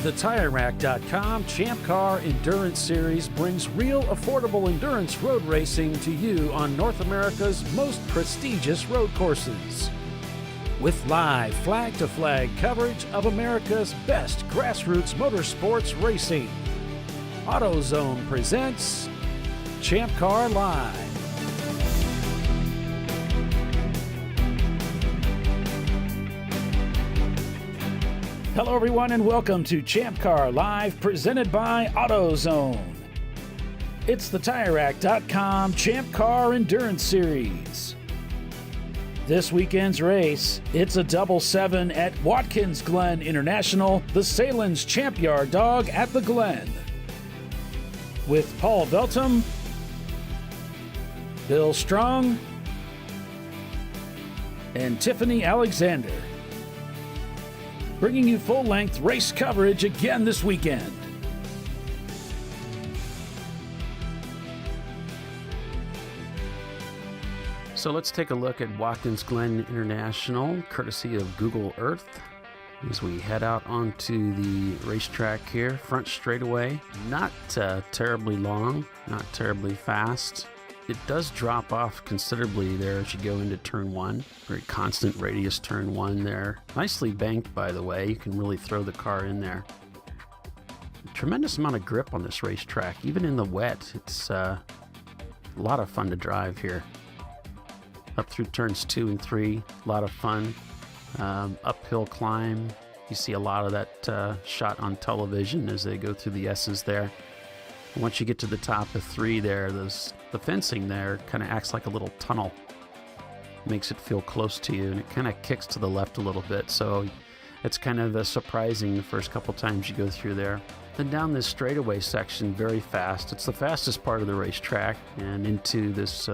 The TireRack.com Champ Car Endurance Series brings real affordable endurance road racing to you on North America's most prestigious road courses. With live flag-to-flag coverage of America's best grassroots motorsports racing, AutoZone presents ChampCar.Live. Hello everyone and welcome to ChampCar.Live presented by AutoZone. It's the TireRack.com Champ Car Endurance Series. This weekend's race, it's a double seven at Watkins Glen International, the Sahlen's Champyard dog at the Glen. With Paul Veltum, Bill Strong, and Tiffany Alexander, bringing you full-length race coverage again this weekend. So let's take a look at Watkins Glen International, courtesy of Google Earth, as we head out onto the racetrack here. Front straightaway, not terribly long, not terribly fast. It does drop off considerably there as you go into turn one. Very constant radius turn one there. Nicely banked, by the way. You can really throw the car in there. A tremendous amount of grip on this racetrack. Even in the wet, it's a lot of fun to drive here. Up through turns 2 and 3, a lot of fun. Uphill climb. You see a lot of that shot on television as they go through the S's there. Once you get to the top of 3 there, the fencing there kind of acts like a little tunnel. Makes it feel close to you, and it kind of kicks to the left a little bit, so it's kind of surprising the first couple times you go through there. Then down this straightaway section, very fast. It's the fastest part of the racetrack, and into this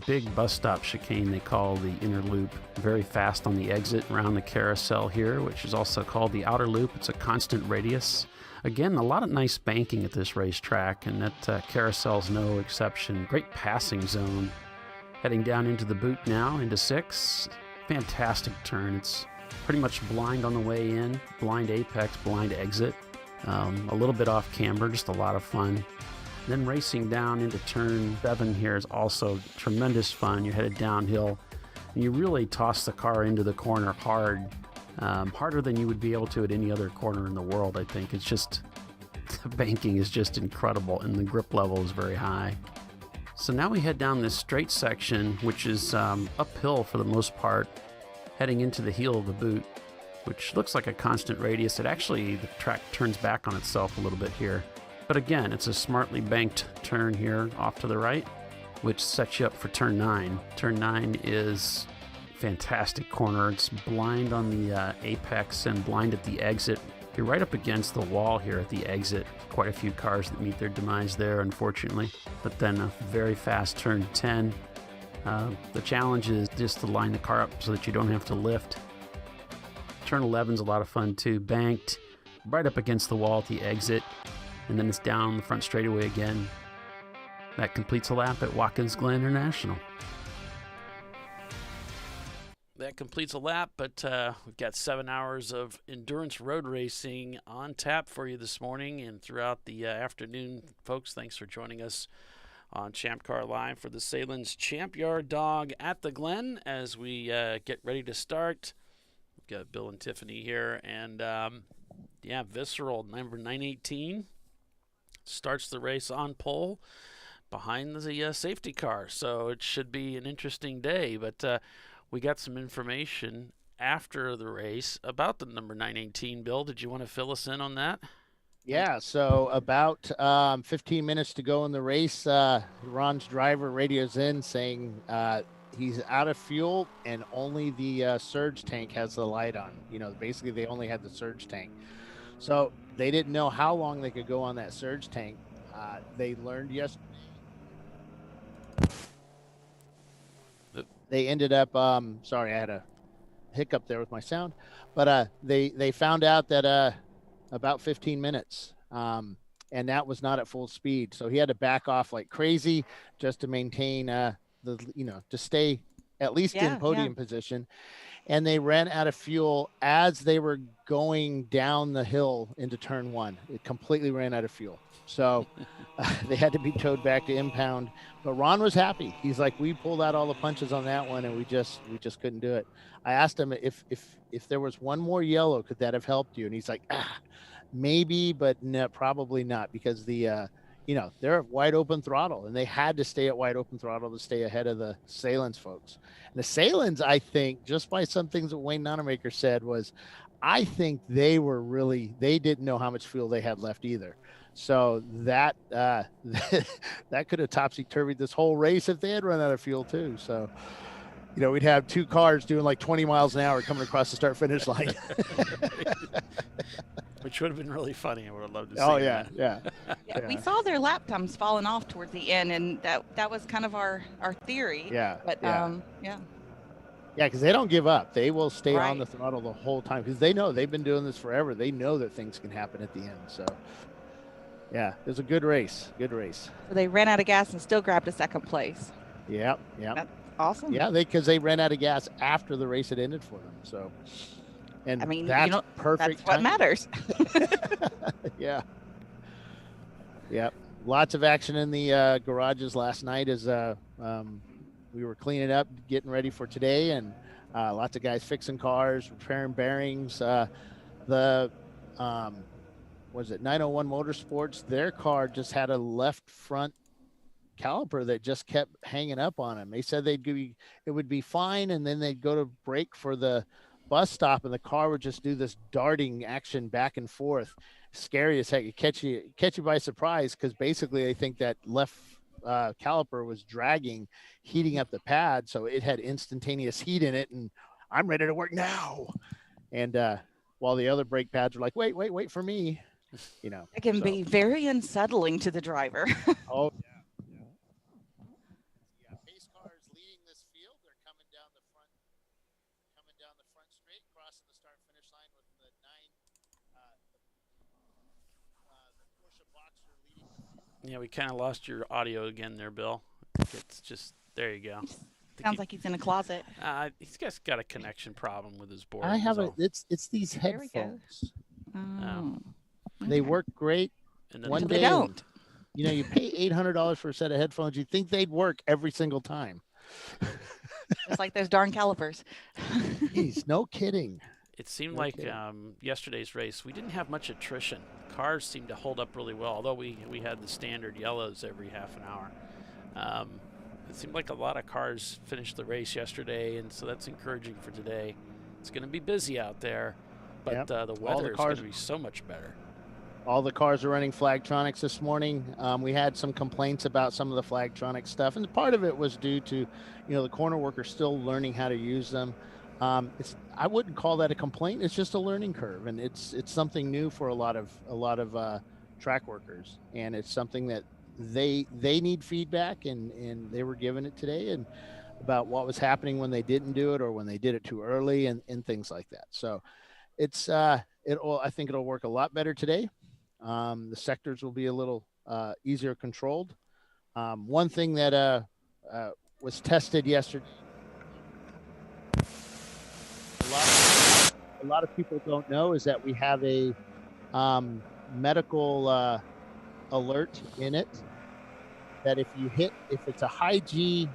big bus stop chicane they call the inner loop. Very fast on the exit around the carousel here, which is also called the outer loop. It's a constant radius. Again, a lot of nice banking at this racetrack, and that carousel's no exception. Great passing zone. Heading down into the boot now, into 6. Fantastic turn. It's pretty much blind on the way in, blind apex, blind exit. A little bit off camber, just a lot of fun. Then racing down into turn 7 here is also tremendous fun. You're headed downhill, and you really toss the car into the corner hard. Harder than you would be able to at any other corner in the world, I think. It's just, the banking is just incredible, and the grip level is very high. So now we head down this straight section, which is uphill for the most part, heading into the heel of the boot, which looks like a constant radius. The track turns back on itself a little bit here. But again, it's a smartly banked turn here off to the right, which sets you up for turn 9. Turn 9 is fantastic corner. It's blind on the apex and blind at the exit. You're right up against the wall here at the exit. Quite a few cars that meet their demise there, unfortunately. But then a very fast turn 10. The challenge is just to line the car up so that you don't have to lift. Turn 11 is a lot of fun too. Banked, right up against the wall at the exit. And then it's down the front straightaway again. That completes a lap at Watkins Glen International. That completes a lap, but we've got 7 hours of endurance road racing on tap for you this morning and throughout the afternoon. Folks, thanks for joining us on ChampCar.Live for the Sahlen's Champyard dog at the Glen as we get ready to start. We've got Bill and Tiffany here, and Visceral, number 918, starts the race on pole behind the safety car. So it should be an interesting day, but we got some information after the race about the number 918. Bill, did you want to fill us in on that? Yeah, so about 15 minutes to go in the race, Ron's driver radios in saying he's out of fuel and only the surge tank has the light on. Basically they only had the surge tank. So they didn't know how long they could go on that surge tank. They learned They ended up, sorry, I had a hiccup there with my sound, but they found out that about 15 minutes, and that was not at full speed. So he had to back off like crazy just to maintain to stay at least in Yeah, yeah. podium position. And they ran out of fuel as they were going down the hill into turn one. It completely ran out of fuel. So they had to be towed back to impound. But Ron was happy. He's like, we pulled out all the punches on that one, and we just couldn't do it. I asked him if there was one more yellow, could that have helped you? And he's like, maybe, but no, probably not, because they're at wide open throttle, and they had to stay at wide open throttle to stay ahead of the Sahlens folks. And the Sahlens, I think, just by some things that Wayne Nonamaker said, was I think they didn't know how much fuel they had left either. So that that could have topsy turvied this whole race if they had run out of fuel too. So we'd have two cars doing like 20 miles an hour coming across the start finish line. Which would have been really funny. I would have loved to see Oh yeah, that. Yeah, we saw their lap times falling off towards the end, and that was kind of our theory. Yeah. But yeah. yeah. Yeah, because they don't give up. They will stay on Right. the throttle the whole time because they know they've been doing this forever. They know that things can happen at the end. So, yeah, it was a good race. Good race. So they ran out of gas and still grabbed a second place. Yeah, yeah, That's awesome. yeah. Because they ran out of gas after the race had ended for them. So, and I mean, that's perfect. That's what matters. Yeah. Yep. Lots of action in the garages last night as we were cleaning up, getting ready for today, and lots of guys fixing cars, repairing bearings. The was it 901 Motorsports? Their car just had a left front caliper that just kept hanging up on them. They said it would be fine, and then they'd go to brake for the bus stop, and the car would just do this darting action back and forth. Scary as heck. It catch you by surprise, because basically I think that left caliper was dragging, heating up the pad, so it had instantaneous heat in it, and I'm ready to work now. And while the other brake pads were like, wait for me, It can be very unsettling to the driver. Oh yeah, pace cars leading this field. They're coming down the front straight, crossing the start finish line with the Porsche Boxer leading the field. Yeah, we kind of lost your audio again there, Bill. It's just, there you go. Sounds like he's in a closet. He's just got a connection problem with his board. I have so. it's these There we go. headphones. Oh. They work great And then one So day. they don't. You pay $800 for a set of headphones. You think they'd work every single time. It's like those darn calipers. Jeez, no kidding. It seemed No like kidding. yesterday's race, we didn't have much attrition. Cars seemed to hold up really well, although we had the standard yellows every half an hour. It seemed like a lot of cars finished the race yesterday, and so that's encouraging for today. It's going to be busy out there, but Yep. the weather is going to be so much better. All the cars are running Flagtronics this morning. We had some complaints about some of the Flagtronics stuff, and part of it was due to, the corner workers still learning how to use them. I wouldn't call that a complaint. It's just a learning curve, and it's something new for a lot of track workers, and it's something that they need feedback, and they were given it today, and about what was happening when they didn't do it or when they did it too early, and things like that. So I think it'll work a lot better today. The sectors will be a little easier controlled. One thing that was tested yesterday, a lot of people don't know, is that we have a medical alert in it, that if it's a high G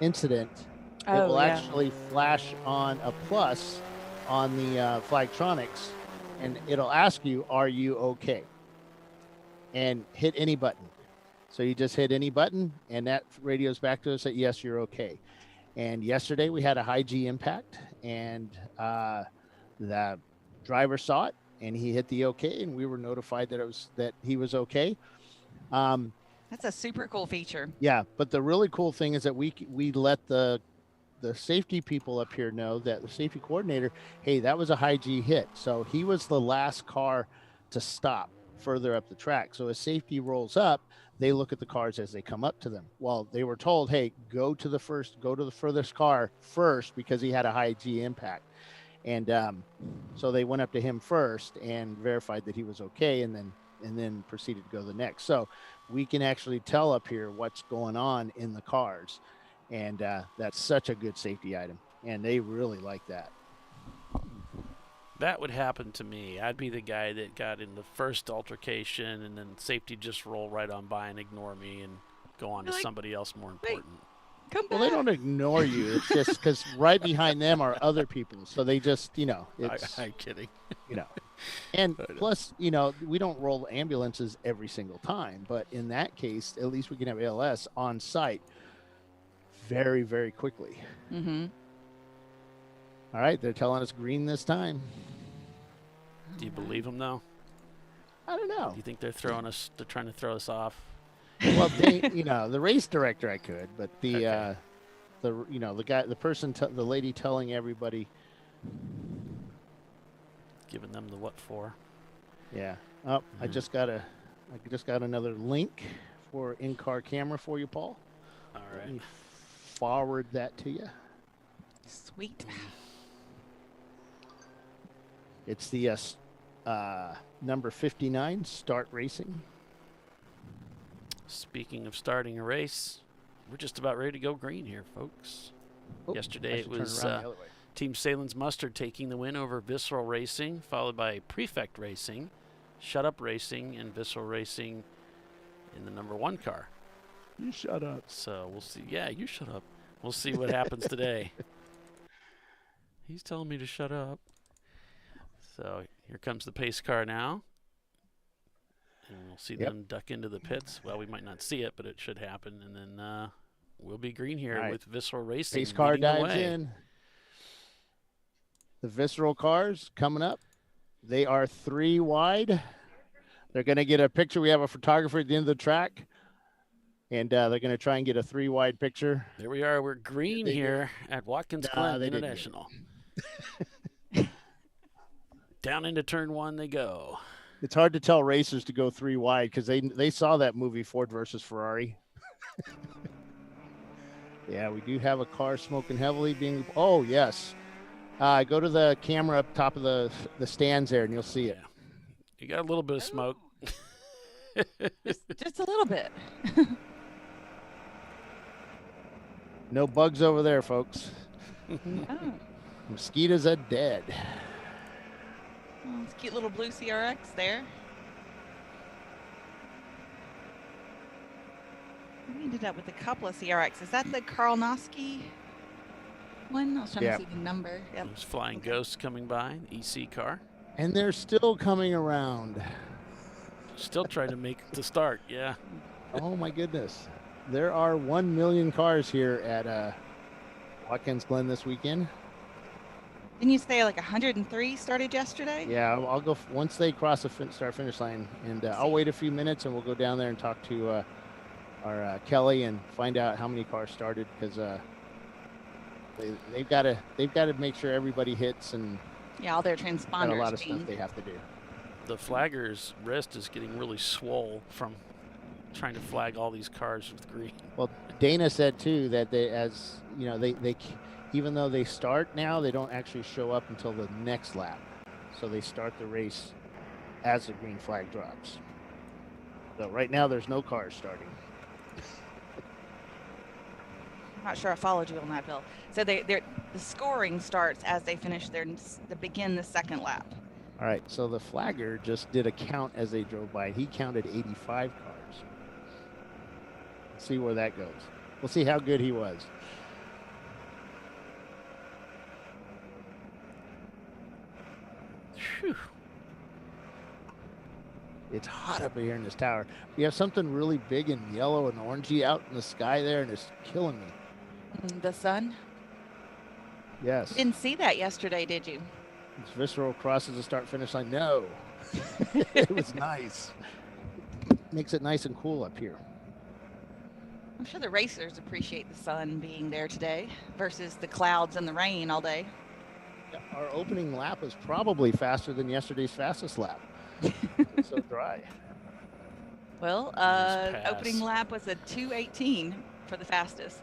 incident, it will actually flash on a plus on the Flagtronics, and it'll ask you, are you okay? And hit any button. So you just hit any button, and that radios back to us that yes, you're okay. And yesterday we had a high G impact, and the driver saw it, and he hit the okay, and we were notified that he was okay. That's a super cool feature. Yeah, but the really cool thing is that we let the safety people up here know, that the safety coordinator, hey, that was a high G hit. So he was the last car to stop further up the track. So as safety rolls up, they look at the cars as they come up to them. Well, they were told, hey, go to the furthest car first, because he had a high G impact. And so they went up to him first and verified that he was okay, and then proceeded to go the next. So we can actually tell up here what's going on in the cars. And that's such a good safety item. And they really like that. That would happen to me. I'd be the guy that got in the first altercation and then safety just roll right on by and ignore me and go on to somebody else more important. Come back. Well, they don't ignore you. It's just because right behind them are other people. So they just, it's, I'm kidding. And plus, we don't roll ambulances every single time. But in that case, at least we can have ALS on site very, very quickly. Mm-hmm. All right. They're telling us green this time. Do you believe them, though? I don't know. Do you think they're trying to throw us off? Well, the race director I could, but the Okay. the lady telling everybody, Giving them the what for? yeah. Oh, I just got another link for in-car camera for you, Paul. All Let right. me forward that to you. Sweet. It's the number 59, Start Racing. Speaking of starting a race, we're just about ready to go green here, folks. Oh, Yesterday I it should turn was around the other way. Team Sahlen's Mustard taking the win over Visceral Racing, followed by Prefect Racing, Shut Up Racing, and Visceral Racing in the number 1 car. You shut up. So we'll see. Yeah, you shut up. We'll see what happens today. He's telling me to shut up. So here comes the pace car now. And we'll see them duck into the pits. Well, we might not see it, but it should happen. And then we'll be green here Right. with Visceral Racing. Pace car leading the dives way. in. The Visceral cars coming up. They are 3 wide. They're going to get a picture. We have a photographer at the end of the track. And they're going to try and get a 3 wide picture. There we are. We're green here at Watkins Glen they didn't get it. International. Down into turn 1 they go. It's hard to tell racers to go 3 wide because they saw that movie Ford versus Ferrari. Yeah, we do have a car smoking heavily being. Oh yes, go to the camera up top of the stands there and you'll see it. Yeah. You got a little bit of smoke. Just a little bit. No bugs over there, folks. Oh. Mosquitoes are dead. Oh, it's a cute little blue CRX there. We ended up with a couple of CRX. Is that the Karlnowski one? I was trying to see the number. Yep. There's Flying Ghosts coming by, the EC car. And they're still coming around. Still trying to make it to start, yeah. Oh my goodness. There are 1 million cars here at Watkins Glen this weekend. Didn't you say like 103 started yesterday? Yeah, I'll go once they cross the start finish line, and I'll wait a few minutes and we'll go down there and talk to our Kelly and find out how many cars started because they've got to make sure everybody hits and Yeah, all their got transponders. a lot of being- stuff they have to do. The flagger's wrist is getting really swole from trying to flag all these cars with green. Well, Dana said too that they even though they start now, they don't actually show up until the next lap. So they start the race as the green flag drops. So right now there's no cars starting. I'm not sure I followed you on that, Bill. So the scoring starts as they begin the second lap. All right, so the flagger just did a count as they drove by. He counted 85 cars. Let's see where that goes. We'll see how good he was. Whew. It's hot up here in this tower. We have something really big and yellow and orangey out in the sky there, and it's killing me. The sun? Yes. Didn't see that yesterday, did you? It's Visceral crosses the start-finish line. No. It was nice. Makes it nice and cool up here. I'm sure the racers appreciate the sun being there today versus the clouds and the rain all day. Yeah, our opening lap was probably faster than yesterday's fastest lap. It's so dry. Well, Nice pass. opening lap was a 2:18 for the fastest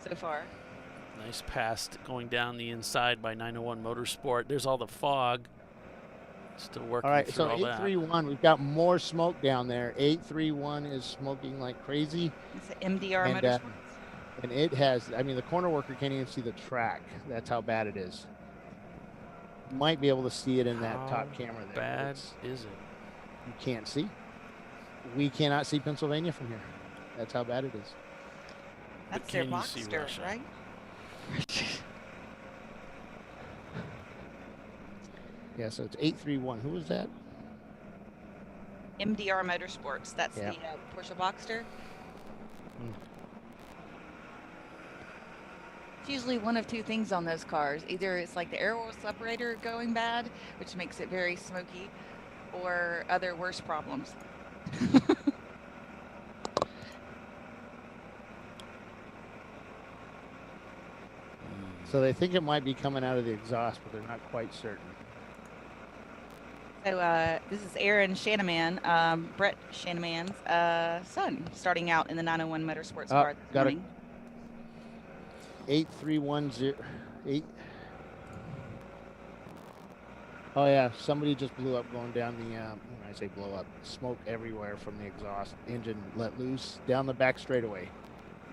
so far. Nice pass going down the inside by 901 Motorsport. There's all the fog. Still working All right, through so all that. 831, we've got more smoke down there. 831 is smoking like crazy. It's an MDR And, Motorsports. And it has, I mean, the corner worker can't even see the track. That's how bad it is. You might be able to see it in that top camera there. How bad is it? You can't see. We cannot see Pennsylvania from here. That's how bad it is. That's their can you see Boxster, Russia? right? Yeah, so it's 831. Who was that? MDR Motorsports. That's Yeah. the Porsche Boxster. It's usually one of two things on those cars. Either it's like the air oil separator going bad, which makes it very smoky, or other worse problems. So they think it might be coming out of the exhaust, but they're not quite certain. So this is Aaron Shanaman, Brett Shanaman's son, starting out in the 901 Motorsports car this got it. morning. 8310. Oh yeah, somebody just blew up going down the. When I say blow up, smoke everywhere from the exhaust. Engine let loose down the back straightaway.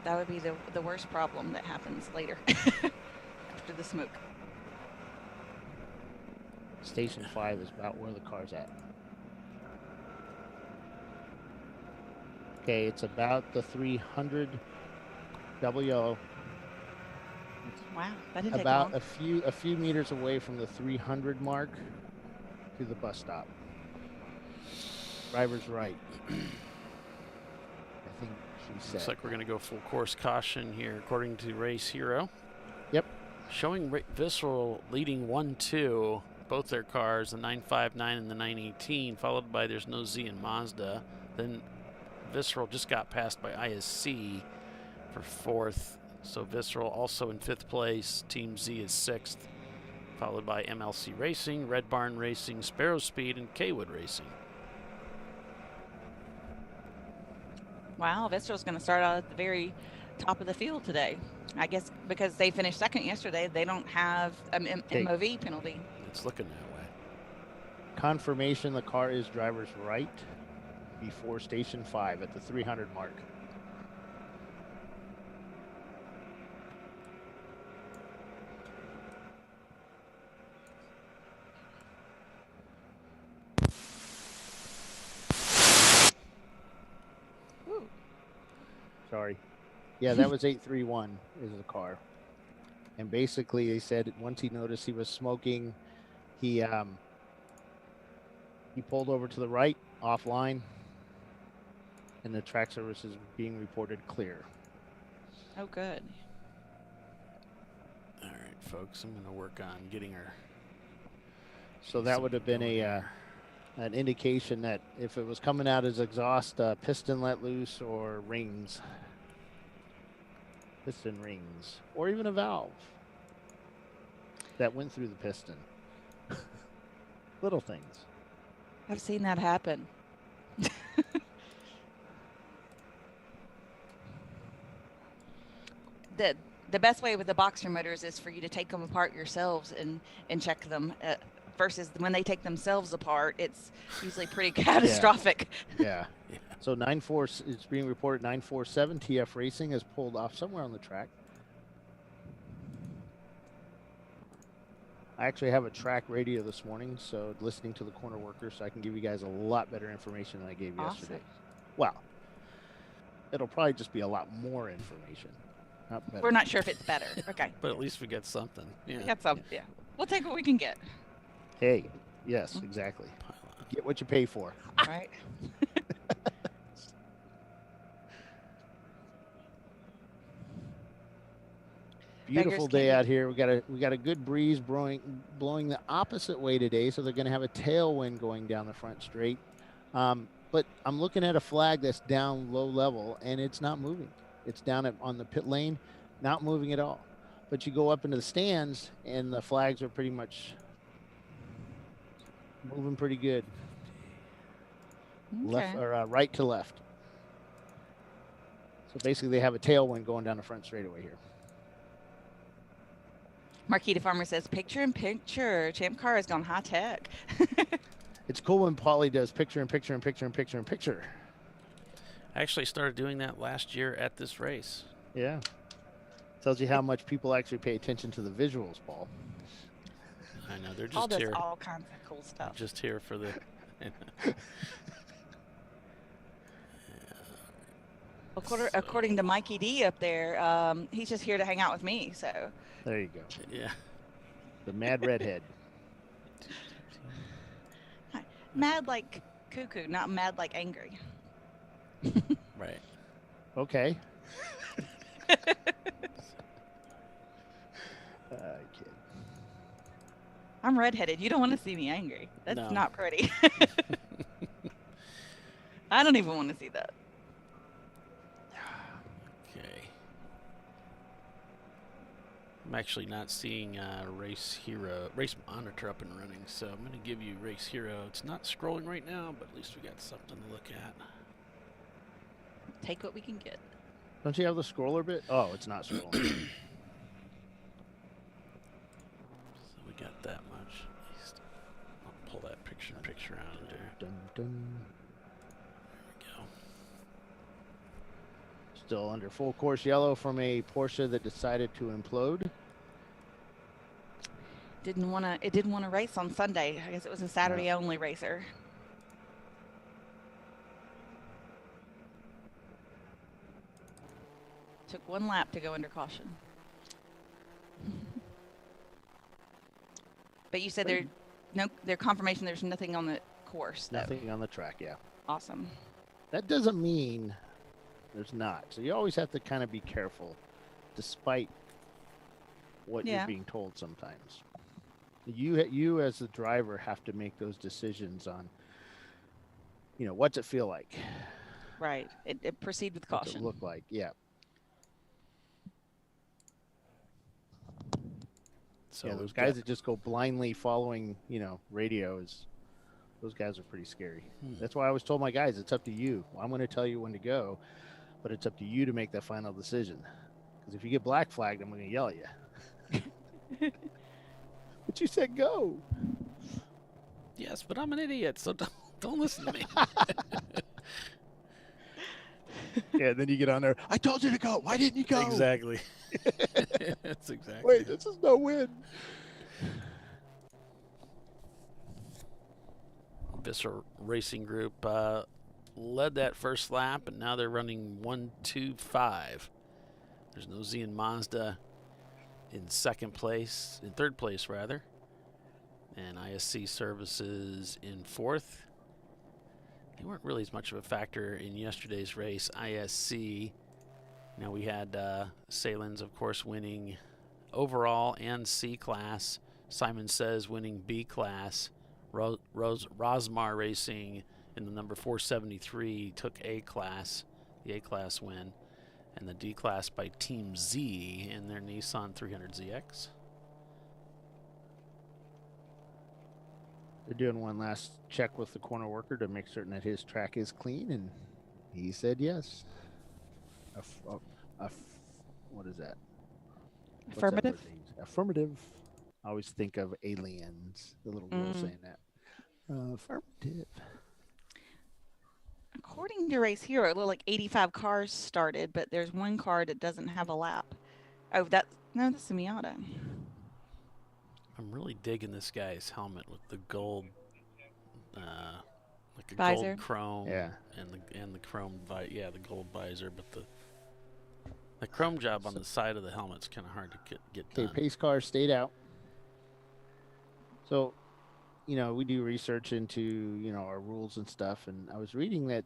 That would be the worst problem that happens later after the smoke. Station 5 is about where the car's at. Okay, it's about the 300 double yellow. Wow, that didn't take About long. a few meters away from the 300 mark to the bus stop. Driver's right. I think she said. Looks like we're going to go full course caution here, according to Race Hero. Yep. Showing Visceral leading 1-2, both their cars, the 959 and the 918, followed by There's No Z in Mazda. Then Visceral just got passed by ISC for fourth. So Visceral also in fifth place. Team Z is sixth, followed by MLC Racing, Red Barn Racing, Sparrow Speed, and Kaywood Racing. Wow, Visceral's going to start out at the very top of the field today. I guess because they finished second yesterday, they don't have an MOV penalty. It's looking that way. Confirmation the car is driver's right before station 5 at the 300 mark. Ooh. Sorry. Yeah, that was 831 is the car. And basically they said once he noticed he was smoking, he pulled over to the right, offline, and the track service is being reported clear. Oh, good. All right, folks, I'm going to work on getting her. So that would have been an indication that if it was coming out as exhaust, piston let loose or rings. Piston rings. Or even a valve that went through the piston. Little things. I've seen that happen. The best way with the Boxster motors is for you to take them apart yourselves and check them. Versus when they take themselves apart, it's usually pretty catastrophic. Yeah. So 94, it's being reported 947 TF Racing has pulled off somewhere on the track. I actually have a track radio this morning, so listening to the corner workers, so I can give you guys a lot better information than I gave yesterday. Well, it'll probably just be a lot more information. Not better. We're not sure if it's better. Okay. But at least we get something. Yeah. We got some. Yeah. We'll take what we can get. Hey, yes, exactly. Get what you pay for. All right. Beautiful day out here. We got a good breeze blowing the opposite way today, so they're going to have a tailwind going down the front straight. But I'm looking at a flag that's down low level, and it's not moving. It's down on the pit lane, not moving at all. But you go up into the stands, and the flags are pretty much moving pretty good. Okay. Left or right to left. So basically, they have a tailwind going down the front straightaway here. Marquita Farmer says, picture in picture. Champ Car has gone high tech. It's cool when Paulie does picture in picture in picture in picture in picture. I actually started doing that last year at this race. Yeah. Tells you how much people actually pay attention to the visuals, Paul. I know they're Paul just does here. all kinds of cool stuff. Just here for the. According to Mikey D up there, he's just here to hang out with me. So there you go. Yeah. The mad redhead. Mad like cuckoo, not mad like angry. Right. Okay. Kid. I'm redheaded. You don't want to see me angry. That's not pretty. I don't even want to see that. Okay. I'm actually not seeing Race Monitor up and running, so I'm going to give you Race Hero. It's not scrolling right now, but at least we got something to look at. Take what we can get. Don't you have the scroller bit? Oh, it's not scrolling. So we got that much. At least I'll pull that picture out of there. Dun, dun. There we go. Still under full course yellow from a Porsche that decided to implode. It didn't want to race on Sunday. I guess it was a Saturday only racer. Took one lap to go under caution. But you said their confirmation there's nothing on the course. Nothing on the track, yeah. Awesome. That doesn't mean there's not. So you always have to kind of be careful, despite what you're being told sometimes. You as the driver have to make those decisions on, what's it feel like? Right. It proceed with caution. What's it look like? Yeah. So yeah, those guys that just go blindly following, radio those guys are pretty scary. That's why I always told my guys, it's up to you. I'm going to tell you when to go, but it's up to you to make that final decision. Because if you get black flagged, I'm going to yell at you. But you said go. Yes, but I'm an idiot, so don't listen to me. Yeah, then you get on there. I told you to go. Why didn't you go? Exactly. That's exactly. Wait, this is no win. Visser Racing Group led that first lap, and now they're running 1-2-5. There's no Z and Mazda in third place rather, and ISC Services in fourth. They weren't really as much of a factor in yesterday's race. ISC. Now we had Sahlen's, of course, winning overall and C class. Simon Says winning B class. Rosmar Racing in the number 473 took A class, the A class win, and the D class by Team Z in their Nissan 300ZX. They're doing one last check with the corner worker to make certain that his track is clean, and he said yes. What is that? Affirmative. Affirmative. I always think of Aliens, the little girl saying that. Affirmative. According to Race Hero, it looked like 85 cars started, but there's one car that doesn't have a lap. Oh, that's a Miata. I'm really digging this guy's helmet with the gold, like a visor. Gold chrome, yeah, and the chrome, the gold visor, but the chrome job on the side of the helmet's kind of hard to get done. Okay, pace car stayed out. So, we do research into, our rules and stuff. And I was reading that,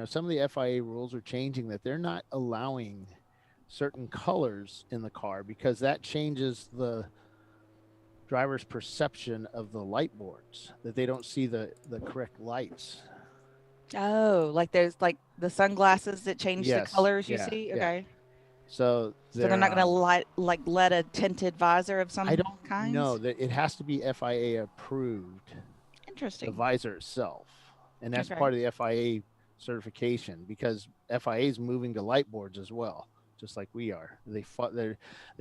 some of the FIA rules are changing, that they're not allowing certain colors in the car because that changes the driver's perception of the light boards, that they don't see the correct lights. Oh, like there's like the sunglasses that change the colors you see? Okay. Yeah. So they're not going to let a tinted visor of some kind? I don't know. It has to be FIA approved. Interesting. The visor itself. And that's part of the FIA certification, because FIA is moving to light boards as well, just like we are. They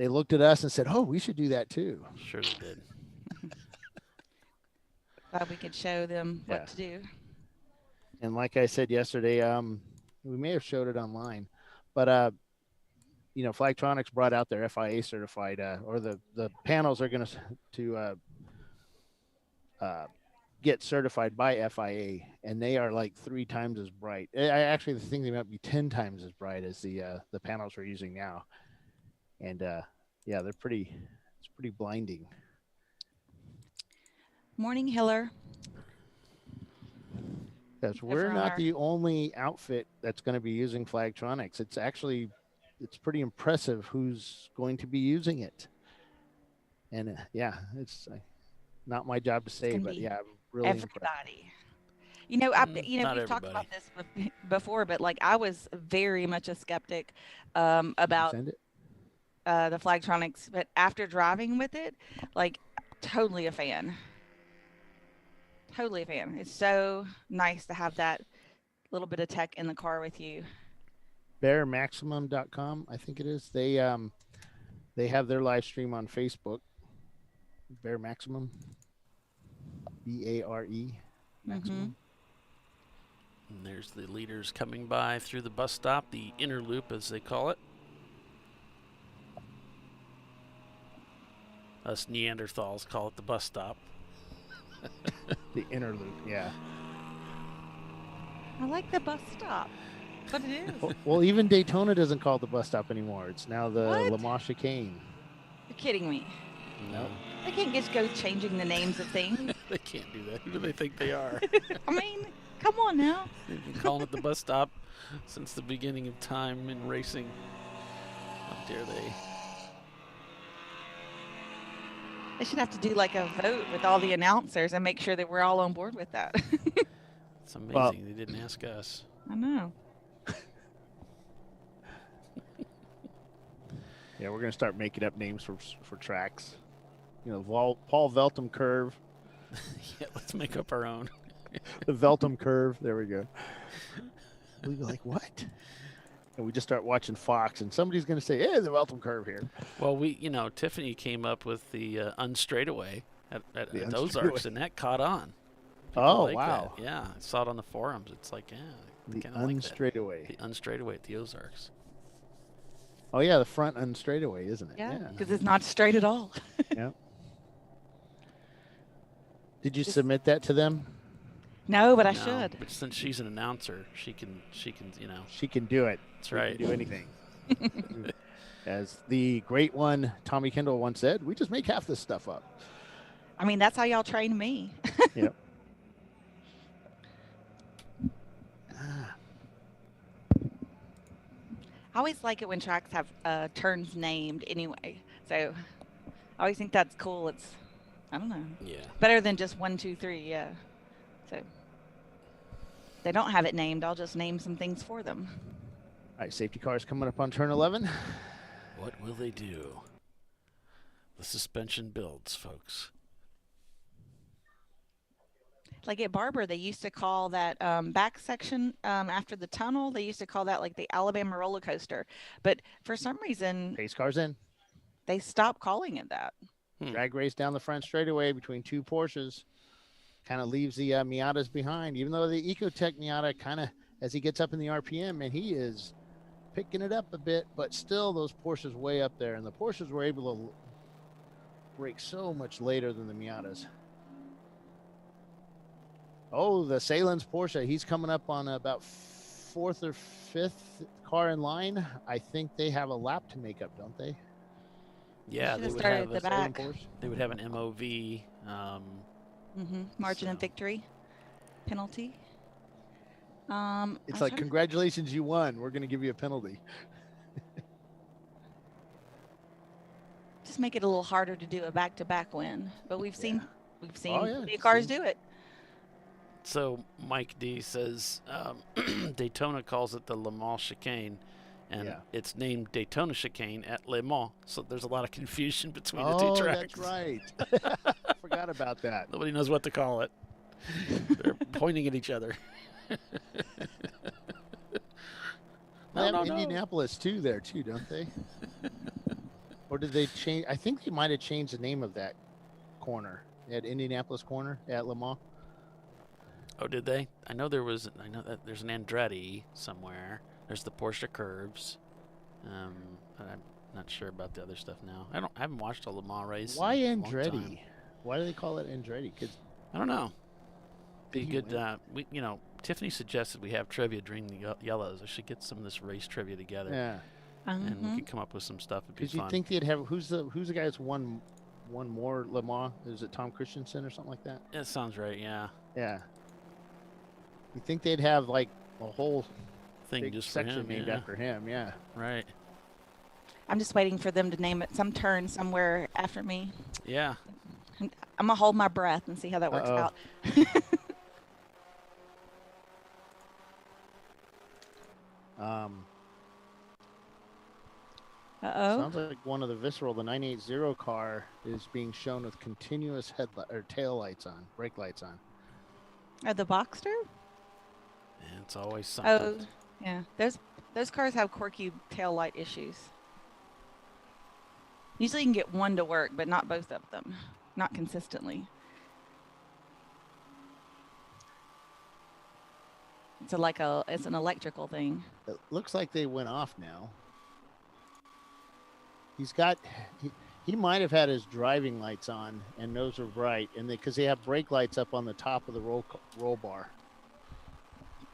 looked at us and said, oh, we should do that too. Sure they did. Glad we could show them what to do. And like I said yesterday, we may have showed it online, but Flagtronics brought out their FIA certified, or the panels are going to get certified by FIA, and they are like 3 times as bright. Actually, the thing, they might be 10 times as bright as the panels we're using now. And yeah, it's pretty blinding. Morning, Hiller. Because we're not the only outfit that's going to be using Flagtronics. It's pretty impressive who's going to be using it. And yeah, it's not my job to say, but yeah, I'm really everybody. impressed. We've talked about this before, but like I was very much a skeptic about the Flagtronics, but after driving with it, like totally a fan. Totally a fan. It's so nice to have that little bit of tech in the car with you. BearMaximum.com, I think it is. They have their live stream on Facebook. Bear Maximum, BARE Maximum. And there's the leaders coming by through the bus stop, the inner loop as they call it. Us Neanderthals call it the bus stop. The inner loop, yeah. I like the bus stop, but it is. Well, even Daytona doesn't call it the bus stop anymore. It's now the Le Mans Chicane. You're kidding me. No. They can't just go changing the names of things. They can't do that. Who do they think they are? I mean, come on now. They've been calling it the bus stop since the beginning of time in racing. How dare they? They should have to do like a vote with all the announcers and make sure that we're all on board with that. It's amazing. They didn't ask us. I know. Yeah, we're going to start making up names for tracks. Paul Veltum Curve. Yeah, let's make up our own. The Veltum Curve. There we go. We'd be like, what? And we just start watching Fox, and somebody's going to say, hey, the Veltum Curve here. Well, Tiffany came up with the unstraightaway at Ozarks, and that caught on. People wow. That. Yeah, I saw it on the forums. It's like, yeah. The unstraightaway. The unstraightaway at the Ozarks. Oh, yeah, the front unstraightaway, isn't it? Yeah, because it's not straight at all. Yeah. Did you submit that to them? No, but I should. But since she's an announcer, she can, She can do it. That's right. She can do anything. As the great one, Tommy Kendall, once said, we just make half this stuff up. I mean, that's how y'all trained me. Yep. I always like it when tracks have turns named anyway. So I always think that's cool. It's, I don't know. Yeah. Better than just 1, 2, 3. Yeah. So they don't have it named. I'll just name some things for them. All right, safety cars coming up on turn 11. What will they do? The suspension builds, folks. Like at Barber, they used to call that back section after the tunnel, they used to call that like the Alabama roller coaster. But for some reason, pace cars in. They stopped calling it that. Drag race down the front straightaway between 2 Porsches. Kind of leaves the Miatas behind, even though the Ecotech Miata kind of, as he gets up in the RPM, and he is picking it up a bit, but still those Porsches way up there. And the Porsches were able to brake so much later than the Miatas. Oh, the Sahlen's Porsche. He's coming up on about 4th or 5th car in line. I think they have a lap to make up, don't they? Yeah, they would have the back. They would have an MOV. Margin of victory penalty. It's like, congratulations, you won. We're going to give you a penalty. Just make it a little harder to do a back-to-back win. But we've seen the cars do it. So Mike D says Daytona calls it the Le Mans Chicane, and it's named Daytona Chicane at Le Mans. So there's a lot of confusion between the two tracks. That's right. Forgot about that. Nobody knows what to call it. They're pointing at each other. They have Indianapolis too there too, don't they? Or did they change? I think they might have changed the name of that corner. They had Indianapolis corner at Le Mans. Oh, did they? I know that there's an Andretti somewhere. There's the Porsche Curves. But I'm not sure about the other stuff now. I haven't watched a Le Mans race. Why in a long Andretti? time. Why do they call it Andretti? Because I don't know. Be good. win? Tiffany suggested we have trivia during the yellows. I should get some of this race trivia together. Yeah. And we could come up with some stuff. It'd be fun. Because you think they'd have who's the guy that's won more Le Mans? Is it Tom Christensen or something like that? That sounds right. Yeah. Yeah. You think they'd have like a whole Thing big just section for him, named after him? Yeah. Right. I'm just waiting for them to name it some turn somewhere after me. Yeah. I'm gonna hold my breath and see how that works out. Sounds like one of the Visceral, the 980 car, is being shown with continuous tail lights on, brake lights on. The Boxster? Yeah, it's always something. Oh, yeah. Those cars have quirky tail light issues. Usually you can get one to work, but not both of them. Not consistently. It's it's an electrical thing. It looks like they went off now. He might have had his driving lights on, and those are bright, and because they have brake lights up on the top of the roll bar.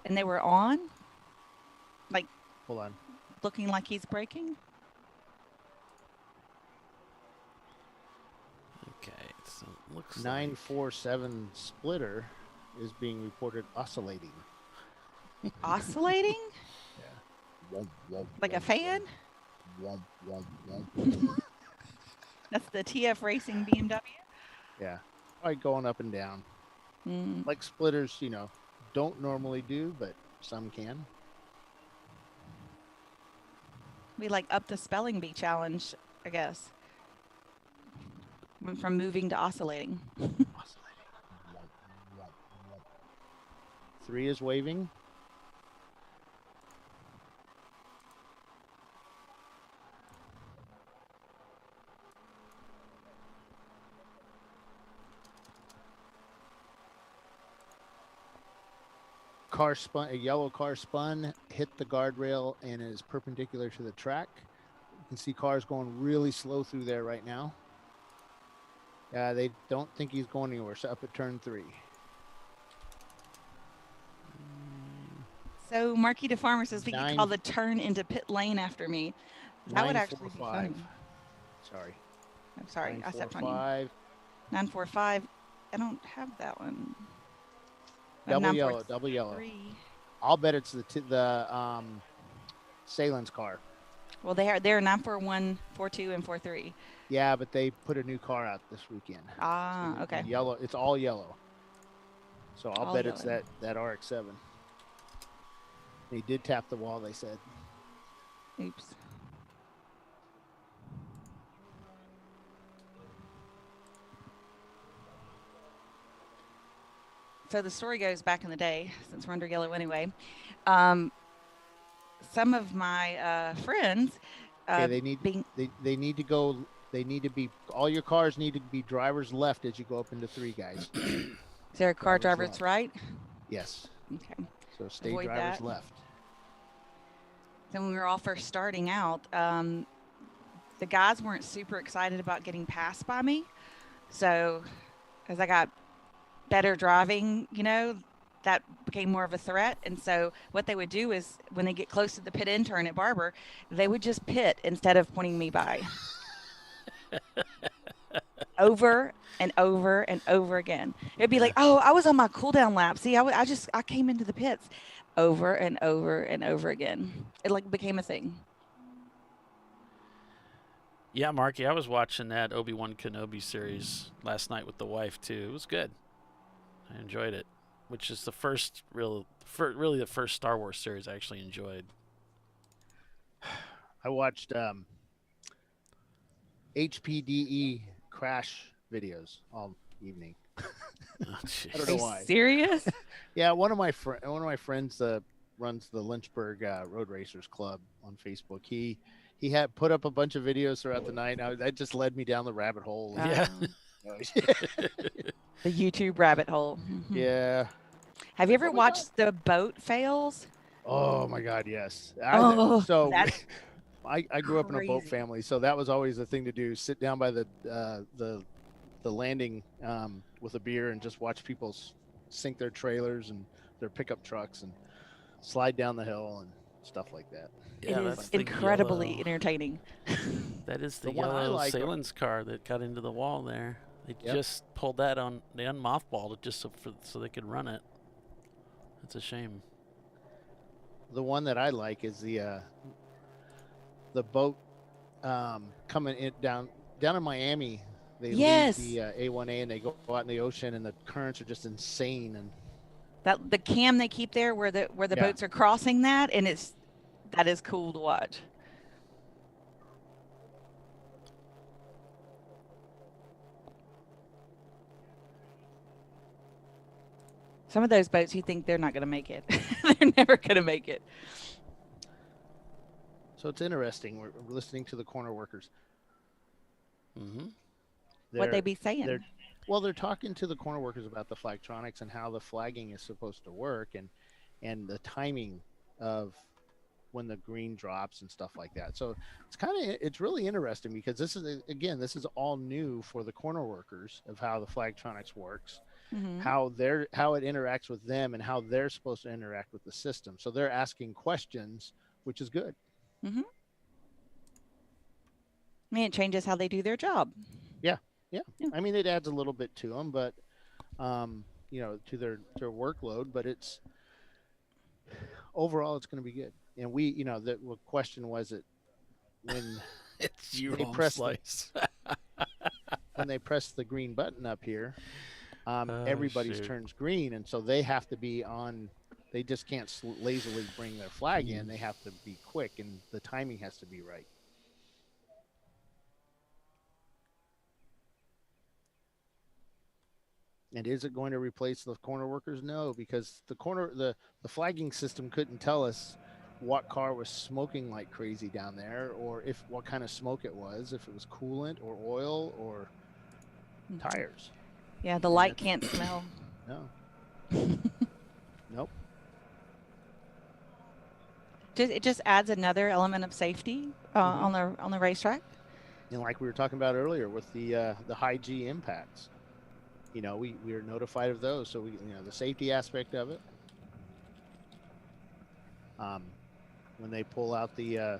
And they were on? Like, hold on. Looking like he's braking? Okay, so it looks 947 splitter is being reported oscillating. Oscillating? Yeah. Like a fan? That's the TF Racing BMW? Yeah. Like going up and down. Like splitters, don't normally do, but some can. We up the spelling bee challenge, I guess. Went from moving to oscillating. 3 is waving. Car spun, a yellow car spun, hit the guardrail, and is perpendicular to the track. You can see cars going really slow through there right now. They don't think he's going anywhere, so up at turn 3. So Marquis de Farmer says we could call the turn into pit lane after me. That would actually be fun. Sorry. I'm sorry, I stepped on you. 945. I don't have that one. Double yellow. I'll bet it's the Sahlen's car. Well, they're 941, 42, and 43. Yeah, but they put a new car out this weekend. Ah, okay. Yellow. It's all yellow. So I'll bet it's that RX-7. They did tap the wall, they said. Oops. So the story goes back in the day, since we're under yellow anyway. Some of my friends. They need to go. They need to be. All your cars need to be drivers left as you go up into 3, guys. Is there a car drivers right? Yes. Okay. So stay drivers left. Then when we were all first starting out, the guys weren't super excited about getting passed by me. So as I got better driving, that became more of a threat. And so what they would do is when they get close to the pit in turn at Barber, they would just pit instead of pointing me by. Over and over and over again. It'd be like, oh, I was on my cool down lap. See, I came into the pits over and over and over again. It became a thing. Yeah, Marky, I was watching that Obi-Wan Kenobi series last night with the wife too. It was good. I enjoyed it, which is the first really the first Star Wars series I actually enjoyed. I watched HPDE crash videos all evening. Oh, I don't know why. Serious? Yeah, one of my friends runs the Lynchburg Road Racers Club on Facebook. He had put up a bunch of videos throughout the night. That just led me down the rabbit hole. Yeah. The YouTube rabbit hole. Yeah. Have you ever watched the boat fails? Oh my God, yes. I grew up in a boat Crazy. family, so that was always the thing to do. Sit down by the landing with a beer and just watch people sink their trailers and their pickup trucks and slide down the hill and stuff like that. It Yeah, is that's the incredibly yellow. entertaining. That is the The one I yellow like- Sahlen's car that got into the wall there. They Yep. just pulled that on. They unmothballed it just so they could run it. It's a shame. The one that I like is the boat coming in down in Miami. They Yes. leave the A1A and they go out in the ocean, and the currents are just insane. And That the cam they keep there where the Yeah. boats are crossing that, and that is cool to watch. Some of those boats, you think they're not going to make it. They're never going to make it. so it's interesting. We're listening to the corner workers. Mm-hmm. What they be saying? They're talking to the corner workers about the flagtronics and how the flagging is supposed to work, and the timing of when the green drops and stuff like that. So it's really interesting because this is all new for the corner workers of how the flagtronics works, Mhm. how it interacts with them, and how they're supposed to interact with the system. So they're asking questions, which is good. I mean, it changes how they do their job. Yeah. Yeah. I mean, it adds a little bit to them, but to their workload. But it's overall, it's going to be good. And the question was it when It's your They home pressed the- slice. when they press the green button up here, everybody's shoot. turns green, and so they have to be on. They just can't lazily bring their flag in. They have to be quick, and the timing has to be right. And is it going to replace the corner workers? No, because the flagging system couldn't tell us what car was smoking like crazy down there, or what kind of smoke it was, if it was coolant or oil or tires. Yeah, the light can't smell. No. Nope. It just adds another element of safety on the racetrack. And like we were talking about earlier with the high G impacts, we are notified of those. So the safety aspect of it. When they pull out the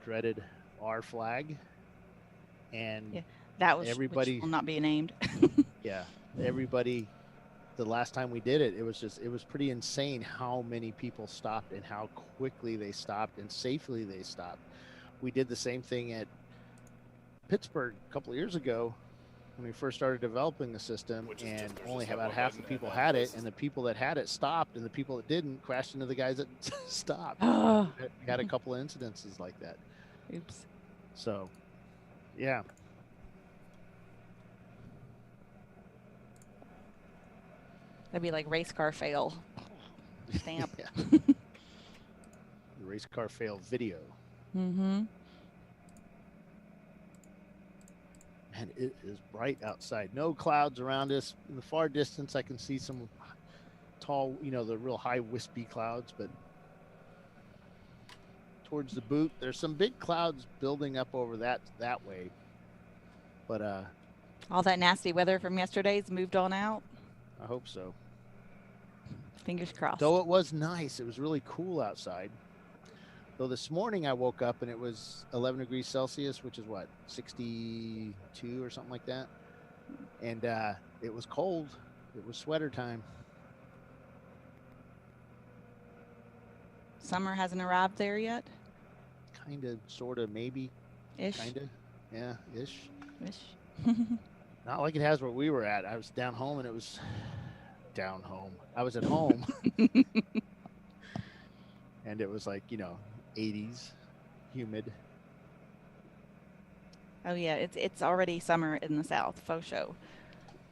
dreaded R flag, and That was everybody which will not be named. everybody. The last time we did it, it was pretty insane how many people stopped and how quickly they stopped and safely they stopped. We did the same thing at Pittsburgh a couple of years ago when we first started developing the system, and only about half the people had it, and the people that had it stopped, and the people that didn't crashed into the guys that stopped. Oh. We had a couple of incidences like that. Oops. So, yeah. That'd be like race car fail. Stamp. Yeah. The race car fail video. Mm-hmm. Man, it is bright outside. No clouds around us. In the far distance, I can see some tall, the real high wispy clouds, but towards the boot, there's some big clouds building up over that way. But All that nasty weather from yesterday's moved on out. I hope so. Fingers crossed. Though it was nice. It was really cool outside. Though this morning I woke up and it was 11 degrees Celsius, which is what, 62 or something like that. And it was cold. It was sweater time. Summer hasn't arrived there yet? Kind of, sort of, maybe. Ish. Kind of. Yeah, ish. Ish. Not like it has where we were at. I was down home and it was down home. I was at home. And it was like, 80s, humid. Oh yeah, it's already summer in the South, faux show.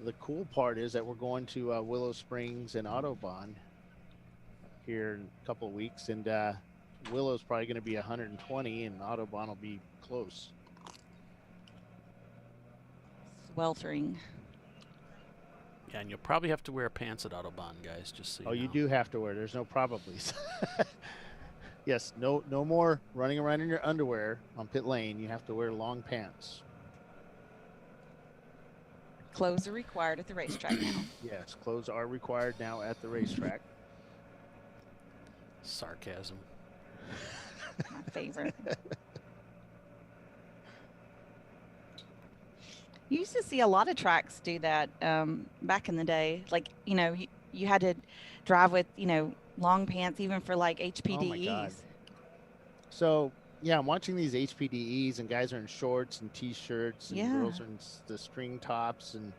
The cool part is that we're going to Willow Springs and Autobahn here in a couple of weeks, and Willow's probably going to be 120, and Autobahn will be close. Sweltering. Yeah, and you'll probably have to wear pants at Autobahn, guys, just so you know. You do have to wear. There's no probablys. Yes, no more running around in your underwear on pit lane. You have to wear long pants. Clothes are required at the racetrack now. Yes, clothes are required now at the racetrack. Sarcasm. My favorite. You used to see a lot of tracks do that back in the day. Like, you had to drive with, long pants even for like HPDEs. Oh my God. So, yeah, I'm watching these HPDEs and guys are in shorts and T-shirts and girls are in the string tops and,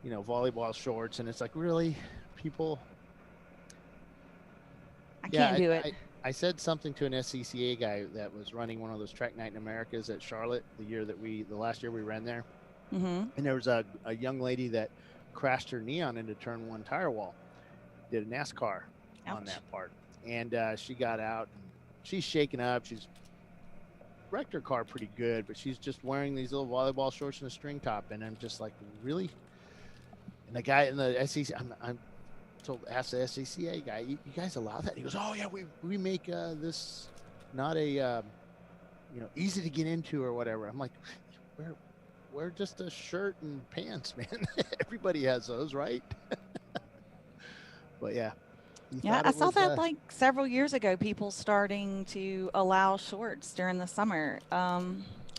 volleyball shorts. And it's like, really, people? I can't do it. I said something to an SCCA guy that was running one of those Track Night in Americas at Charlotte the last year we ran there. Mm-hmm. And there was a young lady that crashed her knee on into turn 1 tire wall. Did a NASCAR on that part. And she got out. And she's shaken up. She's wrecked her car pretty good, but she's just wearing these little volleyball shorts and a string top. And I'm just like, really? And the guy in the SCCA, asked the SCCA guy, you guys allow that? He goes, oh yeah, we make this not a easy to get into or whatever. I'm like, wear just a shirt and pants, man. Everybody has those, right? But yeah. I saw that like several years ago, people starting to allow shorts during the summer. I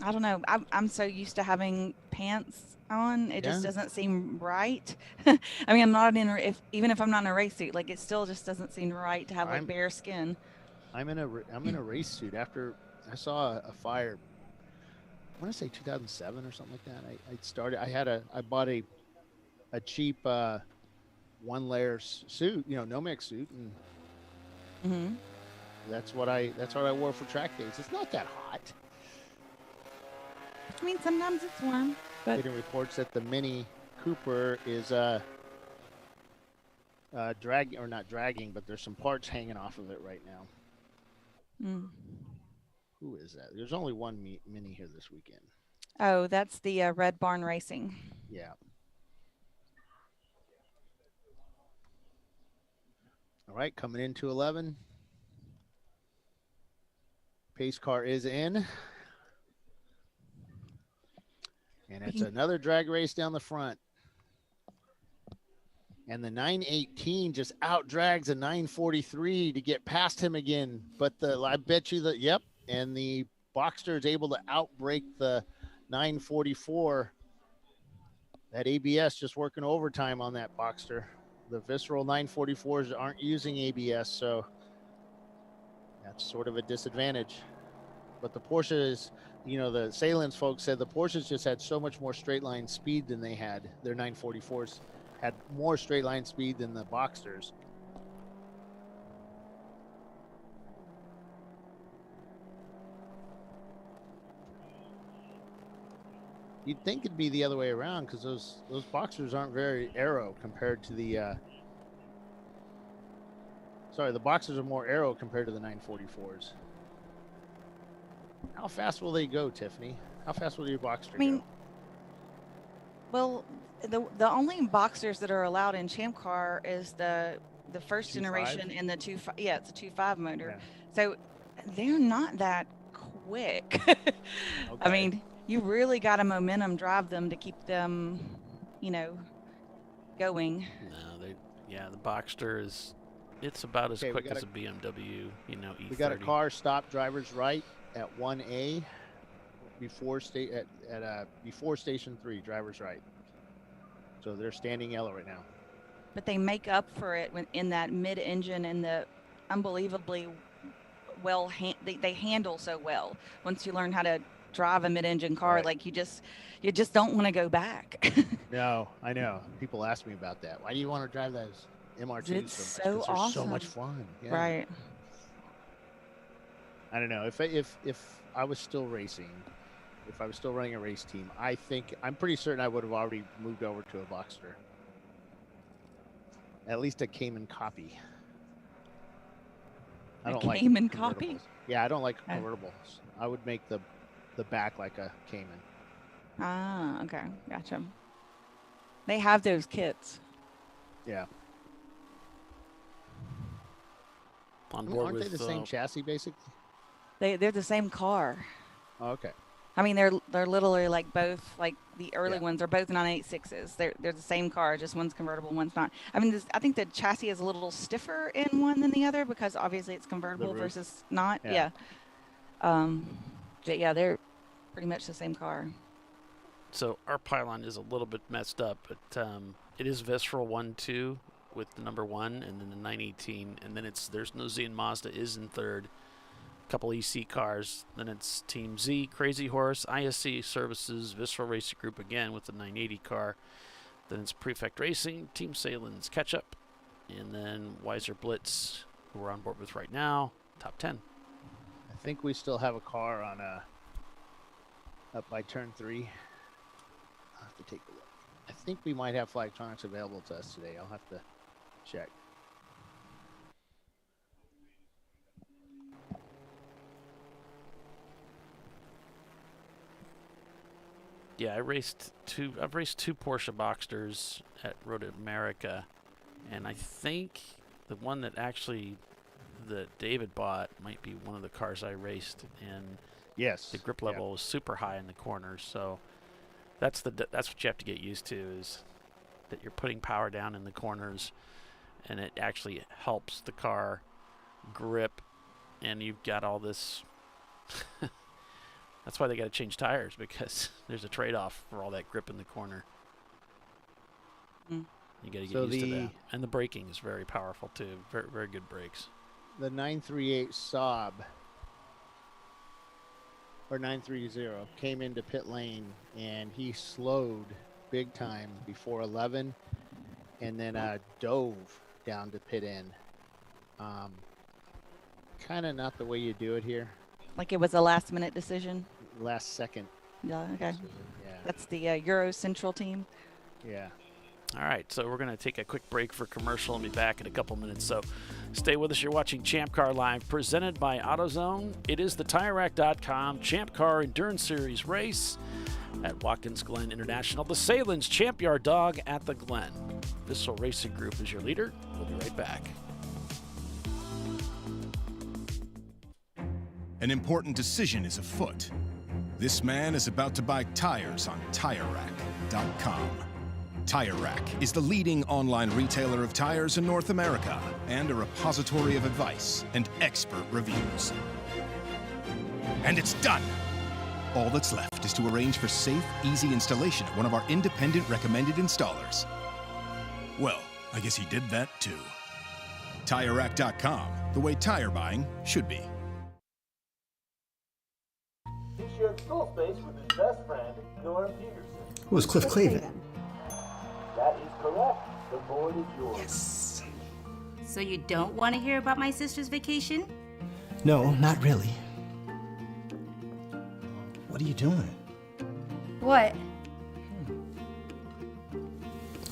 don't know. I'm so used to having pants on. It just doesn't seem right. I mean, even if I'm not in a race suit, like it still just doesn't seem right to have like bare skin. I'm in a race suit after I saw a fire. I want to say 2007 or something like that. I bought a cheap one layer suit, Nomex suit, and that's what I wore for track days. It's not that hot. I mean, sometimes it's warm, but getting reports that the Mini Cooper is not dragging, but there's some parts hanging off of it right now. Who is that? There's only one Mini here this weekend. Oh, that's the Red Barn Racing. Yeah. All right, coming into 11. Pace car is in. And it's another drag race down the front. And the 918 just out drags a 943 to get past him again. But I bet you that, and the Boxster is able to outbrake the 944. That ABS just working overtime on that Boxster. The Visceral 944s aren't using ABS, so that's sort of a disadvantage. But the Porsche is, the Sahlen's folks said the Porsches just had so much more straight line speed than they had. Their 944s had more straight line speed than the Boxsters. You'd think it'd be the other way around because those Boxsters aren't very aero compared to the the Boxsters are more aero compared to the 944s. How fast will they go, Tiffany? How fast will your Boxster go? Well, the only Boxsters that are allowed in ChampCar is the first generation and the 2.5. Yeah, it's a 2.5 motor. Yeah. So they're not that quick. Okay. I mean, you really got to momentum drive them to keep them, going. No, the Boxster is, it's about as quick as a BMW, E30. We got a car stop drivers right at 1A before station 3, drivers right. So they're standing yellow right now. But they make up for it in that mid-engine and the unbelievably well they handle so well. Once you learn how to drive a mid-engine car, right. Like you just don't want to go back. No, I know. People ask me about that. Why do you want to drive those MR2s it's so much? So awesome. So much fun. Yeah. Right. I don't know. If I was still racing, if I was still running a race team, I'm pretty certain I would have already moved over to a Boxster. At least a Cayman copy. I don't like Cayman copy? Yeah, I don't like convertibles. I would make the back like a Cayman. Ah, okay. Gotcha. They have those kits. Yeah. on board Aren't with. they the same chassis, basically? They're the same car. Oh, okay. I mean, they're literally like both, like the early Yeah. ones are both 986s. They're the same car, just one's convertible, one's not. I mean, I think the chassis is a little stiffer in one than the other because obviously it's convertible versus not. Yeah. But yeah, they're pretty much the same car. So our pylon is a little bit messed up, but it is Visceral 1-2 with the number 1 and then the 918, and then there's no Z and Mazda is in third. Couple EC cars, then it's Team Z, Crazy Horse, ISC Services, Visceral Racing Group again with the 980 car. Then it's Prefect Racing, Team Sahlen's Catch Up, and then Weiser Blitz, who we're on board with right now, top 10. I think we still have a car on up by turn 3. I'll have to take a look. I think we might have Flagtronics available to us today. I'll have to check. Yeah, I've raced two Porsche Boxsters at Road America, and I think the one that David bought might be one of the cars I raced, and Yes. the grip level was super high in the corners. So that's what you have to get used to, is that you're putting power down in the corners, and it actually helps the car grip, and you've got all this. That's why they got to change tires, because there's a trade-off for all that grip in the corner. You got to get used to that. And the braking is very powerful too. Very, very good brakes. The 938 Saab or 930 came into pit lane, and he slowed big time before 11, and then dove down to pit end. Kind of not the way you do it here. Like it was a last-minute decision. Last second. Yeah. Okay. Yeah. That's the Euro Central team. Yeah. All right, so we're going to take a quick break for commercial and be back in a couple minutes. So stay with us. You're watching Champ Car Live, presented by AutoZone. It is the TireRack.com Champ Car Endurance Series race at Watkins Glen International. The Sahlen's Champyard dog at the Glen. Visceral Racing Group is your leader. We'll be right back. An important decision is afoot. This man is about to buy tires on TireRack.com. Tire Rack is the leading online retailer of tires in North America and a repository of advice and expert reviews. And it's done! All that's left is to arrange for safe, easy installation at one of our independent recommended installers. Well, I guess he did that too. TireRack.com, the way tire buying should be. He shared stall space with his best friend, Norm Peterson. Who was Cliff Clavin? That is correct. The board is yours. Yes. So you don't want to hear about my sister's vacation? No, not really. What are you doing? What?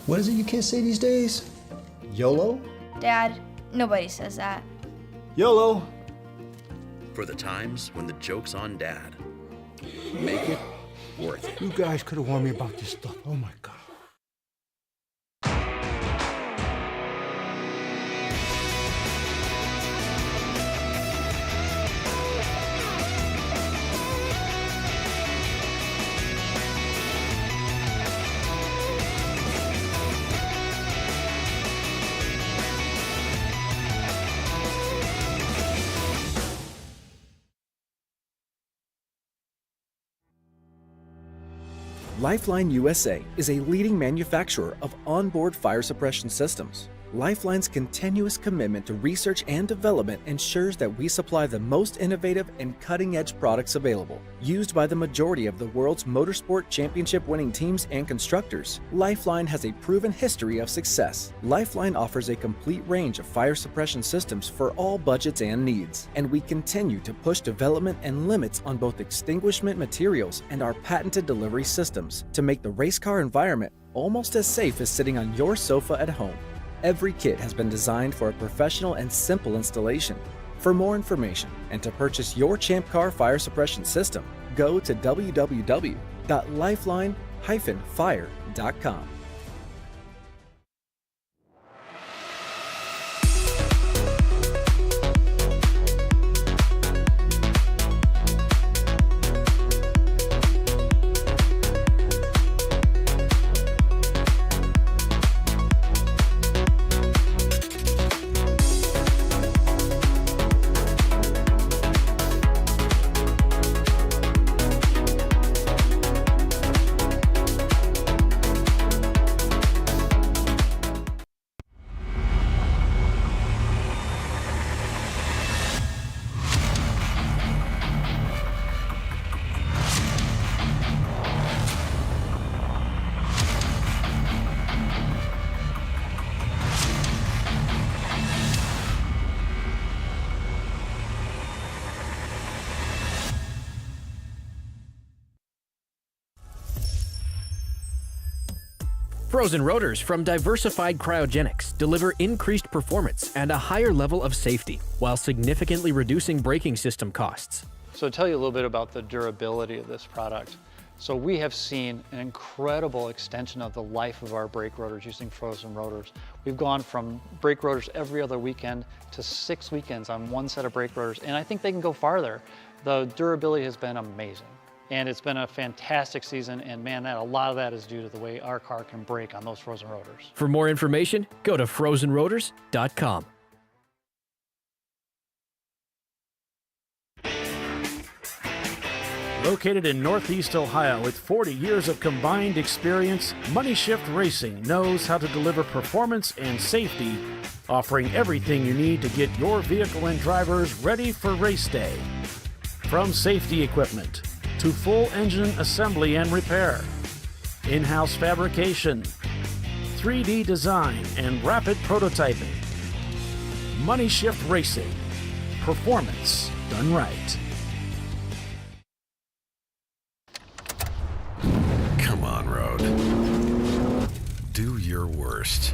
What is it you can't say these days? YOLO? Dad, nobody says that. YOLO! For the times when the joke's on Dad. Make it worth it. You guys could have warned me about this stuff. Oh my God. Lifeline USA is a leading manufacturer of onboard fire suppression systems. Lifeline's continuous commitment to research and development ensures that we supply the most innovative and cutting-edge products available. Used by the majority of the world's motorsport championship-winning teams and constructors, Lifeline has a proven history of success. Lifeline offers a complete range of fire suppression systems for all budgets and needs, and we continue to push development and limits on both extinguishment materials and our patented delivery systems to make the race car environment almost as safe as sitting on your sofa at home. Every kit has been designed for a professional and simple installation. For more information and to purchase your Champ Car fire suppression system, go to www.lifeline-fire.com. Frozen rotors from Diversified Cryogenics deliver increased performance and a higher level of safety, while significantly reducing braking system costs. So to tell you a little bit about the durability of this product. So we have seen an incredible extension of the life of our brake rotors using Frozen rotors. We've gone from brake rotors every other weekend to 6 weekends on one set of brake rotors, and I think they can go farther. The durability has been amazing. And it's been a fantastic season, and man, a lot of that is due to the way our car can brake on those Frozen rotors. For more information, go to frozenrotors.com. Located in Northeast Ohio with 40 years of combined experience, Money Shift Racing knows how to deliver performance and safety, offering everything you need to get your vehicle and drivers ready for race day. From safety equipment to full engine assembly and repair, in-house fabrication, 3D design, and rapid prototyping. Money Shift Racing. Performance done right. Come on, Road. Do your worst.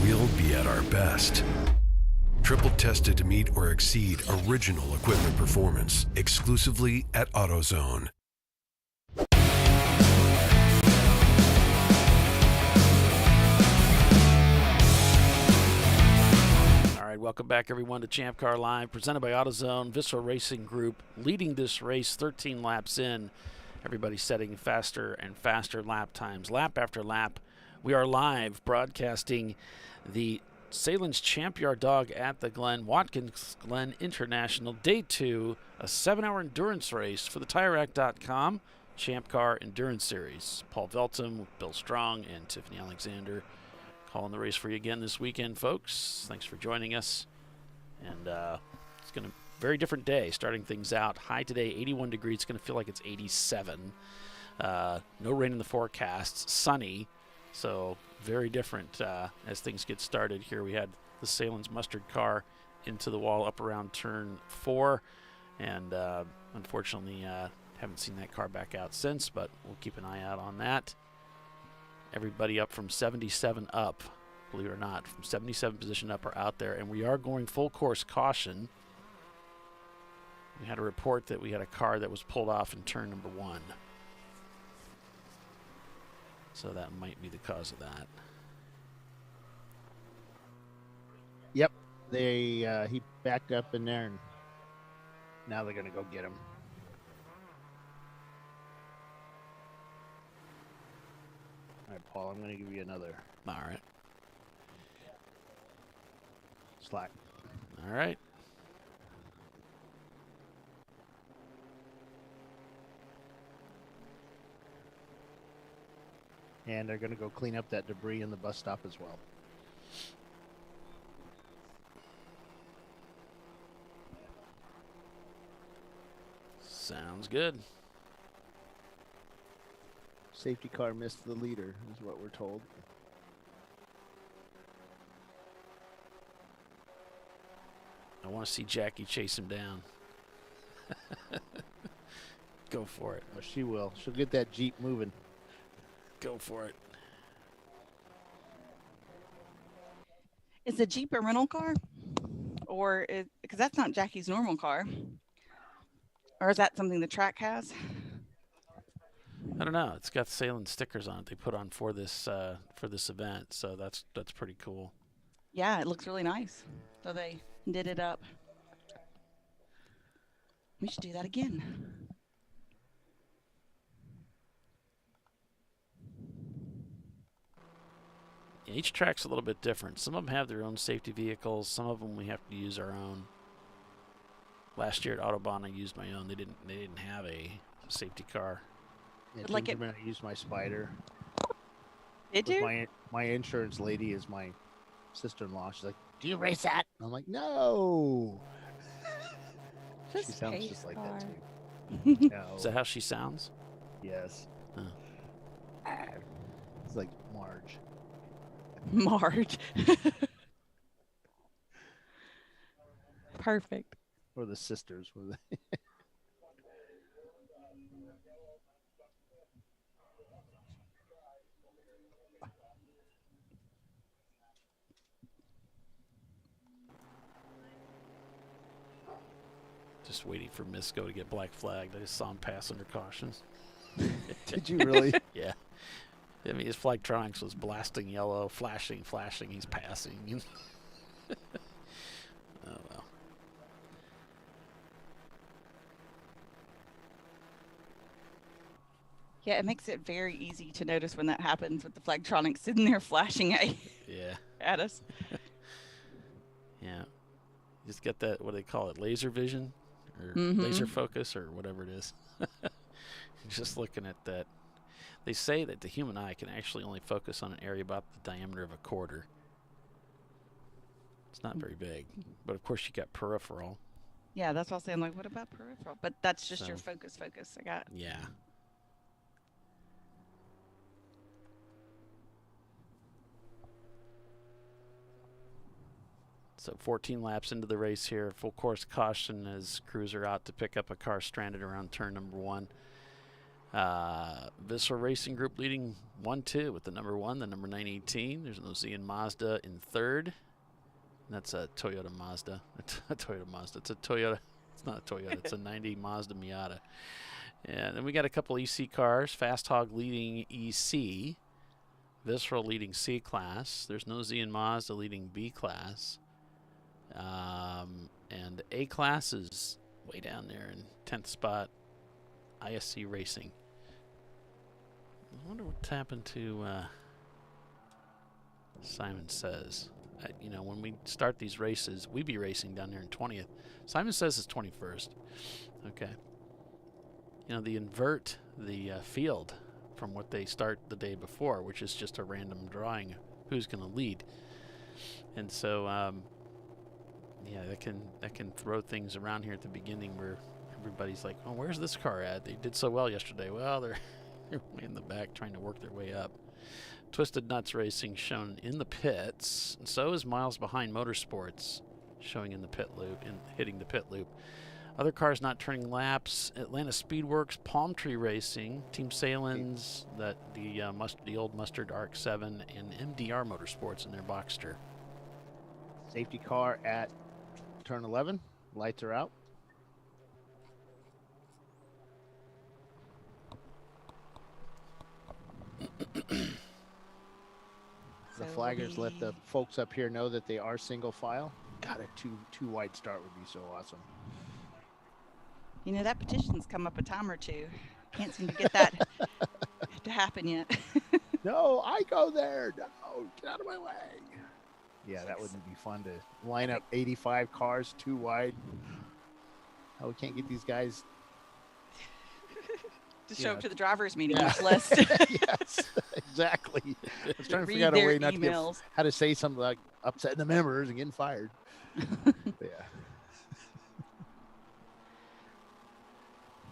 We'll be at our best. Triple tested to meet or exceed original equipment performance, exclusively at AutoZone. All right, welcome back everyone to Champ Car Live, presented by AutoZone. Visceral Racing Group leading this race 13 laps in. Everybody setting faster and faster lap times, lap after lap. We are live broadcasting the Sahlen's Champyard dog at the Glen, Watkins Glen International, Day 2, a 7-hour endurance race for the TireRack.com Champ Car Endurance Series. Paul Veltum with Bill Strong and Tiffany Alexander calling the race for you again this weekend, folks. Thanks for joining us. And it's going to be a very different day starting things out. High today, 81 degrees. It's going to feel like it's 87. No rain in the forecast. Sunny. So very different as things get started here. We had the Sahlen's mustard car into the wall up around turn 4, and unfortunately haven't seen that car back out since, but we'll keep an eye out on that. Everybody up from 77 up, believe it or not, from 77 position up are out there, and we are going full course caution. We had a report that we had a car that was pulled off in turn number 1. So that might be the cause of that. Yep, he backed up in there, and now they're gonna go get him. All right, Paul, I'm gonna give you another. All right. Slack. All right. And they're going to go clean up that debris in the bus stop as well. Sounds good. Safety car missed the leader, is what we're told. I want to see Jackie chase him down. Go for it. Oh, she will. She'll get that Jeep moving. Go for it. Is the Jeep a rental car? Or because that's not Jackie's normal car. Or is that something the track has? I don't know. It's got Sahlen stickers on it they put on for this event, so that's pretty cool. Yeah, it looks really nice. So they did it up. We should do that again. Each track's a little bit different. Some of them have their own safety vehicles. Some of them we have to use our own. Last year at Autobahn, I used my own. They didn't have a safety car. Yeah, Like I used my Spider. Did you? My insurance lady is my sister-in-law. She's like, "Do you race that?" And I'm like, "No." She sounds just like that too. No. Is that how she sounds? Yes. Oh. It's like Marge. Marge. Perfect. Or the sisters. Were they? Just waiting for Misco to get black flagged. I just saw him pass under cautions. Did you really? Yeah. I mean, his Flagtronics was blasting yellow, flashing. He's passing. Oh, well. Yeah, it makes it very easy to notice when that happens with the Flagtronics sitting there flashing at us. Yeah. You just get that, what do they call it, laser vision? Or laser focus or whatever it is. Just looking at that. They say that the human eye can actually only focus on an area about the diameter of a quarter. It's not very big. But, of course, you got peripheral. Yeah, that's what I was saying. Like, what about peripheral? But that's just your focus. I got. Yeah. So 14 laps into the race here. Full course caution as crews are out to pick up a car stranded around turn number 1. Visceral Racing Group leading 1-2 with the number 1, the number 918. There's an Ozean Mazda in third. That's a Toyota Mazda. It's a Toyota Mazda. It's a Toyota. It's not a Toyota. It's a 90 Mazda Miata. And then we got a couple EC cars. Fast Hog leading EC. Visceral leading C class. There's no Ozean Mazda leading B class. And A class is way down there in 10th spot. ISC Racing. I wonder what's happened to Simon Says. You know, when we start these races, we be racing down there in 20th. Simon Says is 21st. Okay. You know, they invert the field from what they start the day before, which is just a random drawing who's going to lead. And so, yeah, that can throw things around here at the beginning where everybody's like, oh, where's this car at? They did so well yesterday. Well, they're way in the back trying to work their way up. Twisted Nuts Racing shown in the pits. And so is Miles Behind Motorsports showing in the pit loop and hitting the pit loop. Other cars not turning laps. Atlanta Speedworks, Palm Tree Racing, Team Sahlen's, the old Mustard RX-7, and MDR Motorsports in their Boxster. Safety car at turn 11. Lights are out. The flaggers let the folks up here know that they are single file. God, a two wide start would be so awesome. You know, that petition's come up a time or two. Can't seem to get that to happen yet. No, I go there. No, get out of my way. Yeah, that wouldn't be fun to line up 85 cars, 2 wide. Oh, we can't get these guys. To show up to the driver's meeting list. Yes, exactly. I was trying to figure out a way not to get, how to say something like upsetting the members and getting fired. Yeah.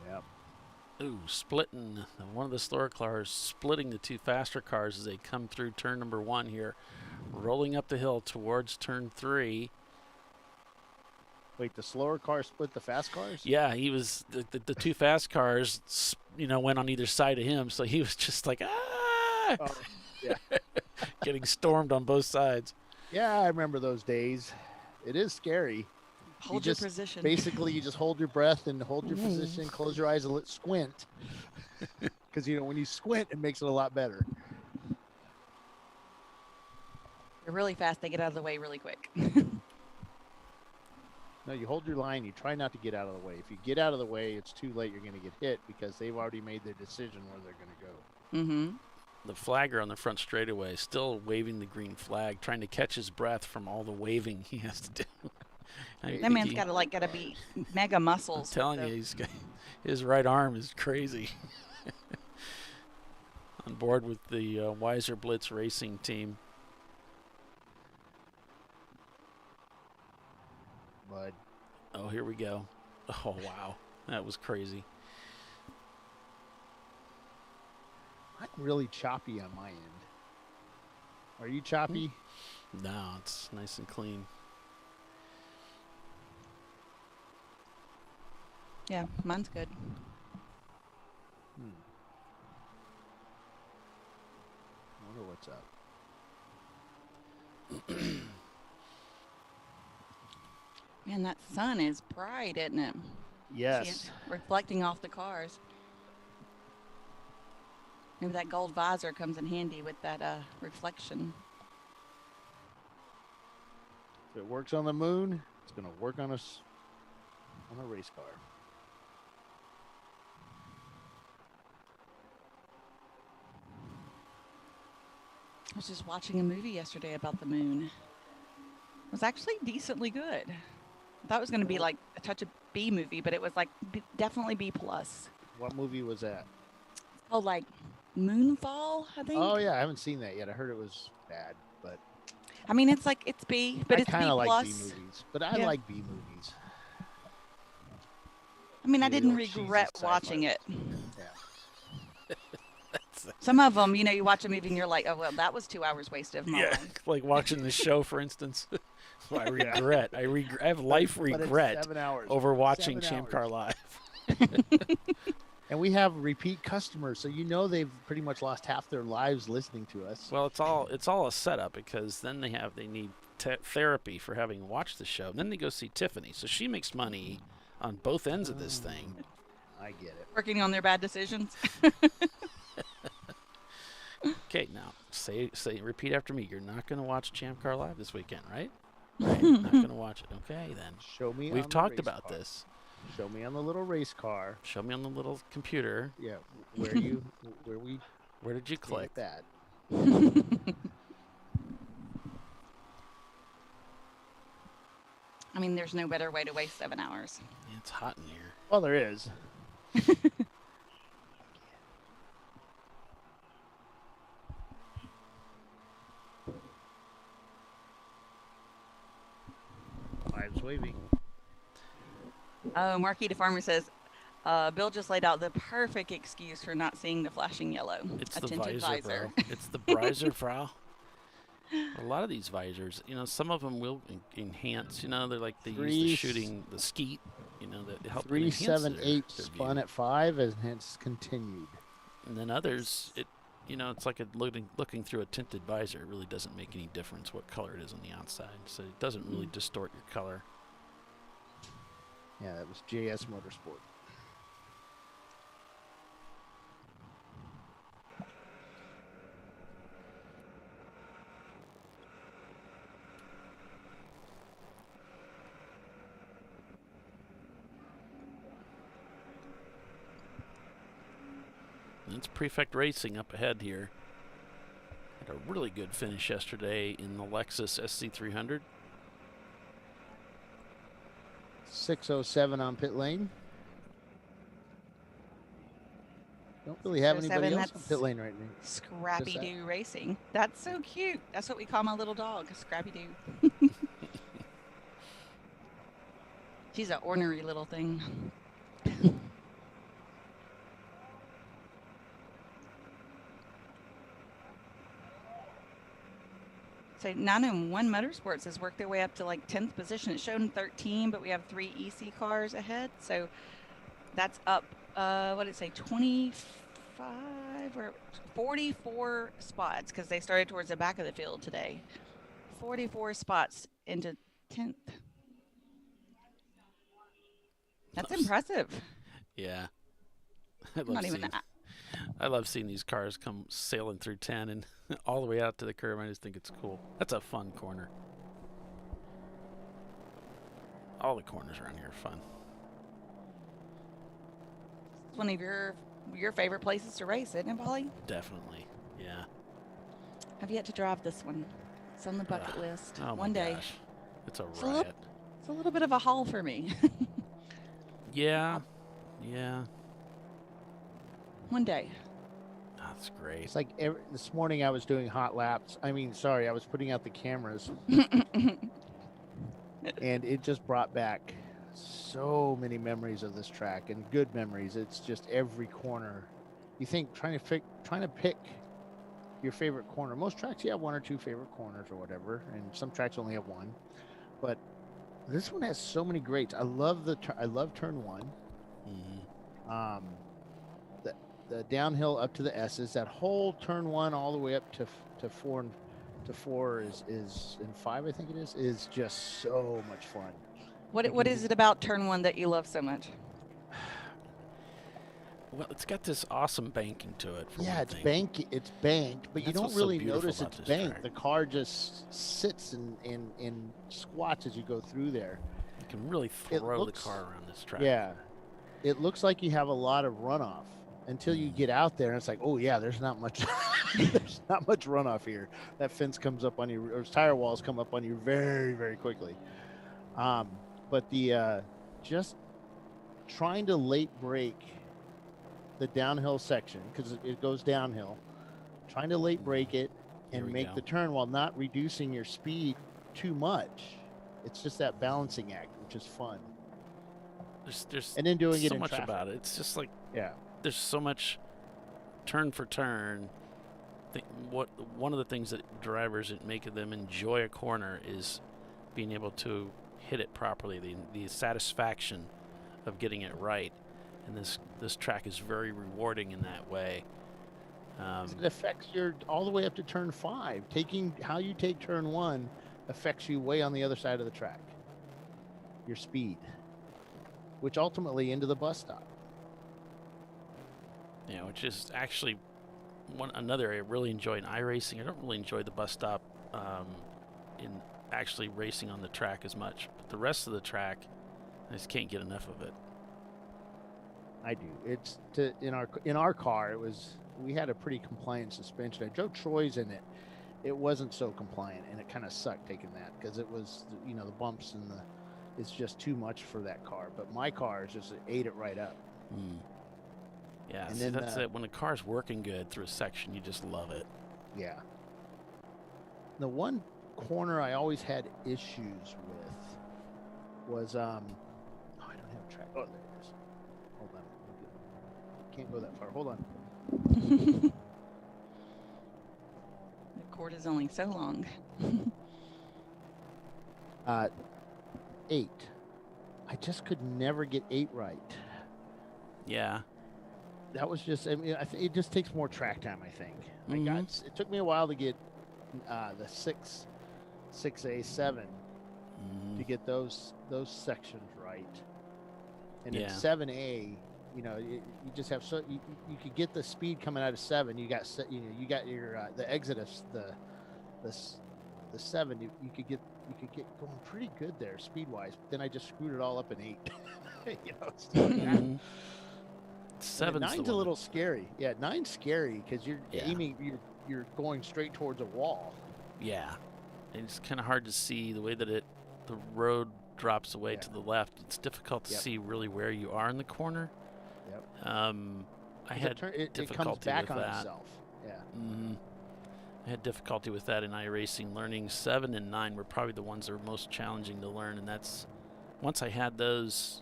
Yeah. Ooh, splitting. One of the slower cars splitting the 2 faster cars as they come through turn number 1 here. Rolling up the hill towards turn 3. Wait, the slower car split the fast cars? Yeah, he was the 2 fast cars, you know, went on either side of him, so he was just like, ah! Oh, yeah. Getting stormed on both sides. Yeah, I remember those days. It is scary. Hold your position. Basically, you just hold your breath and hold your position, close your eyes and squint. Because, you know, when you squint, it makes it a lot better. They're really fast. They get out of the way really quick. No, you hold your line. You try not to get out of the way. If you get out of the way, it's too late. You're going to get hit because they've already made their decision where they're going to go. Mm-hmm. The flagger on the front straightaway still waving the green flag, trying to catch his breath from all the waving he has to do. That man's got to be mega muscles. I'm telling you, his right arm is crazy. On board with the Weiser Blitz Racing team. Bud. Oh, here we go. Oh, wow. That was crazy. I'm really choppy on my end. Are you choppy? No, it's nice and clean. Yeah, mine's good. I wonder what's up. Man, that sun is bright, isn't it? Yes. Reflecting off the cars. Maybe that gold visor comes in handy with that reflection. If it works on the moon, it's going to work on us on a race car. I was just watching a movie yesterday about the moon. It was actually decently good. I thought it was going to be like a touch of B movie, but it was like definitely B+. What movie was that? Oh, like Moonfall, I think. Oh yeah, I haven't seen that yet. I heard it was bad, but I mean, it's like it's B, but it's B+. I kind of like B movies, but I like B movies. I mean, I didn't regret watching it. Some of them, you watch a movie and you're like, oh, well, that was 2 hours wasted of my life. Like watching the show, for instance. I regret. I have life regret over watching ChampCar.Live. And we have repeat customers, so they've pretty much lost half their lives listening to us. Well, it's all a setup, because then they need therapy for having watched the show. And then they go see Tiffany, so she makes money on both ends of this thing. I get it. Working on their bad decisions. Okay, now repeat after me. You're not going to watch ChampCar.Live this weekend, right? Right. Not going to watch it. Okay, then. Show me. We've talked about this. Show me on the little race car. Show me on the little computer. Yeah, where did you click that? I mean, there's no better way to waste 7 hours. It's hot in here. Well, there is. Live's waving. Oh, Marquis the Farmer says, Bill just laid out the perfect excuse for not seeing the flashing yellow. It's Attention the visor, bro. It's the visor, bro. A lot of these visors, some of them will enhance. They're like they use the shooting, the skeet. That help. 378 spun at 5 and hence continued. And then others, it's like looking through a tinted visor. It really doesn't make any difference what color it is on the outside, so it doesn't really distort your color. Yeah, that was JS Motorsport. It's Prefect Racing up ahead here. Had a really good finish yesterday in the Lexus SC300. 607 on pit lane. Don't really have anybody else on pit lane right now. Scrappy Doo Racing. That's so cute. That's what we call my little dog, Scrappy Doo. She's an ornery little thing. So 901 Motorsports has worked their way up to like 10th position. It's shown 13, but we have 3 EC cars ahead. So that's up, what did it say, 25 or 44 spots, because they started towards the back of the field today. 44 spots into 10th. That's impressive. Yeah. I love seeing these cars come sailing through 10 and all the way out to the curb. I just think it's cool. That's a fun corner. All the corners around here are fun. It's one of your favorite places to race, isn't it, Polly? Definitely, yeah. I've yet to drive this one. It's on the bucket list. Oh one day. Gosh. It's a riot. It's a little bit of a haul for me. Yeah. One day. That's great. It's like this morning I was doing hot laps. I was putting out the cameras. And it just brought back so many memories of this track, and good memories. It's just every corner. You think trying to pick your favorite corner. Most tracks you have 1 or 2 favorite corners or whatever, and some tracks only have 1. But this one has so many greats. I love turn 1. Mm-hmm. The downhill up to the S's, that whole turn 1 all the way up to 4 and to 4 is and 5, I think it is just so much fun. What is it about turn 1 that you love so much? Well, it's got this awesome banking to it. For Yeah, one it's thing. it's banked, but you That's don't what's so really beautiful notice about it's this banked. track. The car just sits in squats as you go through there. You can really throw the car around this track. Yeah, it looks like you have a lot of runoff until you get out there, and it's like, oh yeah, there's not much. There's not much runoff here. That fence comes up on you, or tire walls come up on you very, very quickly. But the just trying to late brake the downhill section, because it goes downhill, trying to late brake it and make the turn while not reducing your speed too much. It's just that balancing act, which is fun. There's and then doing it so in much traffic. about it. It's just like, yeah, there's so much turn for turn. One of the things that drivers that make them enjoy a corner is being able to hit it properly, the satisfaction of getting it right. And this track is very rewarding in that way. It affects your all the way up to turn 5. How you take turn 1 affects you way on the other side of the track. Your speed, which ultimately into the bus stop. Yeah, which is actually another area I really enjoy in iRacing. I don't really enjoy the bus stop in actually racing on the track as much, but the rest of the track, I just can't get enough of it. I do. In our car, we had a pretty compliant suspension. I drove Troy's in it. It wasn't so compliant, and it kind of sucked taking that because it was, the bumps and it's just too much for that car. But my car just ate it right up. Yeah, and then, then that's it. When the car's working good through a section, you just love it. Yeah. The one corner I always had issues with was I don't have a track. Oh, there it is. Hold on. Can't go that far. Hold on. The cord is only so long. 8. I just could never get 8 right. Yeah. That was just, it just takes more track time, I think. It took me a while to get the 6A, 7 to get those sections right. And in 7A, you just have you could get the speed coming out of 7. You got your the exit of the 7. You could get going pretty good there speed wise. But then I just screwed it all up in 8. 9's a little scary. Yeah, 9's scary because you're aiming. You're going straight towards a wall. Yeah, and it's kind of hard to see the way that the road drops away to the left. It's difficult to see really where you are in the corner. Yep. I had difficulty it comes back with on that. itself. Yeah. I had difficulty with that in iRacing. Learning 7 and 9 were probably the ones that were most challenging to learn, and that's once I had those.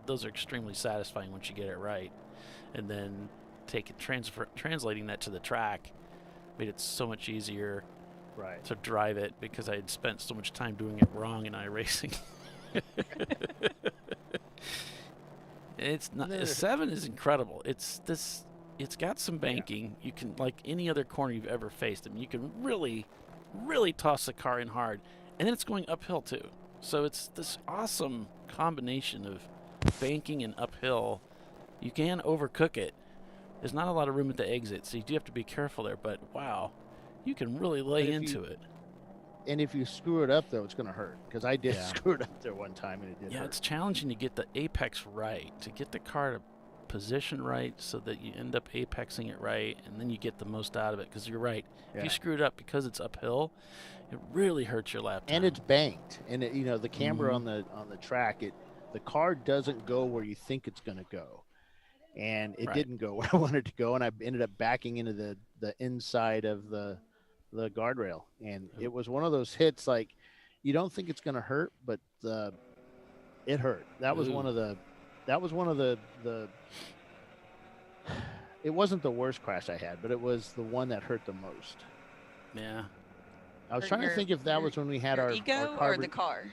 Those are extremely satisfying once you get it right, and then translating that to the track made it so much easier to drive it because I had spent so much time doing it wrong in iRacing. It's not 7 is incredible. It's got some banking. You can, like any other corner you've ever faced, you can really, really toss the car in hard, and then it's going uphill too. So it's this awesome combination of banking and uphill. You can overcook it. There's not a lot of room at the exit, so you do have to be careful there. But wow, you can really lay into it. And if you screw it up, though, it's going to hurt because I did screw it up there one time and it did hurt. Yeah, it's challenging to get the apex right, to get the car to position right so that you end up apexing it right, and then you get the most out of it. Because you're right, if you screw it up because it's uphill, it really hurts your lap time. And it's banked, and the camber on the track, the car doesn't go where you think it's going to go. And it didn't go where I wanted to go, and I ended up backing into the inside of the guardrail, and it was one of those hits like you don't think it's going to hurt, but it hurt. That was one of the it wasn't the worst crash I had, but it was the one that hurt the most. Yeah. I was trying to think if that was when we had our ego car or the car.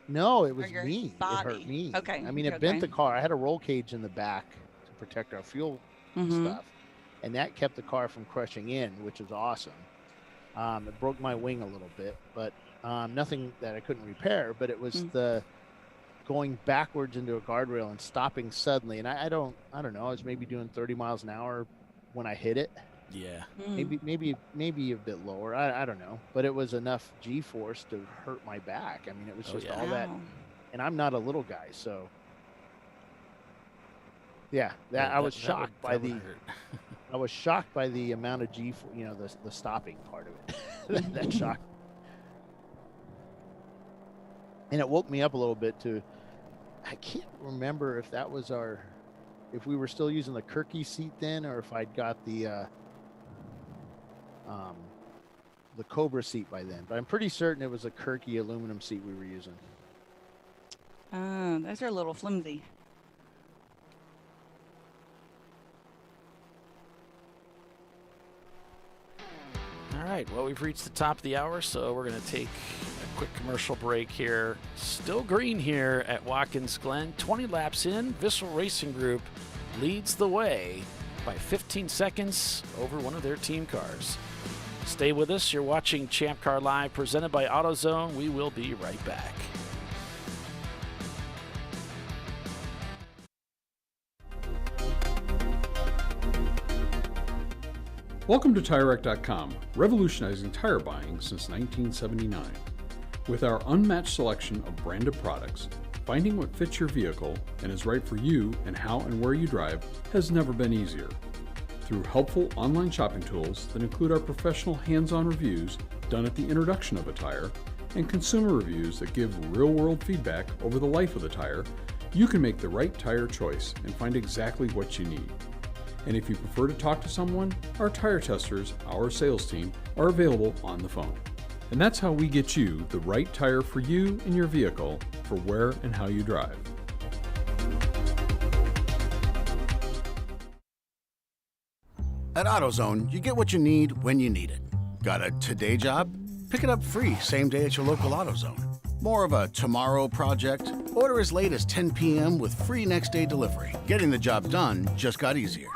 No, it was your me. body. It hurt me. Okay. I mean, it bent the car. I had a roll cage in the back to protect our fuel stuff, and that kept the car from crushing in, which is awesome. It broke my wing a little bit, but nothing that I couldn't repair. But it was going backwards into a guardrail and stopping suddenly. And I don't know. I was maybe doing 30 miles an hour when I hit it. Yeah. Maybe a bit lower. I don't know. But it was enough G-force to hurt my back. I mean, it was just all that. And I'm not a little guy, so I was shocked by the I was shocked by the amount of the stopping part of it. That shocked. And it woke me up a little bit I can't remember if that was if we were still using the Kirky seat then, or if I'd got the Cobra seat by then. But I'm pretty certain it was a Kirky aluminum seat we were using. Those are a little flimsy. All right, well, we've reached the top of the hour, so we're going to take a quick commercial break here. Still green here at Watkins Glen. 20 laps in, Vissel Racing Group leads the way by 15 seconds over one of their team cars. Stay with us. You're watching Champ Car Live, presented by AutoZone. We will be right back. Welcome to TireRack.com, revolutionizing tire buying since 1979. With our unmatched selection of branded products, finding what fits your vehicle and is right for you and how and where you drive has never been easier. Through helpful online shopping tools that include our professional hands-on reviews done at the introduction of a tire and consumer reviews that give real-world feedback over the life of the tire, you can make the right tire choice and find exactly what you need. And if you prefer to talk to someone, our tire testers, our sales team, are available on the phone. And that's how we get you the right tire for you and your vehicle for where and how you drive. At AutoZone, you get what you need when you need it. Got a today job? Pick it up free same day at your local AutoZone. More of a tomorrow project? Order as late as 10 p.m. with free next day delivery. Getting the job done just got easier.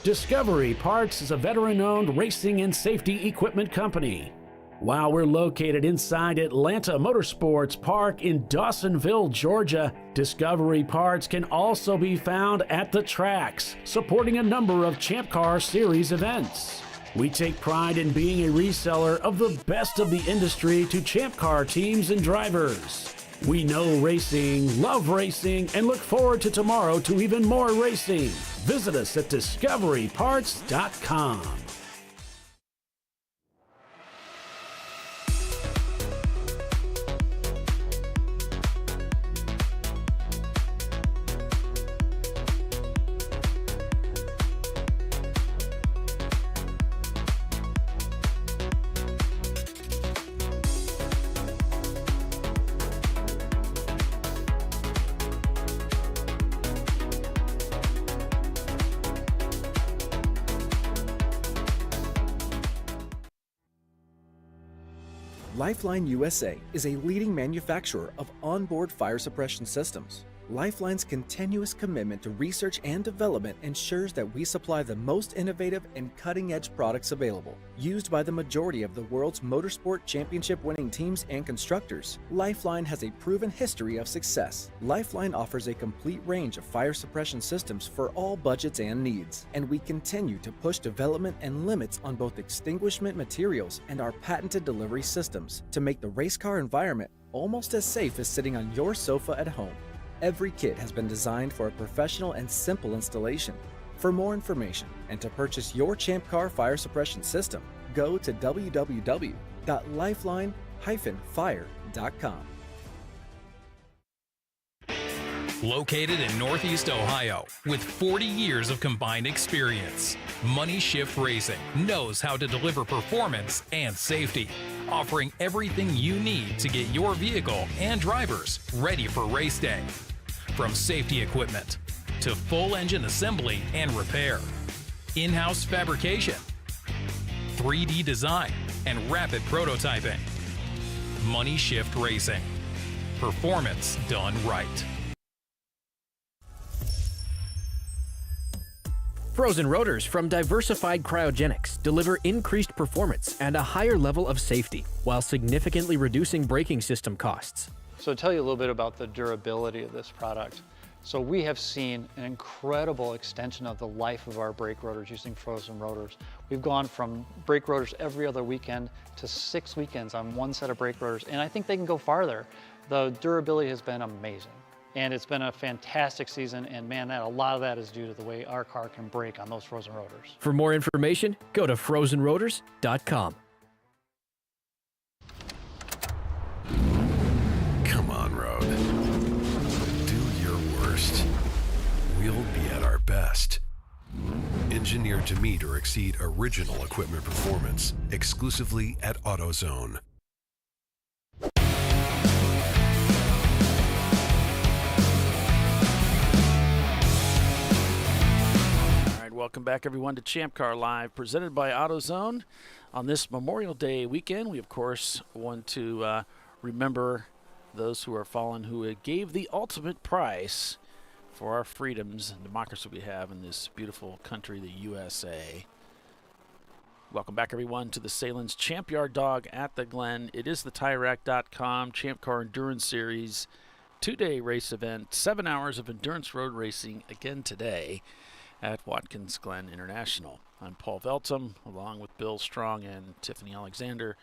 Discovery Parts is a veteran-owned racing and safety equipment company. While we're located inside Atlanta Motorsports Park in Dawsonville, Georgia, Discovery Parts can also be found at the tracks, supporting a number of Champ Car Series events. We take pride in being a reseller of the best of the industry to Champ Car teams and drivers. We know racing, love racing, and look forward to tomorrow to even more racing. Visit us at discoveryparts.com. Lifeline USA is a leading manufacturer of onboard fire suppression systems. Lifeline's continuous commitment to research and development ensures that we supply the most innovative and cutting-edge products available. Used by the majority of the world's motorsport championship-winning teams and constructors, Lifeline has a proven history of success. Lifeline offers a complete range of fire suppression systems for all budgets and needs, and we continue to push development and limits on both extinguishment materials and our patented delivery systems to make the race car environment almost as safe as sitting on your sofa at home. Every kit has been designed for a professional and simple installation. For more information and to purchase your ChampCar fire suppression system, go to www.lifeline-fire.com. Located in Northeast Ohio with 40 years of combined experience, Money Shift Racing knows how to deliver performance and safety, offering everything you need to get your vehicle and drivers ready for race day. From safety equipment to full engine assembly and repair, in-house fabrication, 3D design, and rapid prototyping. Money Shift Racing. Performance done right. Frozen rotors from Diversified Cryogenics deliver increased performance and a higher level of safety while significantly reducing braking system costs. So to tell you a little bit about the durability of this product. So we have seen an incredible extension of the life of our brake rotors using frozen rotors. We've gone from brake rotors every other weekend to 6 weekends on one set of brake rotors, and I think they can go farther. The durability has been amazing. And it's been a fantastic season, and man, a lot of that is due to the way our car can brake on those frozen rotors. For more information, go to frozenrotors.com. Come on, road. Do your worst. We'll be at our best. Engineered to meet or exceed original equipment performance, exclusively at AutoZone. Welcome back, everyone, to ChampCar.Live, presented by AutoZone. On this Memorial Day weekend, we, of course, want to remember those who are fallen, who gave the ultimate price for our freedoms and democracy we have in this beautiful country, the USA. Welcome back, everyone, to the Sahlen's Champyard Dog at the Glen. It is the TireRack.com Champ Car Endurance Series 2-day race event, 7 hours of endurance road racing again today at Watkins Glen International. I'm Paul Veltum, along with Bill Strong and Tiffany Alexander,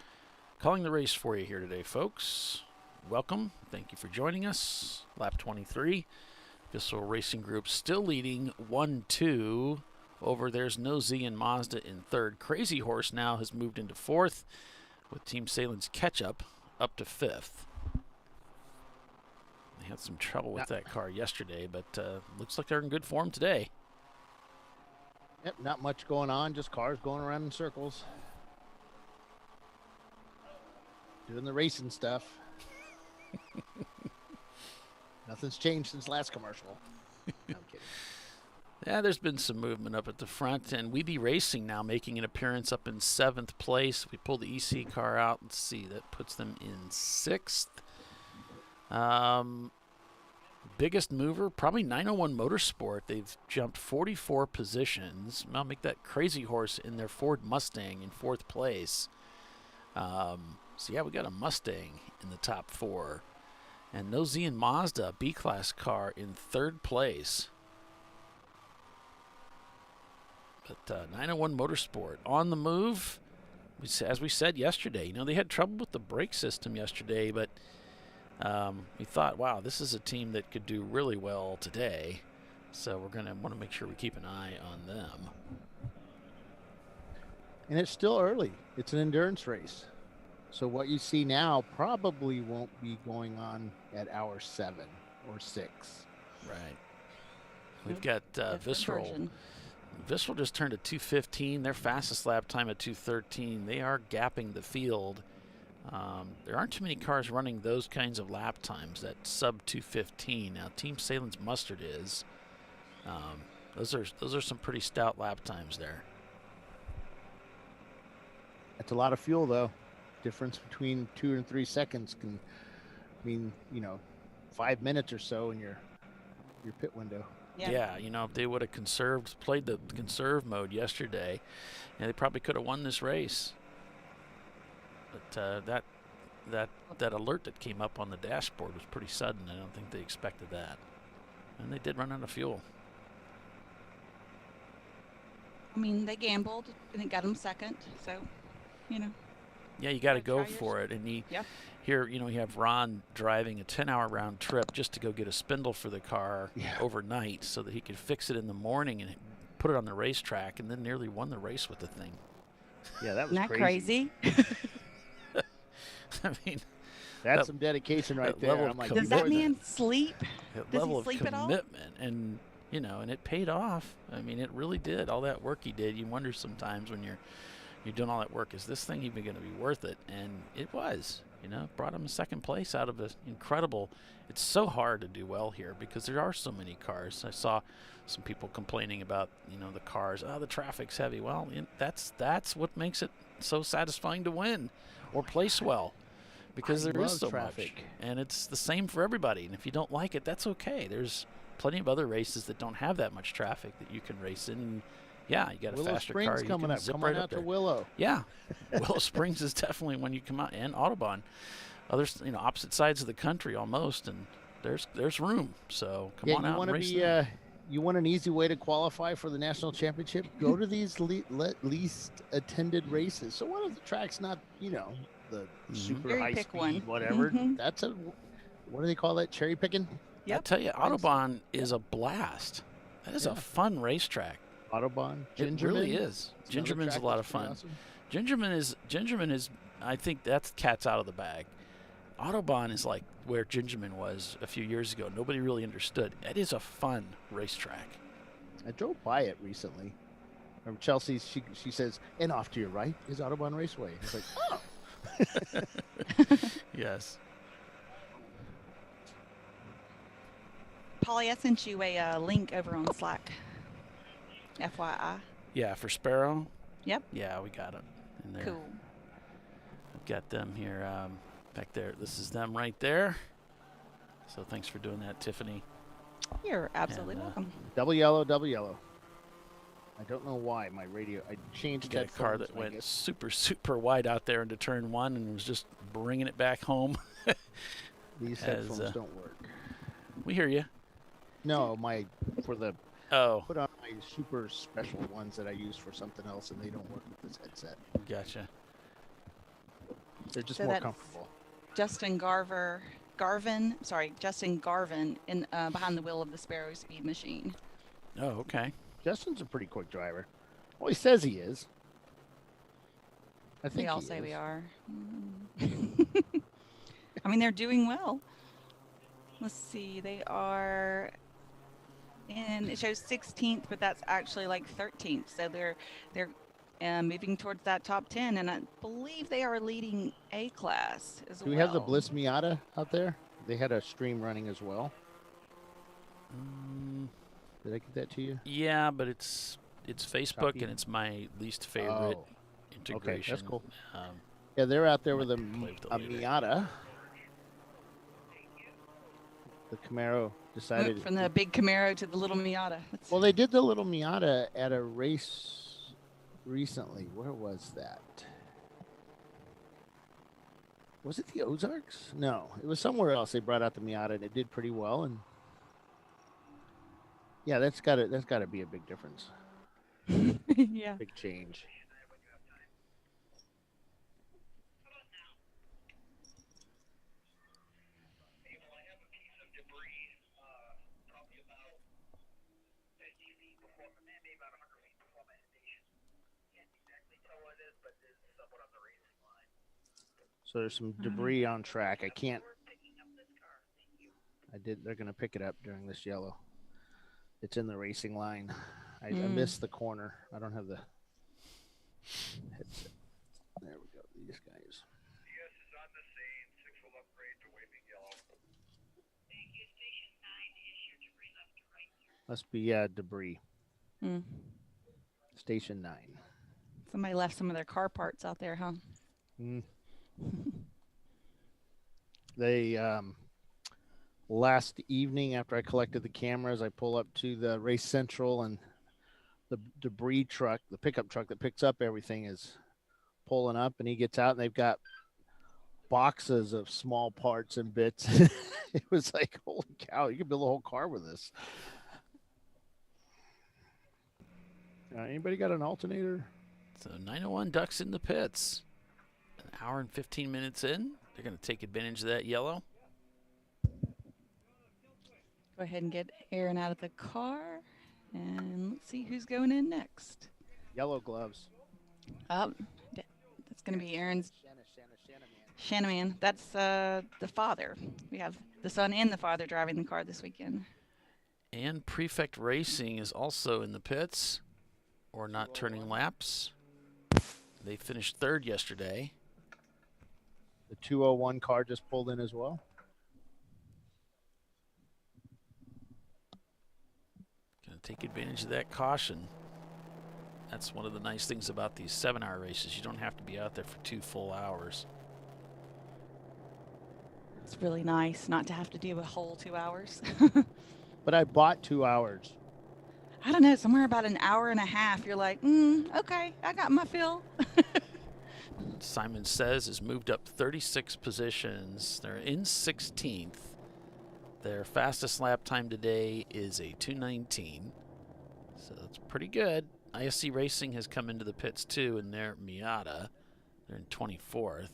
calling the race for you here today, folks. Welcome. Thank you for joining us. Lap 23. Bissell Racing Group still leading 1-2 over There's No Z and Mazda in third. Crazy Horse now has moved into fourth, with Team Sahlen's catch-up up to fifth. They had some trouble with that car yesterday, but looks like they're in good form today. Yep, not much going on, just cars going around in circles. Doing the racing stuff. Nothing's changed since last commercial. No, I'm kidding. Yeah, there's been some movement up at the front, and We Be Racing now making an appearance up in 7th place. We pulled the EC car out. Let's see, that puts them in 6th. Biggest mover, probably 901 Motorsport. They've jumped 44 positions. I'll make that Crazy Horse in their Ford Mustang in 4th place. So yeah, we got a Mustang in the top 4. And No Z and Mazda, B-Class car, in 3rd place. But 901 Motorsport on the move. As we said yesterday, they had trouble with the brake system yesterday, but we thought, wow, this is a team that could do really well today. So we're going to want to make sure we keep an eye on them. And it's still early. It's an endurance race. So what you see now probably won't be going on at hour 7 or 6. Right. We've got Visceral. Visceral just turned a 2:15. Their fastest lap time at 2:13. They are gapping the field. There aren't too many cars running those kinds of lap times, that sub 2:15. Now, Team Sahlen's Mustard is. Those are some pretty stout lap times there. That's a lot of fuel, though. Difference between 2 and 3 seconds can mean, 5 minutes or so in your pit window. Yeah, if they would have played the conserve mode yesterday, they probably could have won this race. But that alert that came up on the dashboard was pretty sudden. I don't think they expected that. And they did run out of fuel. I mean, they gambled, and it got them second, so, Yeah, you got to go try yours. for it. And Yep. here, you have Ron driving a 10-hour round trip just to go get a spindle for the car overnight so that he could fix it in the morning and put it on the racetrack, and then nearly won the race with the thing. Yeah, that was Isn't that crazy? I mean, that's some dedication right there. Level I'm like, does that man sleep? That Does level he sleep of at all? commitment, and and it paid off. I mean, it really did. All that work he did. You wonder sometimes when you're doing all that work, is this thing even going to be worth it? And it was. Brought him second place out of an incredible. It's so hard to do well here because there are so many cars. I saw some people complaining about the cars. Oh, the traffic's heavy. Well, that's what makes it so satisfying to win or place well, because there is so much, and it's the same for everybody. And if you don't like it, that's okay. There's plenty of other races that don't have that much traffic that you can race in. And yeah, you got a Willow faster Springs car. You coming can up. zip Come right on up out there. to Willow. Yeah, Willow Springs is definitely when you come out, and Autobahn, others opposite sides of the country almost, and there's room. So come on out and race. You want an easy way to qualify for the national championship? Go to these least attended races. So what if the track's not the super Cherry high pick speed, one. whatever? Mhm. That's what do they call that? Cherry picking? I tell you, Autobahn is a blast. That is a fun racetrack. Autobahn. It really is. Gingerman's a lot of fun. Awesome. Gingerman is. I think that's cat's out of the bag. Autobahn is like where Gingerman was a few years ago. Nobody really understood. It is a fun racetrack. I drove by it recently. From Chelsea, she says, and off to your right is Autobahn Raceway. I was like, oh. Yes. Polly, I sent you a link over on Slack. FYI. Yeah, for Sparrow. Yep. Yeah, we got it in there. Cool. I've got them here back there. This is them right there. So thanks for doing that, Tiffany. You're absolutely welcome. Double yellow. I don't know why my radio. I changed got a car that went super wide out there into turn one and was just bringing it back home. These headphones don't work. We hear you. No, put on my super special ones that I use for something else, and they don't work with this headset. Gotcha. They're just more comfortable. Justin Garvin in behind the wheel of the Sparrow Speed Machine. Oh, okay. Justin's a pretty quick driver. Well, he says he is. I think we all say we are. I mean, they're doing well. Let's see. They are, and it shows 16th, but that's actually like 13th. So they're moving towards that top 10, and I believe they are leading A class as well. Do we have the Bliss Miata out there? They had a stream running as well. Did I get that to you? Yeah, but it's Facebook, and it's my least favorite integration. Okay, that's cool. Yeah, they're out there with a later. Miata. The Camaro decided from the big Camaro to the little Miata. Well, they did the little Miata at a race recently. Where was that? Was it the Ozarks? No, it was somewhere else. They brought out the Miata, and it did pretty well. And yeah, that's got to be a big difference. Yeah, big change. So there's some debris on track. They're going to pick it up during this yellow. It's in the racing line. I missed the corner. I don't have the headset. There we go. These guys. Must be debris. Station 9. Somebody left some of their car parts out there, huh? They last evening after I collected the cameras, I pull up to the Race Central, and the debris truck, the pickup truck that picks up everything, is pulling up, and he gets out, and they've got boxes of small parts and bits. It was like, holy cow, you could build a whole car with this. Anybody got an alternator? So 901 ducks in the pits. Hour and 15 minutes in. They're going to take advantage of that yellow. Go ahead and get Aaron out of the car. And let's see who's going in next. Yellow gloves. That's going to be Aaron's. Shanaman. That's the father. We have the son and the father driving the car this weekend. And Prefect Racing is also in the pits, or not turning laps. They finished third yesterday. The 201 car just pulled in as well. Going to take advantage of that caution. That's one of the nice things about these 7-hour races. You don't have to be out there for 2 full hours. It's really nice not to have to do a whole 2 hours. But I bought 2 hours. I don't know, somewhere about an hour and a half. You're like, okay, I got my fill. Simon Says has moved up 36 positions. They're in 16th. Their fastest lap time today is a 2:19. So that's pretty good. ISC Racing has come into the pits too, and they're Miata. They're in 24th.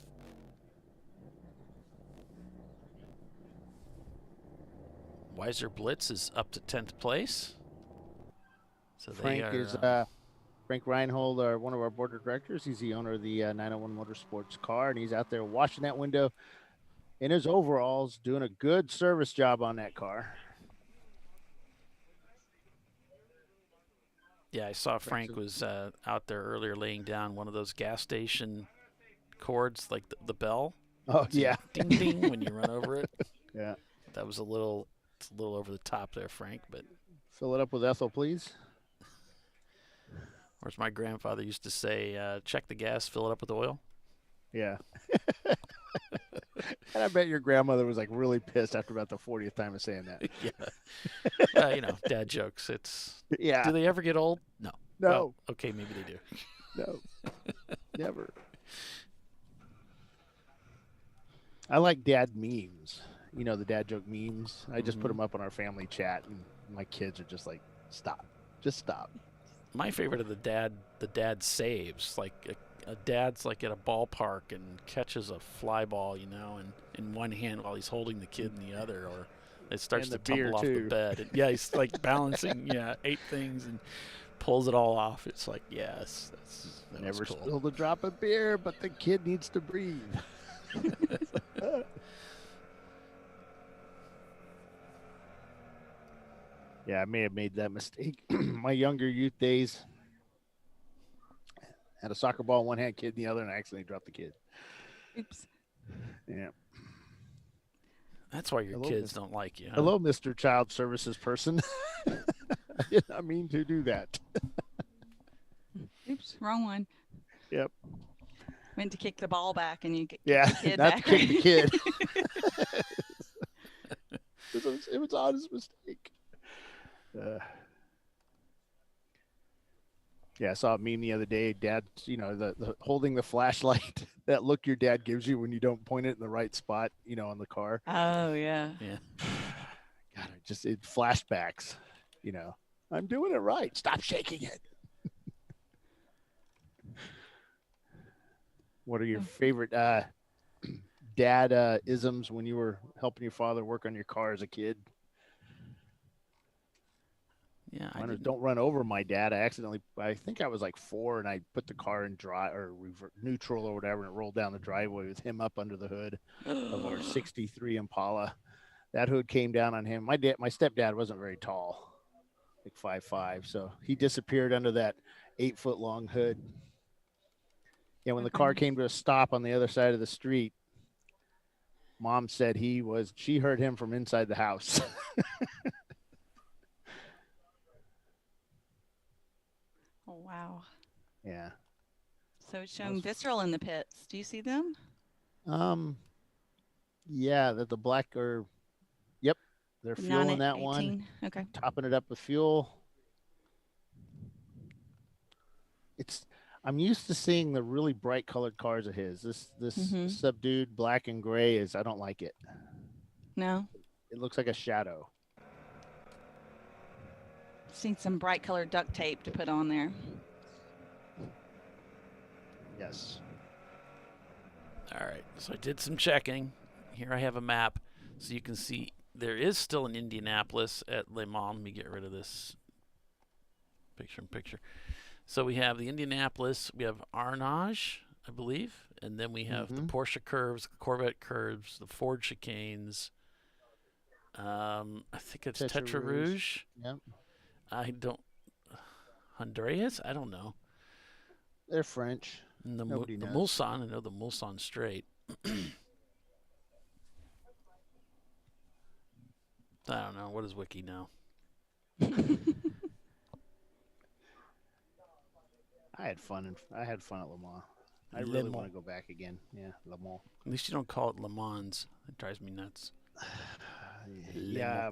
Weiser Blitz is up to 10th place. So Frank they is Frank Reinhold, one of our board of directors. He's the owner of the 901 Motorsports car, and he's out there washing that window in his overalls, doing a good service job on that car. Yeah, I saw Frank was out there earlier laying down one of those gas station cords, like the bell. Oh, yeah. Ding, ding, when you run over it. Yeah. That was it's a little over the top there, Frank, but. Fill it up with ethyl, please. Or as my grandfather used to say, check the gas, fill it up with oil. Yeah. And I bet your grandmother was like really pissed after about the 40th time of saying that. Yeah. Well, dad jokes. Yeah. Do they ever get old? No. No. Well, okay, maybe they do. No. Never. I like dad memes. The dad joke memes. I just put them up on our family chat, and my kids are just like, stop. Just stop. My favorite are the dad saves. Like a dad's like at a ballpark and catches a fly ball, and in one hand while he's holding the kid in the other, or it starts to tumble off the bed. And, yeah, he's like balancing 8 things and pulls it all off. It's like, yes, that Never was cool. spilled a drop of beer, but the kid needs to breathe. Yeah, I may have made that mistake. My younger youth days, had a soccer ball in one hand, kid in the other, and I accidentally dropped the kid. Oops. Yeah. That's why your kids don't like you. Huh? Hello, Mr. Child Services person. I did not mean to do that. Oops, wrong one. Yep. Meant to kick the ball back, and you kick the kid not back. to kick the kid. It was an honest mistake. Yeah, I saw a meme the other day. Dad, the holding the flashlight, that look your dad gives you when you don't point it in the right spot, on the car. Oh, yeah. Yeah. God, it flashbacks, I'm doing it right. Stop shaking it. What are your favorite dad isms when you were helping your father work on your car as a kid? Yeah, don't run over my dad. I think I was like 4, and I put the car in neutral or whatever, and it rolled down the driveway with him up under the hood of our 63 Impala. That hood came down on him. My stepdad wasn't very tall, like 5'5", so he disappeared under that 8-foot long hood. Yeah, when the car came to a stop on the other side of the street, Mom said she heard him from inside the house. Oh, wow. Yeah. So it's showing Visceral in the pits. Do you see them? Yeah, the black yep, they're fueling that 18. one. Okay. Topping it up with fuel. I'm used to seeing the really bright colored cars of his. This subdued black and gray I don't like it. No. It looks like a shadow. Seen some bright colored duct tape to put on there. Yes. All right, so I did some checking. Here I have a map, so you can see there is still an Indianapolis at Le Mans. Let me get rid of this picture-in-picture. So we have the Indianapolis, we have Arnage, I believe, and then we have the Porsche curves, the Corvette curves, the Ford chicanes. I think it's Tetra Rouge. Yep. I don't. Honduras? I don't know. They're French. And the Nobody knows. Mulsanne, I know the Mulsanne straight. I don't know. What does Wiki know? I had fun at Le Mans. I Le really Mans. want to go back again. Yeah, Le Mans. At least you don't call it Le Mans. It drives me nuts. Yeah,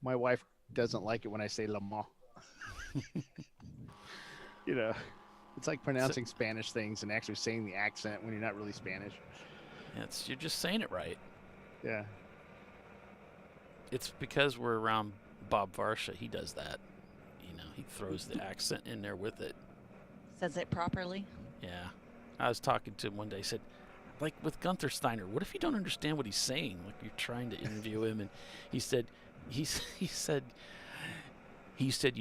my wife doesn't like it when I say Le Mans. You know, it's like pronouncing Spanish things and actually saying the accent when you're not really Spanish. You're just saying it right. Yeah. It's because we're around Bob Varsha. He does that. You know, he throws the accent in there with it. Says it properly. Yeah. I was talking to him one day. He said, like with Gunther Steiner, what if you don't understand what he's saying? Like you're trying to interview him, and he said you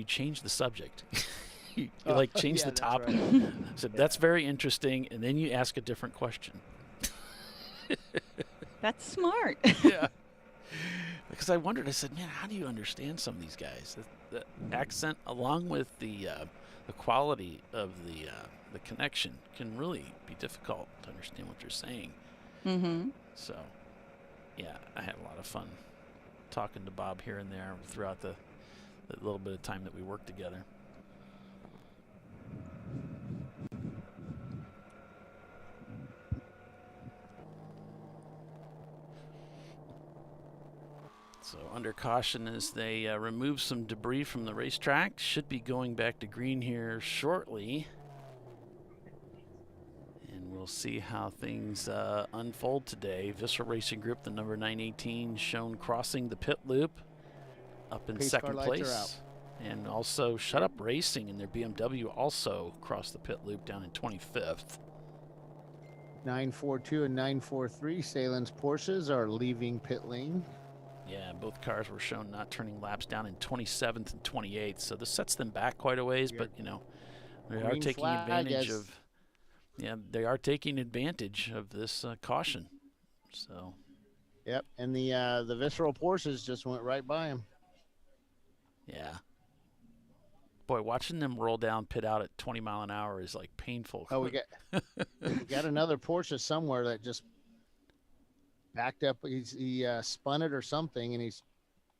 change the subject. you change the topic. Right. I said, that's very interesting, and then you ask a different question. That's smart. Yeah. Because I wondered, I said, man, how do you understand some of these guys? The accent, along with the quality of the connection, can really be difficult to understand what you're saying. Mm-hmm. So, yeah, I had a lot of fun talking to Bob here and there throughout the little bit of time that we worked together. So under caution as they remove some debris from the racetrack. Should be going back to green here shortly. And we'll see how things unfold today. Visceral Racing Group, the number 918, shown crossing the pit loop up in second place. And also Shut Up Racing and their BMW also crossed the pit loop down in 25th. 942 and 943, Sahlen's Porsches are leaving pit lane. Yeah, both cars were shown not turning laps down in 27th and 28th, so this sets them back quite a ways. But you know, they are taking advantage of. Yeah, they are taking advantage of this caution. So. Yep, and the Visceral Porsches just went right by him. Yeah. Boy, watching them roll down pit out at 20 mile an hour is like painful. Oh, we got another Porsche somewhere that just backed up. He spun it or something, and he's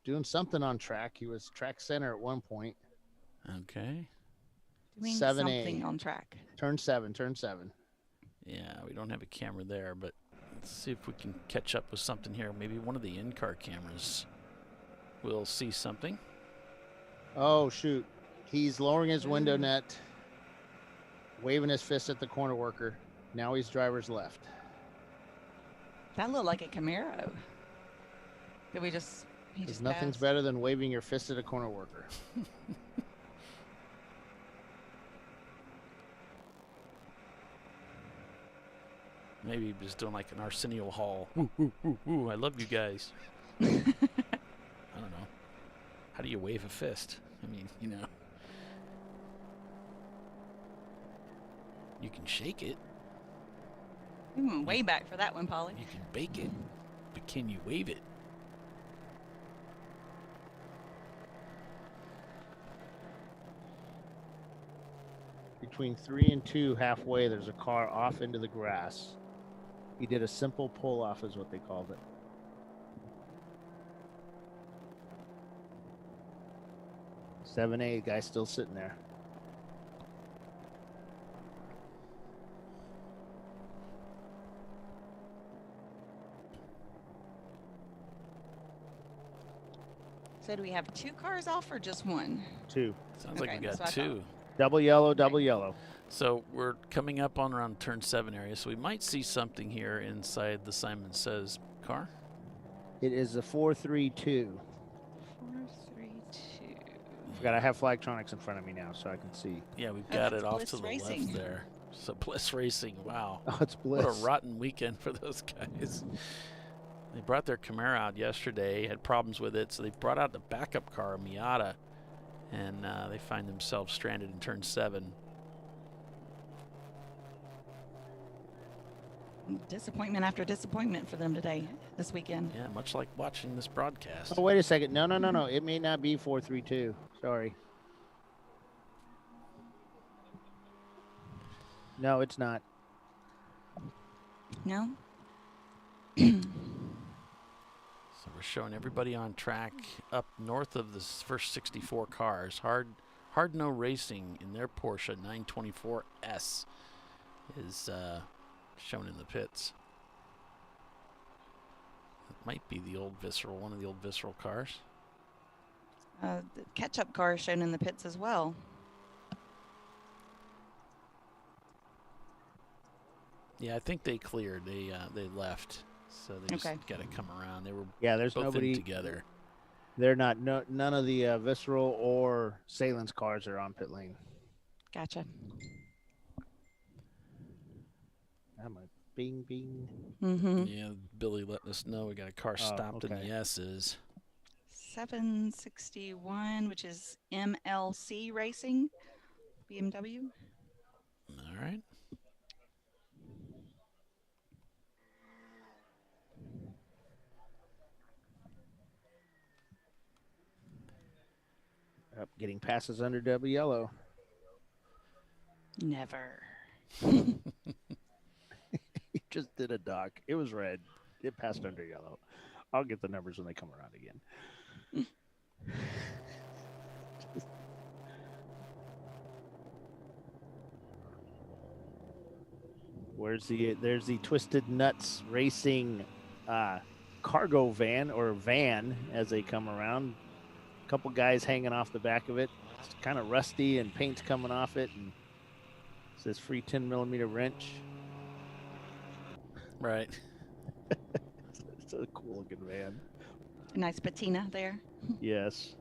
doing something on track. He was track center at one point. Okay. Doing 7A. something on track. Turn 7. Yeah, we don't have a camera there, but let's see if we can catch up with something here. Maybe one of the in-car cameras will see something. Oh, shoot. He's lowering his window net, waving his fist at the corner worker. Now he's driver's left. That looked like a Camaro. Did we just... Because nothing's better than waving your fist at a corner worker. Maybe just doing like an Arsenio Hall. Woo, woo, woo, woo. I love you guys. I don't know. How do you wave a fist? I mean, you know. You can shake it. Way back for that one, Polly. You can bake it, but can you wave it? Between 3 and 2, halfway, there's a car off into the grass. He did a simple pull-off is what they called it. "7A, guy's still sitting there. So do we have 2 cars off or just 1? 2. Sounds like we got 2. Double yellow, double yellow. So we're coming up on around turn 7 area, so we might see something here inside the Simon Says car. It is a 432. 432. Forgot I have Flagtronics in front of me now, so I can see. Yeah, we've got it off Bliss to the Racing. left there. So Bliss Racing, wow. Oh, it's Bliss. What a rotten weekend for those guys. They brought their Camaro out yesterday, had problems with it, so they brought out the backup car, a Miata, and they find themselves stranded in turn 7. Disappointment after disappointment for them this weekend. Yeah, much like watching this broadcast. Oh, wait a second. No. It may not be 432. Sorry. No, it's not. No? So we're showing everybody on track up north of the first 64 cars. Hard No Racing in their Porsche 924S is shown in the pits. It might be the old Visceral, one of the old Visceral cars. The catch-up car is shown in the pits as well. Yeah, I think they cleared. They left, so they just got to come around. They were there's both nobody in together. They're not. None of the Visceral or Sahlen's cars are on pit lane. Gotcha. I'm a bing bing. Mm-hmm. Yeah, Billy letting us know we got a car stopped in the S's. 761, which is MLC Racing, BMW. All right. Up, getting passes under double yellow. Never. He just did a duck. It was red. It passed under yellow. I'll get the numbers when they come around again. There's the Twisted Nuts Racing cargo van, or van, as they come around. A couple guys hanging off the back of it. It's kind of rusty and paint's coming off it, and it says free 10mm wrench. Right. It's a cool looking van. A nice patina there. Yes.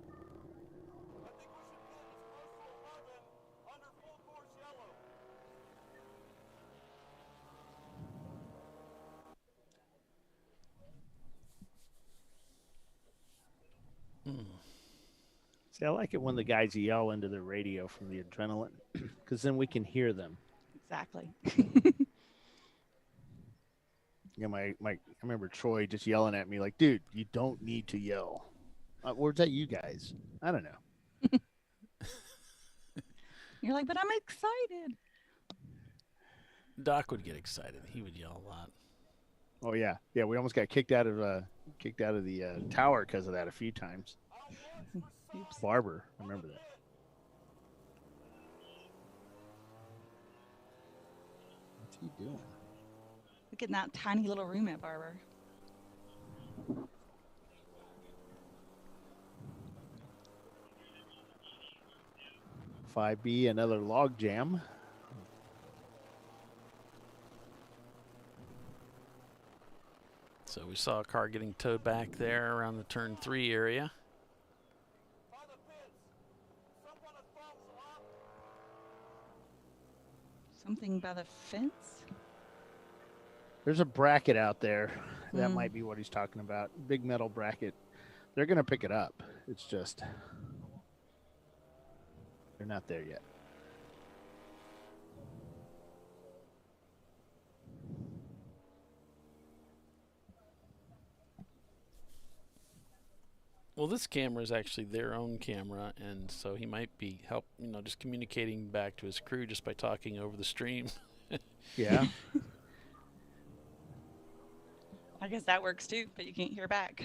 See, I like it when the guys yell into the radio from the adrenaline, because then we can hear them. Exactly. Yeah, I remember Troy just yelling at me like, "Dude, you don't need to yell." Where's that, you guys? I don't know. You're like, but I'm excited. Doc would get excited. He would yell a lot. Oh yeah, yeah. We almost got kicked out of the tower because of that a few times. Oops. Barber, I remember that. What's he doing? Look at that tiny little room at Barber. $5B, another log jam. So we saw a car getting towed back there around the turn 3 area. Something by the fence? There's a bracket out there. That might be what he's talking about. Big metal bracket. They're going to pick it up. It's just they're not there yet. Well, this camera is actually their own camera, and so he might be just communicating back to his crew just by talking over the stream. Yeah. I guess that works too, but you can't hear back.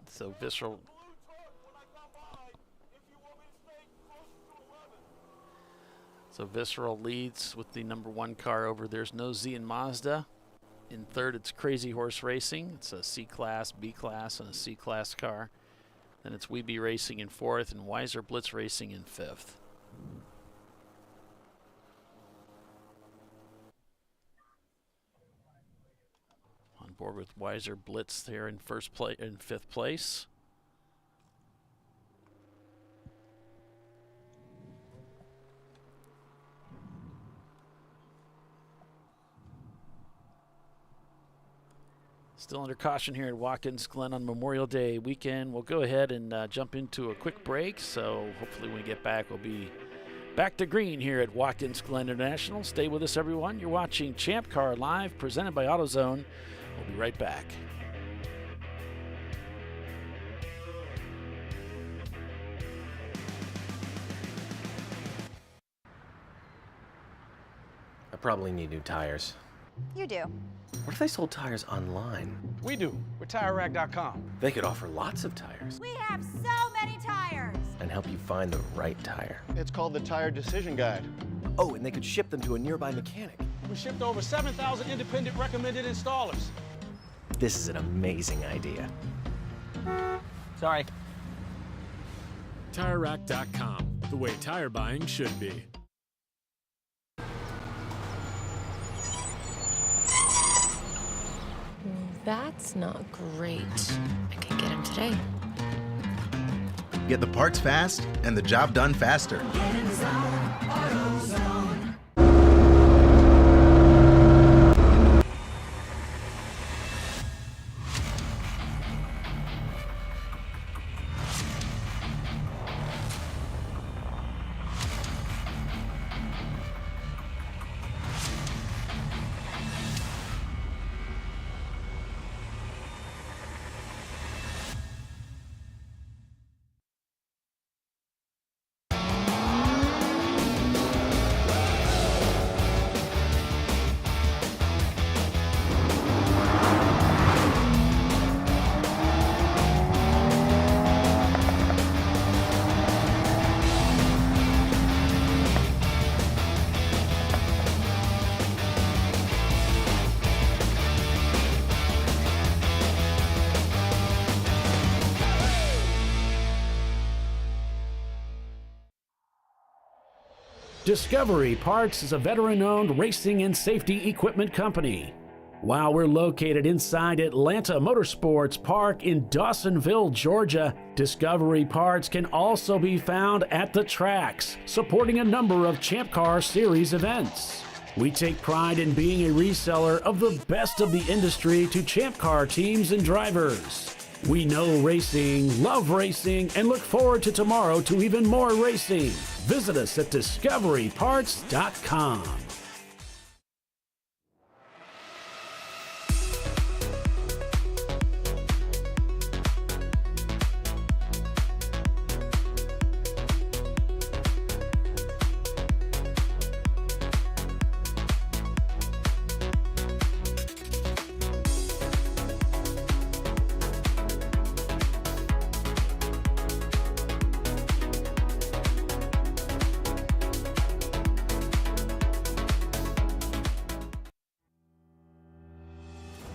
So Visceral. So Visceral leads with the number 1 car over. There's no Z in Mazda. In third, it's Crazy Horse Racing. It's a C-Class, B-Class, and a C-Class car. Then it's Weeby Racing in fourth, and Weiser Blitz Racing in fifth. leaderboard with Weiser Blitz there in fifth place. Still under caution here at Watkins Glen on Memorial Day weekend. We'll go ahead and jump into a quick break. So hopefully when we get back, we'll be back to green here at Watkins Glen International. Stay with us, everyone. You're watching Champ Car Live, presented by AutoZone. We'll be right back. I probably need new tires. You do. What if they sold tires online? We do. We're TireRack.com. They could offer lots of tires. We have so many tires! And help you find the right tire. It's called the Tire Decision Guide. Oh, and they could ship them to a nearby mechanic. We shipped over 7,000 independent recommended installers. This is an amazing idea. Sorry. TireRack.com, the way tire buying should be. That's not great. I can get him today. Get the parts fast and the job done faster. AutoZone. Discovery Parts is a veteran-owned racing and safety equipment company. While we're located inside Atlanta Motorsports Park in Dawsonville, Georgia, Discovery Parts can also be found at the tracks, supporting a number of Champ Car Series events. We take pride in being a reseller of the best of the industry to Champ Car teams and drivers. We know racing, love racing, and look forward to tomorrow to even more racing. Visit us at discoveryparts.com.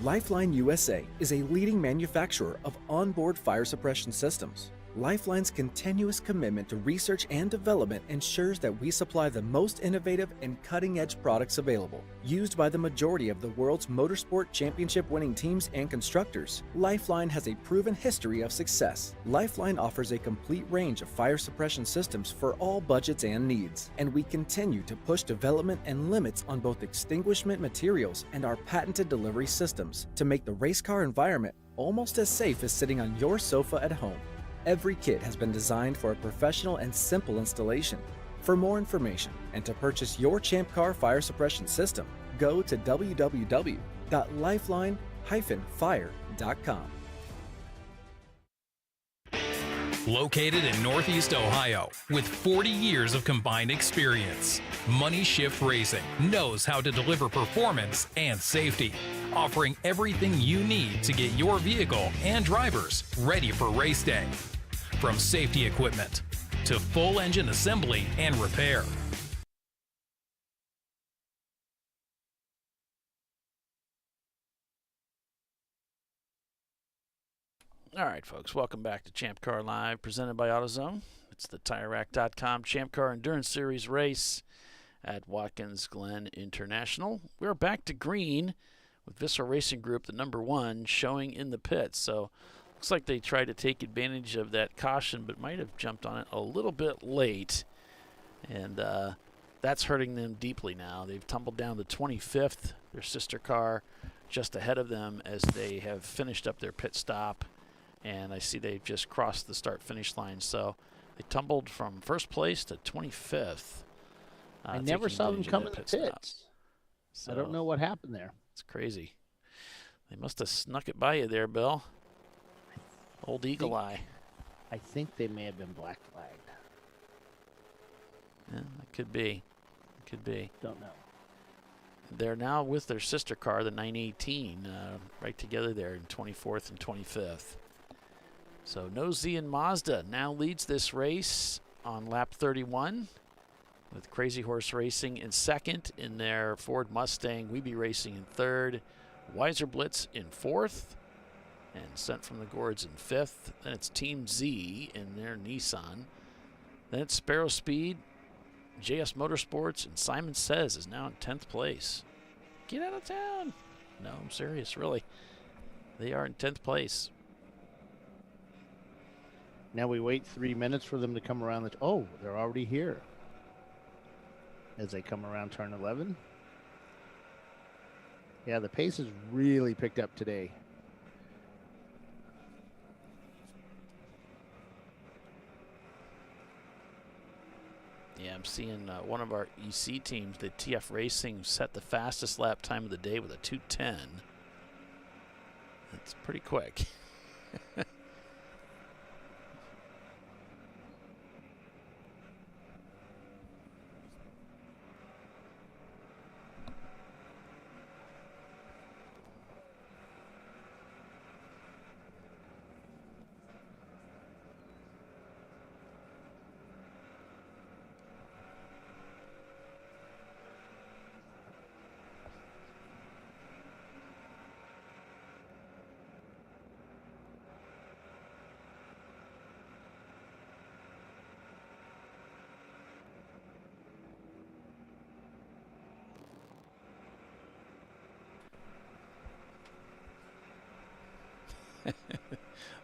Lifeline USA is a leading manufacturer of onboard fire suppression systems. Lifeline's continuous commitment to research and development ensures that we supply the most innovative and cutting-edge products available. Used by the majority of the world's motorsport championship-winning teams and constructors, Lifeline has a proven history of success. Lifeline offers a complete range of fire suppression systems for all budgets and needs, and we continue to push development and limits on both extinguishment materials and our patented delivery systems to make the race car environment almost as safe as sitting on your sofa at home. Every kit has been designed for a professional and simple installation. For more information and to purchase your Champ Car fire suppression system, go to www.lifeline-fire.com. Located in Northeast Ohio, with 40 years of combined experience, Money Shift Racing knows how to deliver performance and safety, offering everything you need to get your vehicle and drivers ready for race day. From safety equipment to full engine assembly and repair. All right, folks, welcome back to Champ Car Live, presented by AutoZone. It's the TireRack.com Champ Car Endurance Series race at Watkins Glen International. We're back to green with Visceral Racing Group, the number 1, showing in the pits. So looks like they tried to take advantage of that caution, but might have jumped on it a little bit late. And that's hurting them deeply now. They've tumbled down to 25th, their sister car just ahead of them as they have finished up their pit stop. And I see they've just crossed the start-finish line. So they tumbled from first place to 25th. I never saw them come in the pits. So I don't know what happened there. It's crazy. They must have snuck it by you there, Bill. Old Eagle Eye. I think they may have been black flagged. Yeah, it could be. It could be. Don't know. They're now with their sister car, the 918, right together there in 24th and 25th. So Nosy and Mazda now leads this race on lap 31, with Crazy Horse Racing in second in their Ford Mustang, Weeby Racing in third, Weiser Blitz in fourth, and Sent from the Gourds in fifth. Then it's Team Z in their Nissan. Then it's Sparrow Speed, JS Motorsports, and Simon Says is now in 10th place. Get out of town. No, I'm serious, really. They are in 10th place. Now we wait 3 minutes for them to come around. Oh, they're already here. As they come around turn 11. Yeah, the pace has really picked up today. Yeah, I'm seeing one of our EC teams, the TF Racing, set the fastest lap time of the day with a 2:10. That's pretty quick.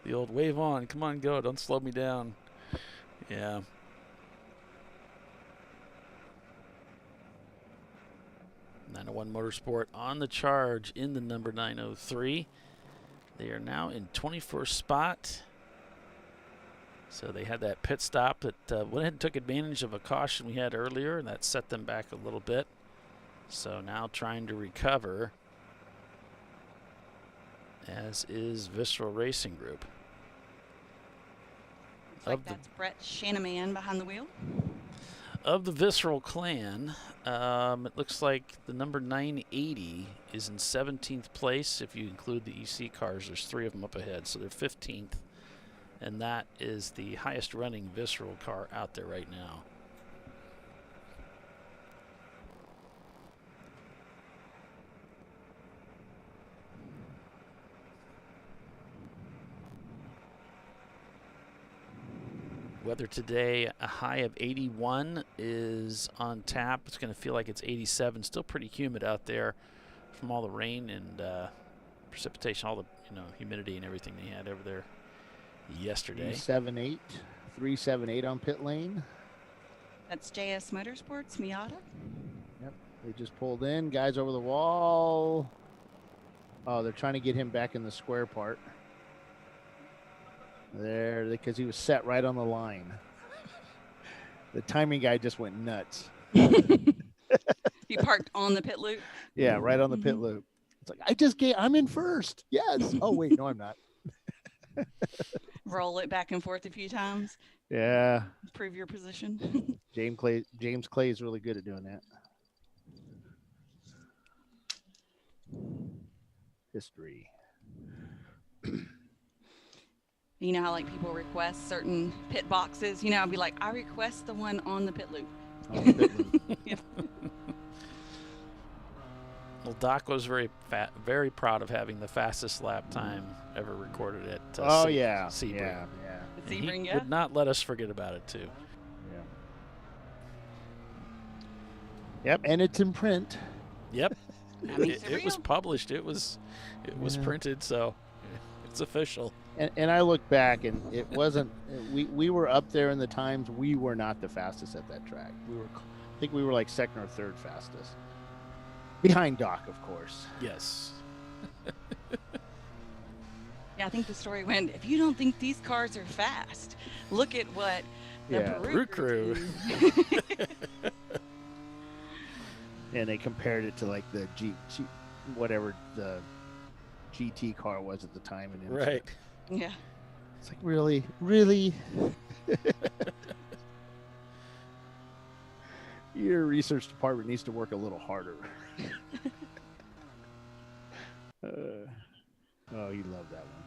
The old wave on, come on, go, don't slow me down. Yeah. .901 Motorsport on the charge in the number 903. They are now in 21st spot. So they had that pit stop that went ahead and took advantage of a caution we had earlier, and that set them back a little bit. So now trying to recover, as is Visceral Racing Group. Looks like that's Brett Shanaman behind the wheel. Of the Visceral clan, it looks like the number 980 is in 17th place. If you include the EC cars, there's 3 of them up ahead, so they're 15th. And that is the highest running Visceral car out there right now. Weather today, a high of 81 is on tap. It's going to feel like it's 87. Still pretty humid out there from all the rain and precipitation, all the humidity and everything they had over there yesterday. 378 on pit lane. That's JS Motorsports, Miata. Yep, they just pulled in. Guys over the wall. Oh, they're trying to get him back in the square part. There, because he was set right on the line. The timing guy just went nuts. He parked on the pit loop? Yeah, right on the pit loop. It's like, I'm in first. Yes. Oh, wait, no, I'm not. Roll it back and forth a few times. Yeah. Prove your position. James Clay is really good at doing that. History. You know how people request certain pit boxes? I'd be like, I request the one on the pit loop. On the pit loop. Yeah. Well, Doc was very proud of having the fastest lap time ever recorded at Sebring. Yeah. Sebring, he would not let us forget about it, too. Yeah. Yep, and it's in print. Yep. It was published. It was printed, so it's official. And I look back, and it wasn't. We were up there in the times. We were not the fastest at that track. I think we were like second or third fastest, behind Doc, of course. Yes. Yeah, I think the story went, if you don't think these cars are fast, look at what the Peru crew. And they compared it to like the whatever the GT car was at the time. And right. Yeah. It's like, really? Your research department needs to work a little harder. Oh, you love that one.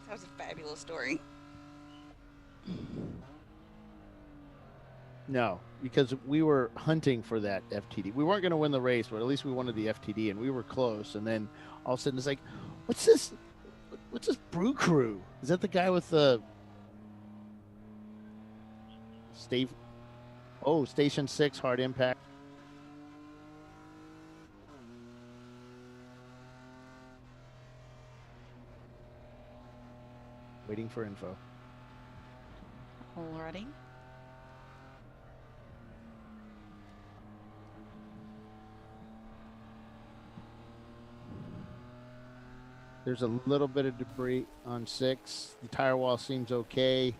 That was a fabulous story. No, because we were hunting for that FTD. We weren't going to win the race, but at least we wanted the FTD, and we were close. And then all of a sudden, it's like, what's this? What's this Brew Crew? Is that the guy with the Station 6 hard impact? Waiting for info. Alrighty. There's a little bit of debris on 6. The tire wall seems okay.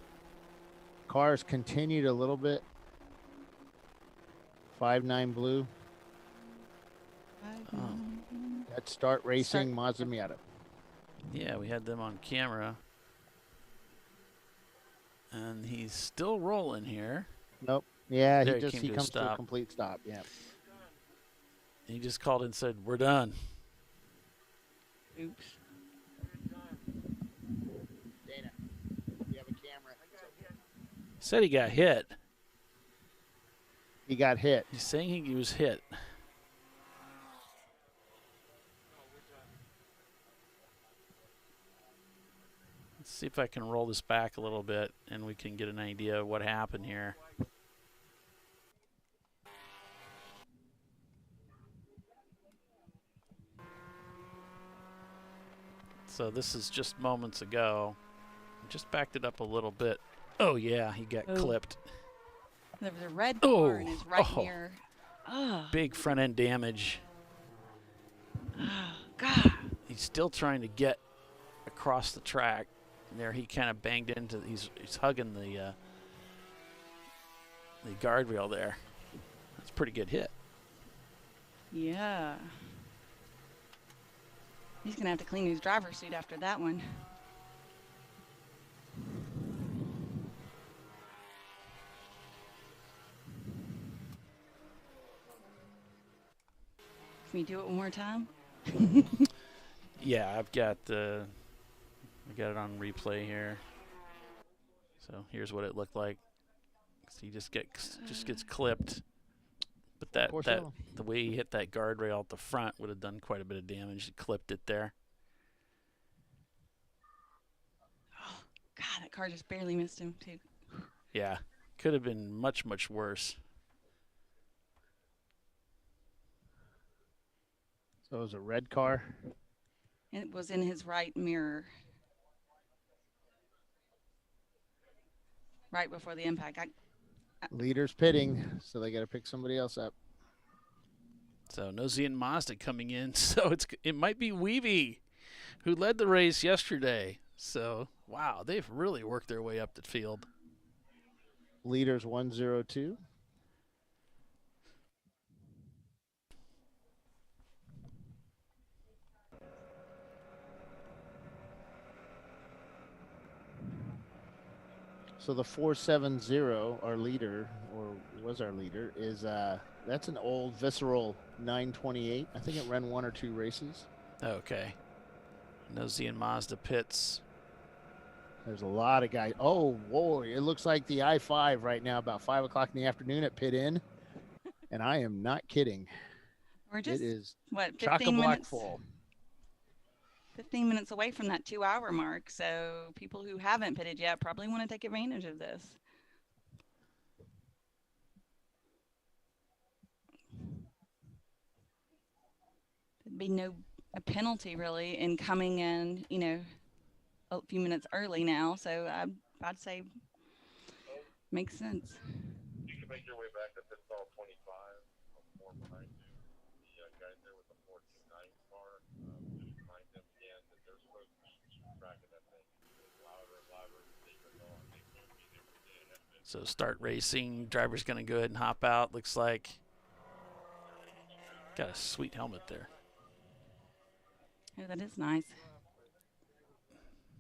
Cars continued a little bit. 5-9 blue. Let's start racing Mazda Miata. Yeah, we had them on camera. And he's still rolling here. Nope. Yeah, There he comes to a complete stop. Yeah. He just called and said, "We're done." Oops. Dana, you have a camera. Said he got hit. He got hit. He's saying he was hit. Let's see if I can roll this back a little bit and we can get an idea of what happened here. So this is just moments ago. Just backed it up a little bit. Oh yeah, he got clipped. There was a red car in his right mirror. Oh. Big front end damage. Oh, God. He's still trying to get across the track. And there he kind of banged into, he's hugging the guardrail there. That's a pretty good hit. Yeah. He's going to have to clean his driver's suit after that one. Can you do it one more time? Yeah, I've got I got it on replay here. So here's what it looked like. So he just gets clipped. But the way he hit that guardrail at the front would have done quite a bit of damage. He clipped it there. Oh, God, that car just barely missed him, too. Yeah, could have been much, much worse. So it was a red car? And it was in his right mirror. Right before the impact. Leader's pitting, so they got to pick somebody else up. So Nosy and Mazda coming in. So it might be Weavy, who led the race yesterday. So, wow, they've really worked their way up the field. Leaders 102. So the 470, our leader, or was our leader, is that's an old Visceral 928. I think it ran 1 or 2 races. Okay. Nosy and Mazda pits. There's a lot of guys. Oh, whoa. It looks like the I-5 right now, about 5 o'clock in the afternoon at pit in. And I am not kidding. We're just, it is what, 15 chock-a-block minutes? full. 15 minutes away from that 2-hour mark. So people who haven't pitted yet probably want to take advantage of this. be a penalty really in coming in, you know, a few minutes early now. So I'd say makes sense. You can make your way back to pit stall 25 before behind you. The guys there with the 429 car, just remind them again that they're supposed to be keeping track of that thing. It's louder and louder as they go on. They will be there for day ahead of it. So start racing. Driver's going to go ahead and hop out. Looks like got a sweet helmet there. Oh, that is nice.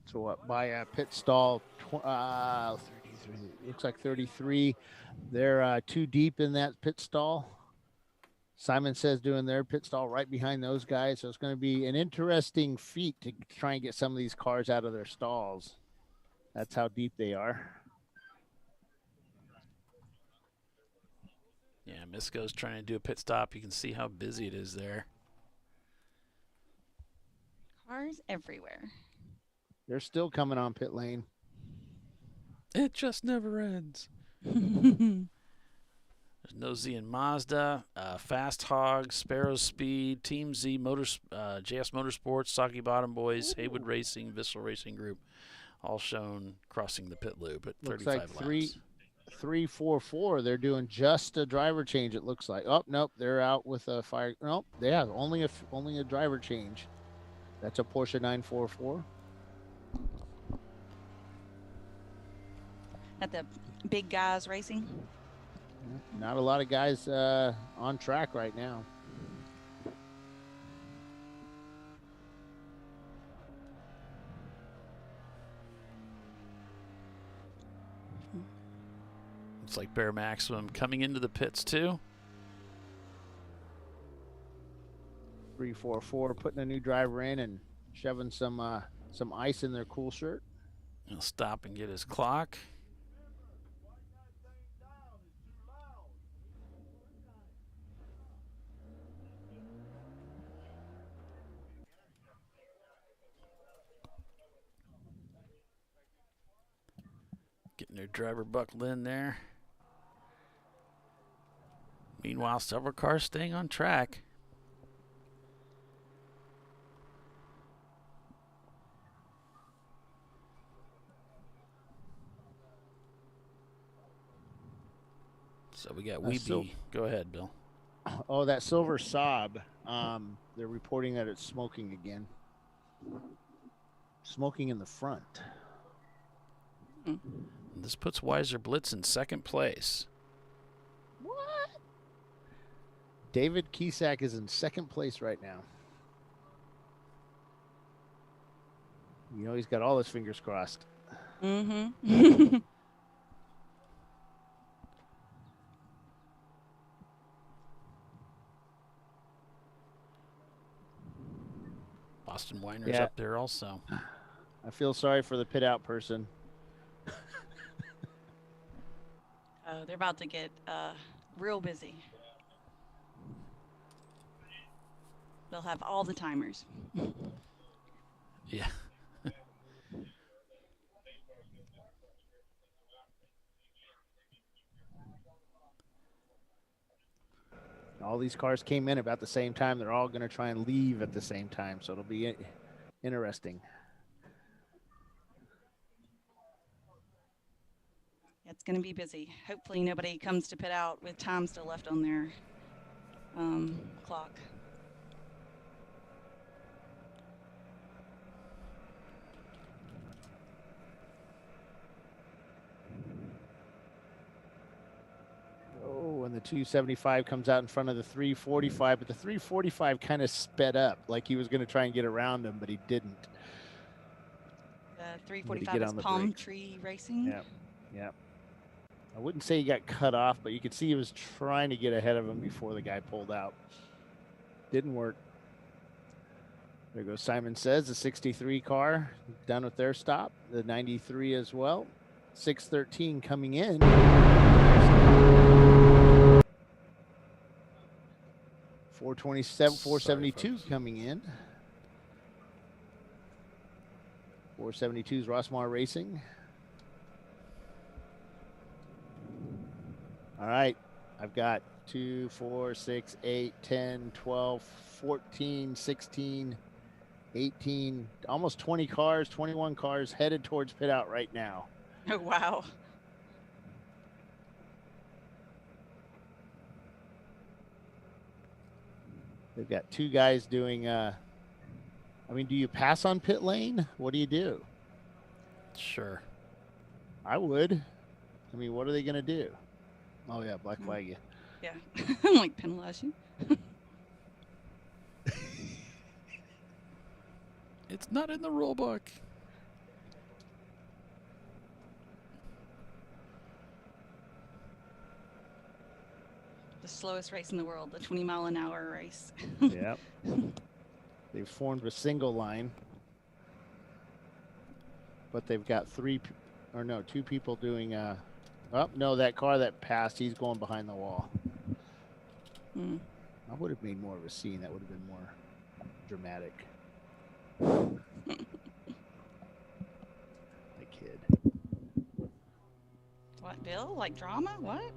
So what, by pit stall 33, looks like 33. They're too deep in that pit stall. Simon Says doing their pit stall right behind those guys. So it's going to be an interesting feat to try and get some of these cars out of their stalls. That's how deep they are. Yeah, Misko's trying to do a pit stop. You can see how busy it is there. Cars everywhere. They're still coming on pit lane. It just never ends. There's No Z and Mazda, Fast Hog, Sparrow Speed, Team Z, JS Motorsports, Saki Bottom Boys, Haywood Racing, Vissel Racing Group, all shown crossing the pit loop at 35 looks like laps. 3-4-4. They're doing just a driver change, it looks like. Oh, nope, they're out with a fire. Nope, they have only a driver change. That's a Porsche 944. At the big guys racing. Not a lot of guys on track right now. Looks like Bear Maximum coming into the pits too. 3-4-4, putting a new driver in and shoving some ice in their cool shirt. He'll stop and get his clock. Getting their driver buckled in there. Meanwhile, several cars staying on track. So we got Weeby. Go ahead, Bill. Oh, that silver Saab. They're reporting that it's smoking again. Smoking in the front. This puts Weiser Blitz in second place. What? David Kisak is in second place right now. You know, he's got all his fingers crossed. Mm-hmm. Boston Winer's up there also. I feel sorry for the pit out person. Oh, they're about to get real busy. They'll have all the timers. Yeah. All these cars came in about the same time. They're all going to try and leave at the same time, so it'll be interesting. It's going to be busy. Hopefully nobody comes to pit out with time still left on their clock. Oh, and the 275 comes out in front of the 345, but the 345 kind of sped up like he was going to try and get around him, but he didn't. The 345 is Palm Tree Racing. Yeah, yeah. I wouldn't say he got cut off, but you could see he was trying to get ahead of him before the guy pulled out. Didn't work. There goes Simon Says, the 63 car, done with their stop. The 93 as well. 613 coming in. 427, 472 coming in. 472's Rossmar Racing. All right, I've got 2, 4, 6, 8, 10, 12, 14, 16, 18, almost 20 cars, 21 cars headed towards pit out right now. Oh, wow. They've got 2 guys doing, I mean, do you pass on pit lane? What do you do? Sure. I would. I mean, what are they going to do? Oh, yeah, black flag you. Yeah. I'm like, penalize you. It's not in the rule book. The slowest race in the world, the 20-mile-an-hour race. Yep. They've formed a single line. But they've got 2 people doing, oh, no, that car that passed, he's going behind the wall. Mm. I would have made more of a scene. That would have been more dramatic. The kid. What, Bill? Like drama? What?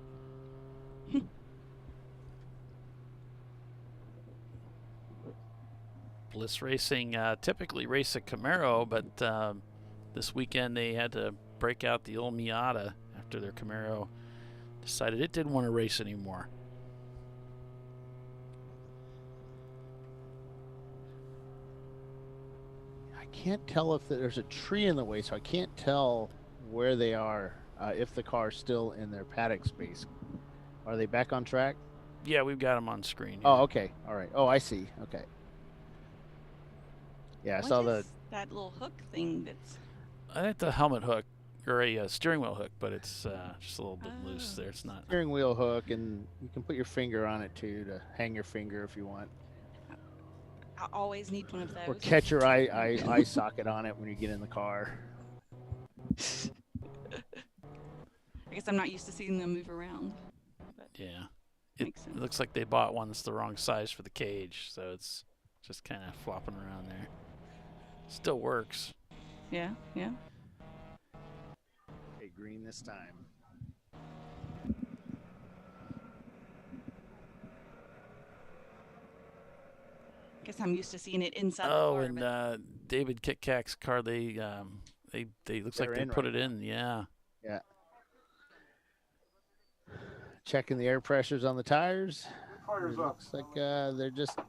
Bliss Racing typically race a Camaro, but this weekend they had to break out the old Miata after their Camaro decided it didn't want to race anymore. I can't tell if there's a tree in the way, so I can't tell where they are, if the car's still in their paddock space. Are they back on track? Yeah, we've got them on screen. Oh, okay. All right. Oh, I see. Okay. Yeah, I saw What is that little hook thing that's... I think the helmet hook or a steering wheel hook, but it's just a little bit loose there. It's not steering wheel hook, and you can put your finger on it too to hang your finger if you want. I always need one of those. Or catch your eye socket on it when you get in the car. I guess I'm not used to seeing them move around. But yeah. It looks like they bought one that's the wrong size for the cage, so it's just kind of flopping around there. Still works. Yeah, yeah. Okay, green this time. Guess I'm used to seeing it inside the Oh, car. and David Kitkak's car, they looks like they put it in. Yeah. Yeah. Checking the air pressures on the tires. It looks like they're just.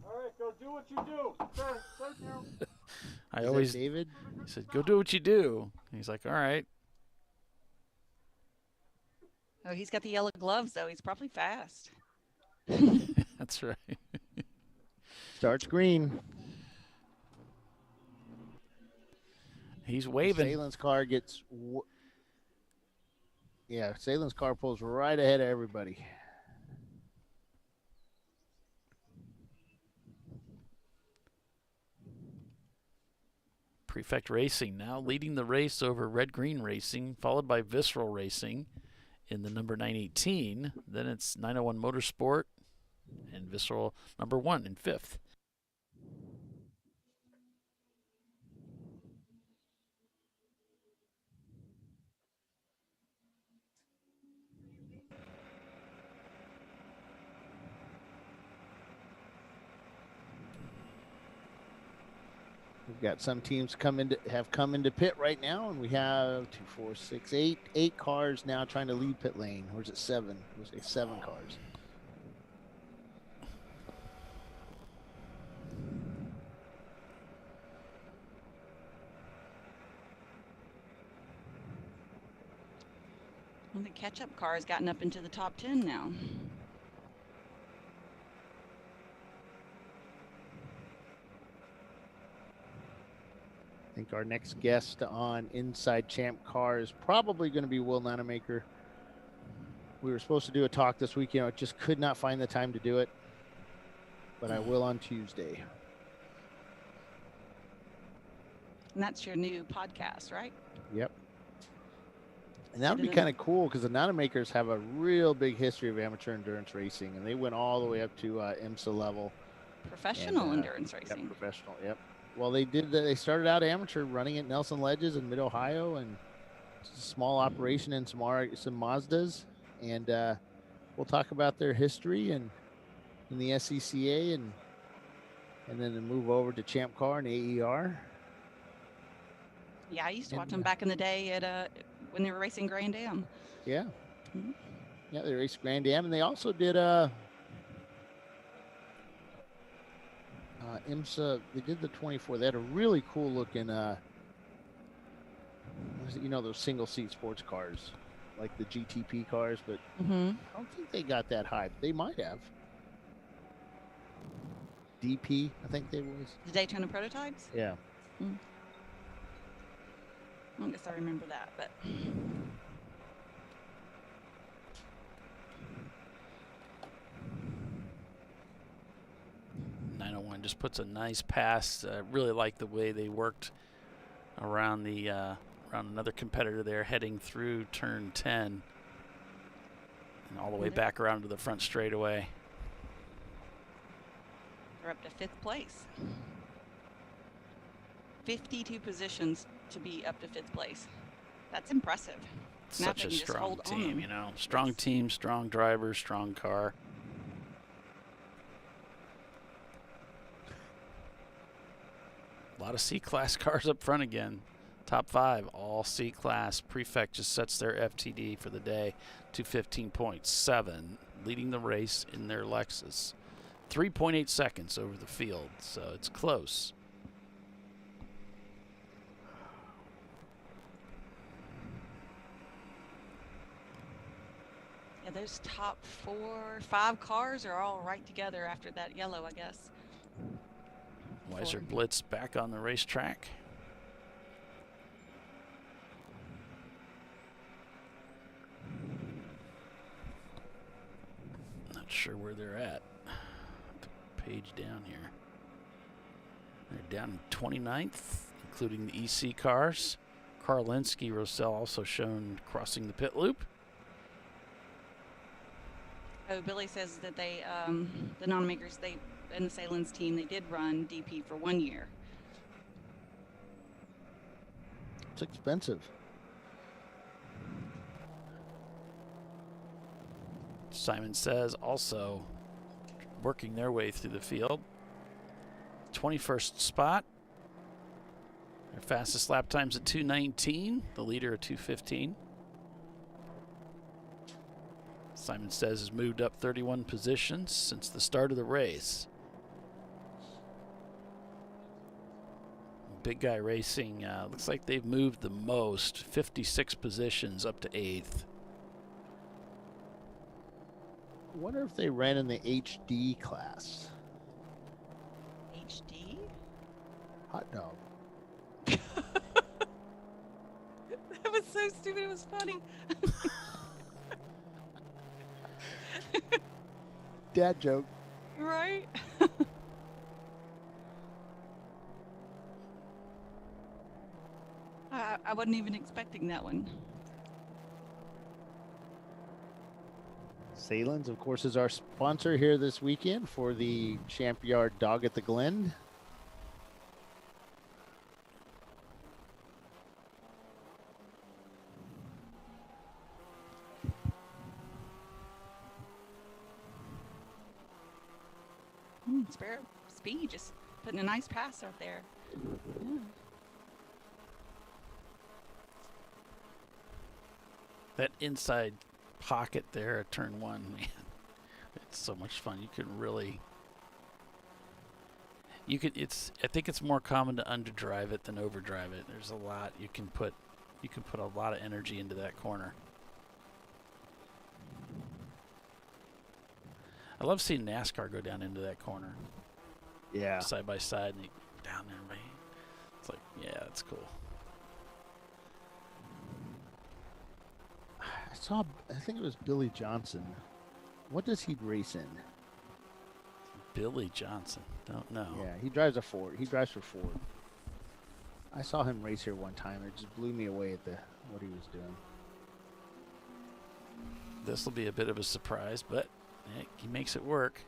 All right, go do what you do. Okay, thank you. I always David. He said, "Go do what you do." And he's like, "All right." Oh, he's got the yellow gloves though. He's probably fast. That's right. Starts green. He's waving. Sahlen's car gets. Yeah, Sahlen's car pulls right ahead of everybody. Prefect Racing now leading the race over Red Green Racing, followed by Visceral Racing in the number 918. Then it's 901 Motorsport and Visceral number 1 in 5th. We've got some teams have come into pit right now, and we have 2, 4, 6, 8 cars now trying to lead pit lane. Or is it 7? We'll say 7 cars. Well, the catch-up car has gotten up into the top 10 now. I think our next guest on Inside Champ Car is probably going to be Will Nanamaker. We were supposed to do a talk this week. I just could not find the time to do it, but I will on Tuesday. And that's your new podcast, right? Yep. And that would be kind of cool because the Nanamakers have a real big history of amateur endurance racing, and they went all the way up to IMSA level. Professional endurance racing. Yep, professional, yep. Well, they started out amateur running at Nelson Ledges in Mid-Ohio, and it's a small operation in some Mazdas. And we'll talk about their history and in the SCCA, and then move over to Champ Car and AER. Yeah, I used to watch them back in the day at when they were racing Grand Am. Yeah. Mm-hmm. Yeah, they raced Grand Am, and they also did IMSA. They did the 24. They had a really cool looking those single seat sports cars, like the GTP cars, but I don't think they got that high. They might have. DP, I think they was. The Daytona prototypes? Yeah. I guess I remember that, but 901 just puts a nice pass. Really like the way they worked around the around another competitor there, heading through turn 10 and all the way back around to the front straightaway. they're up to 5th place. 52 positions to be up to 5th place. That's impressive. Such a strong team, you know. Strong team, strong driver, strong car. A lot of C-Class cars up front again. Top 5, all C-Class. Prefect just sets their FTD for the day to 15.7, leading the race in their Lexus. 3.8 seconds over the field, so it's close. Yeah, those top 4 or 5 cars are all right together after that yellow, I guess. Weiser Blitz back on the racetrack. Not sure where they're at. The page down here. They're down in 29th, including the EC cars. Karlinski Rosell also shown crossing the pit loop. Oh, Billy says that they, the non-makers, and the Sahlen's team, they did run DP for 1 year. It's expensive. Simon Says also working their way through the field. 21st spot. Their fastest lap time's at 2:19. The leader at 2:15. Simon Says has moved up 31 positions since the start of the race. Big Guy Racing looks like they've moved the most, 56 positions up to 8th. I wonder if they ran in the HD class. HD? Hot dog. That was so stupid, it was funny. Dad joke. Right? I wasn't even expecting that one. Sahlen's, of course, is our sponsor here this weekend for the Champyard Dog at the Glen. Spare Speed just putting a nice pass out there. Yeah. That inside pocket there at turn 1, man, it's so much fun. You can really, I think it's more common to underdrive it than overdrive it. There's a lot you can put a lot of energy into that corner. I love seeing NASCAR go down into that corner. Yeah. Side by side, and they down there, man. It's like, yeah, that's cool. I think it was Billy Johnson. What does he race in? Billy Johnson. Don't know. Yeah, he drives a Ford. He drives for Ford. I saw him race here one time. It just blew me away at what he was doing. This will be a bit of a surprise, but he makes it work.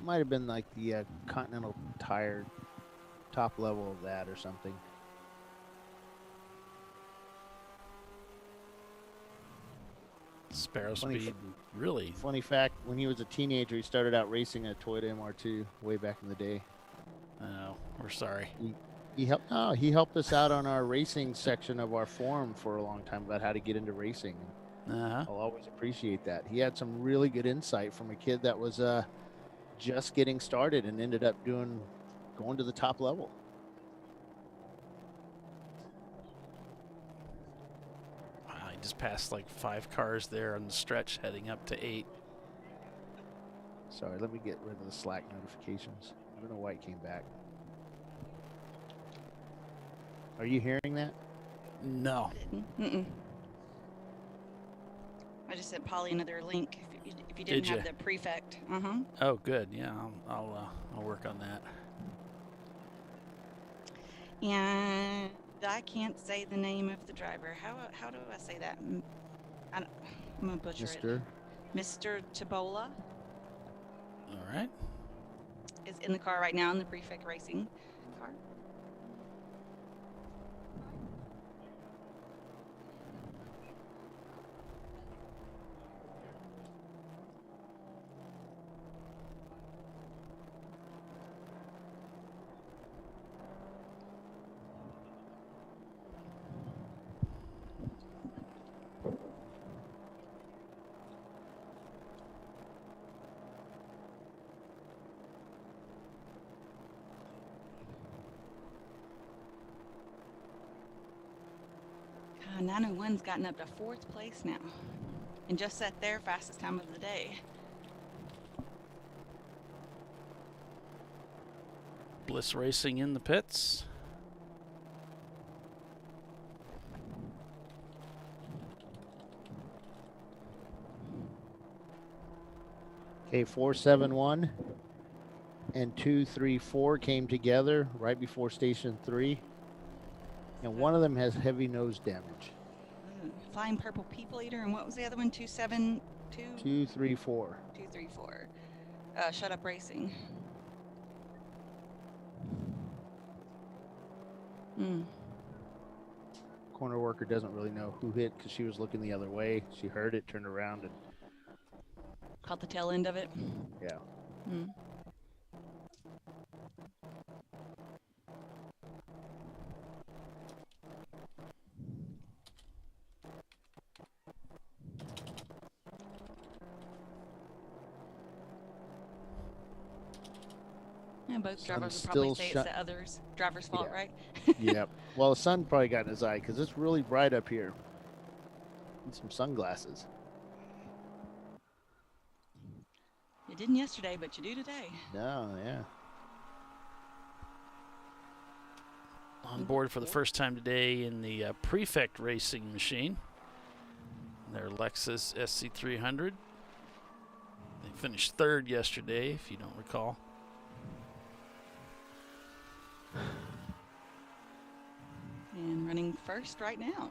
It might have been like the Continental Tire top level of that or something. Sparrow Speed, really. Funny fact, when he was a teenager, he started out racing a Toyota MR2 way back in the day. Oh, we're sorry. He helped us out on our racing section of our forum for a long time about how to get into racing. I'll always appreciate that. He had some really good insight from a kid that was just getting started and ended up going to the top level. Wow, he just passed like 5 cars there on the stretch heading up to 8. Sorry, let me get rid of the Slack notifications. I don't know why it came back. Are you hearing that? No. Mm-mm. I just sent Polly another link if you didn't have the prefect. Oh, good. Yeah, I'll work on that. And I can't say the name of the driver. How do I say that? I'm gonna butcher it. Mr. Tabola. All right. Is in the car right now in the prefect racing car. God, 901's gotten up to 4th place now and just set their fastest time of the day. Bliss Racing in the pits. Okay, 471 and 234 came together right before station 3. And one of them has heavy nose damage. Flying Purple People Eater, and what was the other one? 272? 234. 234. Shut Up Racing. Corner worker doesn't really know who hit because she was looking the other way. She heard it, turned around, and Caught the tail end of it. yeah. Yeah, both drivers would probably say it's the other's driver's fault, right? Yep. Well, the sun probably got in his eye because it's really bright up here. Need some sunglasses. You didn't yesterday, but you do today. No, yeah. On board for the first time today in the Prefect Racing machine. Their Lexus SC300. They finished 3rd yesterday, if you don't recall. And running first right now.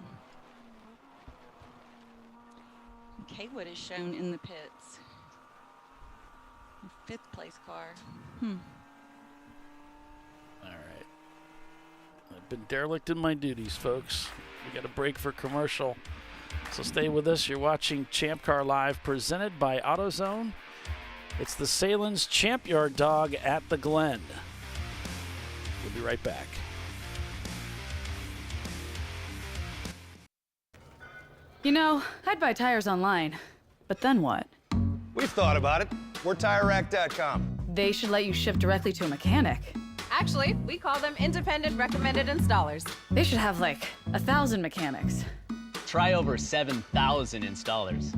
Kaywood is shown in the pits. 5th place car. All right. I've been derelict in my duties, folks. We got a break for commercial. So stay with us. You're watching ChampCar.Live presented by AutoZone. It's the Sahlen's Champyard dog at the Glen. We'll be right back. You know, I'd buy tires online, but then what? We've thought about it. We're TireRack.com. They should let you ship directly to a mechanic. Actually, we call them independent recommended installers. They should have like 1,000 mechanics. Try over 7,000 installers.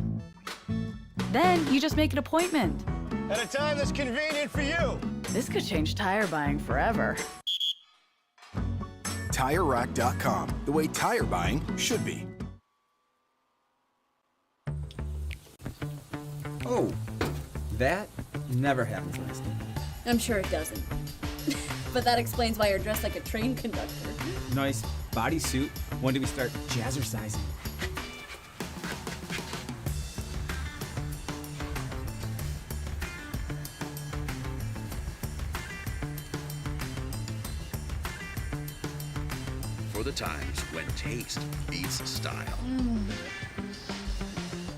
Then you just make an appointment. At a time that's convenient for you. This could change tire buying forever. TireRack.com, the way tire buying should be. Oh, that never happens last night. I'm sure it doesn't. But that explains why you're dressed like a train conductor. Nice bodysuit. When do we start jazzercising? for the times when taste beats style.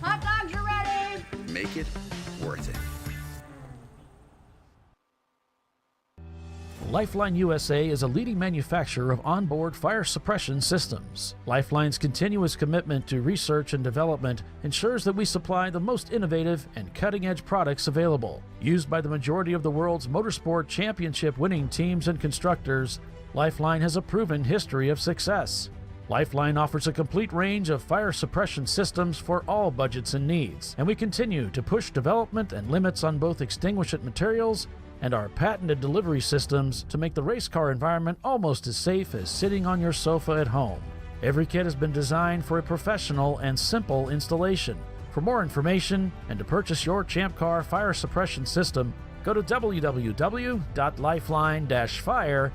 Hot dogs are ready! Make it worth it. Lifeline USA is a leading manufacturer of onboard fire suppression systems. Lifeline's continuous commitment to research and development ensures that we supply the most innovative and cutting-edge products available. Used by the majority of the world's motorsport championship-winning teams and constructors, Lifeline has a proven history of success. Lifeline offers a complete range of fire suppression systems for all budgets and needs, and we continue to push development and limits on both extinguishant materials and our patented delivery systems to make the race car environment almost as safe as sitting on your sofa at home. Every kit has been designed for a professional and simple installation. For more information and to purchase your Champ Car fire suppression system, go to www.lifeline-fire.com.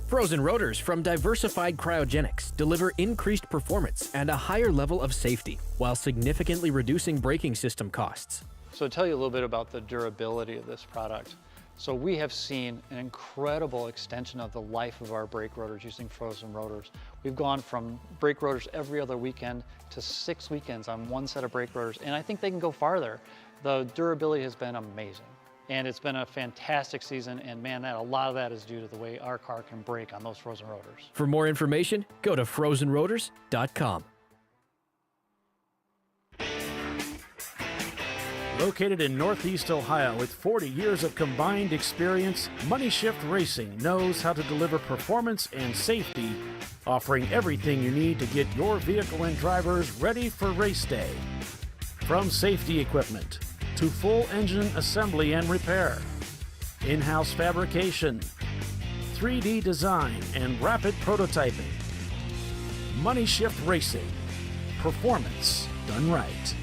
Frozen rotors from Diversified Cryogenics deliver increased performance and a higher level of safety, while significantly reducing braking system costs. So to tell you a little bit about the durability of this product. So we have seen an incredible extension of the life of our brake rotors using frozen rotors. We've gone from brake rotors every other weekend to 6 weekends on one set of brake rotors, and I think they can go farther. The durability has been amazing. And it's been a fantastic season, and man, a lot of that is due to the way our car can brake on those frozen rotors. For more information, go to frozenrotors.com. Located in Northeast Ohio with 40 years of combined experience, Money Shift Racing knows how to deliver performance and safety, offering everything you need to get your vehicle and drivers ready for race day. From safety equipment to full engine assembly and repair, in-house fabrication, 3D design, and rapid prototyping. Money Shift Racing. Performance done right.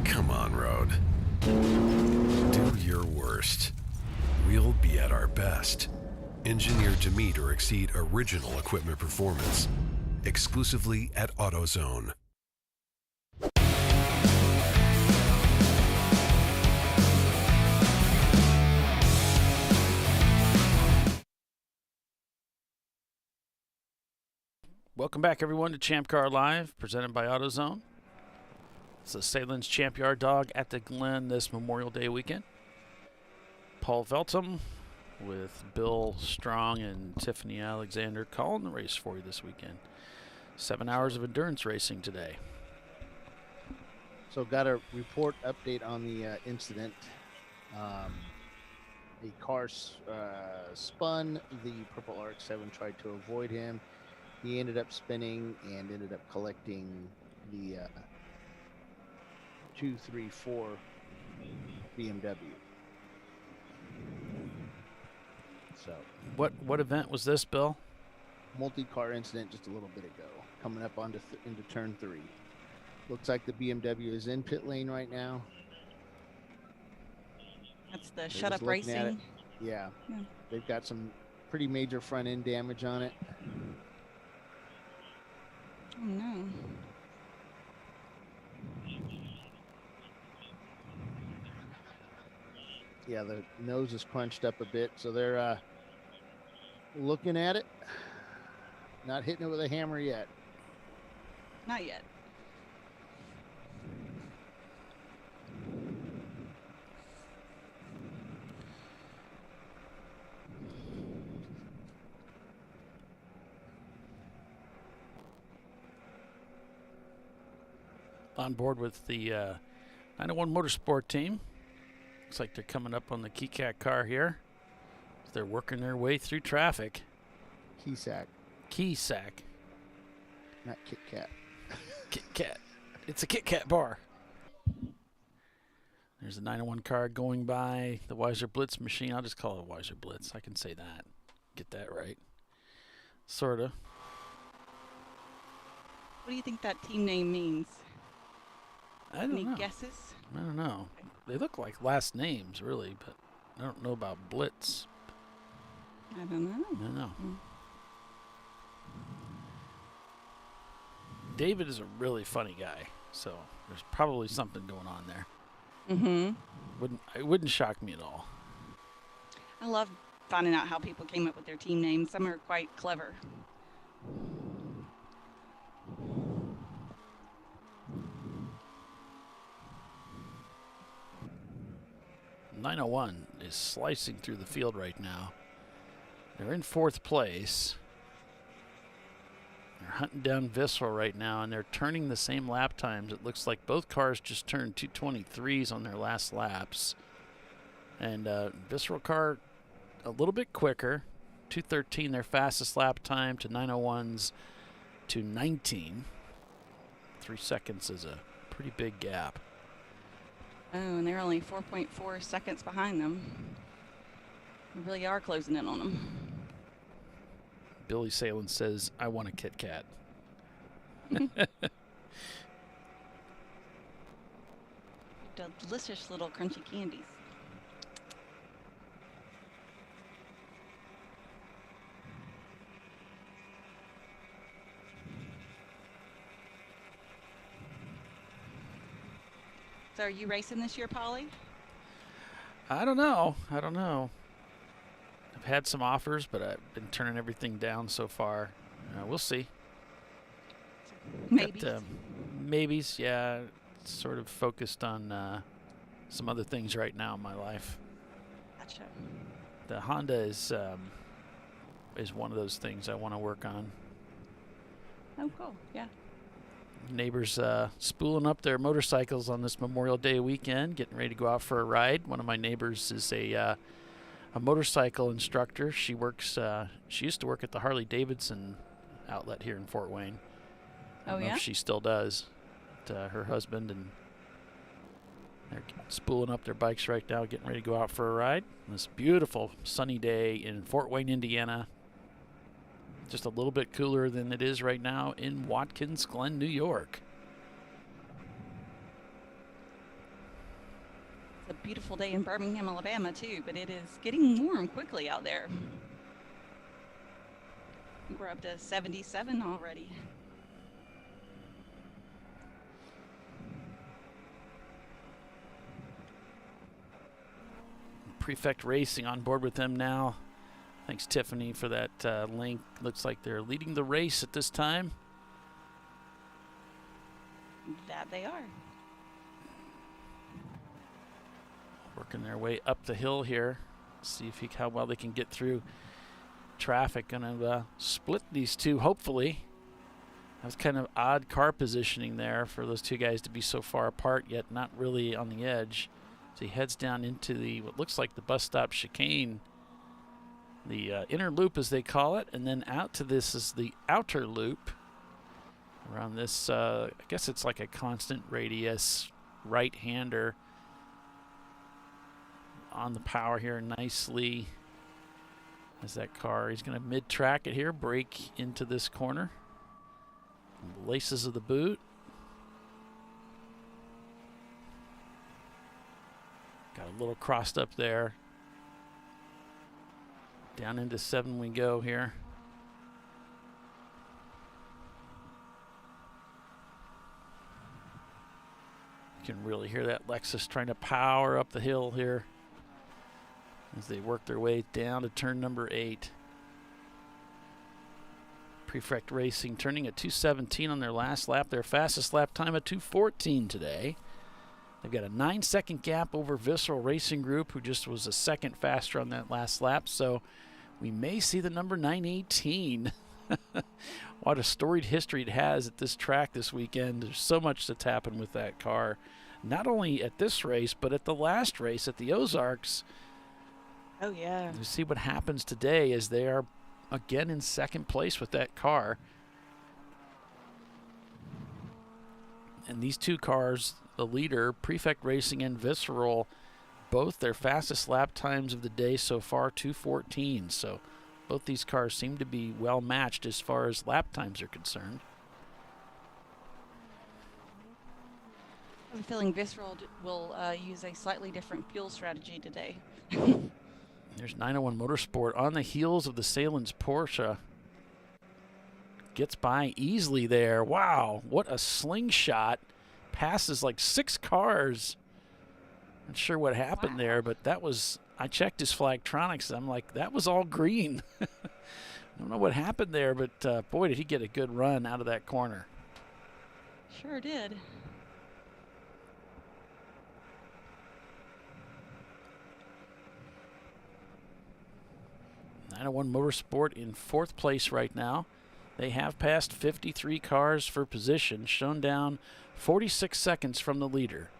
Come on, Road. Do your worst. We'll be at our best. Engineered to meet or exceed original equipment performance. Exclusively at AutoZone. Welcome back, everyone, to ChampCar.Live, presented by AutoZone. It's the Sahlen's Champyard dog at the Glen this Memorial Day weekend. Paul Veltum with Bill Strong and Tiffany Alexander calling the race for you this weekend. 7 hours of endurance racing today. So got a report update on the incident. A car spun. The purple RX-7 tried to avoid him. He ended up spinning and ended up collecting the 234 BMW. So what event was this, Bill? Multi-car incident just a little bit ago, coming up onto into turn 3. Looks like the BMW is in pit lane right now. That's the Shut Up Racing. Yeah. They've got some pretty major front end damage on it. Oh no. Yeah, the nose is crunched up a bit, so they're looking at it. Not hitting it with a hammer yet. Not yet. On board with the 901 Motorsport team. Looks like they're coming up on the KeyCat car here. They're working their way through traffic. Keysack. Keysack. Not Kit Kat. Kit Kat. It's a Kit Kat bar. There's a 901 car going by the Weiser Blitz machine. I'll just call it a Weiser Blitz. I can say that. Get that right. Sort of. What do you think that team name means? I don't know. Any guesses? I don't know. They look like last names, really, but I don't know about Blitz. I don't know. I don't know. David is a really funny guy, so there's probably something going on there. Mm-hmm. It wouldn't shock me at all. I love finding out how people came up with their team names. Some are quite clever. .901 is slicing through the field right now. They're in 4th place. They're hunting down Visceral right now, and they're turning the same lap times. It looks like both cars just turned 2:23s on their last laps. And Visceral car a little bit quicker. 2:13 their fastest lap time to 901's 2:19. 3 seconds is a pretty big gap. Oh, and they're only 4.4 seconds behind them. We really are closing in on them. Billy Sahlen says, I want a Kit Kat. Delicious little crunchy candies. So are you racing this year, Polly? I don't know. I've had some offers, but I've been turning everything down so far. We'll see. Maybes. Maybes, yeah. Sort of focused on some other things right now in my life. Gotcha. The Honda is one of those things I want to work on. Oh, cool. Yeah. Neighbors spooling up their motorcycles on this Memorial Day weekend, getting ready to go out for a ride. One of my neighbors is a motorcycle instructor. She works. She used to work at the Harley Davidson outlet here in Fort Wayne. I don't know if she still does. But, her husband and they're spooling up their bikes right now, getting ready to go out for a ride. On this beautiful sunny day in Fort Wayne, Indiana. Just a little bit cooler than it is right now in Watkins Glen, New York. It's a beautiful day in Birmingham, Alabama, too, but it is getting warm quickly out there. We're up to 77 already. Prefect Racing on board with them now. Thanks, Tiffany, for that link. Looks like they're leading the race at this time. That they are. Working their way up the hill here. See how well they can get through traffic. Gonna split these two, hopefully. That was kind of odd car positioning there for those two guys to be so far apart, yet not really on the edge. So he heads down into what looks like the bus stop chicane. The inner loop, as they call it, and then out to this is the outer loop. Around this, I guess it's like a constant radius right-hander on the power here nicely. As that car, he's going to mid-track it here, brake into this corner. The laces of the boot. Got a little crossed up there. Down into 7 we go here. You can really hear that Lexus trying to power up the hill here as they work their way down to turn number 8. Prefect Racing turning at 2:17 on their last lap. Their fastest lap time at 2:14 today. They've got a 9-second gap over Visceral Racing Group, who just was a second faster on that last lap. So we may see the number 918. What a storied history it has at this track this weekend. There's so much that's happened with that car. Not only at this race, but at the last race at the Ozarks. Oh, yeah. You see what happens today as they are again in second place with that car. And these two cars, the leader, Prefect Racing and Visceral, both their fastest lap times of the day so far, 2:14. So both these cars seem to be well matched as far as lap times are concerned. I have a feeling Visceral will use a slightly different fuel strategy today. There's 901 Motorsport on the heels of the Sahlen's Porsche. Gets by easily there. Wow, what a slingshot. Passes like 6 cars. Not sure what happened there, but that was, I checked his Flagtronics. I'm like, that was all green. I don't know what happened there, but boy, did he get a good run out of that corner. Sure did. .901 Motorsport in 4th place right now. They have passed 53 cars for position, shown down 46 seconds from the leader.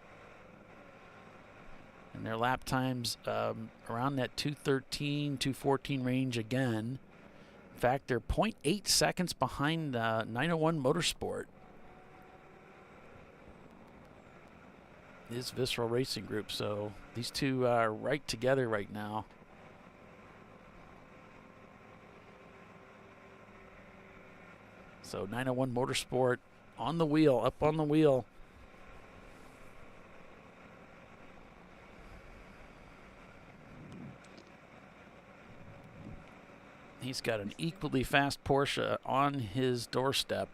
And their lap times around that 2:13, 2:14 range again. In fact, they're 0.8 seconds behind 901 Motorsport. Is Visceral Racing Group, so these two are right together right now. So 901 Motorsport on the wheel, up on the wheel. He's got an equally fast Porsche on his doorstep.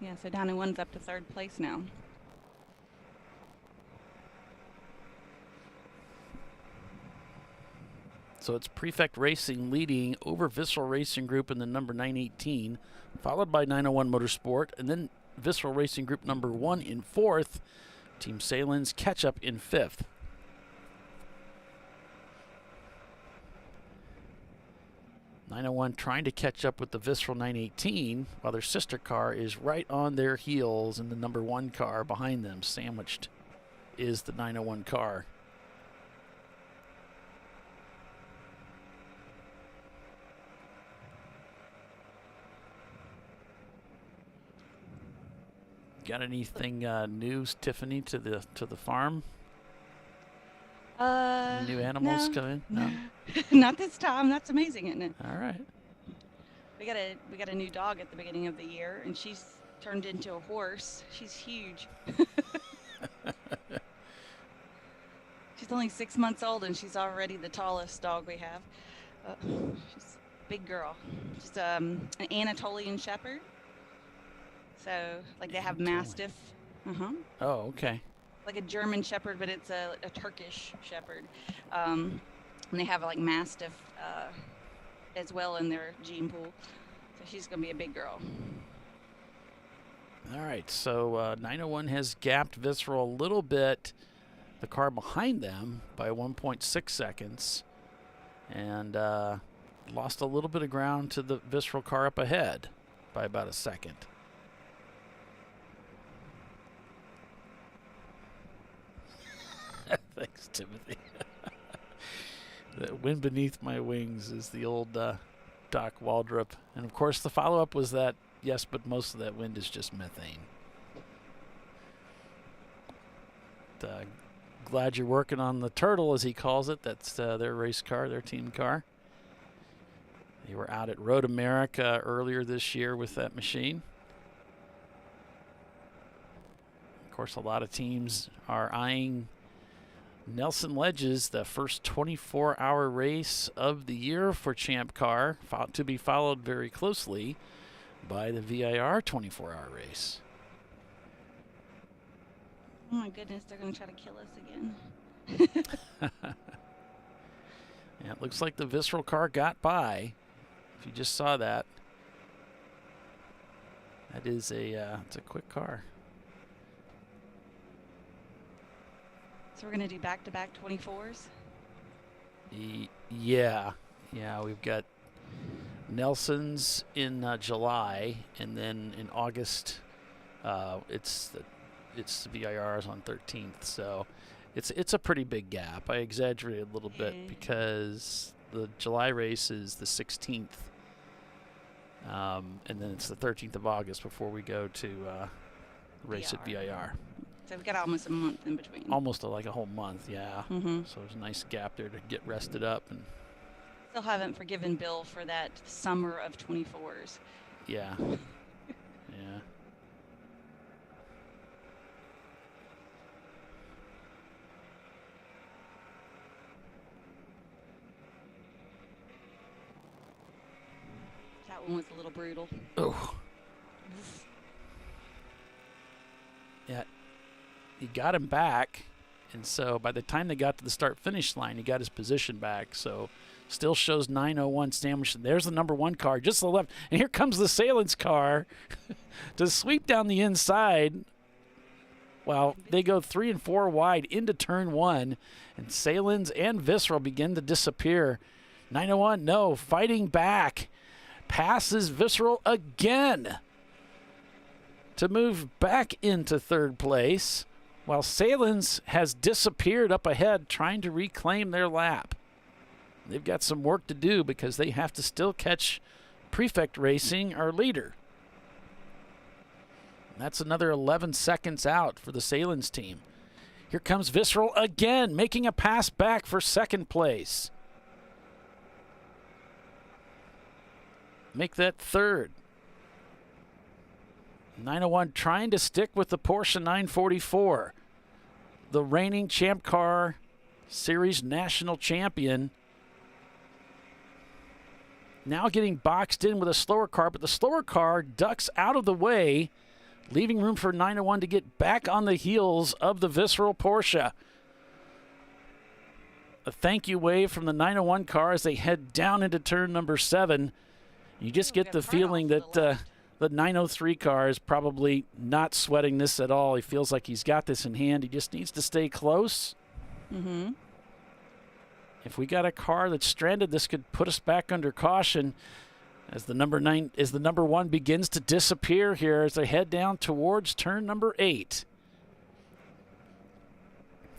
Yeah, so 901's up to 3rd place now. So it's Prefect Racing leading over Visceral Racing Group in the number 918, followed by 901 Motorsport, and then Visceral Racing Group number 1 in 4th. Team Sahlen's catch up in 5th. .901 trying to catch up with the Visceral 918, while their sister car is right on their heels, and the number 1 car behind them, sandwiched, is the 901 car. Got anything news, Tiffany, to the farm? New animals no. come in? No. Not this time. That's amazing, isn't it? All right. We got a new dog at the beginning of the year, and she's turned into a horse. She's huge. She's only 6 months old, and she's already the tallest dog we have. She's a big girl. She's an Anatolian Shepherd. So, like, they have Mastiff. Oh, okay. Like a German Shepherd, but it's a Turkish Shepherd. And they have, like, Mastiff as well in their gene pool. So she's going to be a big girl. All right, so 901 has gapped Visceral a little bit, the car behind them, by 1.6 seconds, and lost a little bit of ground to the Visceral car up ahead by about a second. Thanks, Timothy. The wind beneath my wings is the old Doc Waldrop. And, of course, the follow-up was that, yes, but most of that wind is just methane. Glad you're working on the Turtle, as he calls it. That's their race car, their team car. They were out at Road America earlier this year with that machine. Of course, a lot of teams are eyeing Nelson Ledges, the first 24-hour race of the year for Champ Car, to be followed very closely by the VIR 24-hour race. Oh my goodness, they're going to try to kill us again. Yeah, it looks like the Visceral car got by. If you just saw that, that is it's a quick car. So we're going to do back-to-back 24s? Yeah, we've got Nelson's in July, and then in August, it's VIR's on 13th. So it's a pretty big gap. I exaggerated a little bit because the July race is the 16th, and then it's the 13th of August before we go to race at VIR. So we've got almost a month in between. Almost like a whole month, yeah. Mm-hmm. So there's a nice gap there to get rested up. And still haven't forgiven Bill for that summer of 24s. Yeah. Yeah. That one was a little brutal. Oh. Yeah. He got him back, and so by the time they got to the start-finish line, he got his position back. So still shows 901 sandwich. There's the number 1 car just to the left, and here comes the Sahlen's car to sweep down the inside. Well, they go 3 and 4 wide into turn 1, and Sahlen's and Visceral begin to disappear. 901, no, fighting back, passes Visceral again to move back into third place, while Sahlen's has disappeared up ahead trying to reclaim their lap. They've got some work to do because they have to still catch Prefect Racing, our leader. That's another 11 seconds out for the Sahlen's team. Here comes Visceral again, making a pass back for second place. Make that third. 901 trying to stick with the Porsche 944. The reigning Champ Car Series national champion. Now getting boxed in with a slower car, but the slower car ducks out of the way, leaving room for 901 to get back on the heels of the Visceral Porsche. A thank you wave from the 901 car as they head down into turn number 7. You just get the feeling that the 903 car is probably not sweating this at all. He feels like he's got this in hand. He just needs to stay close. Mm-hmm. If we got a car that's stranded, this could put us back under caution as the number 1 begins to disappear here as they head down towards turn number 8.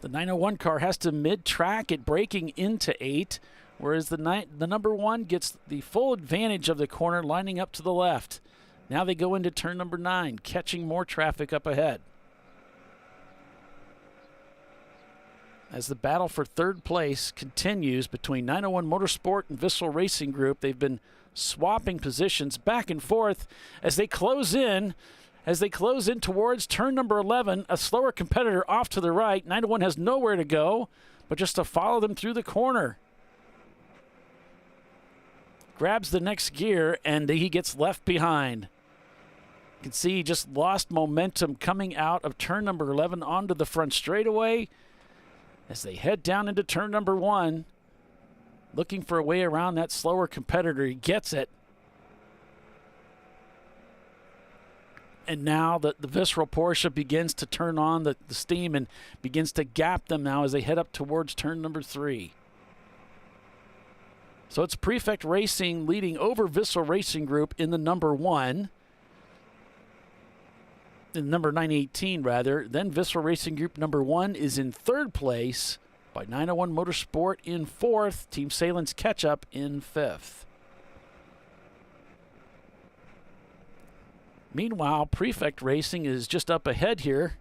The 901 car has to mid-track it, braking into 8, whereas the number 1 gets the full advantage of the corner, lining up to the left. Now they go into turn number 9, catching more traffic up ahead. As the battle for third place continues between 901 Motorsport and Visceral Racing Group, they've been swapping positions back and forth as they close in. As they close in towards turn number 11, a slower competitor off to the right. 901 has nowhere to go but just to follow them through the corner. Grabs the next gear, and he gets left behind. You can see he just lost momentum coming out of turn number 11 onto the front straightaway as they head down into turn number 1, looking for a way around that slower competitor. He gets it. And now the Visceral Porsche begins to turn on the steam and begins to gap them now as they head up towards turn number 3. So it's Prefect Racing leading over Visceral Racing Group in the number 1. In number 918, rather. Then Visceral Racing Group number 1 is in third place by 901 Motorsport in 4th. Team Sahlen's catch-up in 5th. Meanwhile, Prefect Racing is just up ahead here.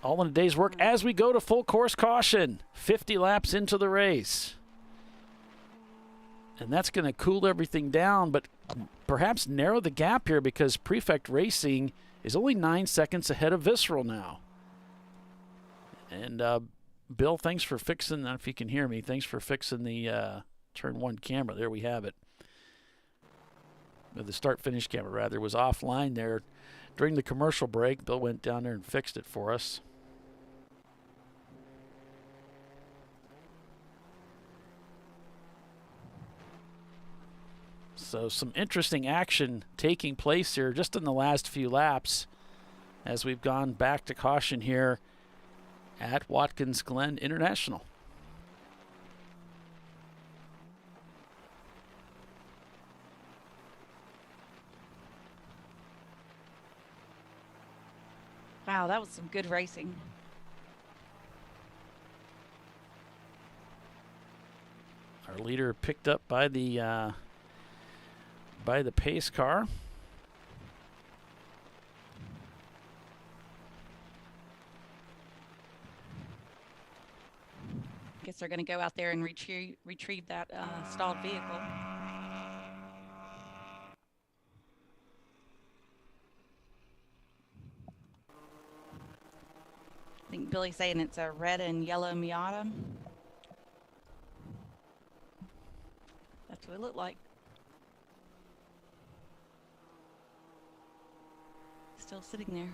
All in a day's work as we go to full course caution. 50 laps into the race. And that's going to cool everything down, but perhaps narrow the gap here because Prefect Racing is only 9 seconds ahead of Visceral now. And Bill, thanks for fixing that. If you can hear me, thanks for fixing the turn 1 camera. There we have it. The start-finish camera, rather, was offline there during the commercial break. Bill went down there and fixed it for us. So some interesting action taking place here just in the last few laps as we've gone back to caution here at Watkins Glen International. Wow, that was some good racing. Our leader picked up by the pace car. Guess they're going to go out there and retrieve that stalled vehicle. I think Billy's saying it's a red and yellow Miata. That's what it looked like. Still sitting there.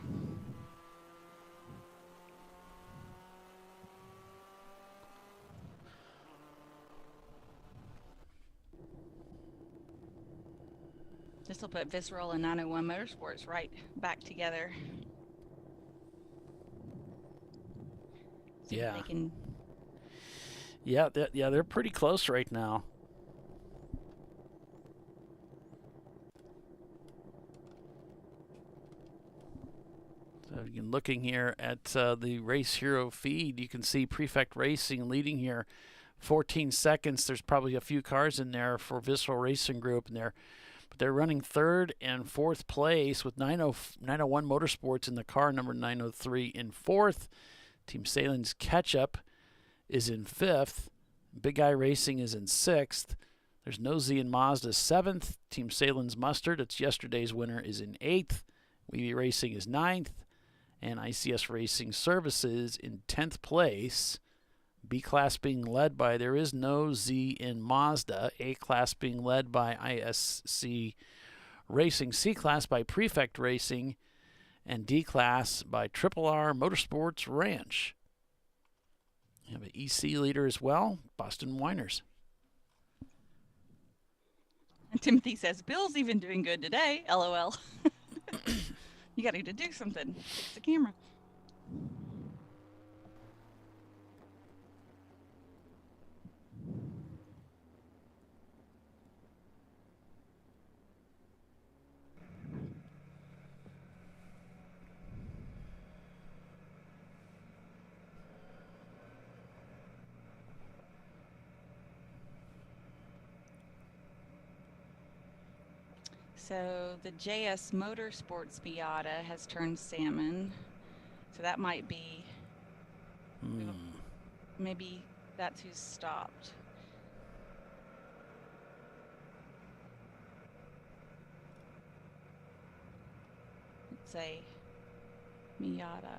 This will put Visceral and 901 Motorsports right back together. Yeah. They can... Yeah, they're pretty close right now. So again, looking here at the Race Hero feed, you can see Prefect Racing leading here 14 seconds. There's probably a few cars in there for Visceral Racing Group in there. But they're running 3rd and 4th place with 901 Motorsports in the car number 903 in 4th. Team Sahlen's Ketchup is in 5th. Big Guy Racing is in 6th. There's No Z and Mazda 7th. Team Sahlen's Mustard, it's yesterday's winner, is in 8th. Weeby Racing is 9th. And ICS Racing Services in 10th place. B class being led by, there is No Z in Mazda. A class being led by ISC Racing. C class by Prefect Racing. And D class by Triple R Motorsports Ranch. We have an EC leader as well, Boston Winers. And Timothy says, Bill's even doing good today, LOL. You got to do something. Fix the camera. So the JS Motorsports Miata has turned salmon. So that might be, maybe that's who's stopped. Let's say Miata.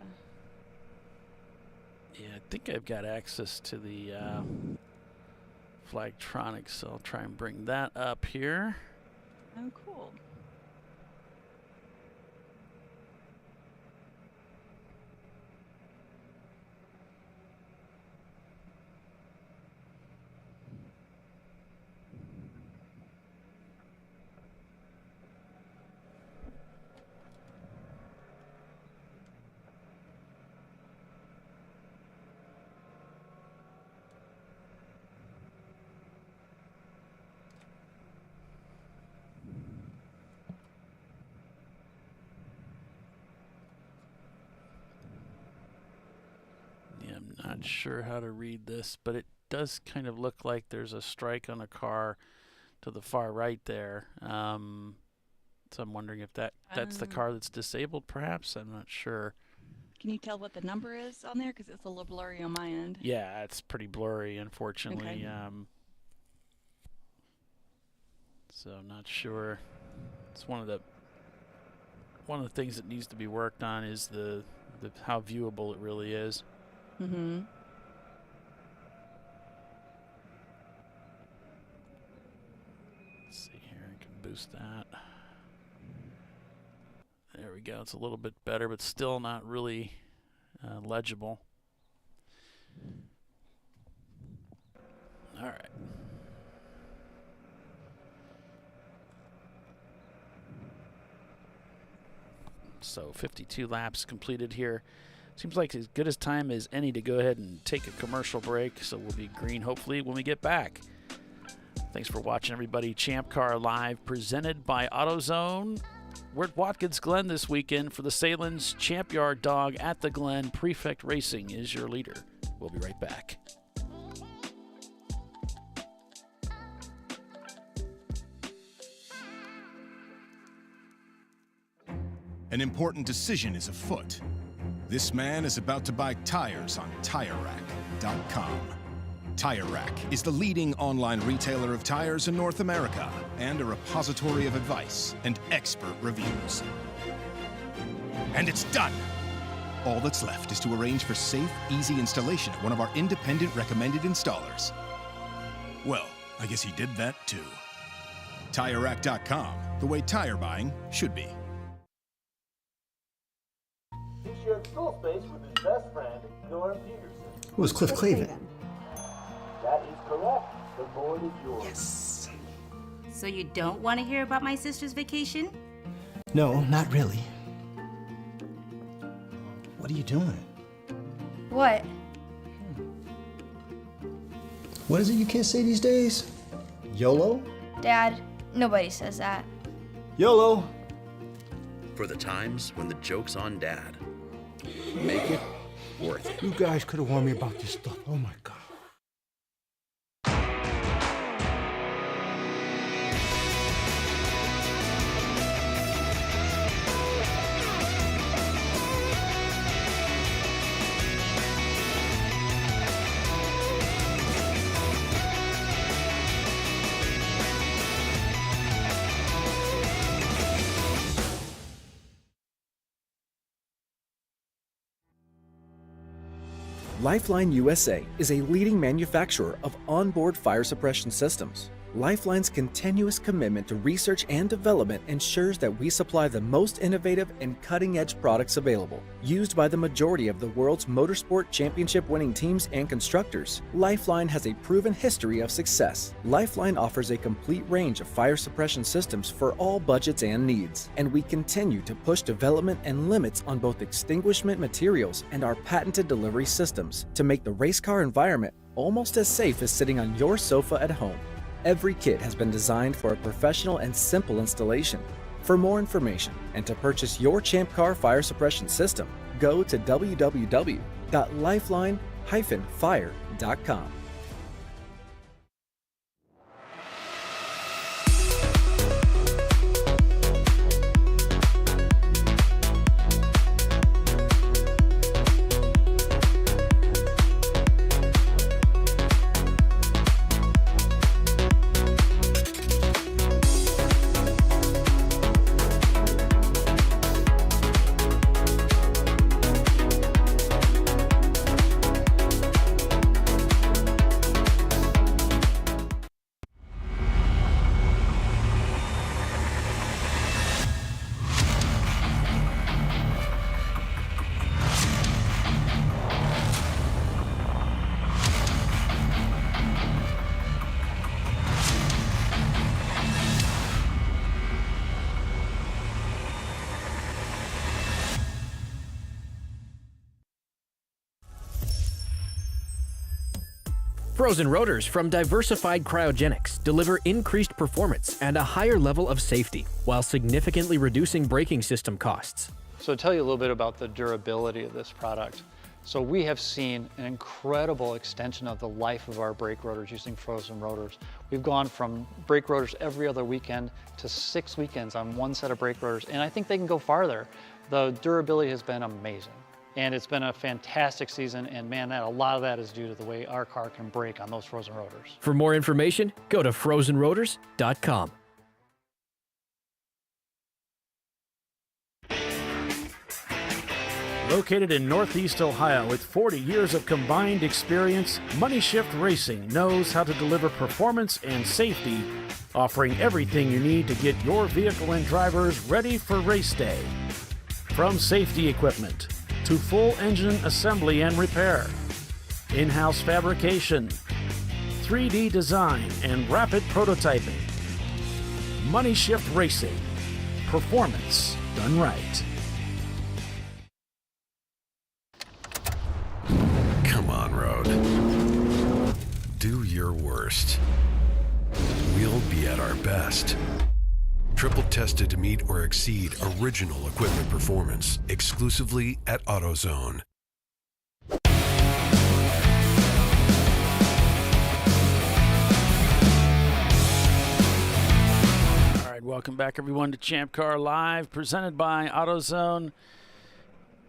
Yeah, I think I've got access to the Flagtronics, so I'll try and bring that up here. Oh, cool. Not sure how to read this, but it does kind of look like there's a strike on a car to the far right there. So I'm wondering if that's the car that's disabled, perhaps. I'm not sure. Can you tell what the number is on there? Because it's a little blurry on my end. Yeah, it's pretty blurry, unfortunately. Okay. So not sure. It's one of the things that needs to be worked on is the how viewable it really is. Mm-hmm. Let's see here. I can boost that. There we go. It's a little bit better, but still not really legible. All right. So 52 laps completed here. Seems like as good as time as any to go ahead and take a commercial break. So we'll be green hopefully when we get back. Thanks for watching, everybody. Champ Car Live presented by AutoZone. We're at Watkins Glen this weekend for the Sahlen's Champyard Dog at the Glen. Prefect Racing is your leader. We'll be right back. An important decision is afoot. This man is about to buy tires on TireRack.com. Tire Rack is the leading online retailer of tires in North America and a repository of advice and expert reviews. And it's done! All that's left is to arrange for safe, easy installation at one of our independent recommended installers. Well, I guess he did that too. TireRack.com, the way tire buying should be. He shared school space with his best friend, Norm Peterson. Who was Cliff Clavin? That is correct. The board is yours. Yes. So you don't want to hear about my sister's vacation? No, not really. What are you doing? What? What is it you can't say these days? YOLO? Dad, nobody says that. YOLO! For the times when the joke's on Dad. Make it worth it. You guys could have warned me about this stuff. Oh my God. Lifeline USA is a leading manufacturer of onboard fire suppression systems. Lifeline's continuous commitment to research and development ensures that we supply the most innovative and cutting-edge products available. Used by the majority of the world's motorsport championship-winning teams and constructors, Lifeline has a proven history of success. Lifeline offers a complete range of fire suppression systems for all budgets and needs, and we continue to push development and limits on both extinguishment materials and our patented delivery systems to make the race car environment almost as safe as sitting on your sofa at home. Every kit has been designed for a professional and simple installation. For more information and to purchase your Champ Car fire suppression system, go to www.lifeline-fire.com. Frozen rotors from Diversified Cryogenics deliver increased performance and a higher level of safety, while significantly reducing braking system costs. So to tell you a little bit about the durability of this product. So we have seen an incredible extension of the life of our brake rotors using frozen rotors. We've gone from brake rotors every other weekend to 6 weekends on one set of brake rotors, and I think they can go farther. The durability has been amazing. And it's been a fantastic season, and man, a lot of that is due to the way our car can brake on those frozen rotors. For more information, go to frozenrotors.com. Located in Northeast Ohio with 40 years of combined experience, Money Shift Racing knows how to deliver performance and safety, offering everything you need to get your vehicle and drivers ready for race day. From safety equipment to full engine assembly and repair, in-house fabrication, 3D design, and rapid prototyping. Money Shift Racing. Performance done right. Come on, Road. Do your worst. We'll be at our best. Triple tested to meet or exceed original equipment performance exclusively at AutoZone. All right, welcome back everyone to Champ Car Live, presented by AutoZone.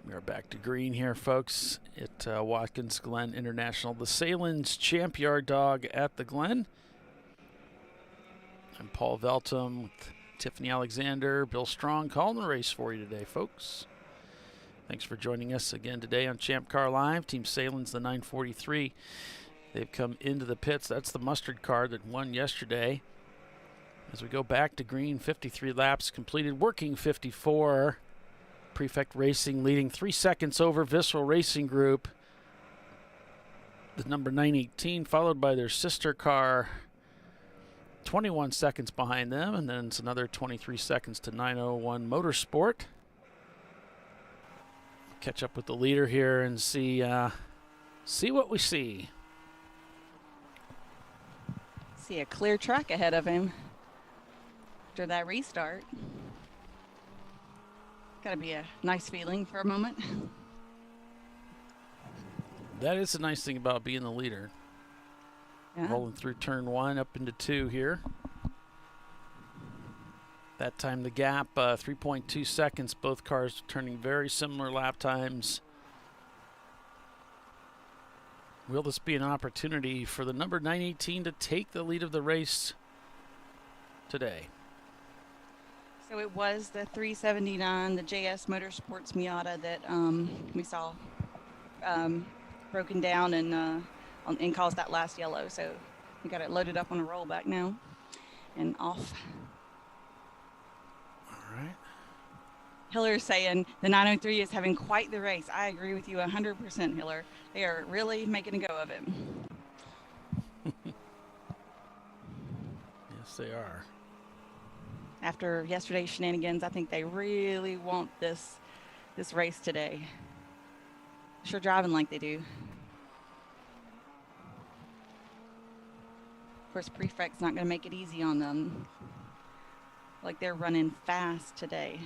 We are back to green here, folks, at Watkins Glen International. The Sahlen's Champyard dog at the Glen. I'm Paul Veltum with Tiffany Alexander, Bill Strong calling the race for you today, folks. Thanks for joining us again today on Champ Car Live. Team Sahlen's the 943. They've come into the pits. That's the mustard car that won yesterday. As we go back to green, 53 laps completed, working 54. Prefect Racing leading 3 seconds over Visceral Racing Group. The number 918, followed by their sister car, 21 seconds behind them, and then it's another 23 seconds to 901 Motorsport. Catch up with the leader here and see what we see. See a clear track ahead of him after that restart. Got to be a nice feeling for a moment. That is the nice thing about being the leader. Yeah. Rolling through turn 1 up into 2 here. That time the gap, 3.2 seconds. Both cars turning very similar lap times. Will this be an opportunity for the number 918 to take the lead of the race today? So it was the 379, the JS Motorsports Miata that we saw broken down and caused that last yellow. So we got it loaded up on a rollback now and off. All right. Hiller's saying the 903 is having quite the race. I agree with you 100%, Hiller. They are really making a go of it. Yes, they are. After yesterday's shenanigans, I think they really want this race today. Sure driving like they do. Of course, Prefect's not going to make it easy on them. Like they're running fast today.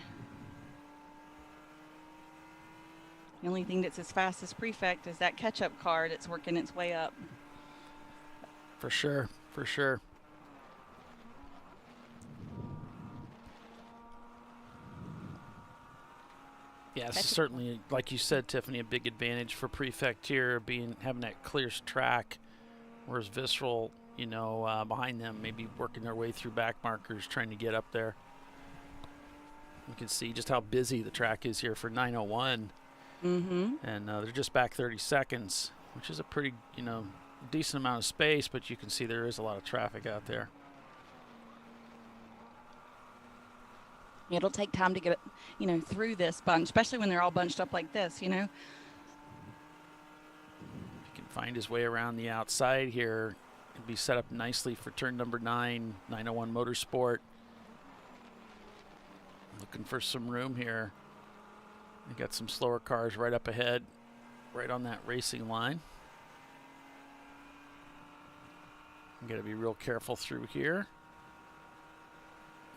The only thing that's as fast as Prefect is that catch-up car that's working its way up. For sure, for sure. Yeah, it's certainly, like you said, Tiffany, a big advantage for Prefect here, having that clear track, whereas Visceral, behind them, maybe working their way through back markers, trying to get up there. You can see just how busy the track is here for 901. Mm-hmm. And they're just back 30 seconds, which is a pretty, decent amount of space, but you can see there is a lot of traffic out there. It'll take time to get it, through this bunch, especially when they're all bunched up like this, He can find his way around the outside here. It'll be set up nicely for turn number 9, 901 Motorsport. Looking for some room here. They got some slower cars right up ahead, right on that racing line. You got to be real careful through here.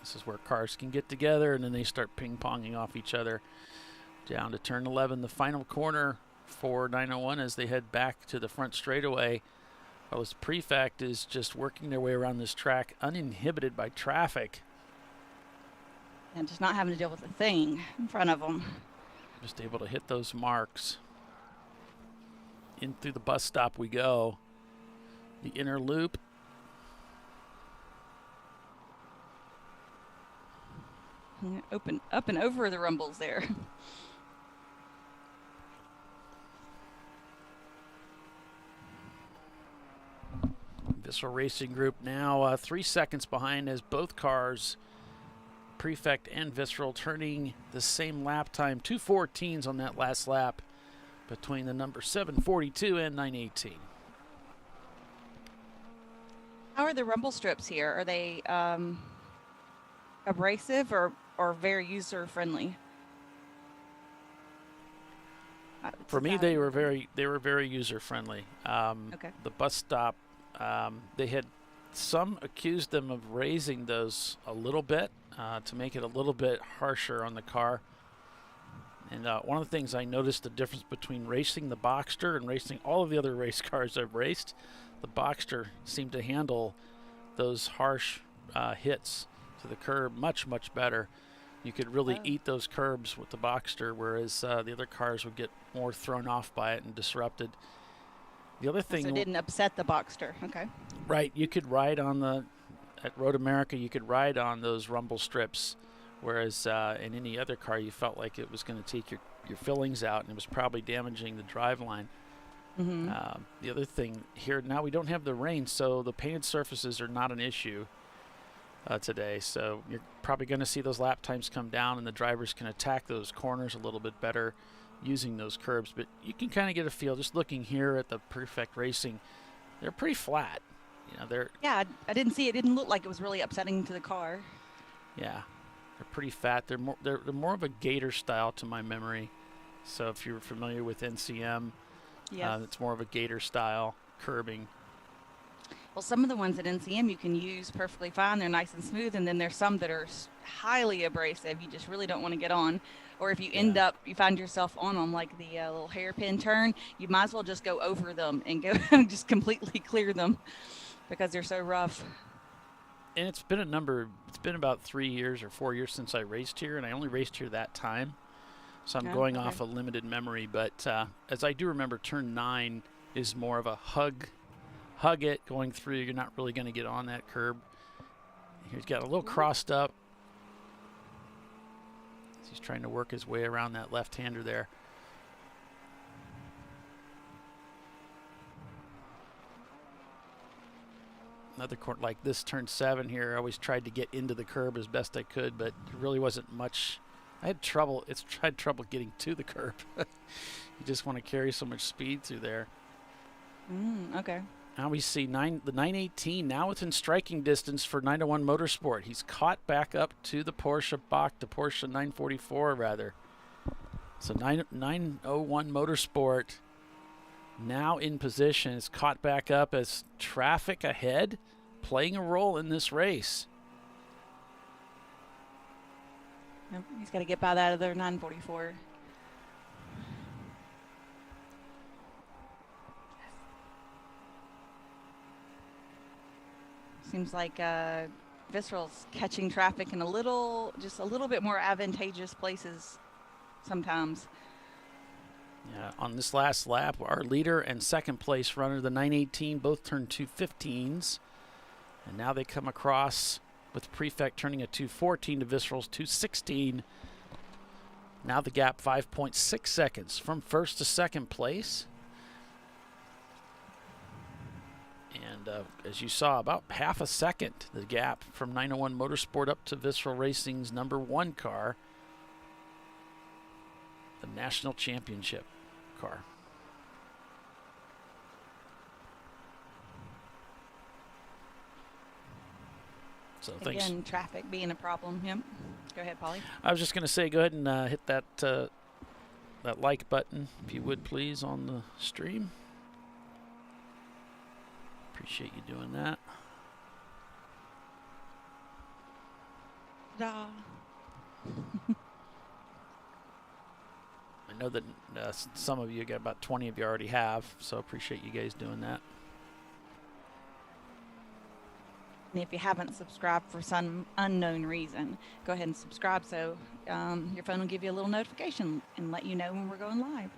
This is where cars can get together, and then they start ping-ponging off each other. Down to turn 11, the final corner for 901 as they head back to the front straightaway. While this Prefect is just working their way around this track, uninhibited by traffic. And just not having to deal with a thing in front of them. Just able to hit those marks. In through the bus stop we go. The inner loop. Open up and over the rumbles there. Visceral Racing Group now 3 seconds behind as both cars, Prefect and Visceral, turning the same lap time, 2:14s on that last lap between the number 742 and 918. How are the rumble strips here? Are they abrasive or very user friendly? For me, they were very user friendly. Okay. The bus stop, they had some accused them of raising those a little bit to make it a little bit harsher on the car. And one of the things I noticed the difference between racing the Boxster and racing all of the other race cars I've raced, the Boxster seemed to handle those harsh hits to the curb much better. You could really eat those curbs with the Boxster, whereas the other cars would get more thrown off by it and disrupted. The other thing, So it didn't upset the Boxster. Okay. right? You could ride on at Road America. You could ride on those rumble strips, whereas in any other car, you felt like it was going to take your fillings out, and it was probably damaging the driveline. Mm-hmm. The other thing here, now we don't have the rain, so the painted surfaces are not an issue today. So you're probably going to see those lap times come down, and the drivers can attack those corners a little bit better using those curbs. But you can kind of get a feel just looking here at the Prefect Racing. They're pretty flat. You know, they're Yeah, I didn't see it. Didn't look like it was really upsetting to the car. yeah, they're pretty fat. They're more of a gator style to my memory. So if you're familiar with NCM, Yes. it's more of a gator style curbing. Well, some of the ones at NCM you can use perfectly fine. They're nice and smooth, and then there's some that are highly abrasive. You just really don't want to get on. Or if you you find yourself on them, like the little hairpin turn, you might as well just go over them and go just completely clear them because they're so rough. And it's been about 3 years or 4 years since I raced here, and I only raced here that time. So I'm going off a limited memory, but as I do remember, turn 9 is more of a hug it going through. You're not really going to get on that curb. He's got a little crossed up. He's trying to work his way around that left-hander there. Another corner like this, turn 7 here. I always tried to get into the curb as best I could, but there really wasn't much. I had trouble getting to the curb. You just want to carry so much speed through there. Okay. Now we see the 918 now within striking distance for 901 Motorsport. He's caught back up to the Porsche 944 rather. So 901 Motorsport now in position is caught back up as traffic ahead, playing a role in this race. Yep, he's got to get by that other 944. Seems like Visceral's catching traffic in just a little bit more advantageous places sometimes. Yeah, on this last lap, our leader and second place runner, the 918, both turned 215s. And now they come across with Prefect turning a 214 to Visceral's 216. Now the gap 5.6 seconds from first to second place. And as you saw, about half a second, the gap from 901 Motorsport up to Visceral Racing's #1 car, the National Championship car. So thanks. Again, traffic being a problem. Yep. Go ahead, Polly. I was just going to say, go ahead and hit that like button, if you would, please, on the stream. Appreciate you doing that. Da. I know that some of you, got about 20 of you already have, so appreciate you guys doing that. And if you haven't subscribed for some unknown reason, go ahead and subscribe so your phone will give you a little notification and let you know when we're going live.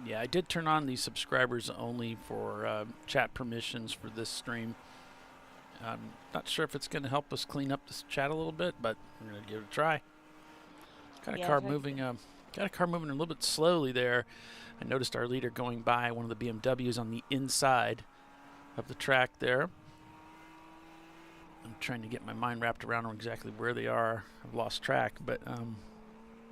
Yeah, I did turn on the subscribers only for chat permissions for this stream. I'm not sure if it's going to help us clean up this chat a little bit, but we're going to give it a try. Got a car moving. Got a car moving a little bit slowly there. I noticed our leader going by one of the BMWs on the inside of the track there. I'm trying to get my mind wrapped around on exactly where they are. I've lost track, but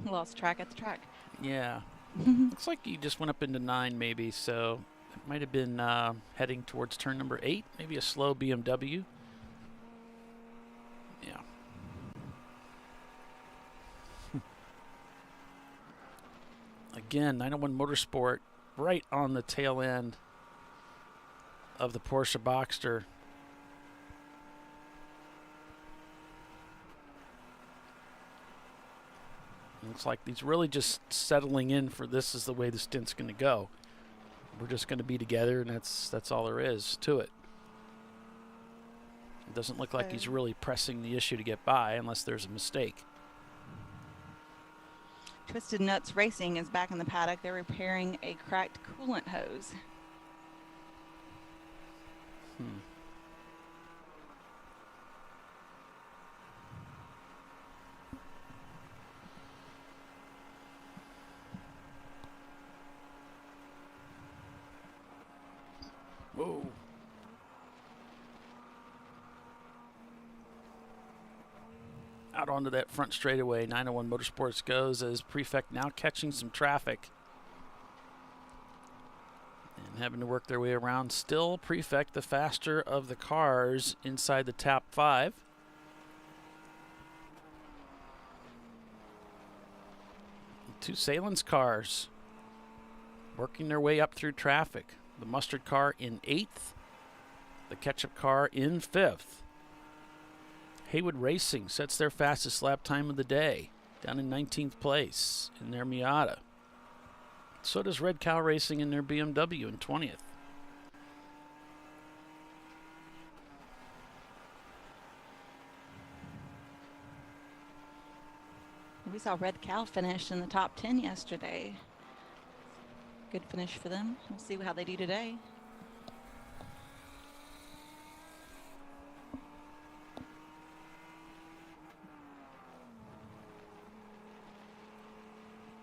lost track at the track. Yeah. Looks like you just went up into 9 maybe, so it might have been heading towards turn number 8, maybe a slow BMW. Yeah. Again, 901 Motorsport right on the tail end of the Porsche Boxster. Looks like he's really just settling in for this is the way the stint's going to go. We're just going to be together, and that's all there is to it. It doesn't look like he's really pressing the issue to get by unless there's a mistake. Twisted Nuts Racing is back in the paddock. They're repairing a cracked coolant hose. Whoa. Out onto that front straightaway, 901 Motorsports goes as Prefect now catching some traffic and having to work their way around. Still Prefect the faster of the cars inside the top 5. Two Sahlen's cars working their way up through traffic. The Mustard car in 8th, the Ketchup car in 5th. Haywood Racing sets their fastest lap time of the day, down in 19th place in their Miata. So does Red Cow Racing in their BMW in 20th. We saw Red Cow finish in the top 10 yesterday. Good finish for them. We'll see how they do today.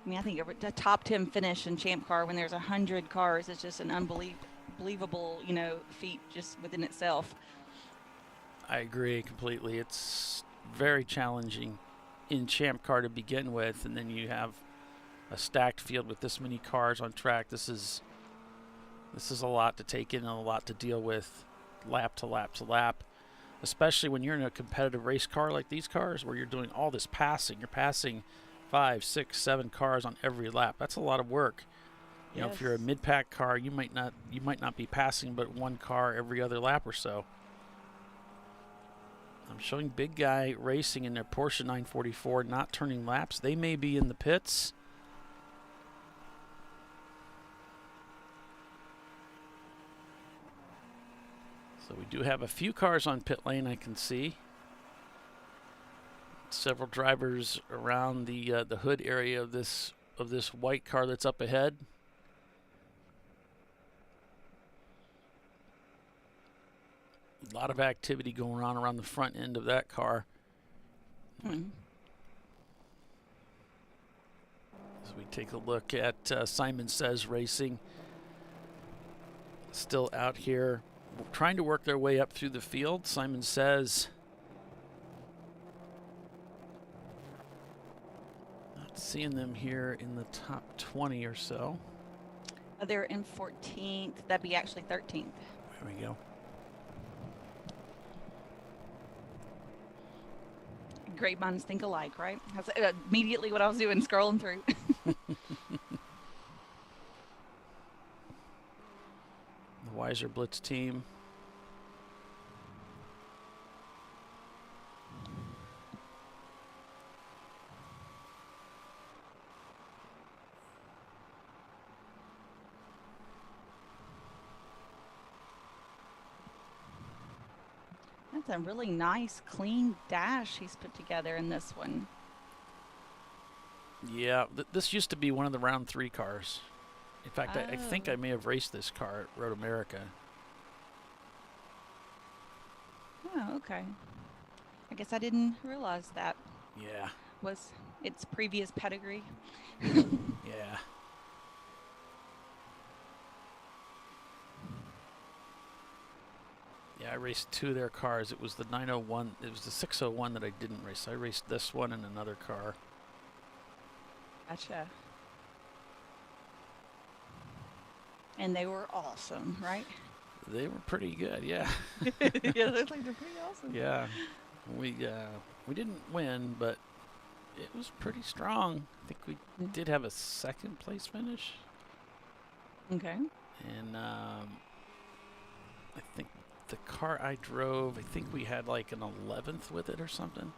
I mean, I think a top 10 finish in Champ Car when there's 100 cars is just an unbelievable, feat just within itself. I agree completely. It's very challenging in Champ Car to begin with, and then you have a stacked field with this many cars on track. This is a lot to take in and a lot to deal with lap to lap to lap, especially when you're in a competitive race car like these cars where you're doing all this passing. You're passing 5, 6, 7 cars on every lap. That's a lot of work. You know, if you're a mid-pack car, you might not be passing but one car every other lap or so. I'm showing Big Guy Racing in their Porsche 944 not turning laps. They may be in the pits. So we do have a few cars on pit lane, I can see. Several drivers around the hood area of this white car that's up ahead. A lot of activity going on around the front end of that car. As we take a look at Simon Says Racing, still out here trying to work their way up through the field. Simon Says, not seeing them here in the top 20 or so. They're in 14th. That'd be actually 13th. There we go. Great minds think alike, right? That's immediately what I was doing, scrolling through. The Weiser Blitz team. That's a really nice, clean dash he's put together in this one. Yeah, this used to be one of the round 3 cars. In fact, I think I may have raced this car at Road America. Oh, okay. I guess I didn't realize that Yeah. was its previous pedigree. Yeah. Yeah, I raced 2 of their cars. It was the 901. It was the 601 that I didn't race. I raced this one and another car. Gotcha. And they were awesome, right? They were pretty good, yeah. Yeah, they look like they're pretty awesome. Yeah. We didn't win, but it was pretty strong. I think we did have a second place finish. Okay. And I think the car I drove, I think we had like an 11th with it or something.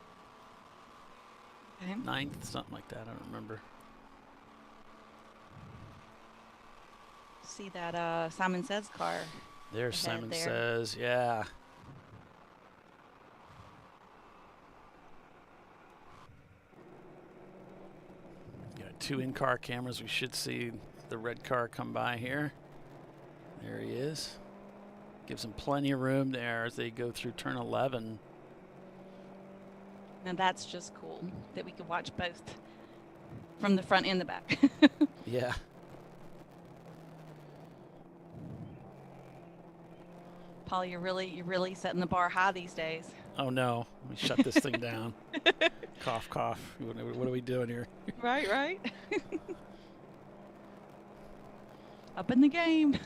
Okay. 9th, something like that. I don't remember. See that Simon Says car. There's Simon there. Says, yeah. Got 2 in-car cameras. We should see the red car come by here. There he is. Gives them plenty of room there as they go through turn 11. Now that's just cool that we could watch both from the front and the back. Yeah. Paul, you're really setting the bar high these days. Oh no, let me shut this thing down. Cough, cough. What are we doing here? Right. Up in the game.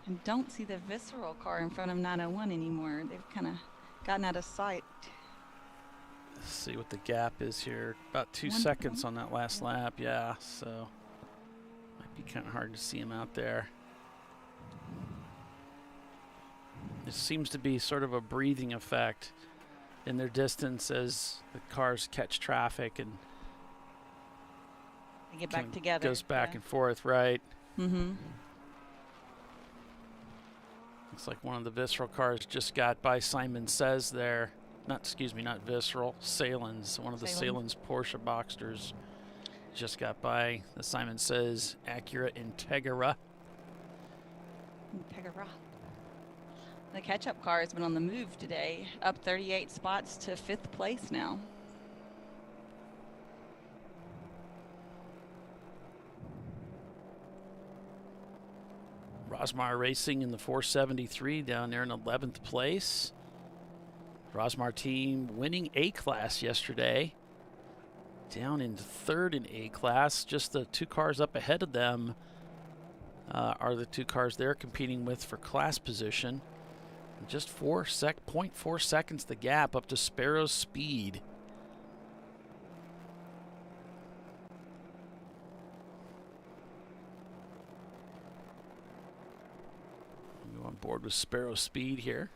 And don't see the visceral car in front of 901 anymore. They've kind of gotten out of sight. Let's see what the gap is here. About 2 seconds on that last lap, yeah. So might be kind of hard to see him out there. It seems to be sort of a breathing effect in their distance as the cars catch traffic and They get back together. Goes back and forth, right? Mm-hmm. Looks like one of the visceral cars just got by Simon Says there. Not visceral. Sahlen's. One of the Sahlen's Porsche Boxsters just got by the Simon Says Acura Integra. The catch-up car has been on the move today, up 38 spots to 5th place now. Rosmar Racing in the 473 down there in 11th place. Rosmar team winning A-Class yesterday. Down in 3rd in A-Class. Just the 2 cars up ahead of them are the 2 cars they're competing with for class position. Just 0.4 seconds the gap up to Sparrow's Speed. Go on board with Sparrow Speed here.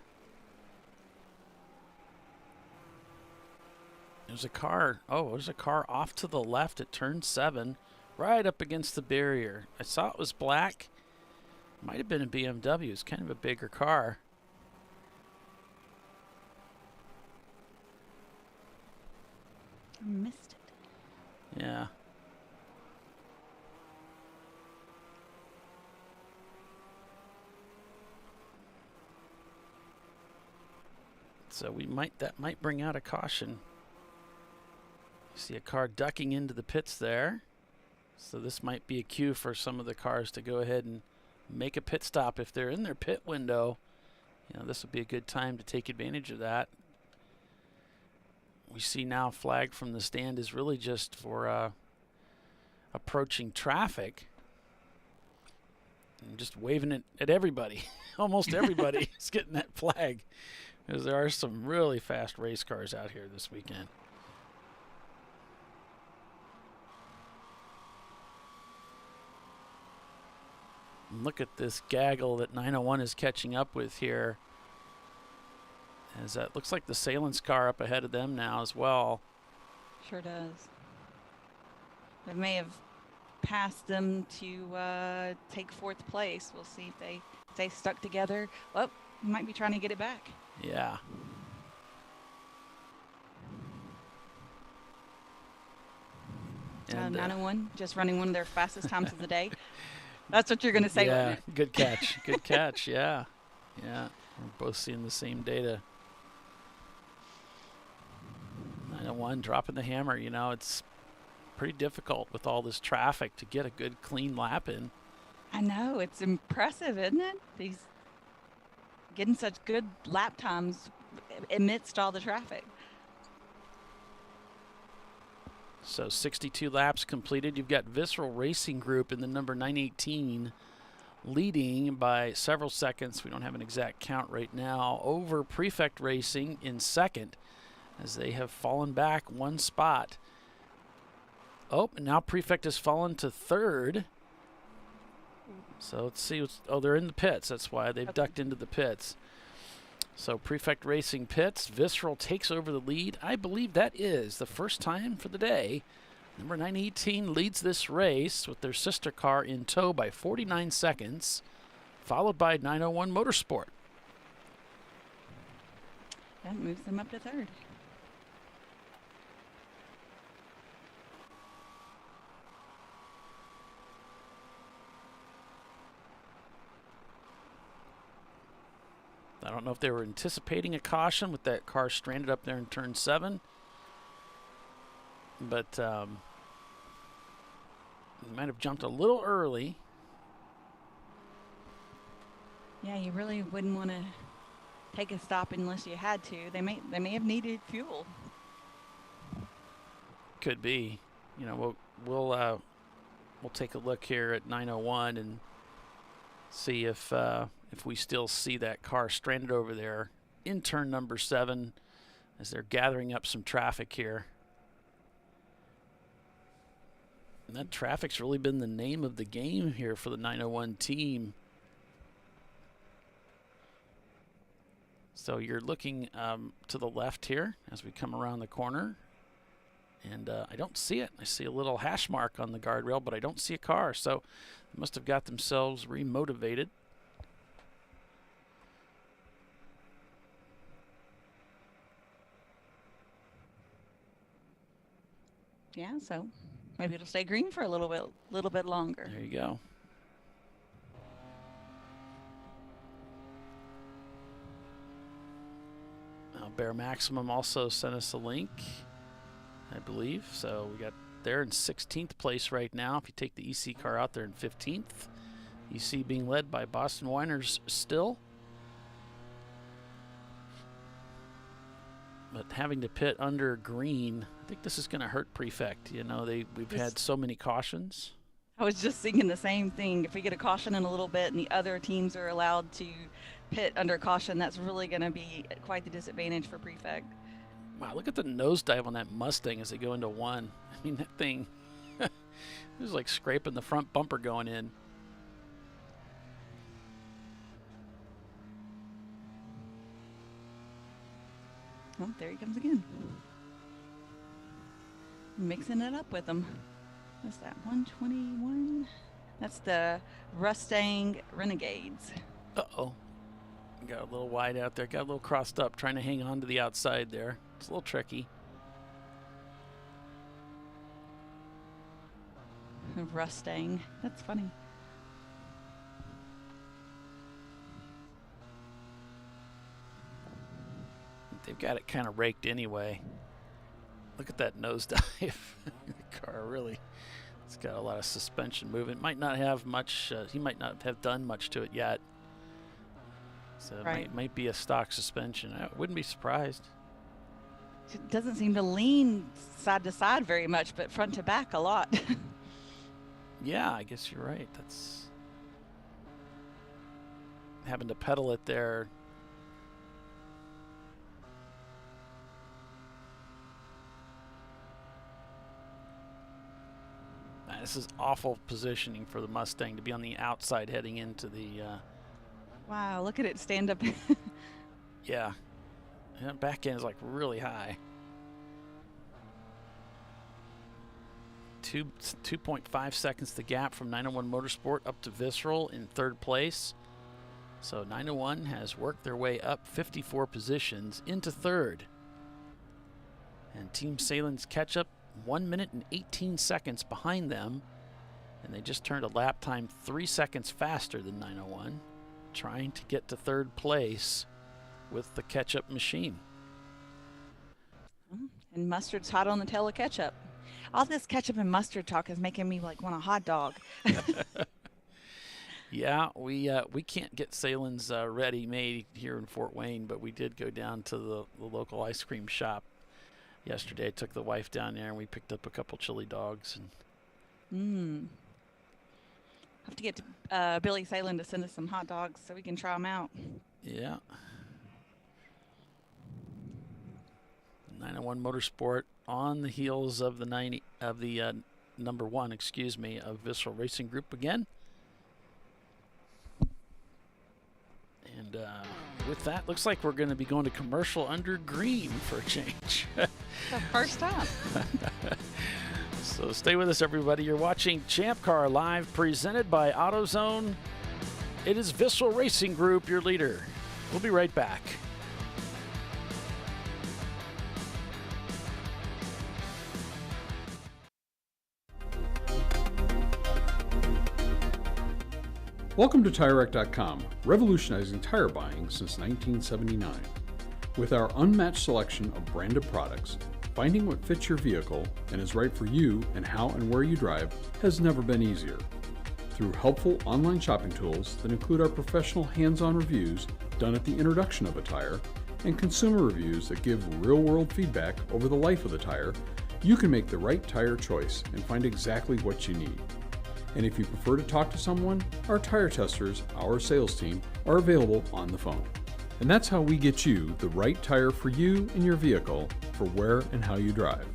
There's a car. Oh, there's a car off to the left at turn 7, right up against the barrier. I saw it was black. Might have been a BMW. It's kind of a bigger car. I missed it. Yeah. So that might bring out a caution. You see a car ducking into the pits there. So this might be a cue for some of the cars to go ahead and make a pit stop if they're in their pit window. You know, this would be a good time to take advantage of that. We see now flag from the stand is really just for approaching traffic. And just waving it at everybody. Almost everybody is getting that flag. Because there are some really fast race cars out here this weekend. And look at this gaggle that 901 is catching up with here. As that looks like the Sahlen's car up ahead of them now as well. Sure does. They may have passed them to take 4th place. We'll see if they stay stuck together. Well, He might be trying to get it back. Yeah. And, 901, just running one of their fastest times of the day. That's what you're going to say, yeah, wasn't it? good catch. Good catch, yeah. Yeah, we're both seeing the same data. 901, dropping the hammer. You know, it's pretty difficult with all this traffic to get a good, clean lap in. I know. It's impressive, isn't it? He's getting such good lap times amidst all the traffic. So 62 laps completed. You've got Visceral Racing Group in the number 918 leading by several seconds. We don't have an exact count right now. Over Prefect Racing in second as they have fallen back one spot. Oh, and now Prefect has fallen to third. So let's see. Oh, they're in the pits. That's why they've ducked into the pits. So Prefect Racing pits. Visceral takes over the lead. I believe that is the first time for the day. Number 918 leads this race with their sister car in tow by 49 seconds, followed by 901 Motorsport. That moves them up to third. I don't know if they were anticipating a caution with that car stranded up there in turn 7. But they might have jumped a little early. Yeah, you really wouldn't want to take a stop unless you had to. They may have needed fuel. Could be. You know, we'll take a look here at 901 and see if we still see that car stranded over there in turn number 7 as they're gathering up some traffic here. And that traffic's really been the name of the game here for the 901 team. So you're looking to the left here as we come around the corner. And I don't see it. I see a little hash mark on the guardrail, but I don't see a car. So they must have got themselves remotivated. Yeah, so maybe it'll stay green for a little bit longer. There you go. Bear Maximum also sent us a link, I believe. So we got there in 16th place right now. If you take the EC car out there in 15th, EC being led by Boston Whiners still. But having to pit under green, I think this is going to hurt Prefect. You know, we've had so many cautions. I was just thinking the same thing. If we get a caution in a little bit and the other teams are allowed to pit under caution, that's really going to be quite the disadvantage for Prefect. Wow, look at the nosedive on that Mustang as they go into 1. I mean, that thing it was like scraping the front bumper going in. Oh, there he comes again. Mixing it up with them. What's that, 121? That's the Mustang Renegades. Uh-oh. Got a little wide out there. Got a little crossed up, trying to hang on to the outside there. It's a little tricky. Mustang. That's funny. They've got it kind of raked anyway. Look at that nosedive. The car really, it's got a lot of suspension movement. Might not have much, he might not have done much to it yet. So right. It might be a stock suspension. I wouldn't be surprised. It doesn't seem to lean side to side very much, but front to back a lot. Yeah, I guess you're right. That's having to pedal it there. This is awful positioning for the Mustang to be on the outside heading into the... Wow, look at it stand up. Yeah. And back end is like really high. 2.5 seconds the gap from 901 Motorsport up to Visceral in third place. So 901 has worked their way up 54 positions into third. And Team Sahlen's catch up 1 minute and 18 seconds behind them. And they just turned a lap time 3 seconds faster than 901, trying to get to third place with the ketchup machine. And mustard's hot on the tail of ketchup. All this ketchup and mustard talk is making me like want a hot dog. Yeah, we can't get Sahlen's ready-made here in Fort Wayne, but we did go down to the local ice cream shop yesterday. I took the wife down there, and we picked up a couple chili dogs. And have to get to Billy Sahlen to send us some hot dogs so we can try them out. Yeah. 901 Motorsport on the heels of the number one, of Visceral Racing Group again. And with that, looks like we're going to be going to commercial under green for a change. The first time. So stay with us, everybody. You're watching Champ Car Live, presented by AutoZone. It is Visceral Racing Group, your leader. We'll be right back. Welcome to TireRack.com, revolutionizing tire buying since 1979. With our unmatched selection of branded products, finding what fits your vehicle and is right for you and how and where you drive has never been easier. Through helpful online shopping tools that include our professional hands-on reviews done at the introduction of a tire and consumer reviews that give real-world feedback over the life of the tire, you can make the right tire choice and find exactly what you need. And if you prefer to talk to someone, our tire testers, our sales team, are available on the phone. And that's how we get you the right tire for you and your vehicle for where and how you drive.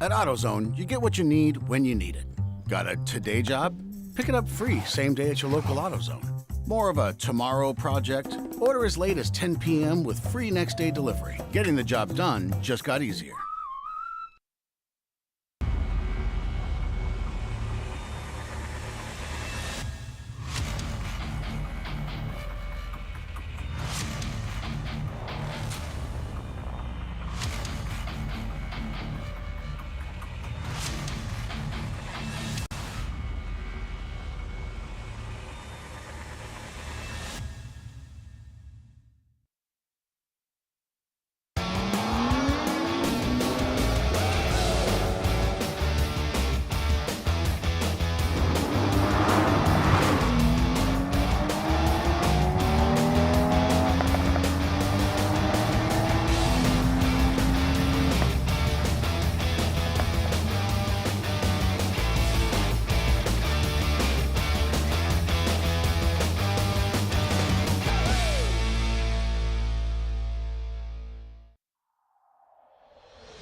At AutoZone, you get what you need when you need it. Got a today job? Pick it up free same day at your local AutoZone. More of a tomorrow project? Order as late as 10 p.m. with free next day delivery. Getting the job done just got easier.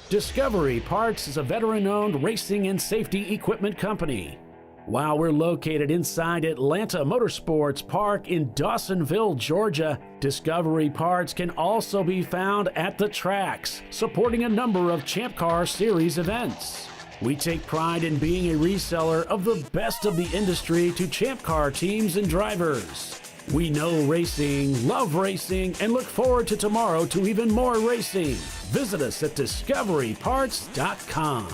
Discovery Parts is a veteran-owned racing and safety equipment company. While we're located inside Atlanta Motorsports Park in Dawsonville, Georgia, Discovery Parts can also be found at the tracks, supporting a number of Champ Car Series events. We take pride in being a reseller of the best of the industry to Champ Car teams and drivers. We know racing, love racing, and look forward to tomorrow to even more racing. Visit us at discoveryparts.com.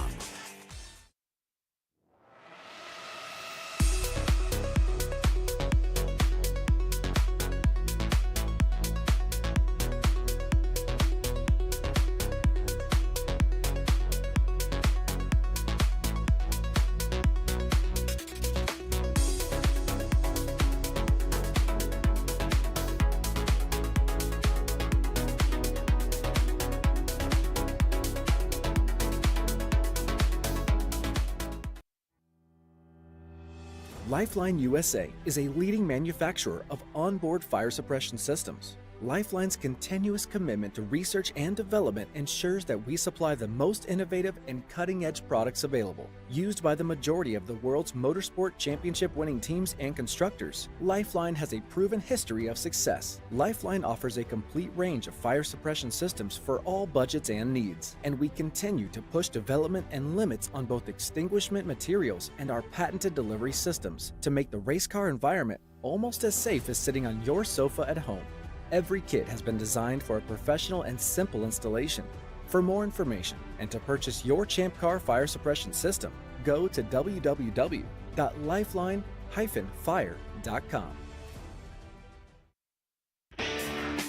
Lifeline USA is a leading manufacturer of onboard fire suppression systems. Lifeline's continuous commitment to research and development ensures that we supply the most innovative and cutting-edge products available, used by the majority of the world's motorsport championship-winning teams and constructors. Lifeline has a proven history of success. Lifeline offers a complete range of fire suppression systems for all budgets and needs, and we continue to push development and limits on both extinguishment materials and our patented delivery systems to make the race car environment almost as safe as sitting on your sofa at home. Every kit has been designed for a professional and simple installation. For more information and to purchase your ChampCar fire suppression system, go to www.lifeline-fire.com.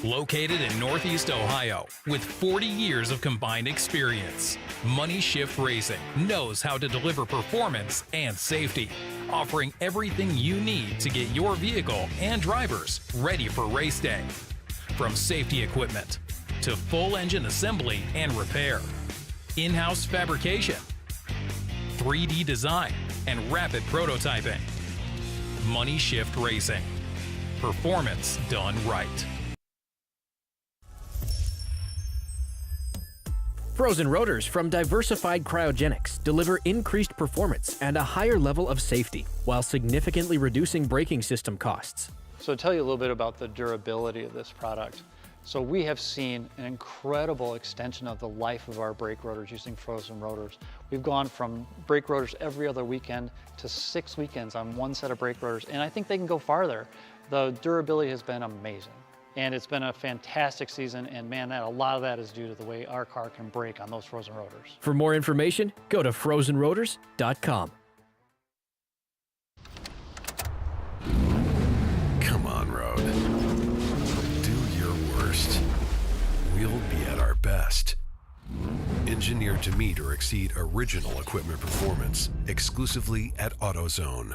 Located in Northeast Ohio with 40 years of combined experience, Money Shift Racing knows how to deliver performance and safety, offering everything you need to get your vehicle and drivers ready for race day. From safety equipment to full engine assembly and repair, in-house fabrication, 3D design, and rapid prototyping. Money Shift Racing. Performance done right. Frozen rotors from Diversified Cryogenics deliver increased performance and a higher level of safety, while significantly reducing braking system costs. So to tell you a little bit about the durability of this product. So we have seen an incredible extension of the life of our brake rotors using frozen rotors. We've gone from brake rotors every other weekend to 6 weekends on one set of brake rotors, and I think they can go farther. The durability has been amazing. And it's been a fantastic season, and man, a lot of that is due to the way our car can brake on those frozen rotors. For more information, go to frozenrotors.com. Come on, road. Do your worst. We'll be at our best. Engineered to meet or exceed original equipment performance, exclusively at AutoZone.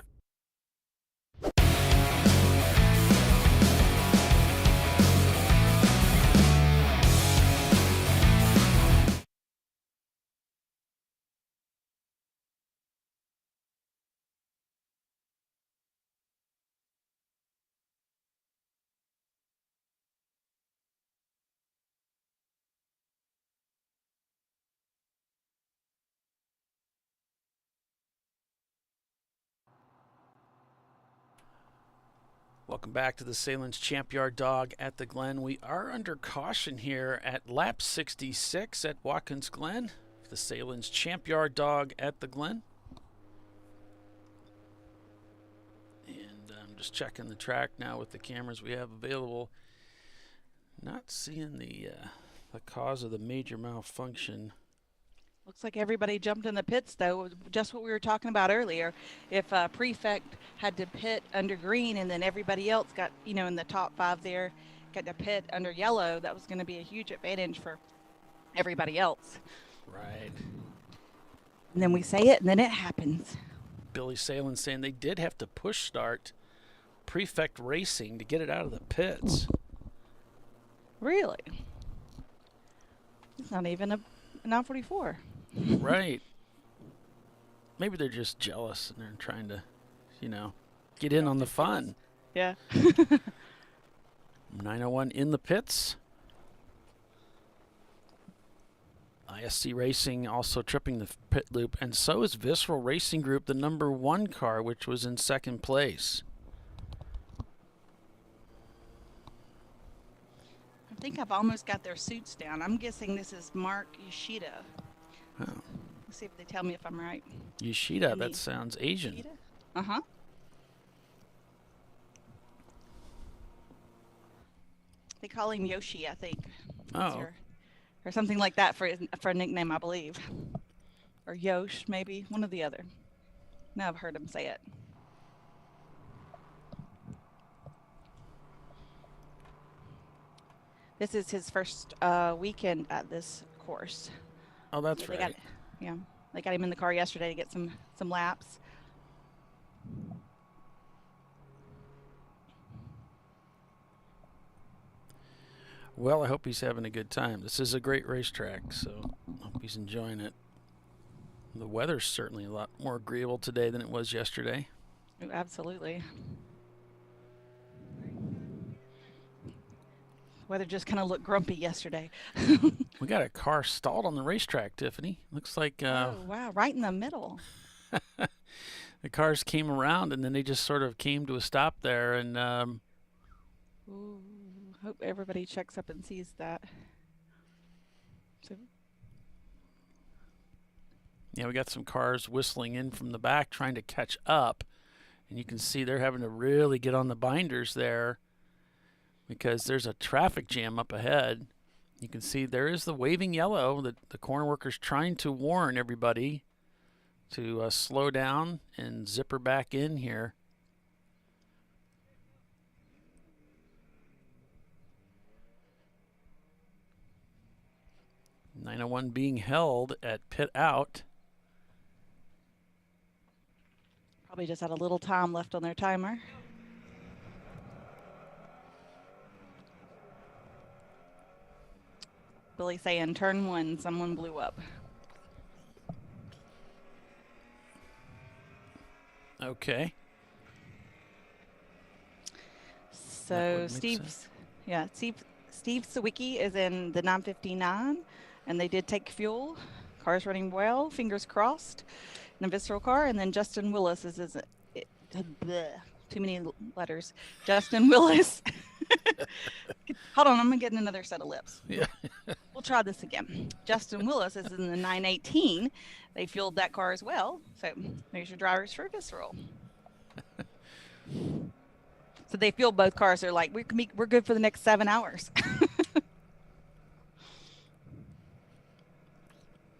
Welcome back to the Sahlen's Champyard Dog at the Glen. We are under caution here at lap 66 at Watkins Glen. The Sahlen's Champyard Dog at the Glen. And I'm just checking the track now with the cameras we have available. Not seeing the cause of the major malfunction. Looks like everybody jumped in the pits, though, just what we were talking about earlier. If Prefect had to pit under green and then everybody else got, in the top 5 there, got to pit under yellow, that was going to be a huge advantage for everybody else. Right. And then we say it, and then it happens. Billy Sahlen saying they did have to push start Prefect Racing to get it out of the pits. Really? It's not even a 944. Right. Maybe they're just jealous and they're trying to, get in on the fun. Yeah. 901 in the pits. ISC Racing also tripping the pit loop, and so is Visceral Racing Group, the number 1 car, which was in second place. I think I've almost got their suits down. I'm guessing this is Mark Yoshida. Oh. Let's see if they tell me if I'm right. Yoshida, that sounds Asian. Yoshida? Uh-huh. They call him Yoshi, I think. Oh. Or something like that for a nickname, I believe. Or Yosh, maybe. One or the other. Now I've heard him say it. This is his first weekend at this course. Oh, that's right. They got him in the car yesterday to get some laps. Well, I hope he's having a good time. This is a great racetrack, so I hope he's enjoying it. The weather's certainly a lot more agreeable today than it was yesterday. Absolutely. Weather just kind of looked grumpy yesterday. We got a car stalled on the racetrack, Tiffany. Looks like Oh, wow, right in the middle. the cars came around and then they just sort of came to a stop there. And Ooh, hope everybody checks up and sees that. So, yeah, we got some cars whistling in from the back trying to catch up. And you can see they're having to really get on the binders there because there's a traffic jam up ahead. You can see there is the waving yellow that the corner worker's trying to warn everybody to slow down and zipper back in here. .901 being held at pit out. probably just had a little time left on their timer. Billy saying turn one, someone blew up. Okay. So Steve Sawicki is in the 959, and they did take fuel. Car's running well, fingers crossed. In a visceral car, and then Justin Willis is too many letters. Justin Willis. Hold on, I'm gonna get another set of lips. Yeah. We'll try this again. Justin Willis is in the 918. They fueled that car as well. So there's your drivers for visceral. So they fueled both cars. They're like, we're good for the next 7 hours.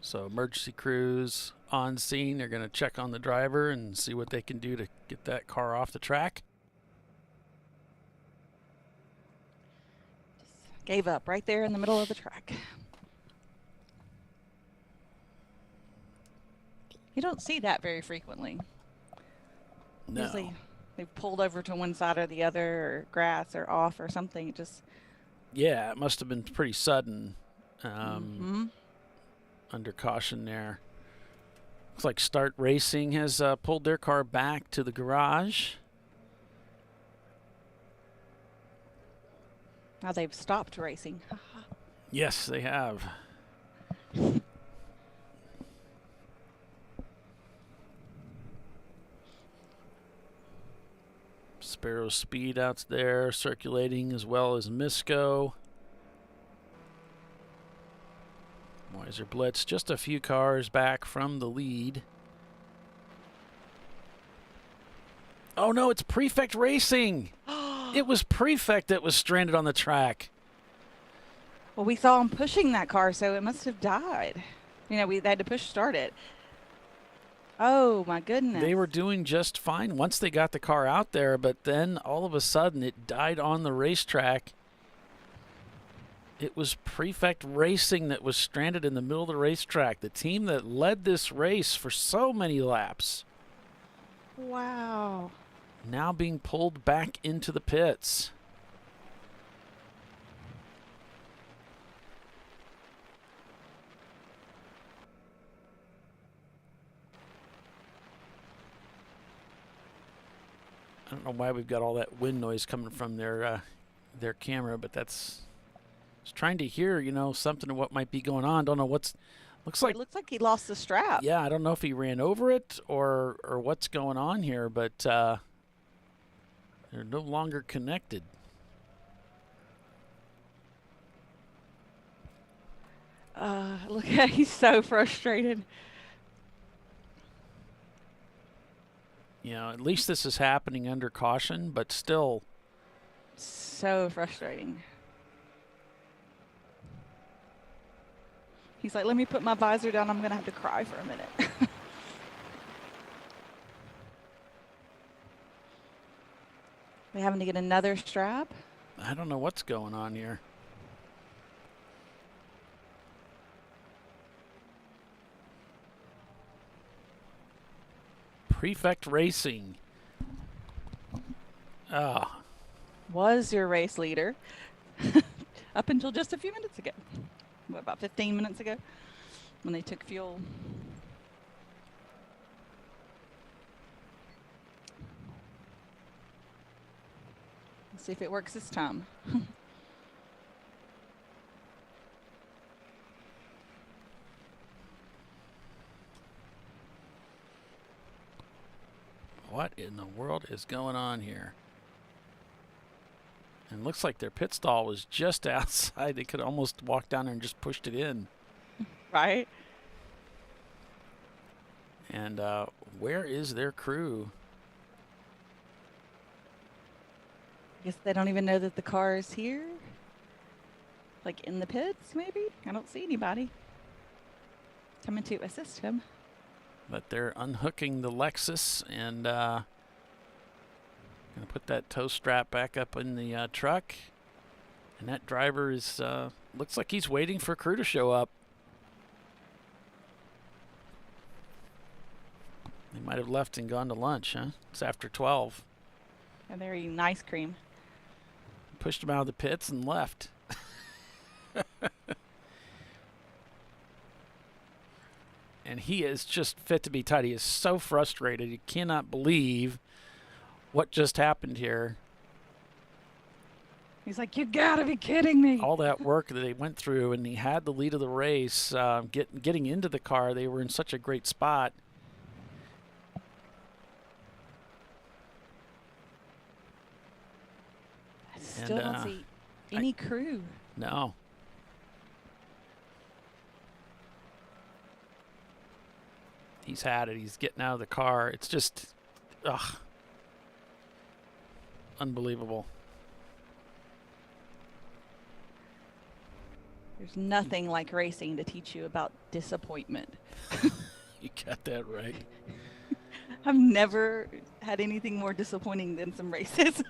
So emergency crews on scene. They're going to check on the driver and see what they can do to get that car off the track. Just gave up right there in the middle of the track. You don't see that very frequently. No. Usually they've pulled over to one side or the other, or grass or off or something. It just. Yeah, it must have been pretty sudden. Under caution there. Looks like Start Racing has pulled their car back to the garage. Now they've stopped racing. Yes, they have. Sparrow Speed out there circulating, as well as Misco. Weiser Blitz just a few cars back from the lead. Oh no, it's Prefect Racing. It was Prefect that was stranded on the track. Well, we saw him pushing that car, so it must have died. You know, they had to push start it. Oh my goodness. They were doing just fine once they got the car out there, but then all of a sudden it died on the racetrack. It was Prefect Racing that was stranded in the middle of the racetrack, the team that led this race for so many laps. Wow. Now being pulled back into the pits. I don't know why we've got all that wind noise coming from their camera, but that's. I was trying to hear, you know, something of what might be going on. Don't know what's. It looks like he lost the strap. Yeah, I don't know if he ran over it or what's going on here, but they're no longer connected. Look at he's so frustrated. You know, at least this is happening under caution, but still. So frustrating. He's like, let me put my visor down. I'm going to have to cry for a minute. We having to get another strap? I don't know what's going on here. Prefect Racing. Was your race leader up until just a few minutes ago. What, about 15 minutes ago when they took fuel. Let's see if it works this time. what in the world is going on here? And looks like their pit stall was just outside. They could almost walk down there and just pushed it in. Right? And where is their crew? Guess they don't even know that the car is here. Like in the pits, maybe? I don't see anybody coming to assist him. But they're unhooking the Lexus and going to put that tow strap back up in the truck. And that driver is, looks like he's waiting for crew to show up. They might have left and gone to lunch, huh? It's after 12. And they're eating ice cream. Pushed him out of the pits and left. And he is just fit to be tied. He is so frustrated. He cannot believe what just happened here. He's like, you gotta be kidding me. All that work that they went through, and he had the lead of the race. Getting into the car, they were in such a great spot. I still don't see any crew. No. He's had it. He's getting out of the car. It's just, ugh, unbelievable. There's nothing like racing to teach you about disappointment. You got that right. I've never had anything more disappointing than some races.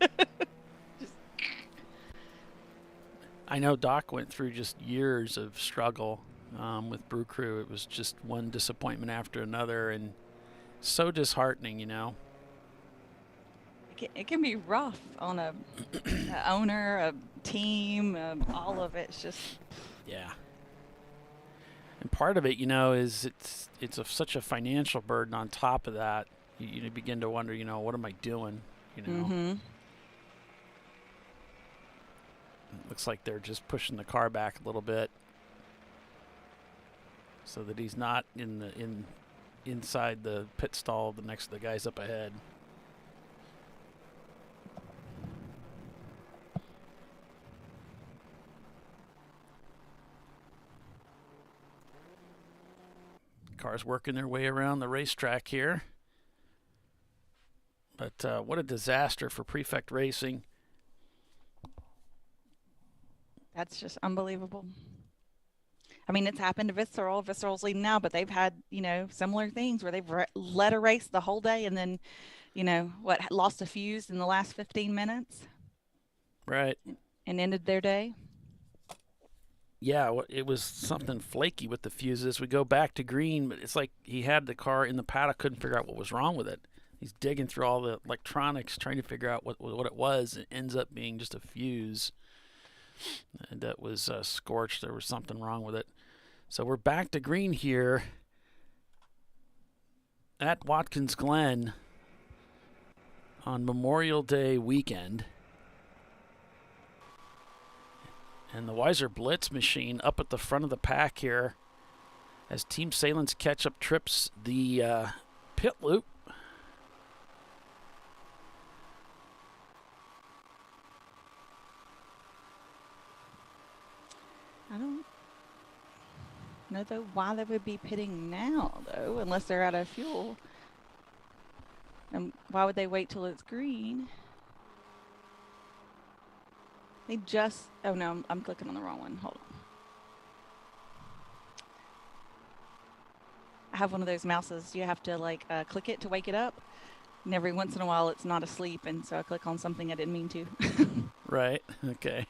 I know Doc went through just years of struggle with Brew Crew. It was just one disappointment after another, and so disheartening, you know. It can be rough on a owner, a team, all of it's just. Yeah. And part of it, you know, is it's such a financial burden on top of that. You begin to wonder, you know, what am I doing, you know? Mm-hmm. Looks like they're just pushing the car back a little bit so that he's not inside the pit stall next to the guys up ahead. Cars working their way around the racetrack here. But what a disaster for Prefect Racing. That's just unbelievable. I mean, it's happened to Visceral. Visceral's leading now, but they've had, you know, similar things where they've led a race the whole day and then, you know, lost a fuse in the last 15 minutes. Right. And ended their day. Yeah, it was something flaky with the fuses. We go back to green, but it's like he had the car in the paddock, couldn't figure out what was wrong with it. He's digging through all the electronics, trying to figure out what it was. It ends up being just a fuse that was scorched. There was something wrong with it. So we're back to green here at Watkins Glen on Memorial Day weekend. And the Weiser Blitz machine up at the front of the pack here as Team Sahlen's catch-up trips the pit loop. I don't know, though, why they would be pitting now, though, unless they're out of fuel. And why would they wait till it's green? They just, oh no, I'm clicking on the wrong one. Hold on. I have one of those mouses. You have to click it to wake it up. And every once in a while it's not asleep. And so I click on something I didn't mean to. Right. Okay.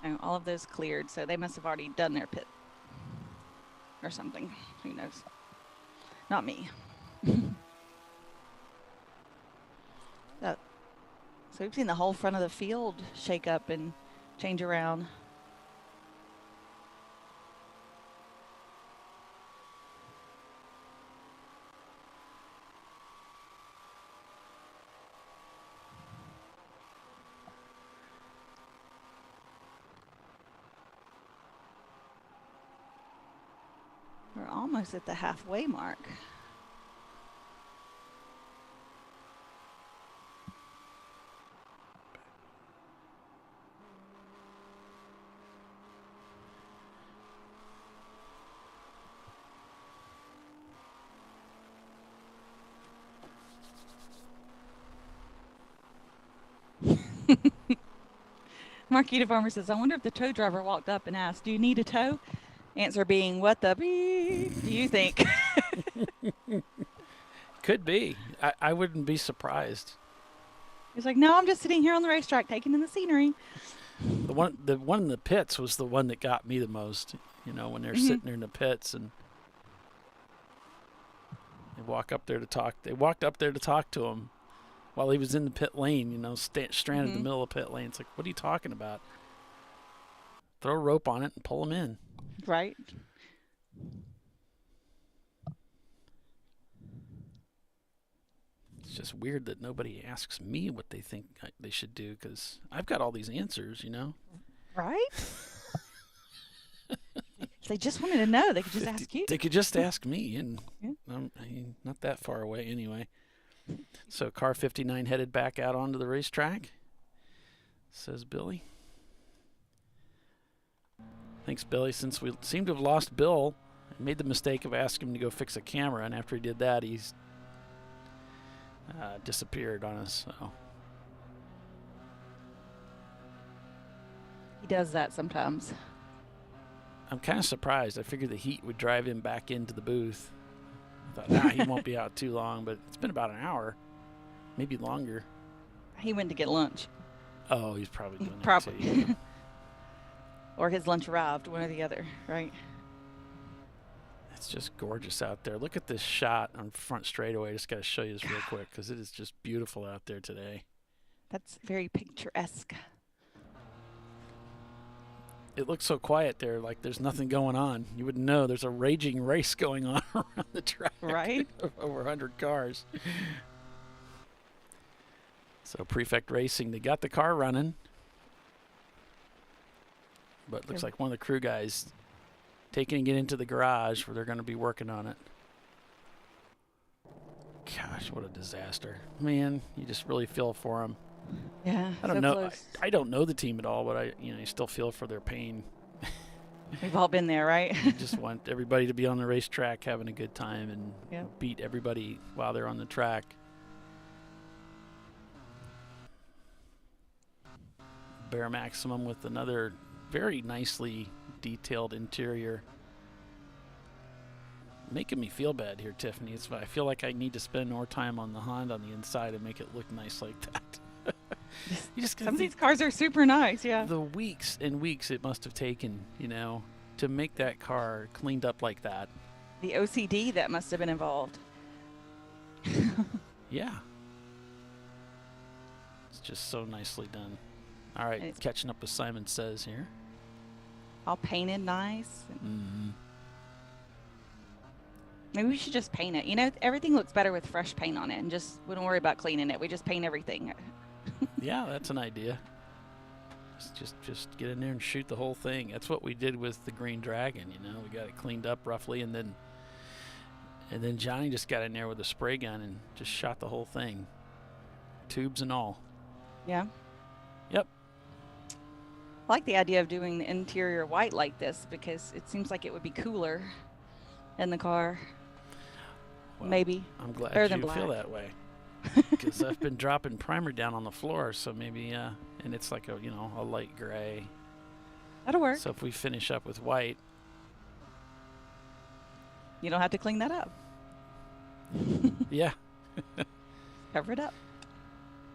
Oh, all of those cleared. So they must have already done their pit or something. Who knows? Not me. So we've seen the whole front of the field shake up and change around. almost at the halfway mark. Marquita Farmer says, I wonder if the tow driver walked up and asked, do you need a tow? Answer being, what the beep do you think? Could be. I wouldn't be surprised. He's like, no, I'm just sitting here on the racetrack taking in the scenery. The one in the pits was the one that got me the most. You know, when they're sitting there in the pits and they walk up there to talk. They walked up there to talk to him while he was in the pit lane, you know, stranded in the middle of the pit lane. It's like, what are you talking about? Throw a rope on it and pull him in. Right. It's just weird that nobody asks me what they think they should do, because I've got all these answers, you know. Right? If they just wanted to know, they could just ask you. They could just ask me, and I'm not that far away anyway. So car 59 headed back out onto the racetrack, says Billy. Thanks, Billy. Since we seem to have lost Bill, I made the mistake of asking him to go fix a camera, and after he did that, he's disappeared on us. So He does that sometimes. I'm kind of surprised. I figured the heat would drive him back into the booth. I thought, he won't be out too long, but it's been about an hour, maybe longer. He went to get lunch. Oh, he's probably doing that Probably. too. Or his lunch arrived, one or the other, right? It's just gorgeous out there. Look at this shot on front straightaway. Just got to show you this real quick because it is just beautiful out there today. That's very picturesque. It looks so quiet there, like there's nothing going on. You wouldn't know there's a raging race going on around the track. Right? Over 100 cars. So Prefect Racing, they got the car running. But it looks like one of the crew guys taking it into the garage where they're going to be working on it. Gosh, what a disaster. Man, you just really feel for them. Yeah, I don't so know. close. I don't know the team at all, but you still feel for their pain. We've all been there, right? You just want everybody to be on the racetrack having a good time and Yep. beat everybody while they're on the track. Bear Maximum with another very nicely detailed interior. Making me feel bad here, Tiffany. I feel like I need to spend more time on the Honda on the inside and make it look nice like that. Some of these cars are super nice, yeah. The weeks and weeks it must have taken, to make that car cleaned up like that. The OCD that must have been involved. Yeah. It's just so nicely done. All right, catching up with Simon Says here. All painted nice. Mm-hmm. Maybe we should just paint it. Everything looks better with fresh paint on it, and just we don't worry about cleaning it. We just paint everything. Yeah, that's an idea. Just get in there and shoot the whole thing. That's what we did with the Green Dragon. We got it cleaned up roughly, and then Johnny just got in there with a spray gun and just shot the whole thing, tubes and all. Yeah. Yep. I like the idea of doing the interior white like this because it seems like it would be cooler in the car. Well, maybe. I'm glad Better you than black. feel that way. Because I've been dropping primer down on the floor, so maybe, and it's like a light gray. That'll work. So if we finish up with white, you don't have to clean that up. Yeah. Cover it up.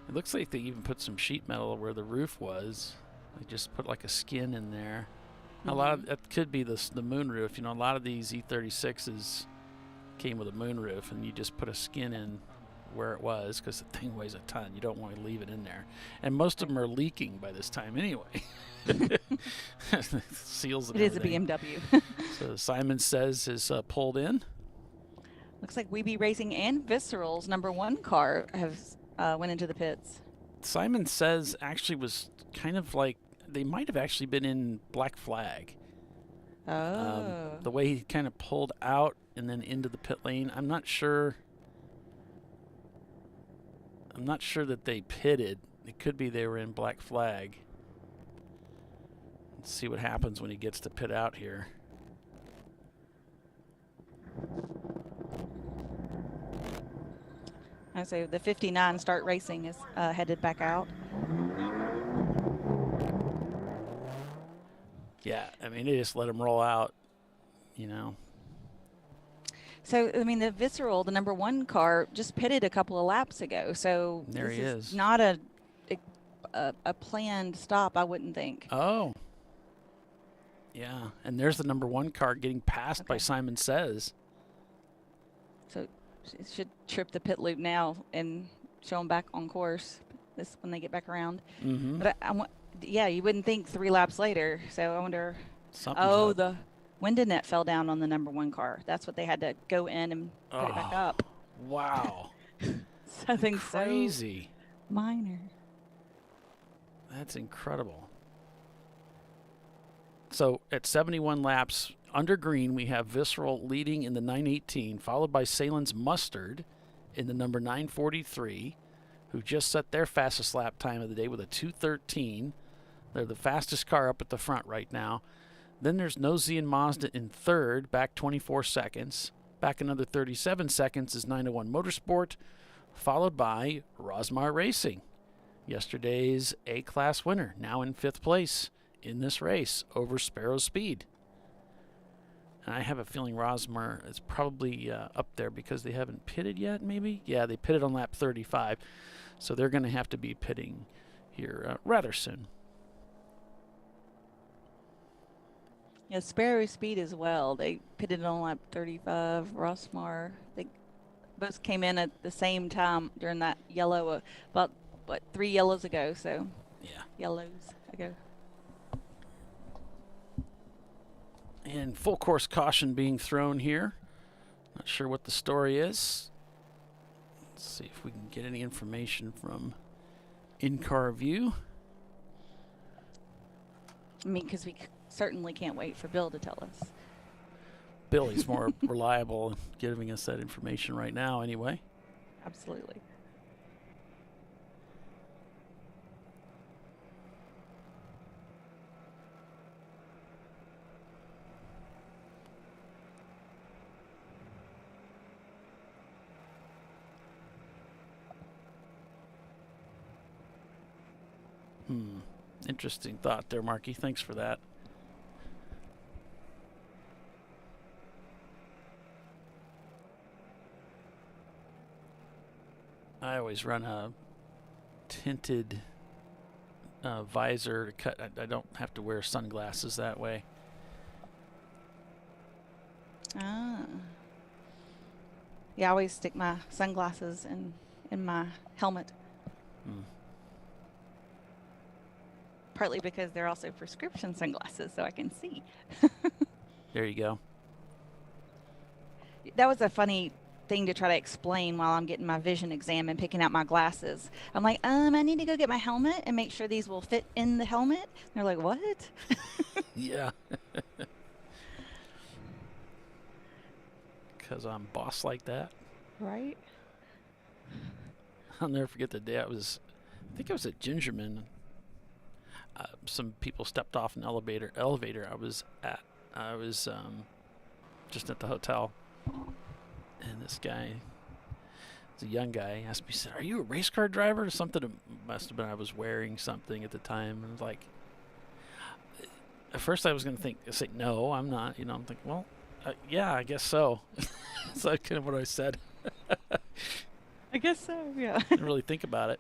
It looks like they even put some sheet metal where the roof was. They just put like a skin in there. A lot of that could be the moonroof. A lot of these E36s came with a moonroof, and you just put a skin in where it was because the thing weighs a ton. You don't want to leave it in there, and most of them are leaking by this time anyway. Seals. And it is a everything. BMW. So Simon Says is pulled in. Looks like WeBe Racing and Visceral's #1 car have went into the pits. Simon Says actually was kind of like they might have actually been in Black Flag. Oh. The way he kind of pulled out and then into the pit lane, I'm not sure that they pitted. It could be they were in black flag. Let's see what happens when he gets to pit out here. I say the 59 Start Racing is headed back out. Yeah, I mean, they just let him roll out, you know. So, I mean, the Visceral, the number 1 car, just pitted a couple of laps ago. So there this he is is. Not a planned stop, I wouldn't think. Oh. Yeah, and there's the number 1 car getting passed by Simon Says. So it should trip the pit loop now and show them back on course this when they get back around. Mm-hmm. But yeah, you wouldn't think 3 laps later. So I wonder. Something's up. The window net fell down on the number 1 car. That's what they had to go in and put it back up. Wow. Something crazy. So minor. That's incredible. So at 71 laps under green, we have Visceral leading in the 918, followed by Sahlen's Mustard in the number 943, who just set their fastest lap time of the day with a 2:13. They're the fastest car up at the front right now. Then there's Nosy and Mazda in third, back 24 seconds. Back another 37 seconds is 901 Motorsport, followed by Rosmar Racing, yesterday's A-Class winner, now in 5th place in this race over Sparrow Speed. And I have a feeling Rosmar is probably up there because they haven't pitted yet, maybe? Yeah, they pitted on lap 35, so they're going to have to be pitting here rather soon. Yeah, Sparrow Speed as well. They pitted on lap 35. Rosmar, they both came in at the same time during that yellow, about, 3 yellows ago, so. Yeah. Yellows ago. And full course caution being thrown here. Not sure what the story is. Let's see if we can get any information from in-car view. I mean, because we certainly can't wait for Bill to tell us. Billy's more reliable in giving us that information right now anyway. Absolutely. Interesting thought there, Marky. Thanks for that. I always run a tinted visor to cut. I don't have to wear sunglasses that way. Ah. Yeah, I always stick my sunglasses in my helmet. Partly because they're also prescription sunglasses, so I can see. There you go. That was a funny thing to try to explain while I'm getting my vision exam and picking out my glasses. I'm like, I need to go get my helmet and make sure these will fit in the helmet. And they're like, what? Yeah. Because I'm boss like that. Right. I'll never forget the day I think I was at Gingerman. Some people stepped off an elevator I was at. I was just at the hotel, and this guy, it's a young guy, asked me, he said, "Are you a race car driver?" Or something. It must have been I was wearing something at the time. And I was like, at first I was going to say, no, I'm not. You know, I'm thinking, well, yeah, I guess so. So that's kind of what I said. I guess so, yeah. Didn't really think about it.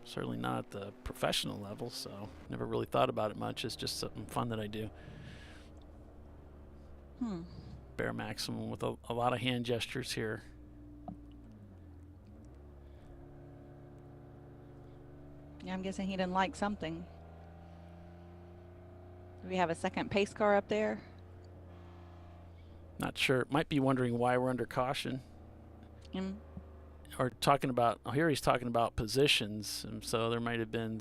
Certainly not at the professional level, so never really thought about it much. It's just something fun that I do. Bear maximum with a lot of hand gestures here. Yeah, I'm guessing he didn't like something. Do we have a second pace car up there? Not sure. Might be wondering why we're under caution. Or talking about, here he's talking about positions, and so there might have been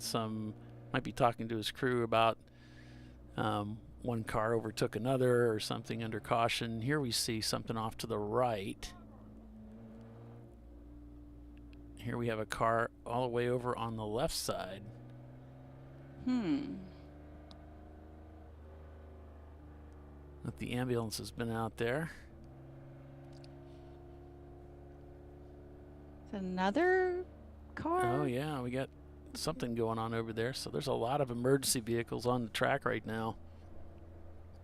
might be talking to his crew about one car overtook another or something under caution. Here we see something off to the right. Here we have a car all the way over on the left side. But the ambulance has been out there. Another car? Oh, yeah, we got something going on over there. So there's a lot of emergency vehicles on the track right now.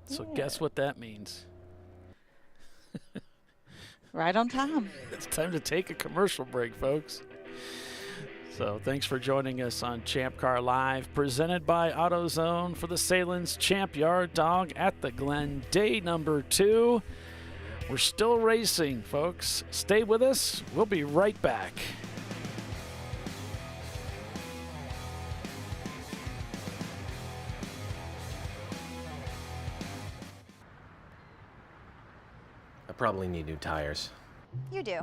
So guess what that means? Right on time. It's time to take a commercial break, folks. So thanks for joining us on ChampCar.Live, presented by AutoZone for the Sahlen's Champyard Dog at the Glen. Day number 2. We're still racing, folks. Stay with us. We'll be right back. I probably need new tires. You do.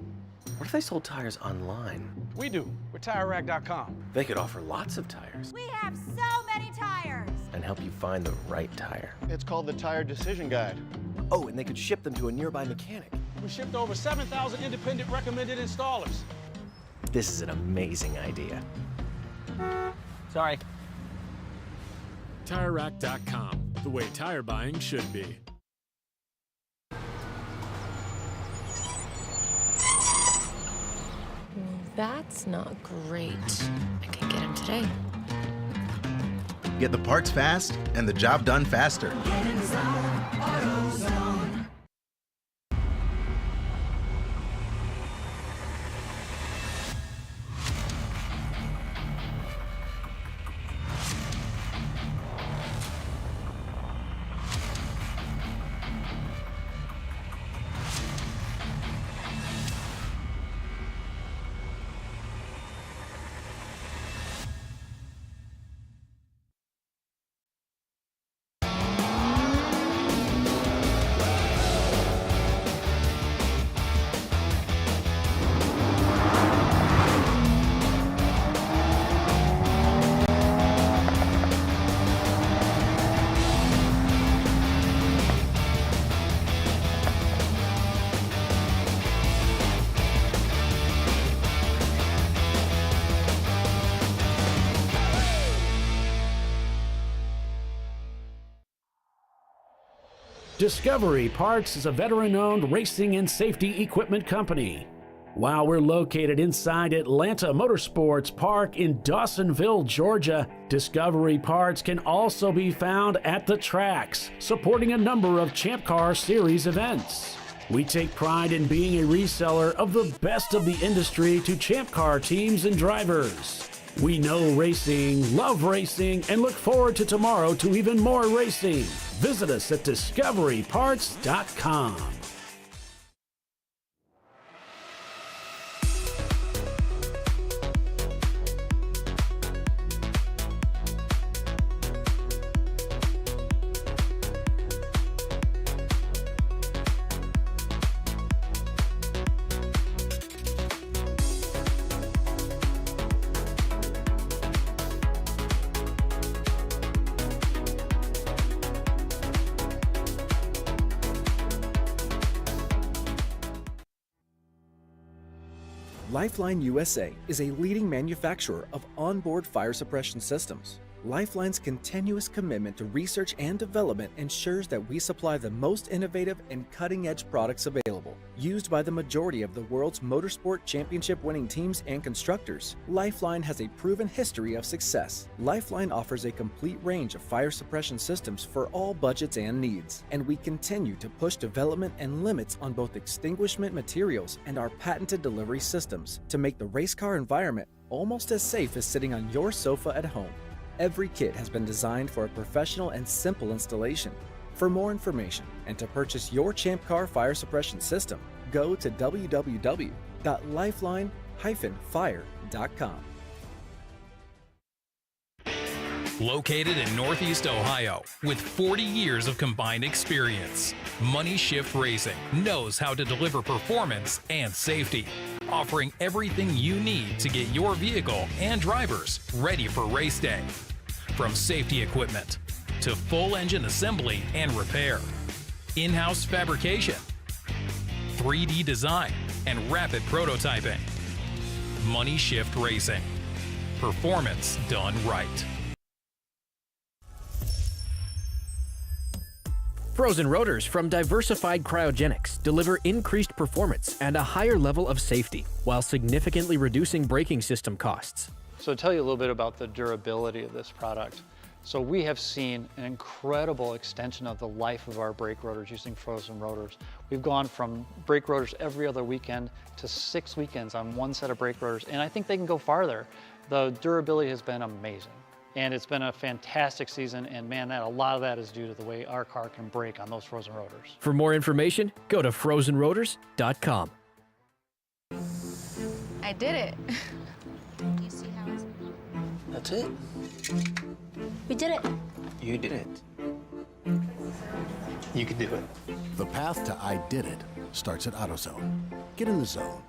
What if they sold tires online? We do. We're TireRack.com. They could offer lots of tires We have so many tires. and help you find the right tire. It's called the Tire Decision Guide. Oh, and they could ship them to a nearby mechanic. We shipped over 7,000 independent recommended installers. This is an amazing idea. Sorry. TireRack.com, the way tire buying should be. That's not great. I can get him today. Get the parts fast and the job done faster. AutoZone. Discovery Parts is a veteran-owned racing and safety equipment company. While we're located inside Atlanta Motorsports Park in Dawsonville, Georgia, Discovery Parts can also be found at the tracks, supporting a number of Champ Car Series events. We take pride in being a reseller of the best of the industry to Champ Car teams and drivers. We know racing, love racing, and look forward to tomorrow to even more racing. Visit us at discoveryparts.com. Lifeline USA is a leading manufacturer of onboard fire suppression systems. Lifeline's continuous commitment to research and development ensures that we supply the most innovative and cutting-edge products available, used by the majority of the world's motorsport championship-winning teams and constructors. Lifeline has a proven history of success. Lifeline offers a complete range of fire suppression systems for all budgets and needs, and we continue to push development and limits on both extinguishment materials and our patented delivery systems to make the race car environment almost as safe as sitting on your sofa at home. Every kit has been designed for a professional and simple installation. For more information and to purchase your Champ Car fire suppression system, go to www.lifeline-fire.com. Located in Northeast Ohio, with 40 years of combined experience, Money Shift Racing knows how to deliver performance and safety, offering everything you need to get your vehicle and drivers ready for race day. From safety equipment, to full engine assembly and repair, in-house fabrication, 3D design, and rapid prototyping. Money Shift Racing. Performance done right. Frozen rotors from Diversified Cryogenics deliver increased performance and a higher level of safety while significantly reducing braking system costs. So to tell you a little bit about the durability of this product. So we have seen an incredible extension of the life of our brake rotors using frozen rotors. We've gone from brake rotors every other weekend to 6 weekends on one set of brake rotors, and I think they can go farther. The durability has been amazing. And it's been a fantastic season, and man, a lot of that is due to the way our car can brake on those frozen rotors. For more information, go to frozenrotors.com. I did it. Do you see how it's... That's it. We did it. You did it. You can do it. The path to I did it starts at AutoZone. Get in the zone.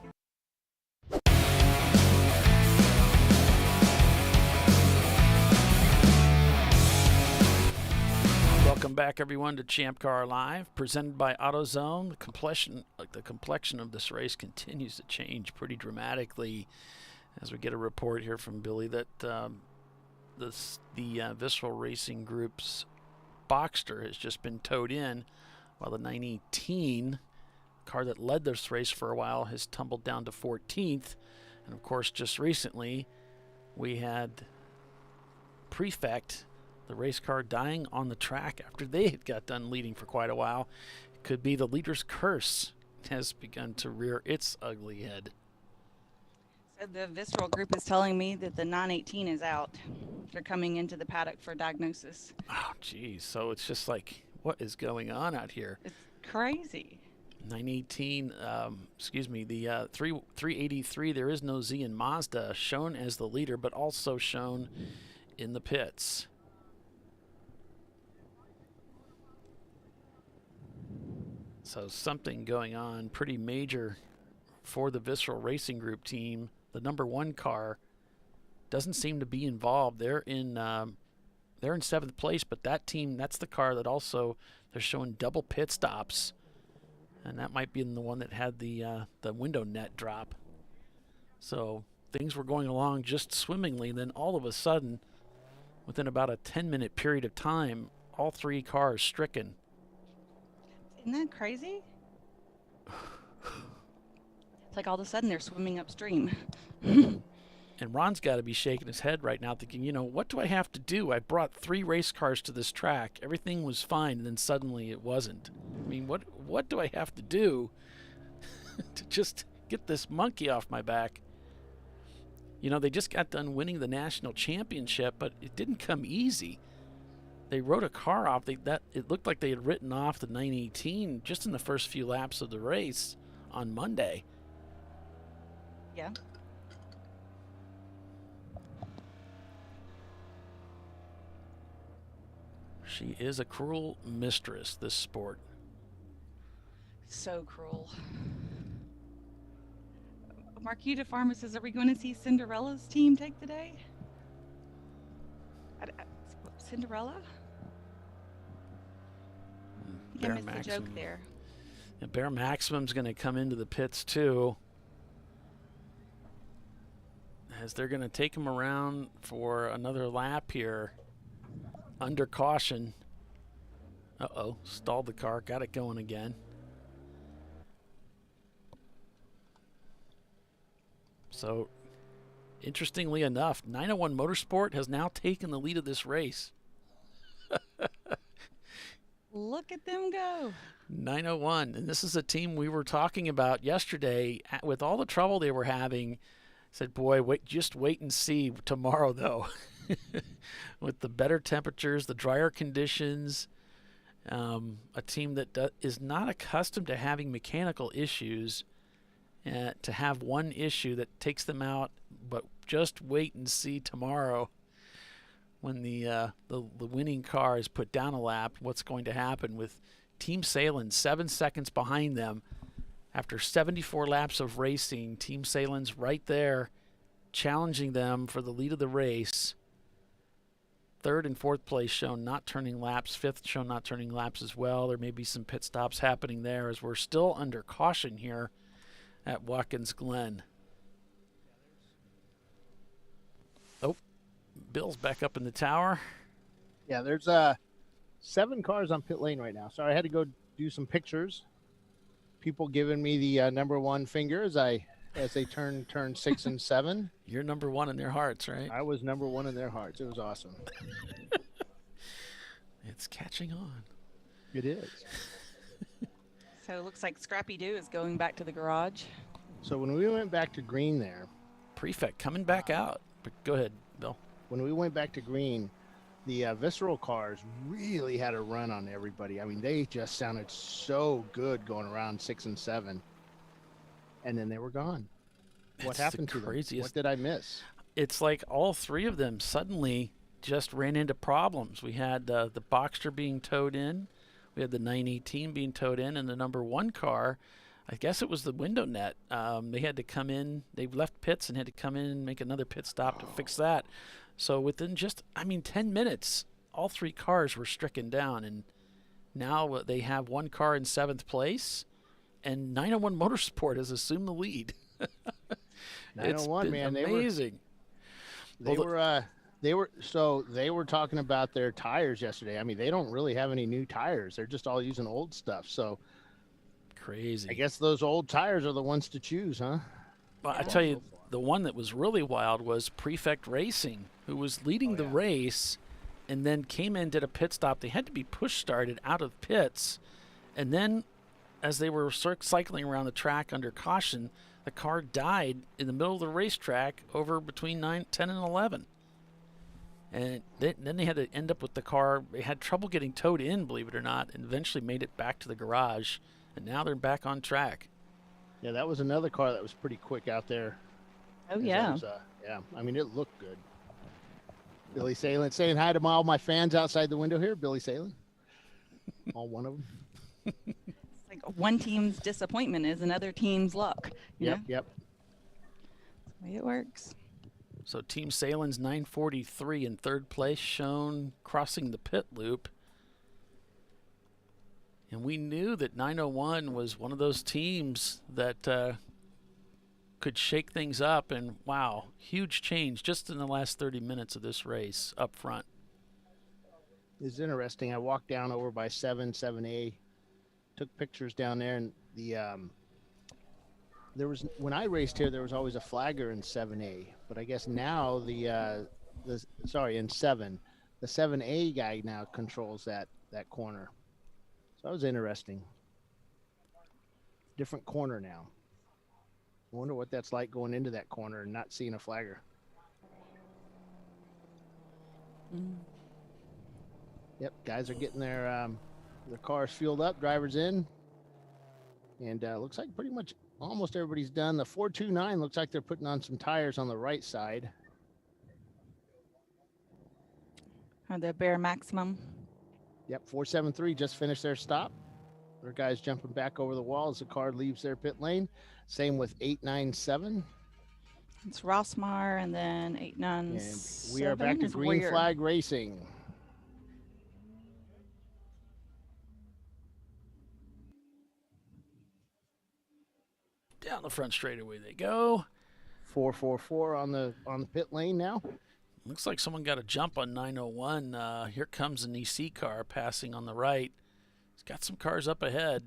Welcome back, everyone, to ChampCar.Live, presented by AutoZone. The complexion of this race continues to change pretty dramatically as we get a report here from Billy that the Visceral Racing Group's Boxster has just been towed in, while the 918 car that led this race for a while has tumbled down to 14th. And, of course, just recently we had Prefect, the race car, dying on the track after they had got done leading for quite a while. It could be the leader's curse has begun to rear its ugly head. So the Visceral Group is telling me that the 918 is out. They're coming into the paddock for diagnosis. Oh, geez. So it's just like, what is going on out here? It's crazy. 918, the 383, there is no Z in Mazda, shown as the leader, but also shown in the pits. So something going on pretty major for the Visceral Racing Group team. The number one car doesn't seem to be involved. They're in 7th place, but that team, that's the car that also they're showing double pit stops, and that might be the one that had the window net drop. So things were going along just swimmingly. Then all of a sudden, within about a 10-minute period of time, all three cars stricken. Isn't that crazy? It's like all of a sudden they're swimming upstream. And Ron's got to be shaking his head right now thinking, what do I have to do? I brought 3 race cars to this track. Everything was fine, and then suddenly it wasn't. I mean, what do I have to do to just get this monkey off my back? They just got done winning the national championship, but it didn't come easy. They rode a car off. It looked like they had written off the 918 just in the first few laps of the race on Monday. Yeah. She is a cruel mistress, this sport. So cruel. Marquita Farmer says, are we going to see Cinderella's team take the day? Cinderella? I think I missed the joke there. And Bear Maximum's going to come into the pits too, as they're going to take him around for another lap here under caution. Uh-oh, stalled the car, got it going again. So, interestingly enough, 901 Motorsport has now taken the lead of this race. Look at them go. 901, and this is a team we were talking about yesterday. With all the trouble they were having, said, boy, just wait and see tomorrow, though. With the better temperatures, the drier conditions, a team that is not accustomed to having mechanical issues, to have one issue that takes them out, but just wait and see tomorrow when the winning car is put down a lap, what's going to happen with Team Sahlen 7 seconds behind them. After 74 laps of racing, Team Sahlen's right there challenging them for the lead of the race. third and fourth place shown not turning laps. Fifth shown not turning laps as well. There may be some pit stops happening there as we're still under caution here at Watkins Glen. Oh, Bill's back up in the tower. Yeah, there's 7 cars on pit lane right now. Sorry, I had to go do some pictures. People giving me the number 1 finger as they turn 6 and 7. You're number 1 in their hearts, right? I was number 1 in their hearts. It was awesome. It's catching on. It is. So it looks like Scrappy Doo is going back to the garage. So when we went back to green there. Prefect coming back out. But go ahead, Bill. When we went back to green, the Visceral cars really had a run on everybody. I mean, they just sounded so good going around 6 and 7. And then they were gone. What happened to them? What did I miss? It's like all 3 of them suddenly just ran into problems. We had the Boxster being towed in. We had the 918 being towed in. And the number 1 car, I guess it was the window net. They had to come in. They left pits and had to come in and make another pit stop to fix that. So within just, 10 minutes, all 3 cars were stricken down. And now they have 1 car in 7th place. And 901 Motorsport has assumed the lead. 901, man, amazing. They were talking about their tires yesterday. I mean, they don't really have any new tires. They're just all using old stuff. So crazy. I guess those old tires are the ones to choose, huh? Well, I tell you, the one that was really wild was Prefect Racing, who was leading the race and then came in, did a pit stop. They had to be push started out of pits, and then as they were cycling around the track under caution, the car died in the middle of the racetrack over between 10 and 11. And then they had to end up with the car. They had trouble getting towed in, believe it or not, and eventually made it back to the garage. And now they're back on track. Yeah, that was another car that was pretty quick out there. Oh, yeah. Yeah, I mean, it looked good. Billy Sahlen saying hi to all my fans outside the window here. Billy Sahlen. All one of them. It's like one team's disappointment is another team's luck. Yep. That's the way it works. So Team Sahlen's 943 in 3rd place, shown crossing the pit loop. And we knew that 901 was one of those teams that could shake things up. And, wow, huge change just in the last 30 minutes of this race up front. It's interesting. I walked down over by 7A, took pictures down there, and there was, when I raced here, there was always a flagger in 7A. But I guess now in 7, the 7A guy now controls that corner. So that was interesting. Different corner now. I wonder what that's like going into that corner and not seeing a flagger. Yep, guys are getting their cars fueled up, drivers in. And looks like pretty much almost everybody's done. The 429 looks like they're putting on some tires on the right side. Are the bare maximum? Yep, 473 just finished their stop. Their guys jumping back over the wall as the car leaves their pit lane. Same with 897. It's Rossmar and then 897. And we are back to green flag racing. Down the front straightaway they go. 444 on the pit lane now. Looks like someone got a jump on 901. Here comes an EC car passing on the right. He's got some cars up ahead,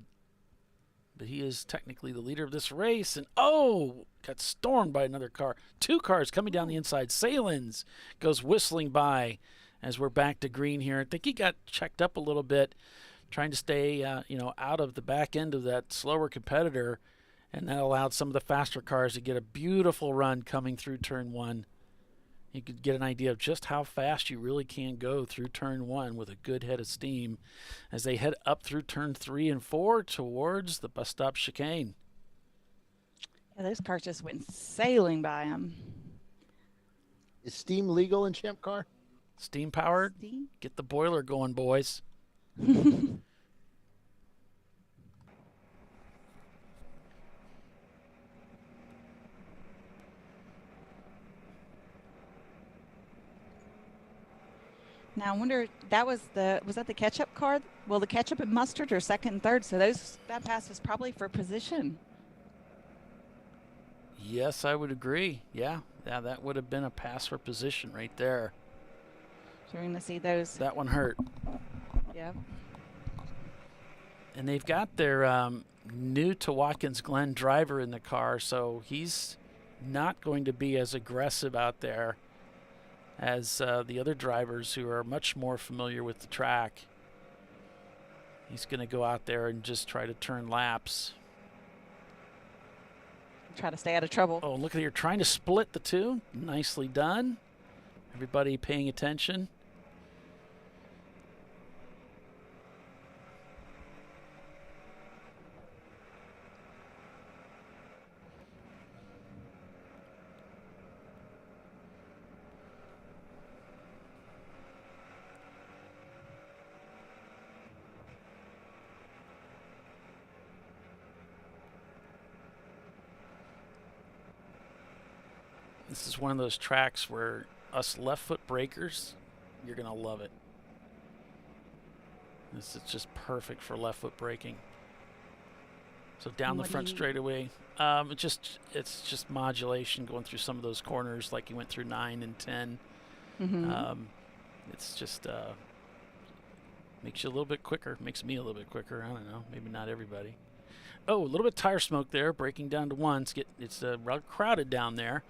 but he is technically the leader of this race. And, got stormed by another car. 2 cars coming down the inside. Sahlen's goes whistling by as we're back to green here. I think he got checked up a little bit, trying to stay out of the back end of that slower competitor, and that allowed some of the faster cars to get a beautiful run coming through turn 1. You could get an idea of just how fast you really can go through turn 1 with a good head of steam as they head up through turn 3 and 4 towards the bus stop chicane. Yeah, those cars just went sailing by them. Is steam legal in Champ Car? Steam powered? Steam? Get the boiler going, boys. Now I wonder, was that the ketchup car? Well, the ketchup and mustard are second and third, so that pass was probably for position. Yes, I would agree. Yeah, that would have been a pass for position right there. So we're going to see those. That one hurt. Yep. And they've got their new to Watkins Glen driver in the car, so he's not going to be as aggressive out there as the other drivers who are much more familiar with the track. He's going to go out there and just try to turn laps. Try to stay out of trouble. Oh, look at here, trying to split the two. Nicely done. Everybody paying attention. This is one of those tracks where us left foot breakers, you're going to love it. This is just perfect for left foot braking. So down the front straightaway, it's just modulation going through some of those corners like you went through 9 and 10. Mm-hmm. It's just makes you a little bit quicker, makes me a little bit quicker. I don't know, maybe not everybody. Oh, a little bit of tire smoke there, braking down to 1. It's rather crowded down there.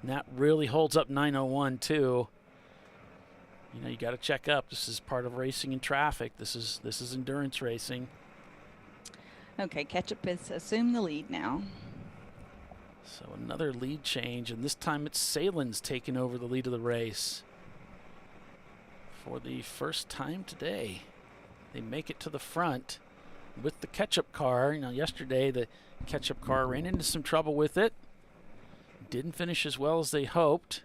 And that really holds up 901 too. You know, you got to check up. This is part of racing in traffic. This is endurance racing. Okay, Ketchup has assumed the lead now. So another lead change, and this time it's Sahlen's taking over the lead of the race. For the first time today, they make it to the front with the Ketchup car. You know, yesterday the Ketchup car ran into some trouble with it. Didn't finish as well as they hoped.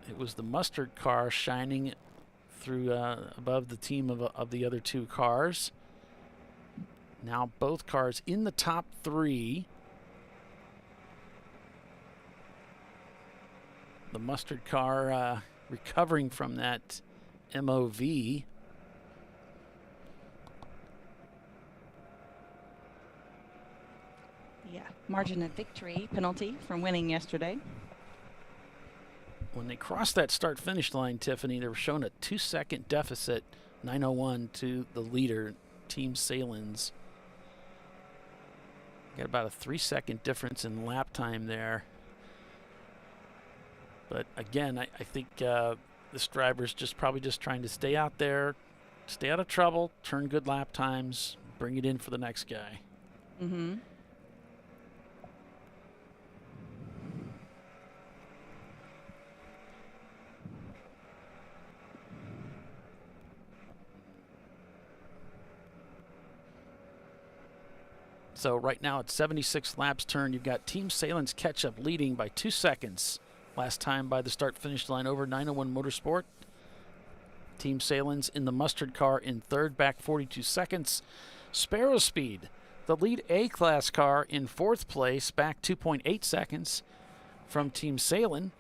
It was the Mustard car shining through above the team of the other two cars. Now both cars in the top 3. The Mustard car recovering from that MOV. Yeah, margin of victory penalty from winning yesterday. When they crossed that start-finish line, Tiffany, they were shown a 2-second deficit, 901 to the leader, Team Sahlen's. Got about a 3-second difference in lap time there. But again, I think this driver's probably just trying to stay out there, stay out of trouble, turn good lap times, bring it in for the next guy. Mm-hmm. So right now at 76 laps turned, you've got Team Sahlen's Ketchup leading by 2 seconds. Last time by the start-finish line over 901 Motorsport. Team Sahlen's in the Mustard car in third, back 42 seconds. Sparrow Speed, the lead A-Class car in fourth place, back 2.8 seconds from Team Sahlen.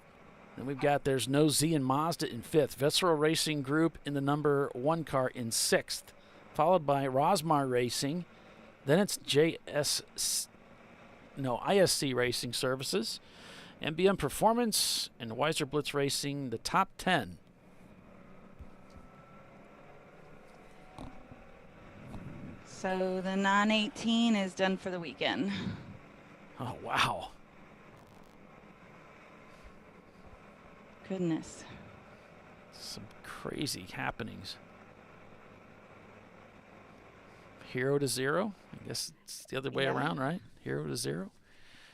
Then we've got there's No Z and Mazda in fifth. Visceral Racing Group in the number 1 car in sixth, followed by Rosmar Racing. Then it's ISC Racing Services, MBM Performance, and Weiser Blitz Racing, the top 10. So the 918 is done for the weekend. Oh, wow. Goodness. Some crazy happenings. Hero to zero? I guess it's the other way around, right? Hero to zero?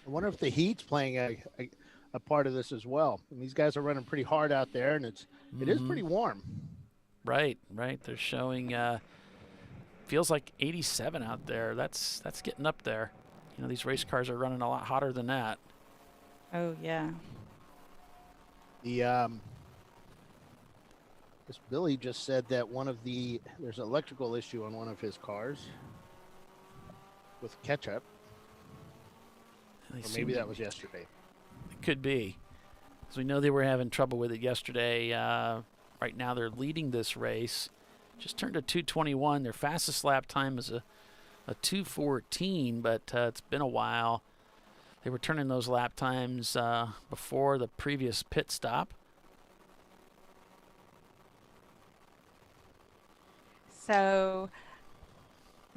I wonder if the heat's playing a part of this as well. And these guys are running pretty hard out there, and it is pretty warm. Right. They're showing feels like 87 out there. That's getting up there. You know, these race cars are running a lot hotter than that. Oh yeah. This Billy just said that there's an electrical issue on one of his cars with Ketchup. Or maybe that was yesterday. could be. Because we know they were having trouble with it yesterday. Right now they're leading this race. Just turned a 2:21. Their fastest lap time is a 2:14, but it's been a while. They were turning those lap times before the previous pit stop. So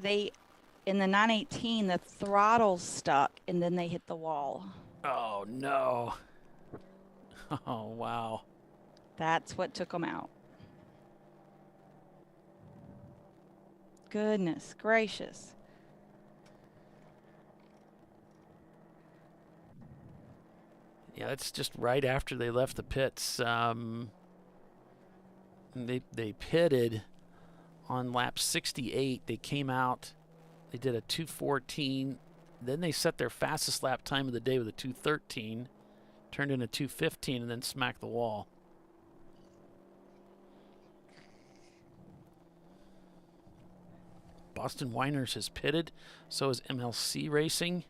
in the 918, the throttle's stuck, and then they hit the wall. Oh, no. Oh, wow. That's what took them out. Goodness gracious. Yeah, that's just right after they left the pits. They pitted on lap 68. They came out. They did a 2:14. Then they set their fastest lap time of the day with a 2:13. Turned in a 2:15 and then smacked the wall. Boston Winers has pitted. So is MLC Racing.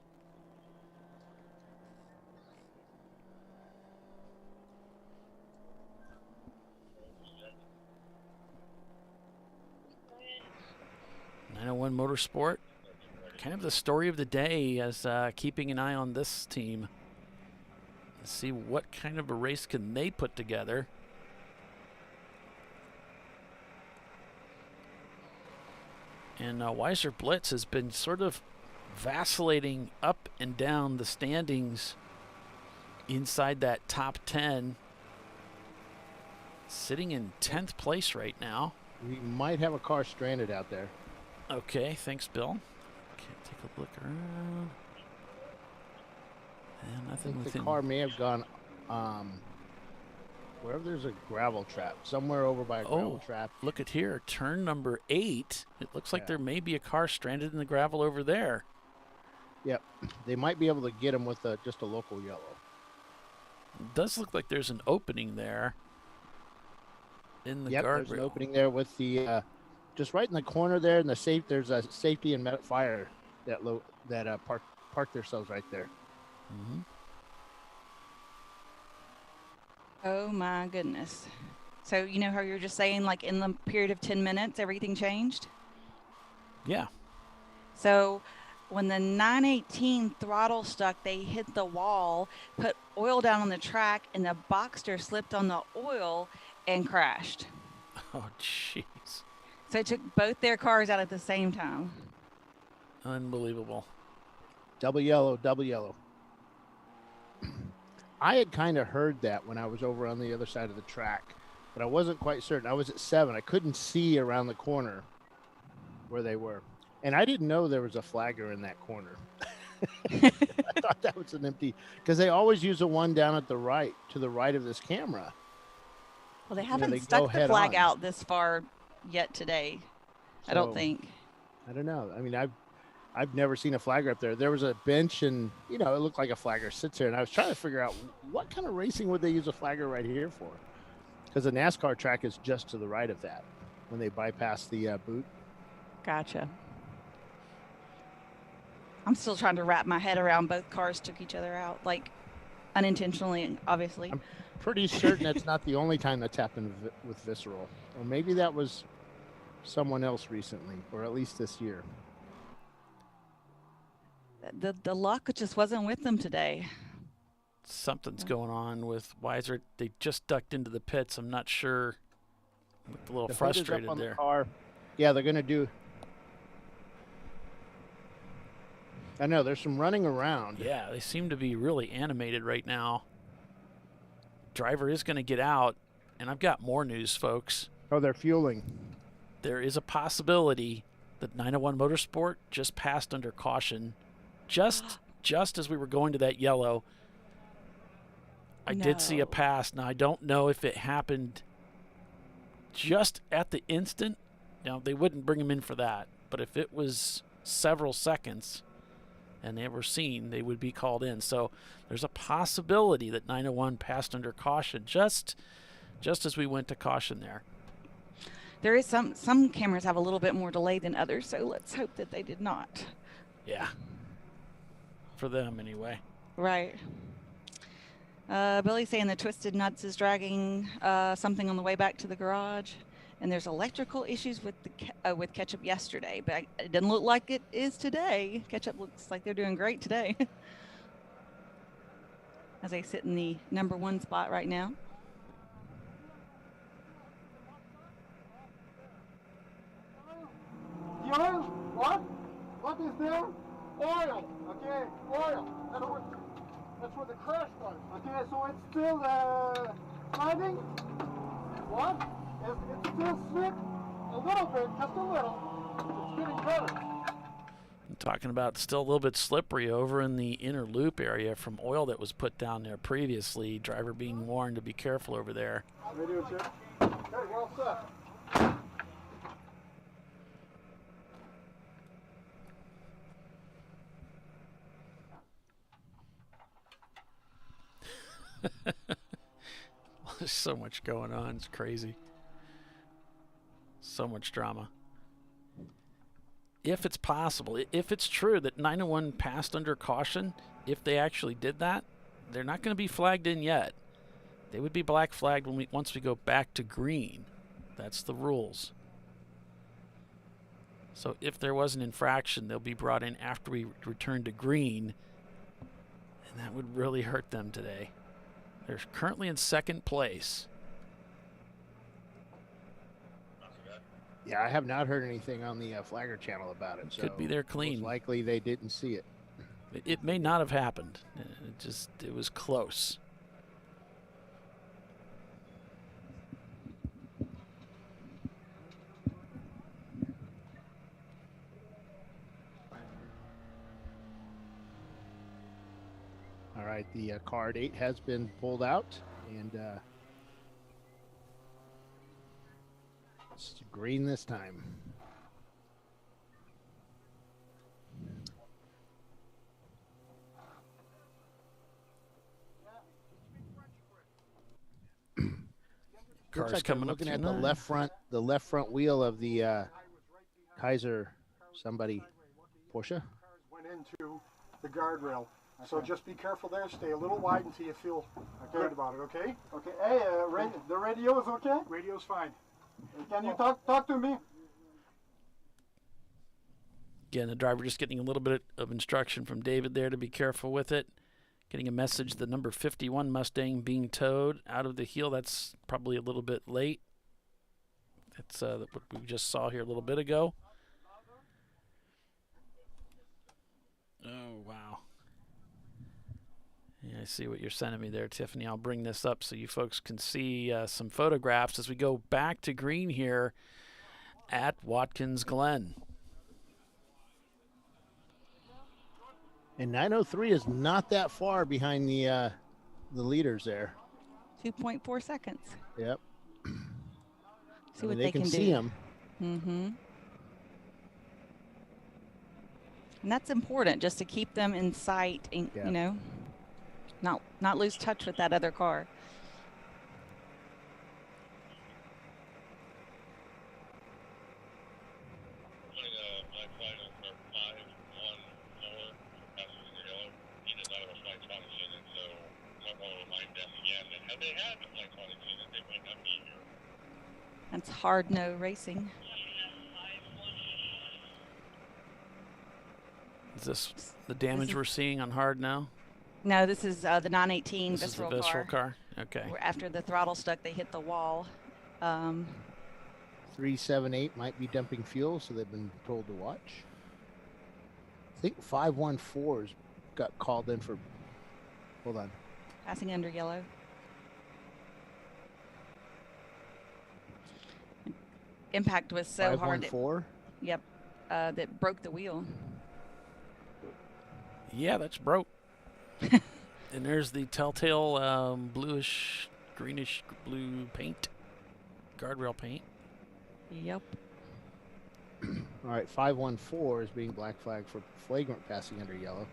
One Motorsport, kind of the story of the day as keeping an eye on this team. Let's see what kind of a race can they put together. And Weiser Blitz has been sort of vacillating up and down the standings inside that top 10. Sitting in 10th place right now. We might have a car stranded out there. Okay, thanks, Bill. Okay, take a look around. And nothing I think within. the car may have gone wherever there's a gravel trap, somewhere over by a gravel trap. Look at here, turn number 8. It looks like there may be a car stranded in the gravel over there. Yep, they might be able to get them with just a local yellow. It does look like there's an opening there in the guardrail. There's an opening there with the just right in the corner there in the there's a safety and fire that parked themselves right there. Mm-hmm. Oh my goodness. So you know how you're just saying like in the period of 10 minutes everything changed? Yeah. So when the 918 throttle stuck, they hit the wall, put oil down on the track, and the Boxster slipped on the oil and crashed. Oh, jeez. So it took both their cars out at the same time. Unbelievable. Double yellow, double yellow. I had kind of heard that when I was over on the other side of the track, but I wasn't quite certain. I was at 7. I couldn't see around the corner where they were. And I didn't know there was a flagger in that corner. I thought that was an empty, because they always use the one down at the right, to the right of this camera. Well, they haven't stuck the flag out this far yet today, I don't think. I don't know. I mean, I've never seen a flagger up there. There was a bench and, it looked like a flagger sits there. And I was trying to figure out what kind of racing would they use a flagger right here for? Because the NASCAR track is just to the right of that when they bypass the boot. Gotcha. I'm still trying to wrap my head around both cars took each other out, like unintentionally, obviously. I'm pretty certain that's not the only time that's happened with Visceral. Or maybe that was someone else recently, or at least this year. The luck just wasn't with them today. Something's going on with Weiser. They just ducked into the pits. I'm not sure. I'm a little frustrated there. The car. Yeah, they're going to do. I know there's some running around. Yeah, they seem to be really animated right now. Driver is going to get out, and I've got more news, folks. Oh, they're fueling. There is a possibility that 901 Motorsport just passed under caution. Just as we were going to that yellow, I did see a pass. Now, I don't know if it happened just at the instant. Now, they wouldn't bring him in for that. But if it was several seconds and they were seen, they would be called in. So there's a possibility that 901 passed under caution just as we went to caution there. There is some cameras have a little bit more delay than others, so let's hope that they did not. Yeah. For them, anyway. Right. Billy's saying the Twisted Nuts is dragging something on the way back to the garage, and there's electrical issues with the with Ketchup yesterday, but it didn't look like it is today. Ketchup looks like they're doing great today, as they sit in the #1 spot right now. Fuel? What? What is there? Oil. Okay, oil. That's where the crash was. Okay, so it's still sliding. What? It's still slip a little bit, just a little. It's getting better. I'm talking about still a little bit slippery over in the inner loop area from oil that was put down there previously. Driver being warned to be careful over there. Radio check. Okay, well set. There's so much going on. It's crazy. So much drama. If it's possible, if it's true that 901 passed under caution, if they actually did that, they're not going to be flagged in yet. They would be black flagged once we go back to green. That's the rules. So if there was an infraction, they'll be brought in after we return to green, and that would really hurt them today. They're currently in second place. Yeah, I have not heard anything on the Flagger channel about it. So could be they're clean. Most likely they didn't see it. It may not have happened. It was close. All right, the card 8 has been pulled out, and it's green this time. Cars like coming looking up at through the left front wheel of the Kaiser Porsche. Went into the guardrail. So just be careful there. Stay a little wide until you feel good about it, okay? Okay. Hey, the radio is okay? Radio's fine. Can you talk to me? Again, the driver just getting a little bit of instruction from David there to be careful with it. Getting a message, the number 51 Mustang being towed out of the heel. That's probably a little bit late. That's what we just saw here a little bit ago. Oh, wow. Yeah, I see what you're sending me there, Tiffany. I'll bring this up so you folks can see some photographs as we go back to green here at Watkins Glen. And 903 is not that far behind the leaders there. 2.4 seconds. Yep. See what they can do. see them. Mm-hmm. And that's important, just to keep them in sight, and, you know, not lose touch with that other car. That's hard no racing. Is this the damage we're seeing on hard now? No, this is the 918 this visceral is the visceral car. Okay. Where after the throttle stuck, they hit the wall. 378 might be dumping fuel, so they've been told to watch. I think 514's got called in for. Hold on. Passing under yellow. Impact was so hard. 514? Yep. That broke the wheel. Yeah, that's broke. And there's the telltale bluish, greenish blue paint, guardrail paint. Yep. All right, 514 is being black flagged for flagrant passing under yellow.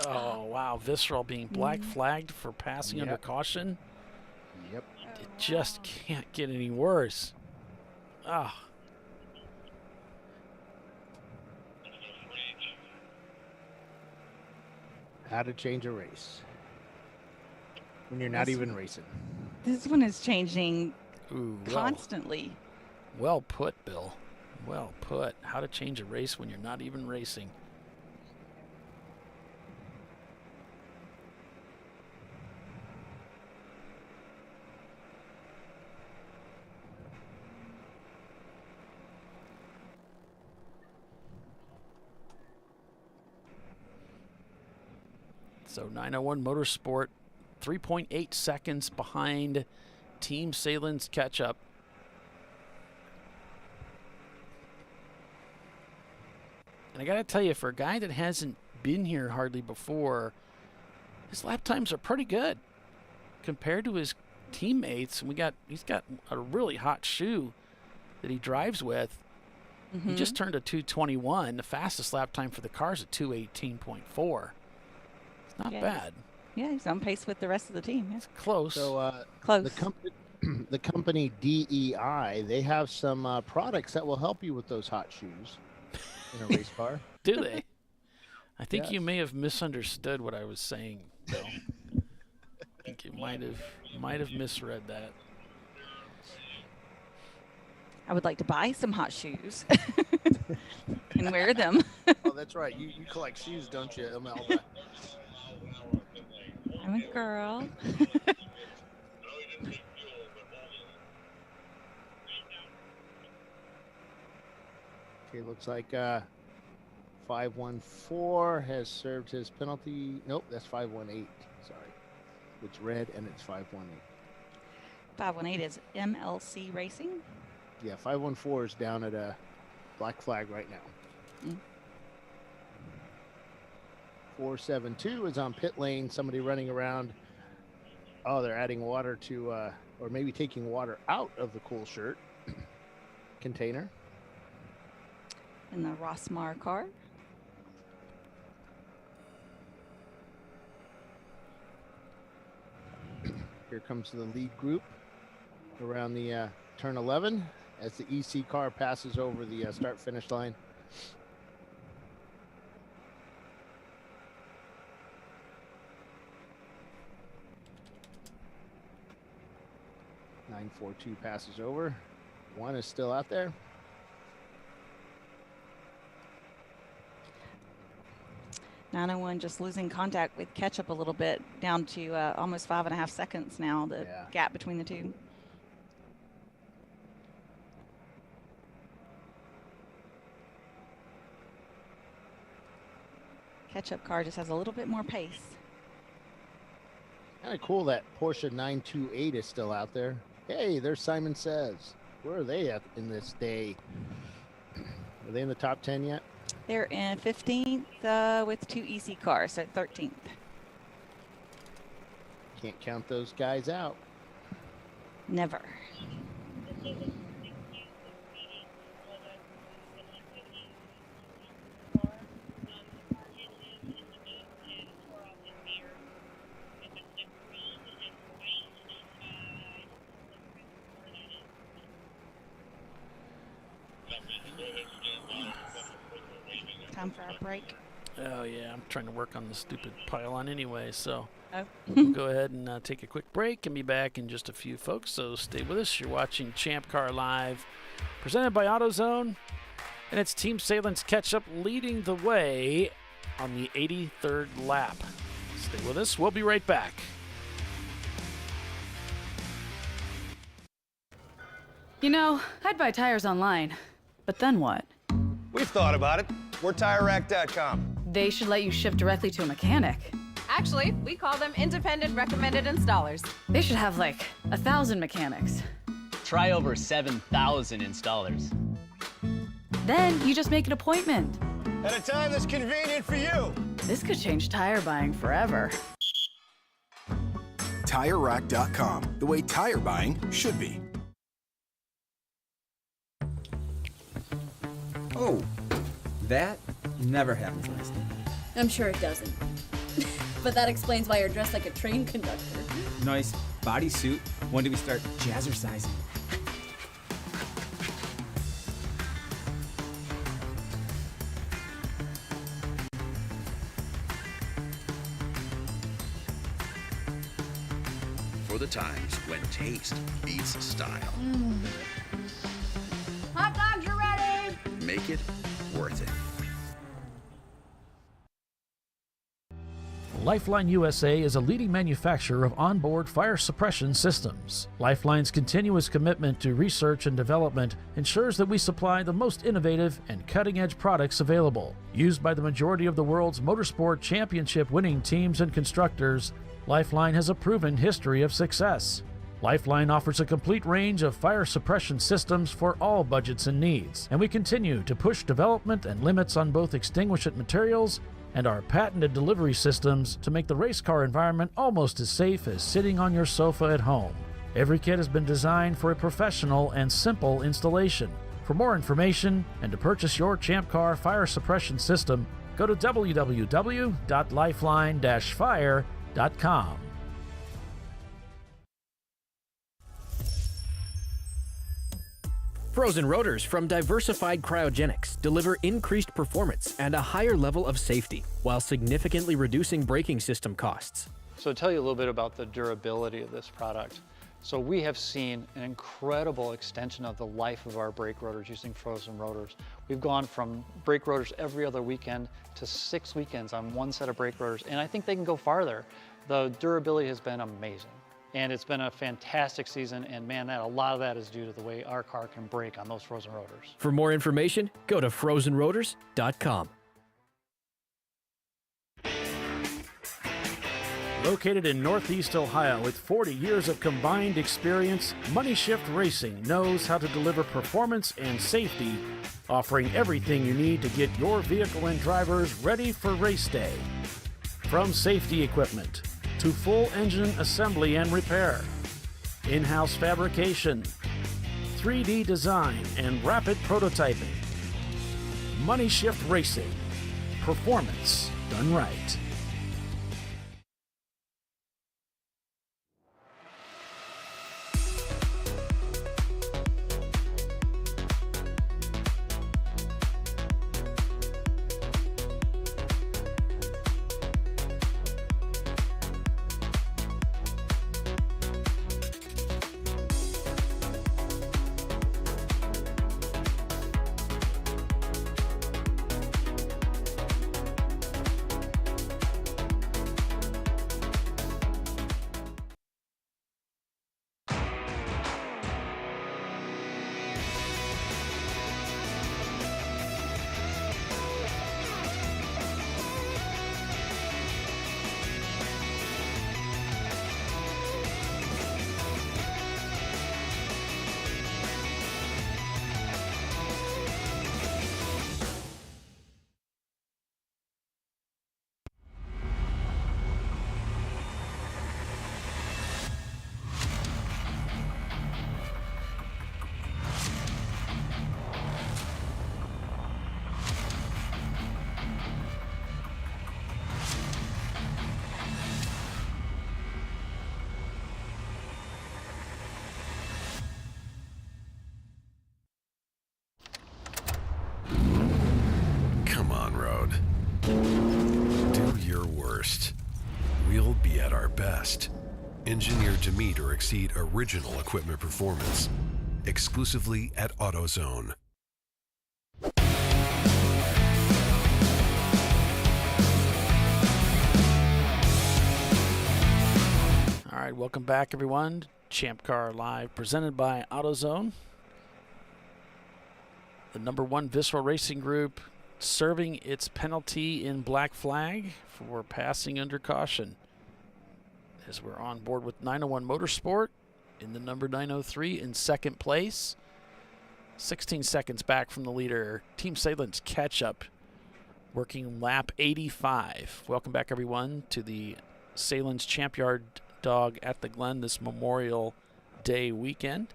Oh, wow. Visceral being black flagged for passing under caution. Yep. It just can't get any worse. Ah. How to change a race when you're not even racing. This one is changing Ooh, constantly. Well put, Bill. Well put. How to change a race when you're not even racing. So 901 Motorsport, 3.8 seconds behind Team Sahlen's catch-up. And I got to tell you, for a guy that hasn't been here hardly before, his lap times are pretty good compared to his teammates. And he's got a really hot shoe that he drives with. He just turned a 2:21. The fastest lap time for the car is a 2:18.4. It's not bad. Yeah, he's on pace with the rest of the team. Yeah. It's close. So close. The company DEI, they have some products that will help you with those hot shoes in a race car. Do they? I think Yes. you may have misunderstood what I was saying, Bill. I think you might have misread that. I would like to buy some hot shoes and wear them. Oh, that's right. You collect shoes, don't you, Imelda? I'm a girl. Okay, looks like 514 has served his penalty. Nope, that's 518. Sorry. It's red and it's 518. 518 is MLC Racing. Yeah, 514 is down at a black flag right now. 472 is on pit lane. Somebody running around. Oh, they're adding water to, or maybe taking water out of the cool shirt container. In the Rossmar car. Here comes the lead group around the turn 11 as the EC car passes over the start-finish line. .942 passes over. One is still out there. .901 just losing contact with Ketchup a little bit, down to almost 5.5 seconds now, the gap between the two. Ketchup car just has a little bit more pace. Kind of cool that Porsche 928 is still out there. Hey, there's Simon Says. Where are they at in this day? Are they in the top 10 yet? They're in 15th with 2 EC cars, so 13th. Can't count those guys out. Never. Time for a break. Oh, yeah. I'm trying to work on the stupid pylon anyway, so Oh. we'll go ahead and take a quick break and be back in just a few, folks. So stay with us. You're watching ChampCar.Live, presented by AutoZone. And it's Team Sahlen's catch-up leading the way on the 83rd lap. Stay with us. We'll be right back. You know, I'd buy tires online, but then what? We've thought about it. We're TireRack.com. They should let you ship directly to a mechanic. Actually, we call them independent recommended installers. They should have like 1,000 mechanics. Try over 7,000 installers. Then you just make an appointment. At a time that's convenient for you. This could change tire buying forever. TireRack.com, the way tire buying should be. Oh, that never happens last night. I'm sure it doesn't. But that explains why you're dressed like a train conductor. Nice bodysuit. When do we start jazzercising? For the times when taste beats style. Hot dogs are ready. Make it worth it. Lifeline USA is a leading manufacturer of onboard fire suppression systems. Lifeline's continuous commitment to research and development ensures that we supply the most innovative and cutting-edge products available. Used by the majority of the world's motorsport championship-winning teams and constructors, Lifeline has a proven history of success. Lifeline offers a complete range of fire suppression systems for all budgets and needs, and we continue to push development and limits on both extinguishant materials and our patented delivery systems to make the race car environment almost as safe as sitting on your sofa at home. Every kit has been designed for a professional and simple installation. For more information and to purchase your Champ Car fire suppression system, go to www.lifeline-fire.com. Frozen rotors from Diversified Cryogenics deliver increased performance and a higher level of safety, while significantly reducing braking system costs. So to tell you a little bit about the durability of this product. So we have seen an incredible extension of the life of our brake rotors using frozen rotors. We've gone from brake rotors every other weekend to 6 weekends on one set of brake rotors, and I think they can go farther. The durability has been amazing. And it's been a fantastic season, and man, a lot of that is due to the way our car can brake on those frozen rotors. For more information, go to frozenrotors.com. Located in Northeast Ohio with 40 years of combined experience, Money Shift Racing knows how to deliver performance and safety, offering everything you need to get your vehicle and drivers ready for race day. From safety equipment to full engine assembly and repair, in-house fabrication, 3D design, and rapid prototyping. Money Shift Racing. Performance done right. Come on, Road. Do your worst. We'll be at our best. Engineered to meet or exceed original equipment performance. Exclusively at AutoZone. All right, welcome back, everyone. ChampCar.Live, presented by AutoZone. The #1 Visceral Racing Group serving its penalty in Black Flag for passing under caution. As we're on board with 901 Motorsport in the number 903 in second place. 16 seconds back from the leader. Team Sahlen's catch-up, working lap 85. Welcome back, everyone, to the Sahlen's Champyard dog at the Glen this Memorial Day weekend.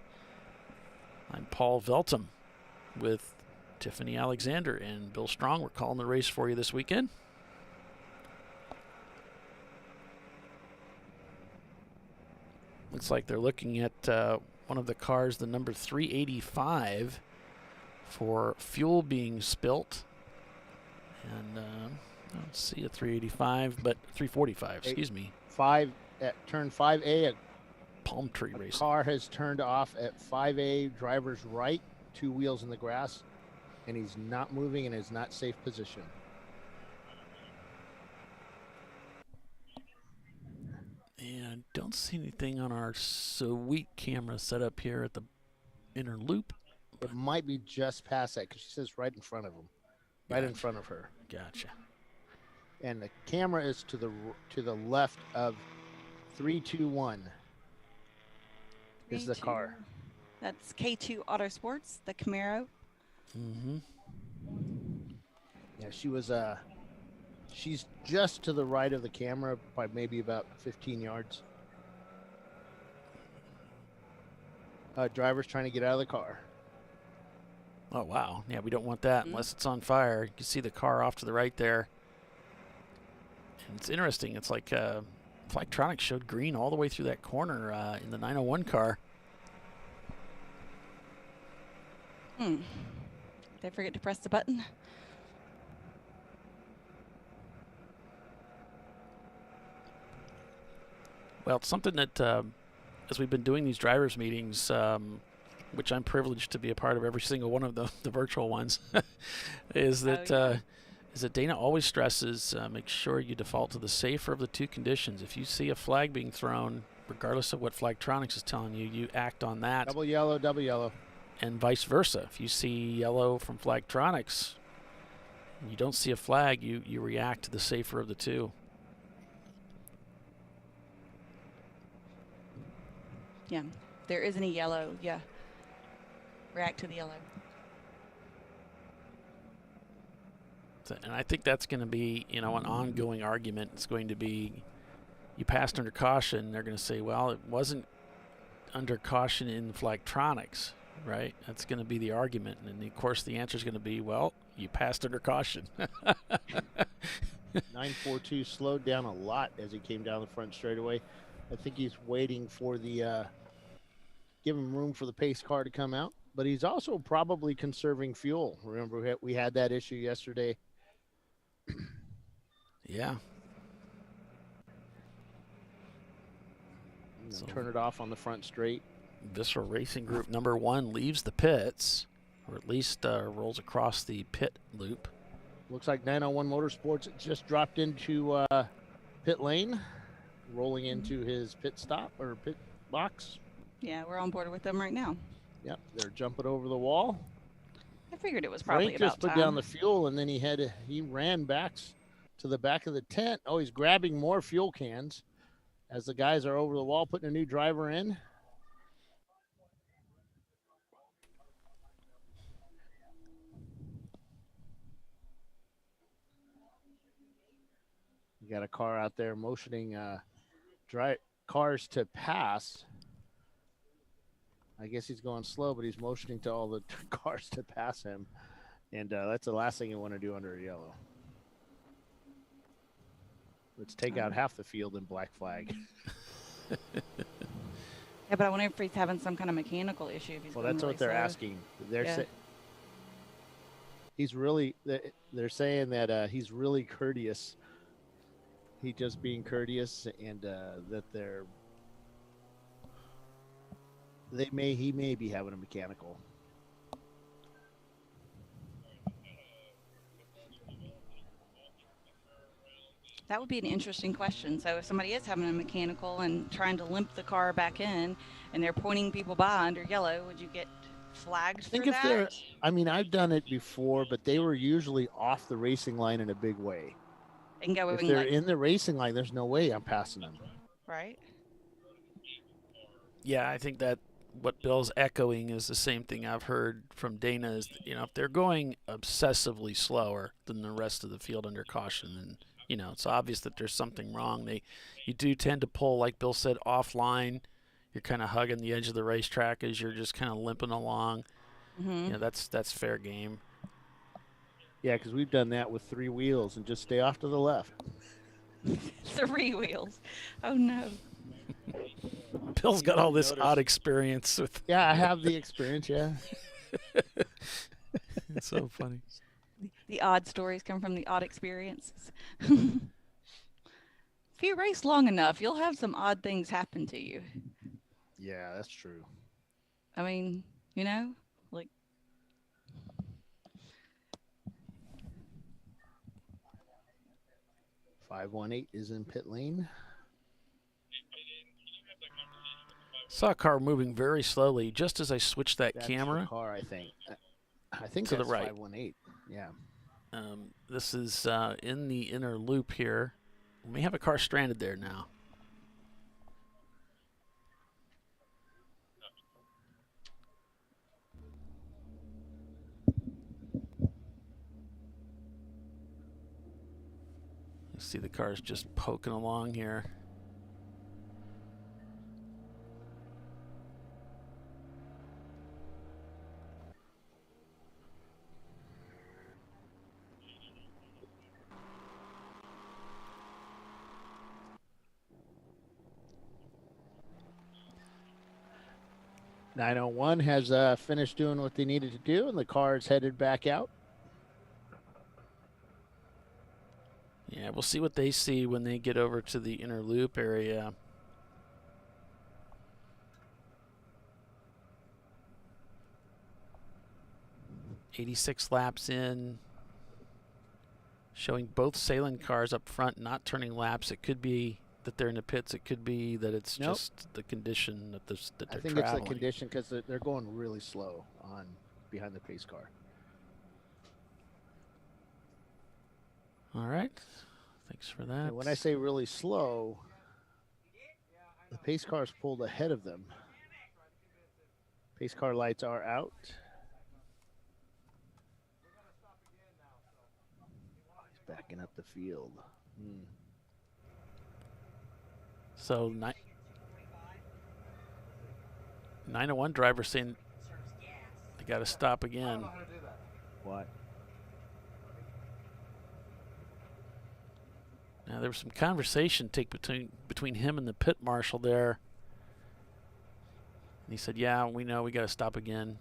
I'm Paul Veltum with Tiffany Alexander and Bill Strong. We're calling the race for you this weekend. looks like they're looking at one of the cars, the number 385, for fuel being spilt. And I don't see a 385, but 345, excuse me. At turn 5A, a Palm Tree Racing. car has turned off at 5A, driver's right, 2 wheels in the grass, and he's not moving and is not safe position. And don't see anything on our sweet camera set up here at the inner loop. It might be just past that because she says right in front of him, right in front of her. Gotcha. And the camera is to the left of 321 is the car. That's K2 Autosports, the Camaro. Mm-hmm. Yeah, she's just to the right of the camera by maybe about 15 yards. Driver's trying to get out of the car. Oh, wow. Yeah, we don't want that unless it's on fire. You can see the car off to the right there. And it's interesting. It's like Flagtronics showed green all the way through that corner in the 901 car. Did I forget to press the button? Well, it's something that, as we've been doing these drivers' meetings, which I'm privileged to be a part of every single one of the virtual ones, is that Dana always stresses, make sure you default to the safer of the two conditions. If you see a flag being thrown, regardless of what Flagtronics is telling you, you act on that. Double yellow. And vice versa. If you see yellow from Flagtronics and you don't see a flag, you react to the safer of the two. Yeah, there isn't a yellow. Yeah, react to the yellow. And I think that's going to be, an ongoing argument. It's going to be, you passed under caution. They're going to say, well, it wasn't under caution in Flagtronics, right? That's going to be the argument. And of course, the answer is going to be, well, you passed under caution. 942 slowed down a lot as he came down the front straightaway. I think he's waiting for give him room for the pace car to come out. But he's also probably conserving fuel. Remember, we had that issue yesterday. Yeah. So turn it off on the front straight. Visceral Racing Group number 1 leaves the pits, or at least rolls across the pit loop. Looks like 901 Motorsports just dropped into pit lane, rolling into his pit stop or pit box. Yeah, we're on board with them right now. Yep, they're jumping over the wall. I figured it was probably Frank about just put time. down the fuel, and then he ran back to the back of the tent. Oh, he's grabbing more fuel cans as the guys are over the wall putting a new driver in. You got a car out there motioning cars to pass. I guess he's going slow, but he's motioning to all the cars to pass him. And that's the last thing you want to do under a yellow. Let's take out half the field in black flag. Yeah, but I wonder if he's having some kind of mechanical issue. If he's Well, going that's really what they're slow. asking. They're saying that he's really courteous. He's just being courteous, and that he may be having a mechanical. That would be an interesting question. So if somebody is having a mechanical and trying to limp the car back in, and they're pointing people by under yellow, would you get flagged for that? I've done it before, but they were usually off the racing line in a big way. And go If they're in the racing line, there's no way I'm passing them. Right. Yeah, I think that what Bill's echoing is the same thing I've heard from Dana is, if they're going obsessively slower than the rest of the field under caution, then, it's obvious that there's something wrong. You do tend to pull, like Bill said, offline. You're kind of hugging the edge of the racetrack as you're just kind of limping along. Mm-hmm. That's fair game. Yeah, because we've done that with 3 wheels and just stay off to the left. 3 wheels. Oh, no. Bill's got all this odd experience with. Yeah, I have the experience. Yeah. It's so funny. The odd stories come from the odd experiences. If you race long enough, you'll have some odd things happen to you. Yeah, that's true. I mean, you know, like. .518 is in pit lane. Saw a car moving very slowly just as I switched that camera. The car, I think. I think to that's the right. 518. Yeah. This is in the inner loop here. We may have a car stranded there now. You see the car's just poking along here. .901 has finished doing what they needed to do, and the car is headed back out. Yeah, we'll see what they see when they get over to the inner loop area. .86 laps in, showing both Sahlen cars up front not turning laps. It could be that they're in the pits. It could be that it's just the condition that they're I think traveling. it's the condition because they're going really slow on behind the pace car. All right. Thanks for that. And when I say really slow, the pace car's pulled ahead of them. Pace car lights are out. He's backing up the field. So 901 driver saying they got to stop again. What? Now there was some conversation between him and the pit marshal there. And he said, "Yeah, we know we got to stop again."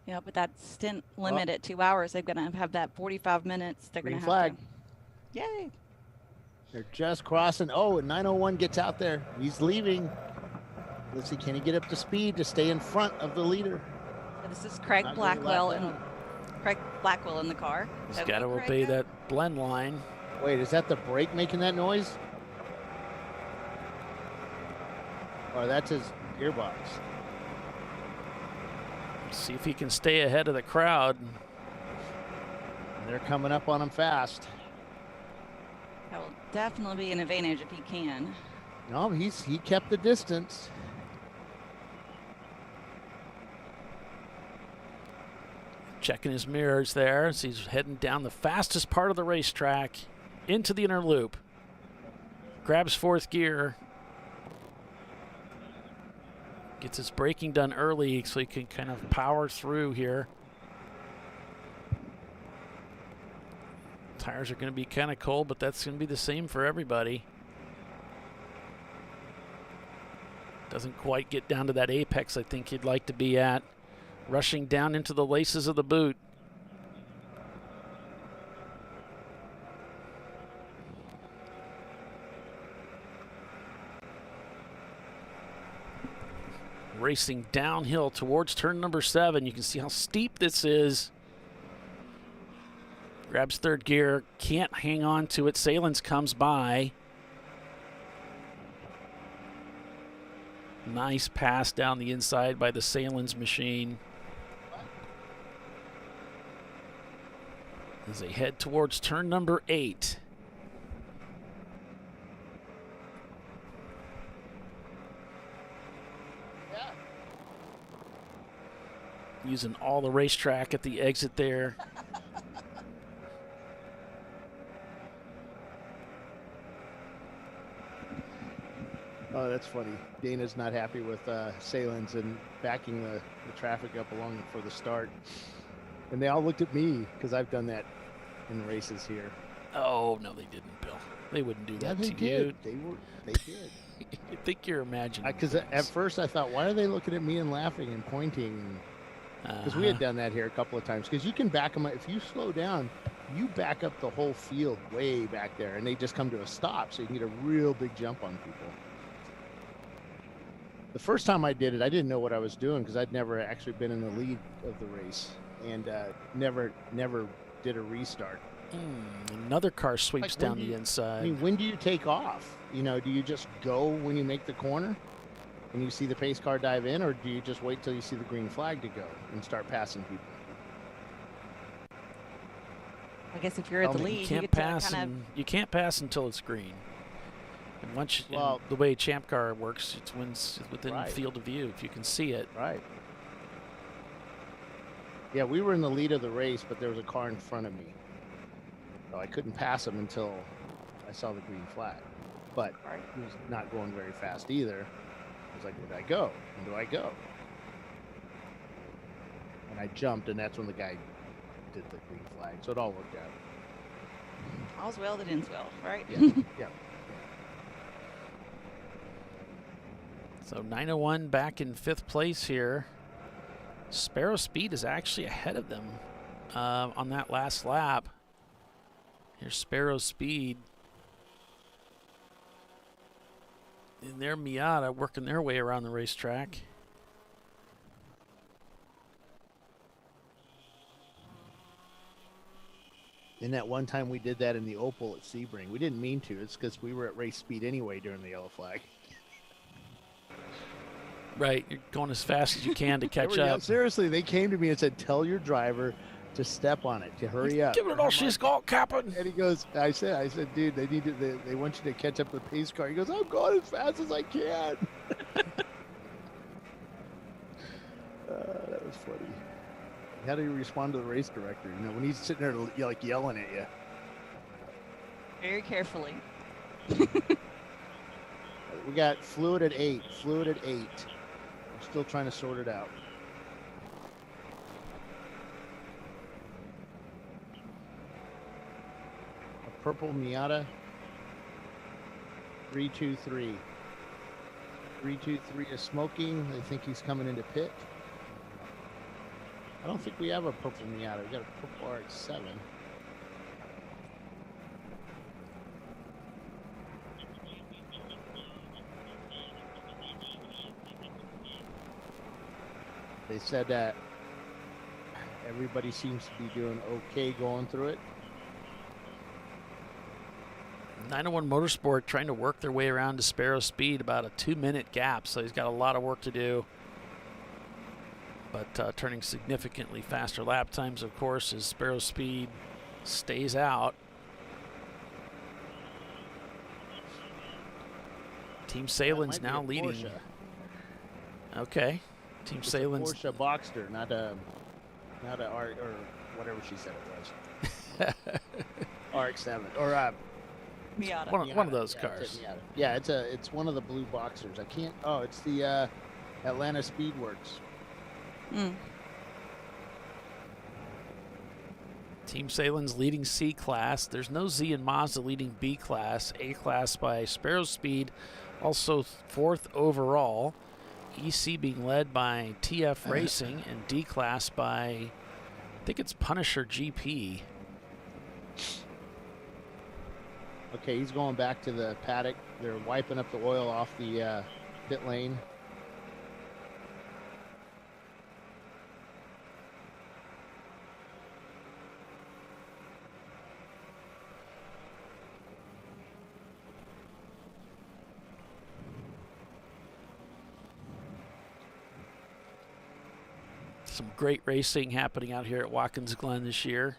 Yeah, but that stint limit at 2 hours, they're going to have that 45 minutes. They're going Green to flag. have to. Yay. They're just crossing. Oh, and 901 gets out there. He's leaving. Let's see, can he get up to speed to stay in front of the leader? So this is Craig Blackwell in the car. He's got to obey that blend line. Wait, is that the brake making that noise? Or that's his gearbox? See if he can stay ahead of the crowd. And they're coming up on him fast. That will definitely be an advantage if he can. No, he kept the distance. Checking his mirrors there as he's heading down the fastest part of the racetrack into the inner loop. Grabs fourth gear. Gets his braking done early so he can kind of power through here. Tires are going to be kind of cold, but that's going to be the same for everybody. Doesn't quite get down to that apex I think he'd like to be at. Rushing down into the laces of the boot. Racing downhill towards turn number 7. You can see how steep this is. Grabs third gear, can't hang on to it. Sahlen's comes by. Nice pass down the inside by the Sahlen's machine. As they head towards turn number 8. Using all the racetrack at the exit there. Oh, that's funny. Dana's not happy with Sahlen's and backing the traffic up along for the start. And they all looked at me because I've done that in races here. Oh, no, they didn't, Bill. They wouldn't do that they to did. you. They did. I think you're imagining. Because at first I thought, why are they looking at me and laughing and pointing? Because we had done that here a couple of times. Because you can back them up. If you slow down, you back up the whole field way back there, and they just come to a stop. So you can get a real big jump on people. The first time I did it, I didn't know what I was doing because I'd never actually been in the lead of the race and never did a restart. Another car sweeps down the inside. I mean, when do you take off? You know, do you just go when you make the corner and you see the pace car dive in, or do you just wait till you see the green flag to go and start passing people? I guess if you're at the lead, you can't pass. You can't pass until it's green. And once the way Champ Car works, it's when it's within field of view. If you can see it, right. Yeah, we were in the lead of the race, but there was a car in front of me. So I couldn't pass him until I saw the green flag. But he was not going very fast either. I was like, where do I go? When do I go? And I jumped, and that's when the guy did the green flag. So it all worked out. All's well that ends well, right? Yeah. Yeah. So 901 back in 5th place here. Sparrow Speed is actually ahead of them on that last lap. Here's Sparrow Speed. And their Miata working their way around the racetrack. And that one time we did that in the Opal at Sebring, we didn't mean to. It's because we were at race speed anyway during the yellow flag. Right, you're going as fast as you can to catch up. Seriously, they came to me and said, tell your driver to step on it, to hurry up. Give it all she's got, Captain. And he goes, I said, dude, they want you to catch up with the pace car. He goes, I'm going as fast as I can. That was funny. How do you respond to the race director? You know, when he's sitting there like yelling at you. Very carefully. We got fluid at 8. Fluid at 8. We're still trying to sort it out. A purple Miata. 323. 323 is smoking. I think he's coming into pit. I don't think we have a purple Miata. We got a purple RX-7. They said that everybody seems to be doing okay going through it. 901 Motorsport trying to work their way around to Sparrow Speed, about a 2-minute gap, so he's got a lot of work to do. But turning significantly faster lap times, of course, as Sparrow Speed stays out. Team Sahlen's now leading. Porsche. Okay. Team Sahlen's Porsche Boxster, not a R or whatever she said it was. RX-7 or Miata. One of those cars. Yeah, it's one of the blue Boxsters. I can't. Oh, it's the Atlanta Speedworks. Team Sahlen's leading C class. There's no Z in Mazda leading B class. A class by Sparrow Speed, also 4th overall. EC being led by TF Racing, and D class by, I think it's Punisher GP. Okay, he's going back to the paddock. They're wiping up the oil off the pit lane. Some great racing happening out here at Watkins Glen this year.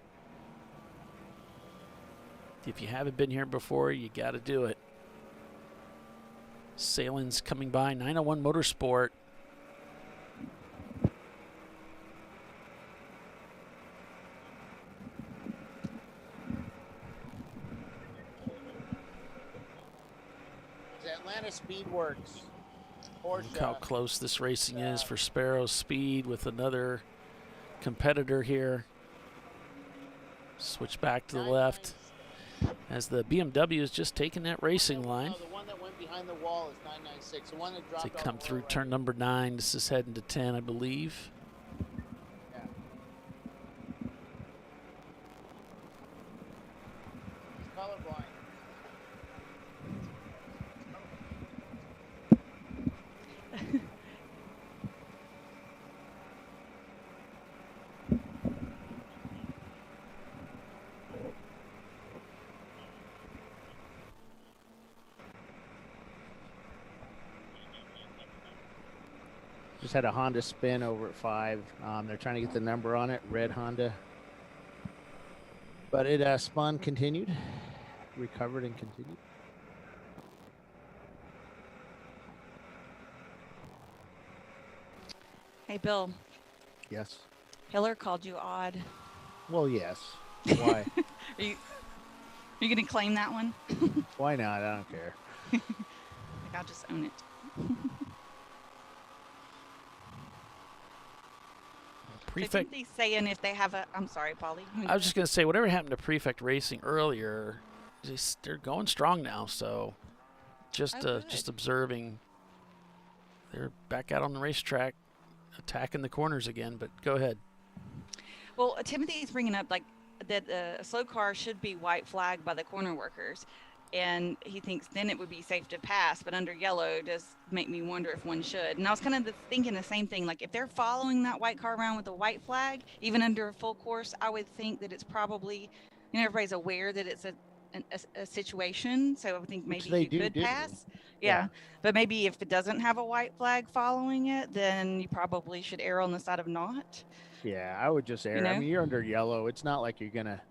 If you haven't been here before, you got to do it. Sahlen's coming by. 901 Motorsport. Atlanta Speedworks. Porsche. Look how close this racing is for Sparrow Speed with another competitor here. Switch back to the left as the BMW is just taking that racing line. No, the one that went behind the wall is 996. The one that As dropped they off come the through wall turn number 9. This is heading to 10, I believe. Yeah. He's colorblind. Just had a Honda spin over at 5. They're trying to get the number on it, red Honda. But it spun, continued, recovered, and continued. Hey, Bill. Yes. Hiller called you odd. Well, yes. Why? Are you going to claim that one? Why not? I don't care. Like, I'll just own it. Prefect. So saying if they have a, I'm sorry, Polly. I was just going to say, whatever happened to Prefect Racing earlier, they're going strong now. So just observing. They're back out on the racetrack, attacking the corners again, but go ahead. Well, Timothy's bringing up like that a slow car should be white flagged by the corner workers, and he thinks then it would be safe to pass, but under yellow does make me wonder if one should. And I was kind of thinking the same thing, like if they're following that white car around with a white flag, even under a full course, I would think that it's probably, you know, everybody's aware that it's a situation, so I would think maybe you could pass. Yeah, but maybe if it doesn't have a white flag following it, then you probably should err on the side of not. Yeah, I would just err. You know? I mean, you're under yellow. It's not like you're going to...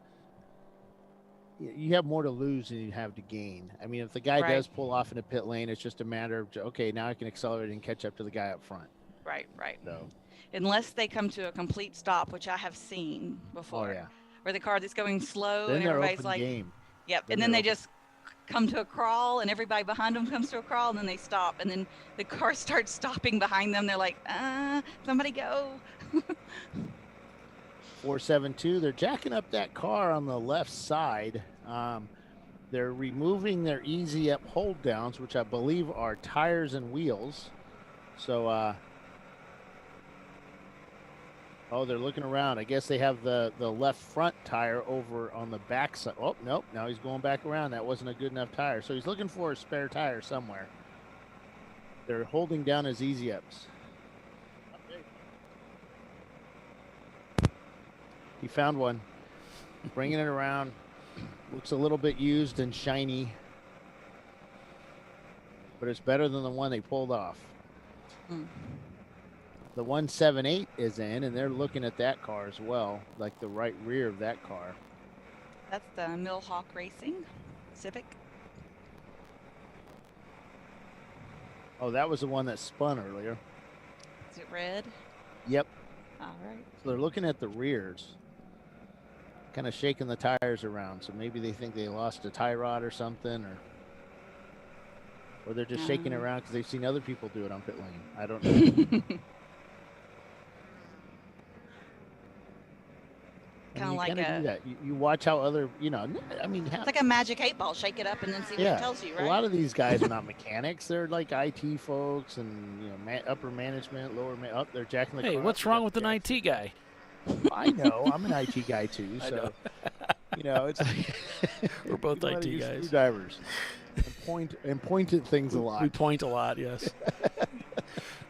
You have more to lose than you have to gain. I mean, if the guy does pull off in a pit lane, it's just a matter of, okay, now I can accelerate and catch up to the guy up front. Right. So, unless they come to a complete stop, which I have seen before. Oh, yeah. Where the car that's going slow Then and they're everybody's open like, game. Yep. And then they just come to a crawl and everybody behind them comes to a crawl and then they stop. And then the car starts stopping behind them. They're like, somebody go. 472, they're jacking up that car on the left side. They're removing their easy up hold downs, which I believe are tires and wheels. So, they're looking around. I guess they have the left front tire over on the back side. Oh, nope. Now he's going back around. That wasn't a good enough tire. So he's looking for a spare tire somewhere. They're holding down his easy ups. He found one. Bringing it around. Looks a little bit used and shiny. But it's better than the one they pulled off. The 178 is in, and they're looking at that car as well, like the right rear of that car. That's the Millhawk Racing Civic. Oh, that was the one that spun earlier. Is it red? Yep. All right. So they're looking at the rears, kind of shaking the tires around. So maybe they think they lost a tie rod or something, or they're just shaking it around because they've seen other people do it on pit lane. I don't know. Kind of like do that. You watch how other, I mean, it's like a magic 8-ball. Shake it up and then see what it tells you, right? A lot of these guys are not mechanics. They're like IT folks and upper management, lower. They're jacking the car. Hey, what's wrong with an IT guy? I know. I'm an IT guy too. So it's like we're both IT guys. Screwdrivers. And point at things a lot. We point a lot. Yes.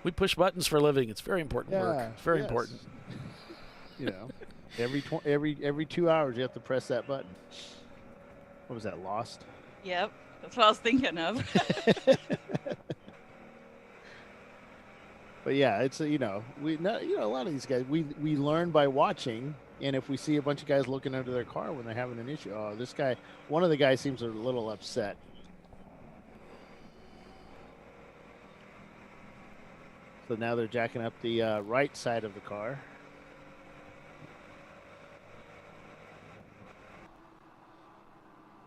We push buttons for a living. It's very important work. It's very important. Every 2 hours you have to press that button. What was that? Lost? Yep, that's what I was thinking of. But yeah, it's a lot of these guys we learn by watching, and if we see a bunch of guys looking under their car when they're having an issue, this guy, one of the guys seems a little upset. So now they're jacking up the right side of the car.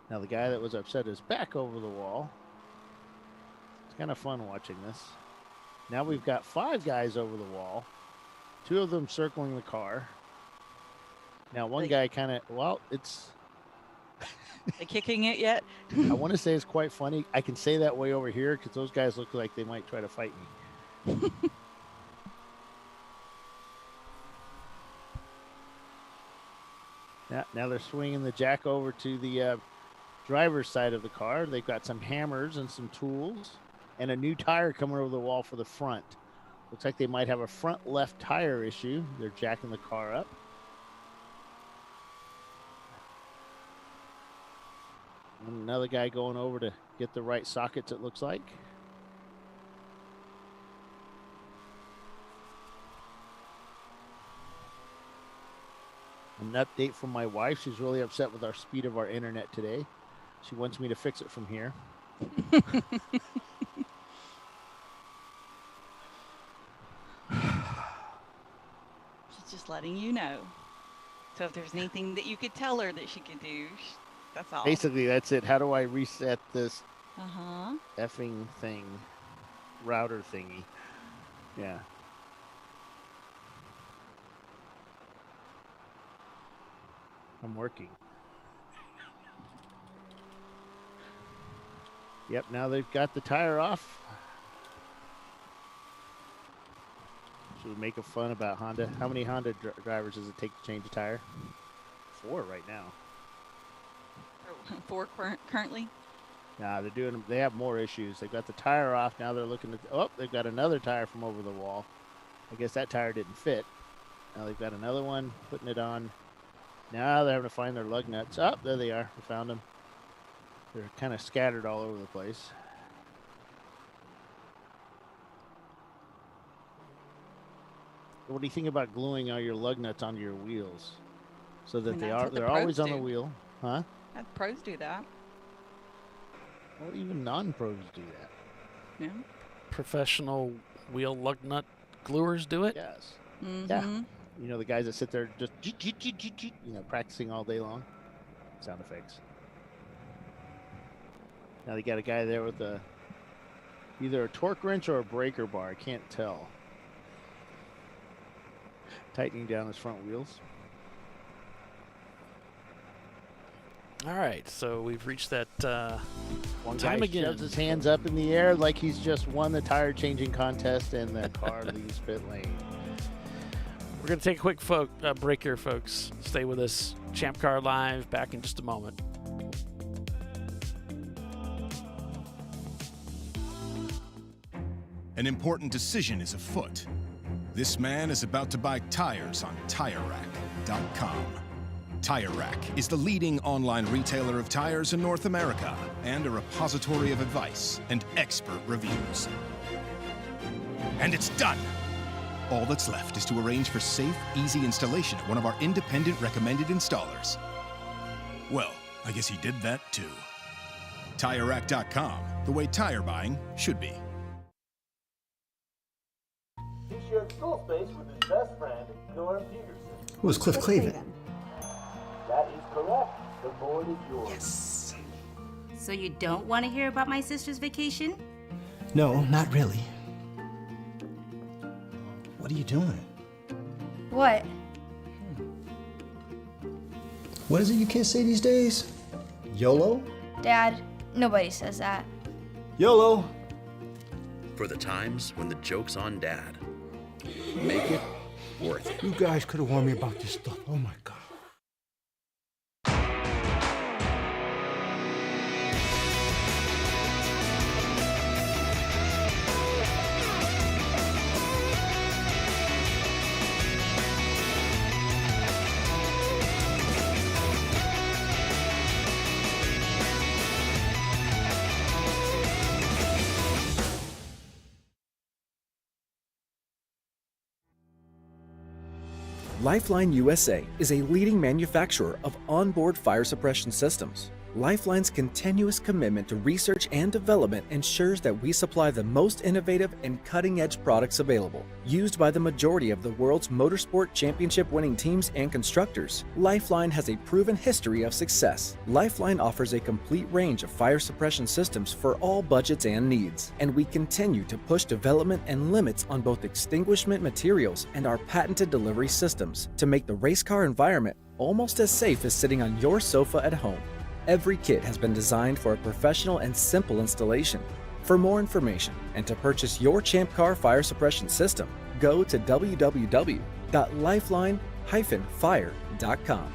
Now the guy that was upset is back over the wall. It's kind of fun watching this. Now we've got 5 guys over the wall. 2 of them circling the car. Now, one guy kind of, well, it's. They kicking it yet? I want to say it's quite funny. I can say that way over here because those guys look like they might try to fight me. Now they're swinging the jack over to the driver's side of the car. They've got some hammers and some tools and a new tire coming over the wall for the front. Looks like they might have a front left tire issue. They're jacking the car up. Another guy going over to get the right sockets, it looks like. An update from my wife. She's really upset with our speed of our internet today. She wants me to fix it from here. She's just letting you know. So if there's anything that you could tell her that she could do, that's all. Basically, that's it. How do I reset this effing thing, router thingy? Yeah. I'm working. Yep, now they've got the tire off. Should we make a fun about Honda? How many Honda drivers does it take to change a tire? 4 right now. 4 currently? Nah, they have more issues. They've got the tire off. Now they're looking at, they've got another tire from over the wall. I guess that tire didn't fit. Now they've got another one, putting it on. Now they're having to find their lug nuts. Oh, there they are. We found them. They're kind of scattered all over the place. What do you think about gluing all your lug nuts onto your wheels so that they're always on the wheel? Huh? Pros do that. Well, even non-pros do that. Yeah. Professional wheel lug nut gluers do it? Yes. Mm-hmm. Yeah. You know, the guys that sit there just, practicing all day long. Sound effects. Now they got a guy there with either a torque wrench or a breaker bar. I can't tell. Tightening down his front wheels. All right, so we've reached that One time guy again. shoves his hands up in the air like he's just won the tire changing contest, and the car leaves pit lane. We're going to take a quick break here, folks. Stay with us. ChampCar.Live, back in just a moment. An important decision is afoot. This man is about to buy tires on TireRack.com. Tire Rack is the leading online retailer of tires in North America and a repository of advice and expert reviews. And it's done! All that's left is to arrange for safe, easy installation at one of our independent recommended installers. Well, I guess he did that too. TireRack.com, the way tire buying should be. He shared school space with his best friend, Norm Peterson. Who was Cliff Clavin? That is correct. The board is yours. Yes. So you don't want to hear about my sister's vacation? No, not really. What are you doing? What? What is it you can't say these days? YOLO? Dad, nobody says that. YOLO! For the times when the joke's on Dad. Make it worth it. You guys could have warned me about this stuff. Oh my God. Lifeline USA is a leading manufacturer of onboard fire suppression systems. Lifeline's continuous commitment to research and development ensures that we supply the most innovative and cutting-edge products available, used by the majority of the world's motorsport championship-winning teams and constructors. Lifeline has a proven history of success. Lifeline offers a complete range of fire suppression systems for all budgets and needs, and we continue to push development and limits on both extinguishment materials and our patented delivery systems to make the race car environment almost as safe as sitting on your sofa at home. Every kit has been designed for a professional and simple installation. For more information and to purchase your ChampCar fire suppression system, go to www.lifeline-fire.com.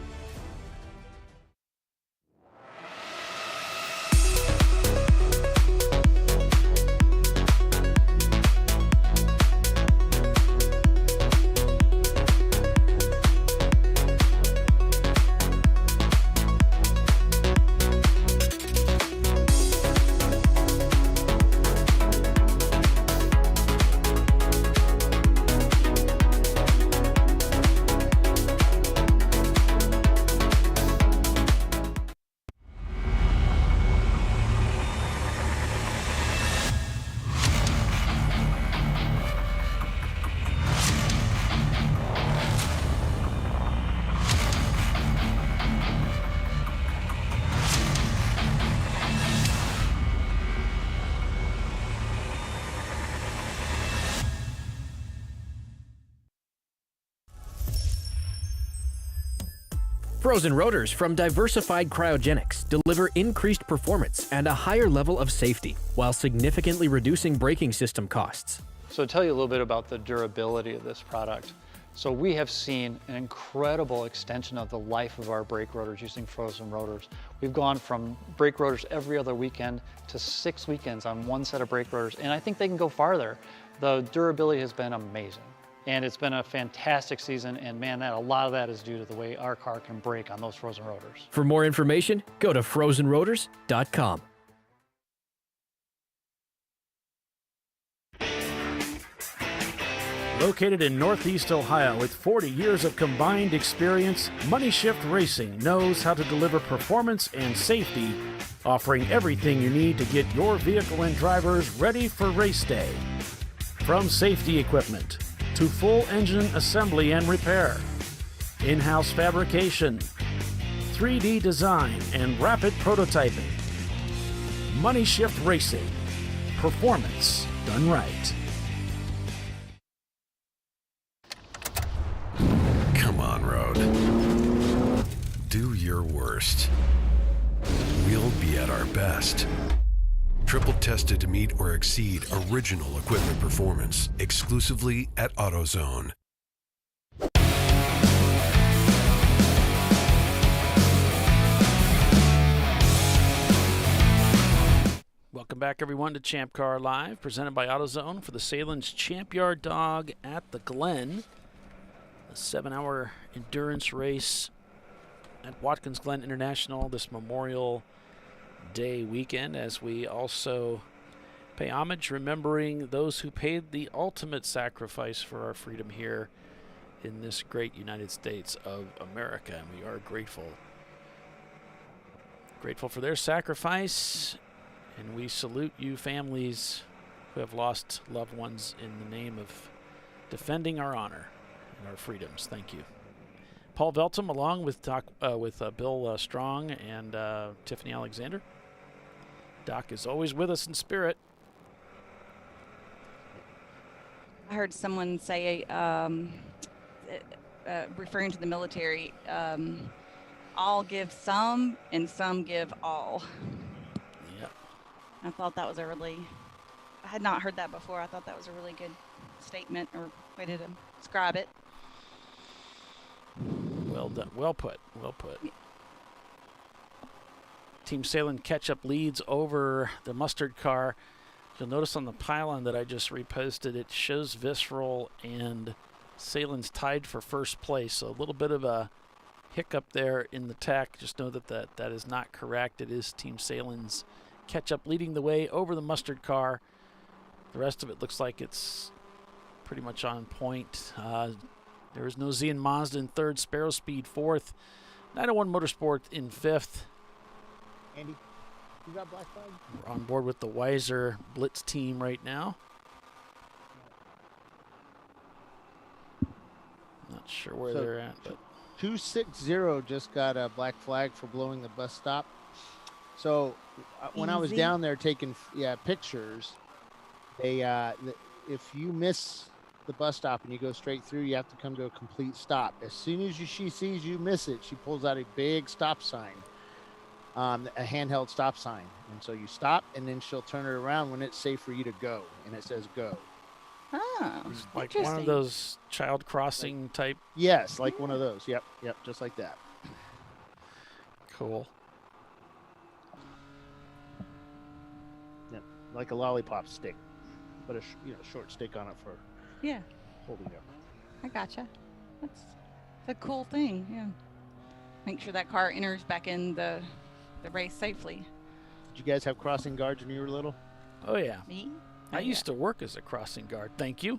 Frozen rotors from Diversified Cryogenics deliver increased performance and a higher level of safety, while significantly reducing braking system costs. So to tell you a little bit about the durability of this product. So we have seen an incredible extension of the life of our brake rotors using frozen rotors. We've gone from brake rotors every other weekend to 6 weekends on one set of brake rotors, and I think they can go farther. The durability has been amazing. And it's been a fantastic season, and man, a lot of that is due to the way our car can brake on those frozen rotors. For more information, go to frozenrotors.com. Located in Northeast Ohio with 40 years of combined experience, Money Shift Racing knows how to deliver performance and safety, offering everything you need to get your vehicle and drivers ready for race day. From safety equipment to full engine assembly and repair, in-house fabrication, 3D design, and rapid prototyping. Money Shift Racing. Performance done right. Come on, Road. Do your worst. We'll be at our best. Triple tested to meet or exceed original equipment performance, exclusively at AutoZone. Welcome back, everyone, to ChampCar.Live, presented by AutoZone for the Sahlen's Champyard dog at the Glen. A 7-hour endurance race at Watkins Glen International this Memorial Day weekend, as we also pay homage remembering those who paid the ultimate sacrifice for our freedom here in this great United States of America, and we are grateful for their sacrifice, and we salute you families who have lost loved ones in the name of defending our honor and our freedoms. Thank you. Paul Veltum, along with Bill Strong and Tiffany Alexander. Doc is always with us in spirit. I heard someone say, referring to the military, all give some and some give all. Yep. I thought that was I had not heard that before. I thought that was a really good statement or way to describe it. Well done. Well put. Well put. Yeah. Team Sahlen catch-up leads over the mustard car. You'll notice on the pylon that I just reposted, it shows Visceral and Sahlen's tied for first place. So a little bit of a hiccup there in the tech. Just know that is not correct. It is Team Sahlen's catch-up leading the way over the mustard car. The rest of it looks like it's pretty much on point. There is no Zian Mazda in third, Sparrow Speed fourth, 901 Motorsport in fifth. Andy, you got black flag? We're on board with the Weiser Blitz team right now. Not sure where they're at, but 260 just got a black flag for blowing the bus stop. So when I was down there taking pictures, they if you miss the bus stop and you go straight through, you have to come to a complete stop. As soon as she sees you miss it, she pulls out a big stop sign, a handheld stop sign, and so you stop, and then she'll turn it around when it's safe for you to go, and it says go. Oh, like one of those child crossing type. Yes, like one of those. Yep, just like that. Cool. Yep, like a lollipop stick, but a short stick on it for holding up. I gotcha. That's a cool thing. Yeah. Make sure that car enters back in the race safely. Did you guys have crossing guards when you were little? Oh yeah. Me? I used to work as a crossing guard. Thank you.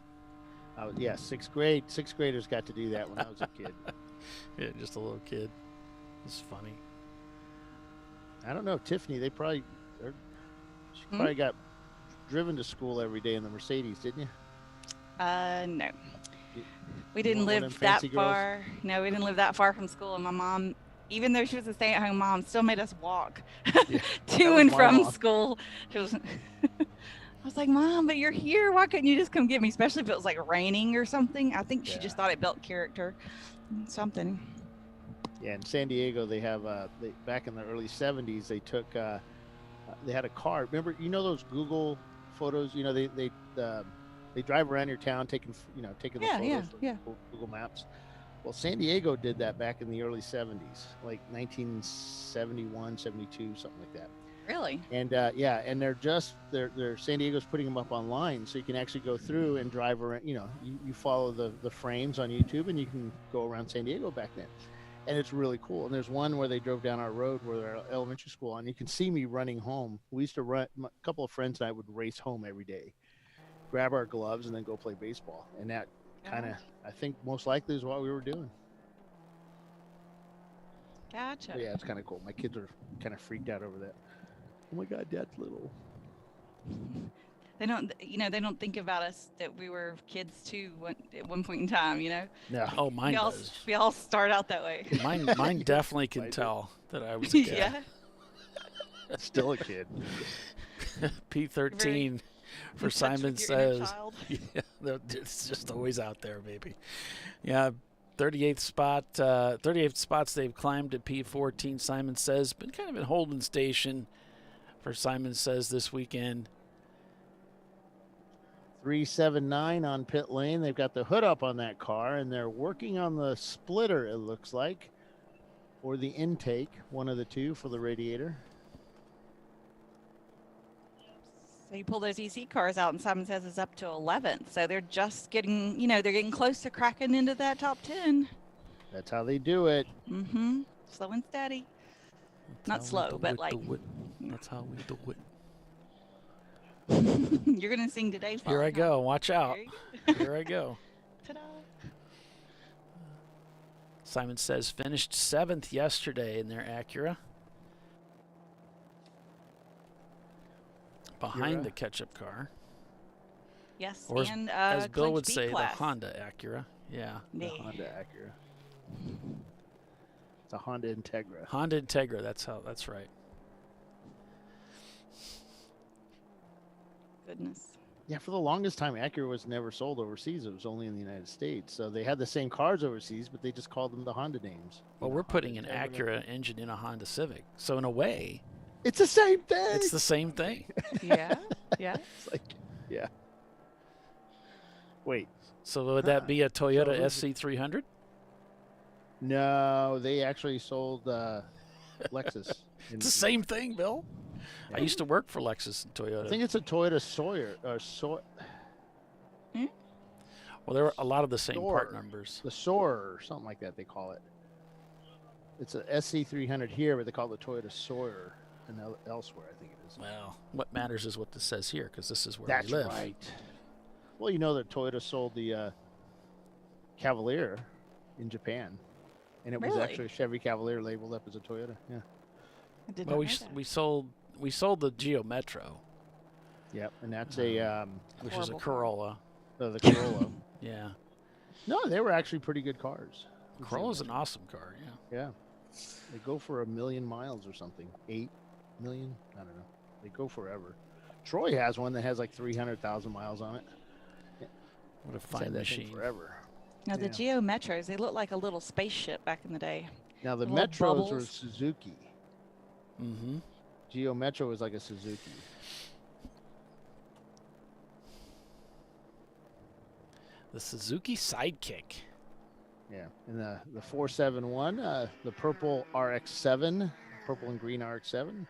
Yeah, sixth grade. Sixth graders got to do that when I was a kid. Yeah, just a little kid. It's funny. I don't know, Tiffany. She probably got driven to school every day in the Mercedes, didn't you? No. We didn't live that far. No, we didn't live that far from school, and my mom, even though she was a stay-at-home mom, still made us walk to and from school. She was. I was like, Mom, but you're here. Why couldn't you just come get me? Especially if it was like raining or something. I think she just thought it built character. Something. Yeah, in San Diego, they have back in the early 70s, they took they had a car. Remember, those Google photos. They drive around your town taking the photos for Google Maps. Well, San Diego did that back in the early 70s, like 1971, 72, something like that. Really? And and they're San Diego's putting them up online, so you can actually go through and drive around. You follow the frames on YouTube, and you can go around San Diego back then, and it's really cool. And there's one where they drove down our road where our elementary school, and you can see me running home. We used to run. A couple of friends and I would race home every day, grab our gloves, and then go play baseball. And that kind of, I think, most likely is what we were doing. Gotcha. But yeah, it's kind of cool. My kids are kind of freaked out over that. Oh my God, Dad's little. They don't think about us that we were kids too at one point in time. No. Oh, mine does. We all start out that way. Mine definitely can tell that I was a kid. Yeah. Still a kid. P13 for Simon Says. Yeah, it's just always out there, baby. Yeah. 38th spots they've climbed at P14. Simon Says been kind of in holding station for Simon Says this weekend. 379 on pit lane. They've got the hood up on that car, and they're working on the splitter, it looks like, or the intake, one of the two for the radiator. So you pull those EC cars out, and Simon Says it's up to 11th. So they're just getting, they're getting close to cracking into that top 10. That's how they do it. Mm-hmm. Slow and steady. Not slow, but like. That's how we do it. You're going to sing today. Here I go. Watch out. Here I go. Ta-da. Simon Says finished 7th yesterday in their Acura. Behind the ketchup car. Yes, or and as Bill would B say, class. the Honda Acura. Yeah. The Honda Acura. It's a Honda Integra. Honda Integra. That's right. Goodness. Yeah, for the longest time, Acura was never sold overseas. It was only in the United States. So they had the same cars overseas, but they just called them the Honda names. Well, we're putting an Acura engine in a Honda Civic. So in a way, it's the same thing. It's the same thing. Yeah. Yeah. It's like, yeah. Wait. So would that be a Toyota SC300? No, they actually sold Lexus. It's the same thing, Bill. I used to work for Lexus and Toyota. I think it's a Toyota Sawyer. Well, there were a lot of the same part numbers. The Soarer or something like that, they call it. It's a SC300 here, but they call it the Toyota Sawyer and elsewhere, I think it is. Well, what matters is what this says here, because this is where That's we live. Right. Well, that Toyota sold the Cavalier in Japan, and it was actually a Chevy Cavalier labeled up as a Toyota. Yeah. I did Well, not know that. we sold the Geo Metro. Yep, and that's a which is a Corolla. The Corolla. Yeah. No, they were actually pretty good cars. Corolla's an awesome car. Yeah. Yeah, they go for 1 million miles or something. 8 million? I don't know. They go forever. Troy has one that has like 300,000 miles on it. What a It's had fine that thing machine. forever. Now, the Geo Metros, they look like a little spaceship back in the day. Now, the Little Metros were bubbles. Suzuki. Mm-hmm. Geo Metro was like a Suzuki. The Suzuki Sidekick. Yeah, and the 471, the purple RX-7, purple and green RX-7,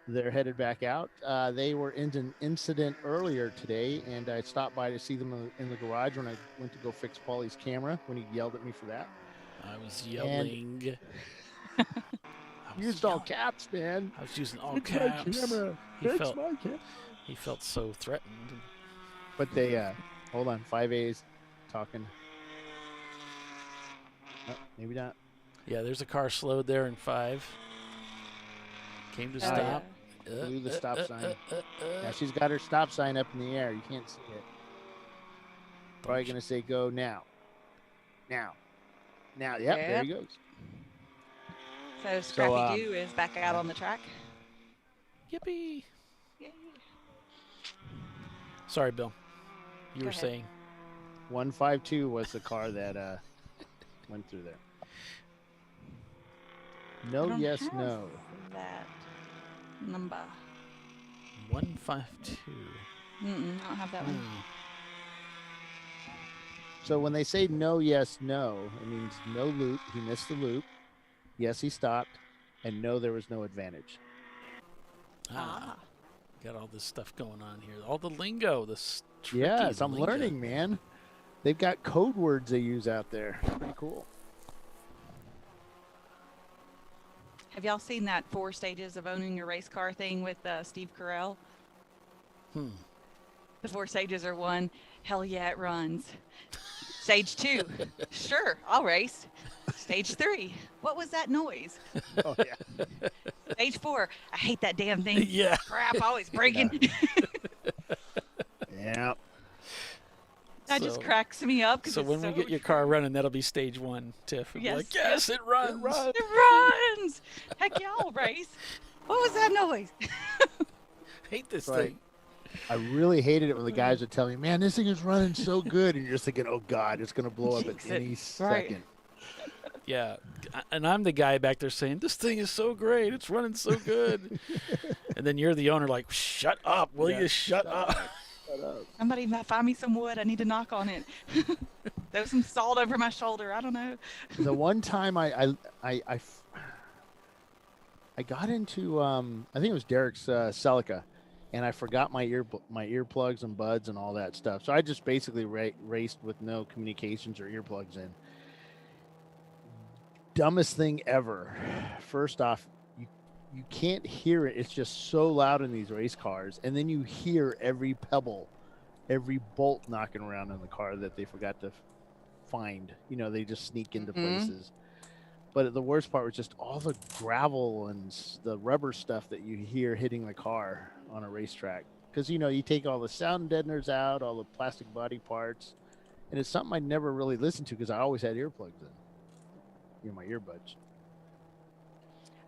they're headed back out. They were in an incident earlier today, and I stopped by to see them in the garage when I went to go fix Paulie's camera when he yelled at me for that. I was yelling. Used all caps, man. I was using all Fix caps. my camera. Fix my camera. He felt so threatened. But they, hold on, 5A's talking. Oh, maybe not. Yeah, there's a car slowed there in 5. Came to Oh, stop. yeah. Blew the stop sign. Now she's got her stop sign up in the air. You can't see it. Probably going to say go now. Now. Now. Yep, there he goes. So Scrappy Doo is back out on the track. Yippee. Sorry, Bill. You were ahead. saying. 152 was the car that went through there. No, I don't yes, have no. That number. 152. I don't have that one. So when they say no, yes, no, it means no loop. He missed the loop. Yes, he stopped. And no, there was no advantage. Got all this stuff going on here. All the lingo. This Yes, I'm lingo. learning, man. They've got code words they use out there. Pretty cool. Have y'all seen that 4 stages of owning your race car thing with Steve Carell? The 4 stages are 1, hell yeah, it runs. Stage 2, sure, I'll race. Stage 3, what was that noise? Oh, yeah. Stage 4, I hate that damn thing. Yeah. Crap, always breaking. Yeah. That just cracks me up. So when we get your car running, that'll be stage 1, Tiff. We'll be like, yes, it runs. It runs. Heck yeah, I'll race. What was that noise? Hate this Right. thing. I really hated it when the guys would tell me, man, this thing is running so good. And you're just thinking, oh, God, it's going to blow up at any second. Yeah, and I'm the guy back there saying, this thing is so great. It's running so good. And then you're the owner like, shut up. Will you shut up? Somebody find me some wood. I need to knock on it. Throw some salt over my shoulder. I don't know. The one time I got into, I think it was Derek's Celica, and I forgot my earplugs and buds and all that stuff. So I just basically raced with no communications or earplugs in. Dumbest thing ever. First off, you can't hear it. It's just so loud in these race cars. And then you hear every pebble, every bolt knocking around in the car that they forgot to find. You know, they just sneak into places. But the worst part was just all the gravel and the rubber stuff that you hear hitting the car on a racetrack. Because, you know, you take all the sound deadeners out, all the plastic body parts. And it's something I never really listened to because I always had earplugs in. You know, my earbuds.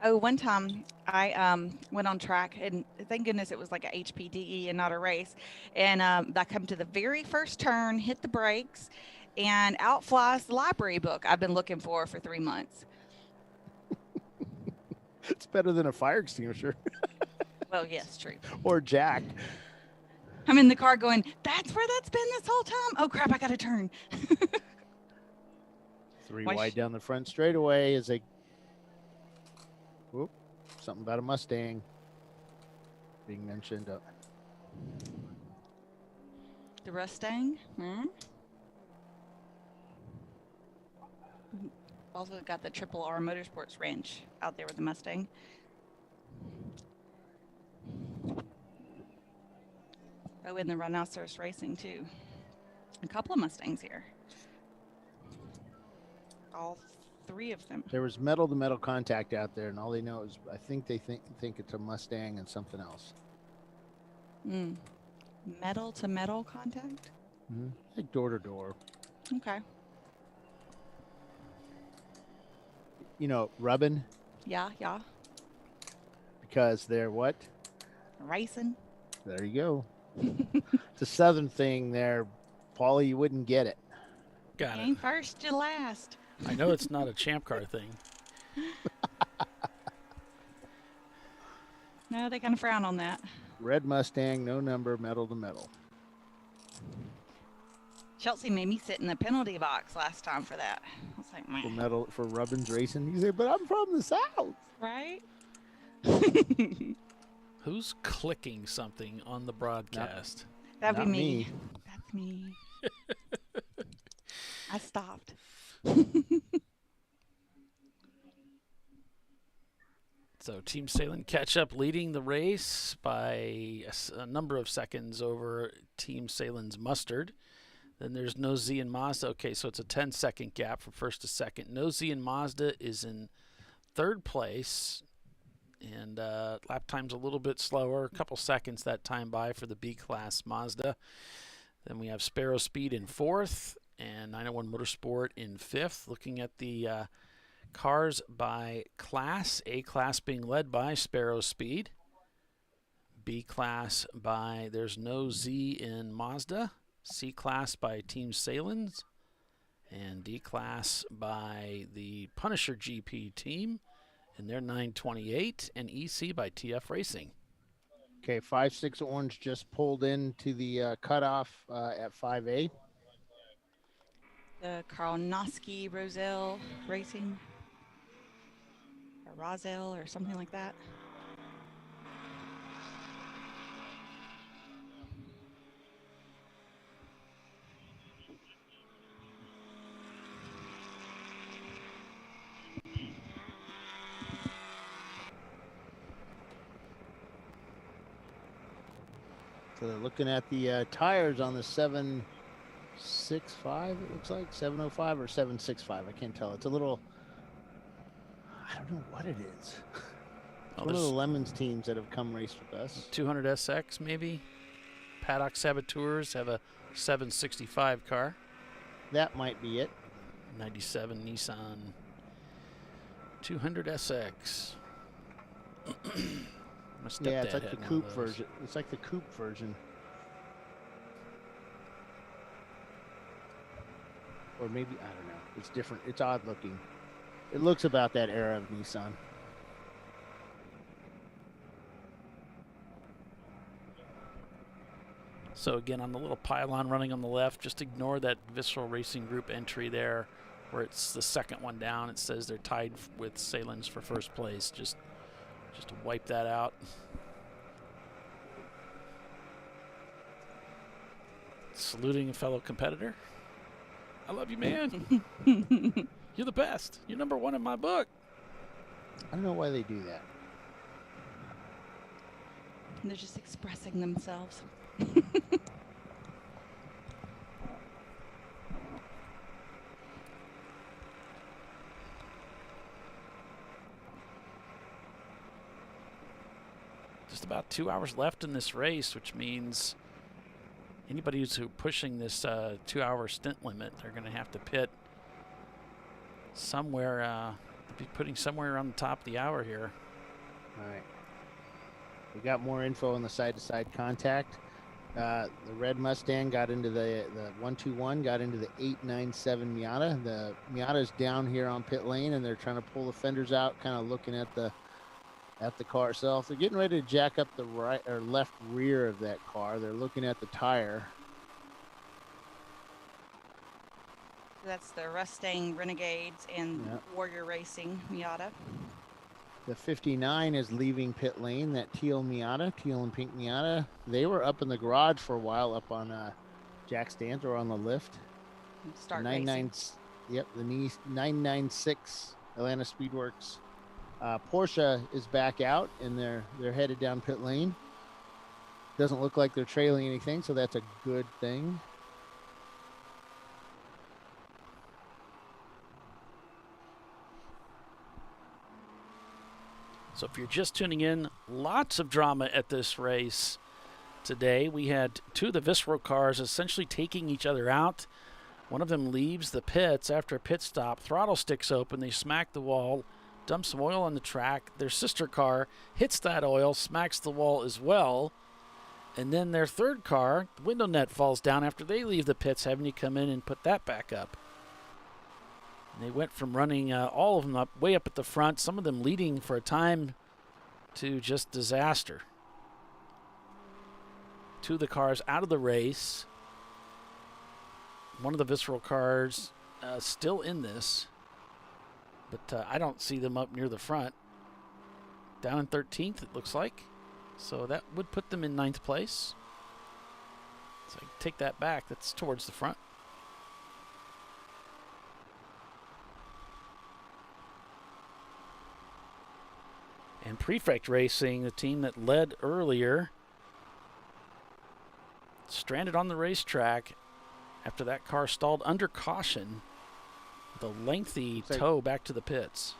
Oh, one time I went on track, and thank goodness it was like a HPDE and not a race. And I come to the very first turn, hit the brakes, and out flies the library book I've been looking for 3 months. It's better than a fire extinguisher. Well, yes, true. Or jack. I'm in the car going, that's where that's been this whole time? Oh, crap, I got to turn. 3 wide down the front straightaway as they... Whoop. Something about a Mustang being mentioned. The Mustang? Also got the Triple R Motorsports Ranch out there with the Mustang. Oh, and the Rhinoceros Racing, too. A couple of Mustangs here. All 3 of them. There was metal-to-metal contact out there, and all they know is I think they think it's a Mustang and something else. Metal-to-metal contact? Mm-hmm. Like door-to-door. Okay. You know, rubbing? Yeah. Because they're what? Racing. There you go. It's a Southern thing there, Paulie. You wouldn't get it. Got You it. ain't first, you last. I know it's not a Champ Car thing. No, they kind of frown on that. Red Mustang, no number, metal-to-metal. Chelsea made me sit in the penalty box last time for that. I was like, man. For Rubbins Racing. You say, but I'm from the South. Right? Who's clicking something on the broadcast? That'd be me. That's me. I stopped. So Team Sahlen catch up, leading the race by a number of seconds over Team Sahlen's Mustard. Then there's No Z and Mazda. Okay, so it's a 10-second gap from first to second. No Z and Mazda is in third place, and lap time's a little bit slower, a couple seconds that time by for the B-Class Mazda. Then we have Sparrow Speed in fourth, and 901 Motorsport in fifth. Looking at the cars by class, A class being led by Sparrow Speed, B class by there's No Z in Mazda, C class by Team Sahlen's, and D class by the Punisher GP team, and they're 928, and EC by TF Racing. Okay, 5-6 Orange just pulled into the cutoff at 5A. The Karlowski Roselle Racing. Or Roselle or something like that. So they're looking at the tires on the 765, it looks like 705 or 765. I can't tell. It's a little, I don't know what it is. It's one of the Lemons teams that have come race with us. 200SX maybe. Paddock Saboteurs have a 765 car. That might be it. 97 Nissan 200SX. Yeah, it's like the coupe version. It's like the coupe version. Or maybe, I don't know. It's different. It's odd looking. It looks about that era of Nissan. So again, on the little pylon running on the left, just ignore that Visceral Racing Group entry there, where it's the second one down. It says they're tied with Sahlen's for first place. Just to wipe that out. Saluting a fellow competitor. I love you, man. You're the best. You're number one in my book. I don't know why they do that. They're just expressing themselves. Just about 2 hours left in this race, which means anybody who's pushing this 2-hour stint limit, they're going to have to pit somewhere, be putting somewhere around the top of the hour here. All right. We got more info on the side-to-side contact. The red Mustang got into the 121, got into the 897 Miata. The Miata's down here on pit lane, and they're trying to pull the fenders out, kind of looking at the car itself. They're getting ready to jack up the right or left rear of that car. They're looking at the tire. That's the Mustang Renegades and Warrior Racing Miata. The 59 is leaving pit lane, that teal and pink Miata. They were up in the garage for a while up on Jack Stands or on the lift. Start racing. Yep, the 996 Atlanta Speedworks. Porsche is back out, and they're headed down pit lane. Doesn't look like they're trailing anything, so that's a good thing. So if you're just tuning in, lots of drama at this race today. We had two of the Visceral cars essentially taking each other out. One of them leaves the pits after a pit stop. Throttle sticks open. They smack the wall, dump some oil on the track. Their sister car hits that oil, smacks the wall as well. And then their third car, the window net falls down after they leave the pits, having to come in and put that back up. They went from running all of them up, way up at the front, some of them leading for a time, to just disaster. Two of the cars out of the race. One of the Visceral cars still in this, but I don't see them up near the front. Down in 13th, it looks like. So that would put them in 9th place. So I take that back. That's towards the front. And Prefect Racing, the team that led earlier, stranded on the racetrack after that car stalled under caution with a lengthy tow back to the pits.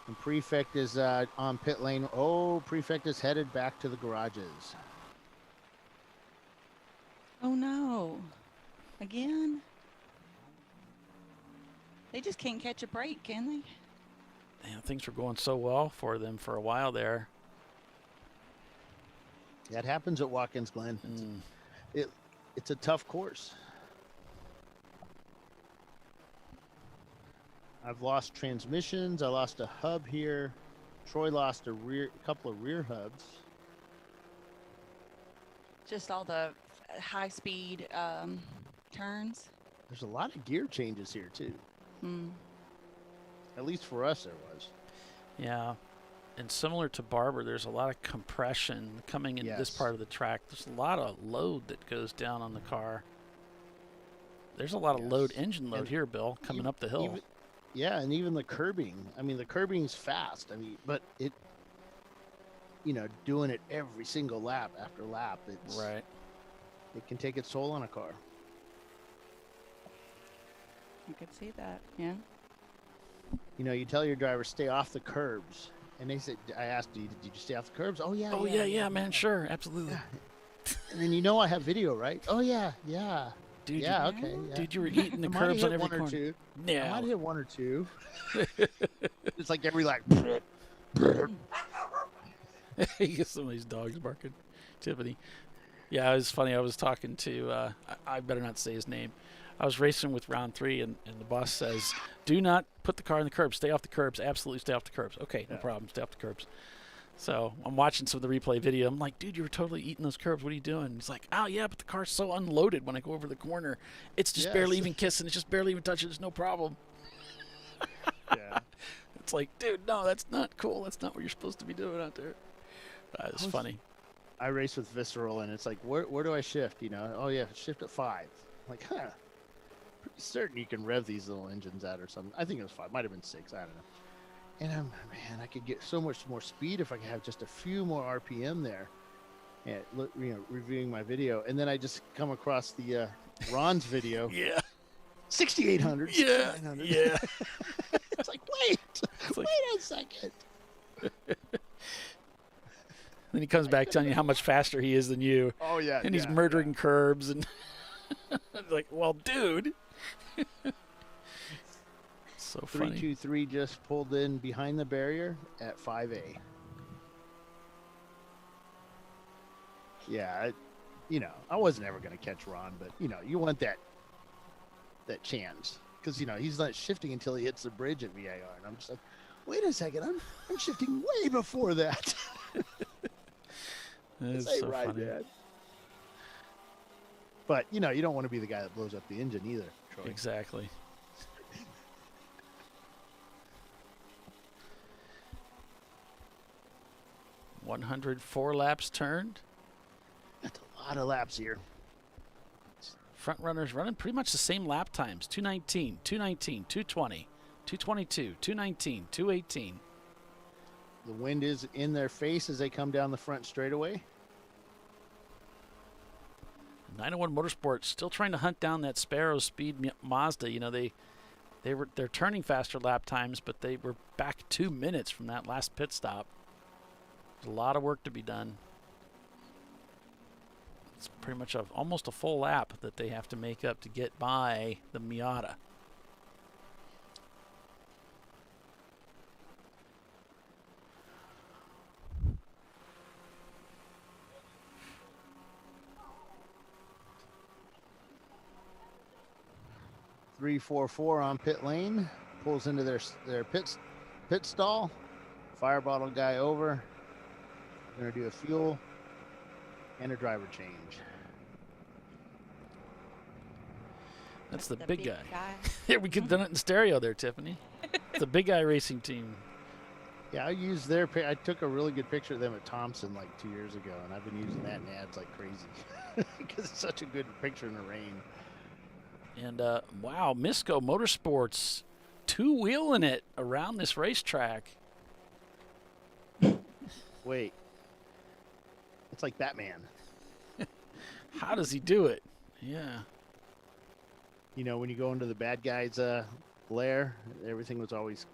And Prefect is on pit lane. Oh, Prefect is headed back to the garages. Oh, no. Again? They just can't catch a break, can they? Man, things were going so well for them for a while there. That happens at Watkins Glen. It's a tough course. I've lost transmissions. I lost a hub here. Troy lost a couple of rear hubs. Just all the high-speed turns. There's a lot of gear changes here, too. At least for us, there was. Yeah. And similar to Barber, there's a lot of compression coming into this part of the track. There's a lot of load that goes down on the car. There's a lot of load, engine load here, Bill, coming up the hill. Yeah, and even the curbing. I mean, the curbing's fast. I mean, but it, doing it every single lap after lap, it's right. It can take its toll on a car. You could see that, yeah. You tell your driver, stay off the curbs. And they said, I asked, did you stay off the curbs? Oh, yeah. Oh, yeah, man, sure, absolutely. Yeah. And then I have video, right? Oh, yeah. Dude, yeah, okay. Yeah. Dude, you were eating the curbs on every corner. Two. Yeah. I might hit one or two. It's like every You get some of these dogs barking. Tiffany. Yeah, it was funny. I was talking to, I better not say his name. I was racing with round 3, and the boss says, do not put the car in the curbs. Stay off the curbs. Absolutely stay off the curbs. Okay, no problem. Stay off the curbs. So I'm watching some of the replay video. I'm like, dude, you were totally eating those curbs. What are you doing? He's like, oh, yeah, but the car's so unloaded when I go over the corner. It's just barely even kissing. It's just barely even touching. There's no problem. Yeah. It's like, dude, no, that's not cool. That's not what you're supposed to be doing out there. It's funny. I race with Visceral, and it's like, where do I shift? Oh, yeah, shift at 5. I'm like, pretty certain you can rev these little engines out or something. I think it was 5. Might have been 6. I don't know. And man, I could get so much more speed if I could have just a few more RPM there. And reviewing my video, and then I just come across the Ron's video. Yeah. 6,800. Yeah. 6,900. Yeah. It's like, wait a second. Then he comes back telling you how much faster he is than you. Oh yeah. And he's murdering curbs and like, well, dude. So funny. 323 just pulled in behind the barrier at 5A. Yeah, I wasn't ever going to catch Ron, but you want that chance because he's not shifting until he hits the bridge at VIR, and I'm just like, wait a second, I'm shifting way before that. That's so right, funny. Dad. But you don't want to be the guy that blows up the engine either, Troy. Exactly. $104 laps turned. That's a lot of laps here. Front runners running pretty much the same lap times. 219, 219, 220, 222, 219, 218. The wind is in their face as they come down the front straightaway. 901 Motorsports still trying to hunt down that Sparrow Speed Mazda. They're turning faster lap times, but they were back 2 minutes from that last pit stop. There's a lot of work to be done. It's pretty much almost a full lap that they have to make up to get by the Miata. .344 on pit lane, pulls into their pit stall. Fire bottle guy over. Gonna do a fuel and a driver change. That's the big guy. Yeah, we could have done it in stereo there, Tiffany. It's the Big Guy Racing Team. Yeah, I used their. I took a really good picture of them at Thompson like 2 years ago, and I've been using that in ads like crazy because it's such a good picture in the rain. And wow, Misco Motorsports, two-wheeling it around this racetrack. Wait, it's like Batman. How does he do it? Yeah. You know, when you go into the bad guy's lair, everything was always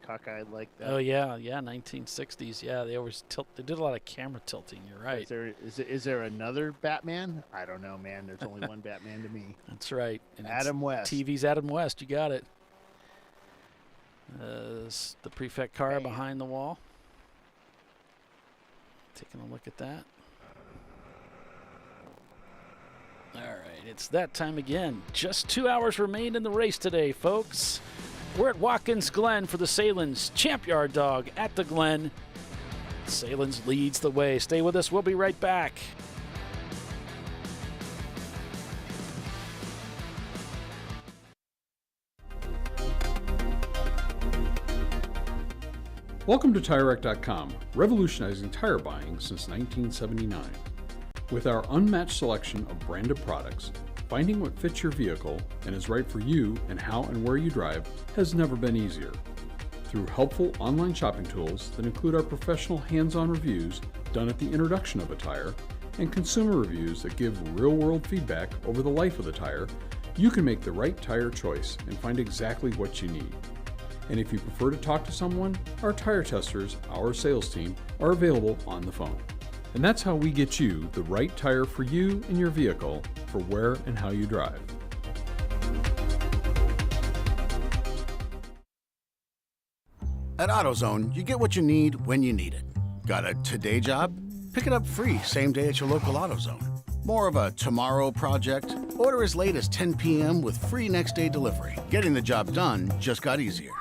cockeyed like that. Oh yeah, 1960s. Yeah, they always tilt. They did a lot of camera tilting. You're right. Is there another Batman? I don't know, man. There's only one Batman to me. That's right. And Adam West. TV's Adam West. You got it. The prefect car behind the wall. Taking a look at that. All right, it's that time again. Just 2 hours remain in the race today, folks. We're at Watkins Glen for the Sahlen's Champyard dog at the Glen. Sahlen's leads the way. Stay with us. We'll be right back. Welcome to TireRack.com, revolutionizing tire buying since 1979. With our unmatched selection of branded products, finding what fits your vehicle and is right for you and how and where you drive has never been easier. Through helpful online shopping tools that include our professional hands-on reviews done at the introduction of a tire and consumer reviews that give real-world feedback over the life of the tire, you can make the right tire choice and find exactly what you need. And if you prefer to talk to someone, our tire testers, our sales team, are available on the phone. And that's how we get you the right tire for you and your vehicle for where and how you drive. At AutoZone, you get what you need when you need it. Got a today job? Pick it up free same day at your local AutoZone. More of a tomorrow project? Order as late as 10 p.m. with free next day delivery. Getting the job done just got easier.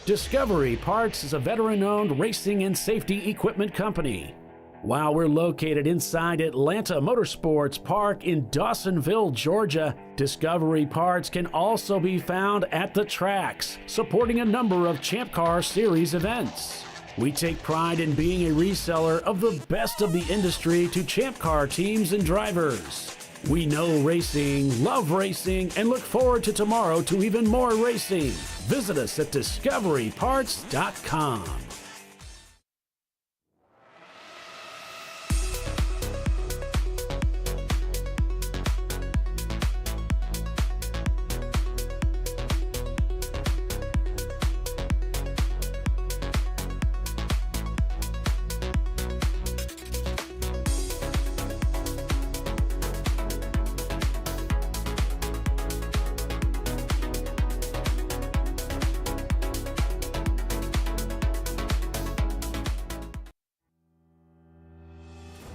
Discovery Parts is a veteran-owned racing and safety equipment company. While we're located inside Atlanta Motorsports Park in Dawsonville, Georgia, Discovery Parts can also be found at the tracks, supporting a number of Champ Car Series events. We take pride in being a reseller of the best of the industry to Champ Car teams and drivers. We know racing, love racing, and look forward to tomorrow to even more racing. Visit us at discoveryparts.com.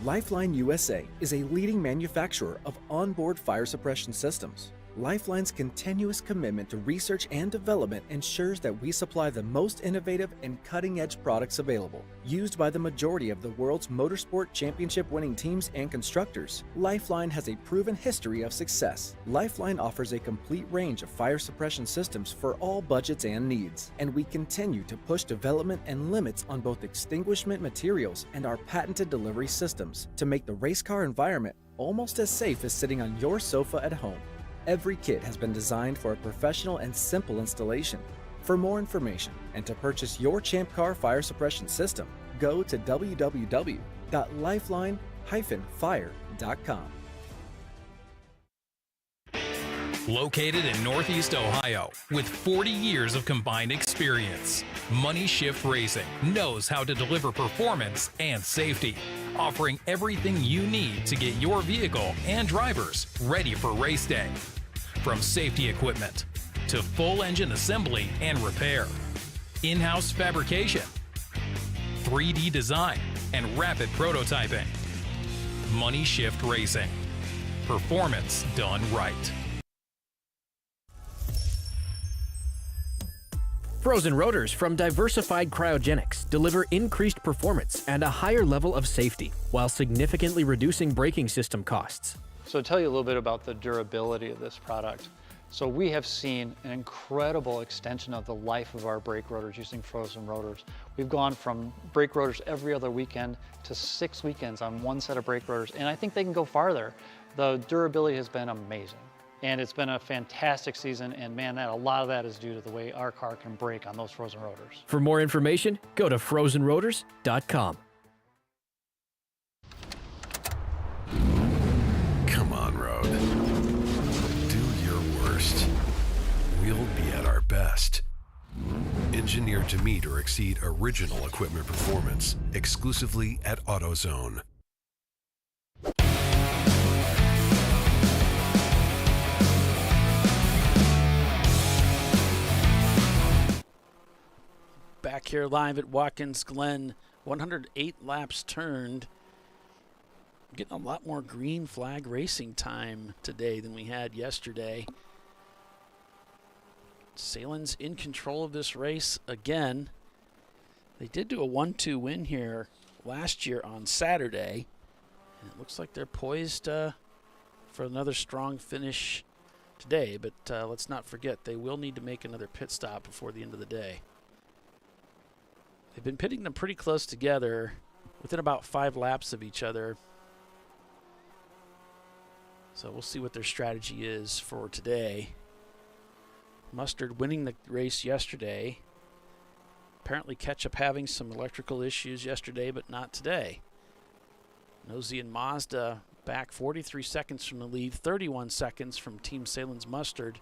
Lifeline USA is a leading manufacturer of onboard fire suppression systems. Lifeline's continuous commitment to research and development ensures that we supply the most innovative and cutting-edge products available. Used by the majority of the world's motorsport championship-winning teams and constructors, Lifeline has a proven history of success. Lifeline offers a complete range of fire suppression systems for all budgets and needs, and we continue to push development and limits on both extinguishment materials and our patented delivery systems to make the race car environment almost as safe as sitting on your sofa at home. Every kit has been designed for a professional and simple installation. For more information and to purchase your ChampCar fire suppression system, go to www.lifeline-fire.com. Located in Northeast Ohio with 40 years of combined experience, Money Shift Racing knows how to deliver performance and safety, offering everything you need to get your vehicle and drivers ready for race day. From safety equipment to full engine assembly and repair, in-house fabrication, 3D design, and rapid prototyping. Money Shift Racing. Performance done right. Frozen rotors from Diversified Cryogenics deliver increased performance and a higher level of safety, while significantly reducing braking system costs. So to tell you a little bit about the durability of this product. So we have seen an incredible extension of the life of our brake rotors using frozen rotors. We've gone from brake rotors every other weekend to 6 weekends on one set of brake rotors, and I think they can go farther. The durability has been amazing. And it's been a fantastic season, and man, a lot of that is due to the way our car can brake on those frozen rotors. For more information, go to frozenrotors.com. Come on, Road. Do your worst. We'll be at our best. Engineered to meet or exceed original equipment performance, exclusively at AutoZone. Back here live at Watkins Glen, 108 laps turned. Getting a lot more green flag racing time today than we had yesterday. Sahlen's in control of this race again. They did do a 1-2 win here last year on Saturday. And it looks like they're poised for another strong finish today. But let's not forget, they will need to make another pit stop before the end of the day. They've been pitting them pretty close together, within about 5 laps of each other. So we'll see what their strategy is for today. Mustard winning the race yesterday. Apparently Ketchup having some electrical issues yesterday, but not today. Nosy and Mazda back 43 seconds from the lead, 31 seconds from Team Sahlen's Mustard.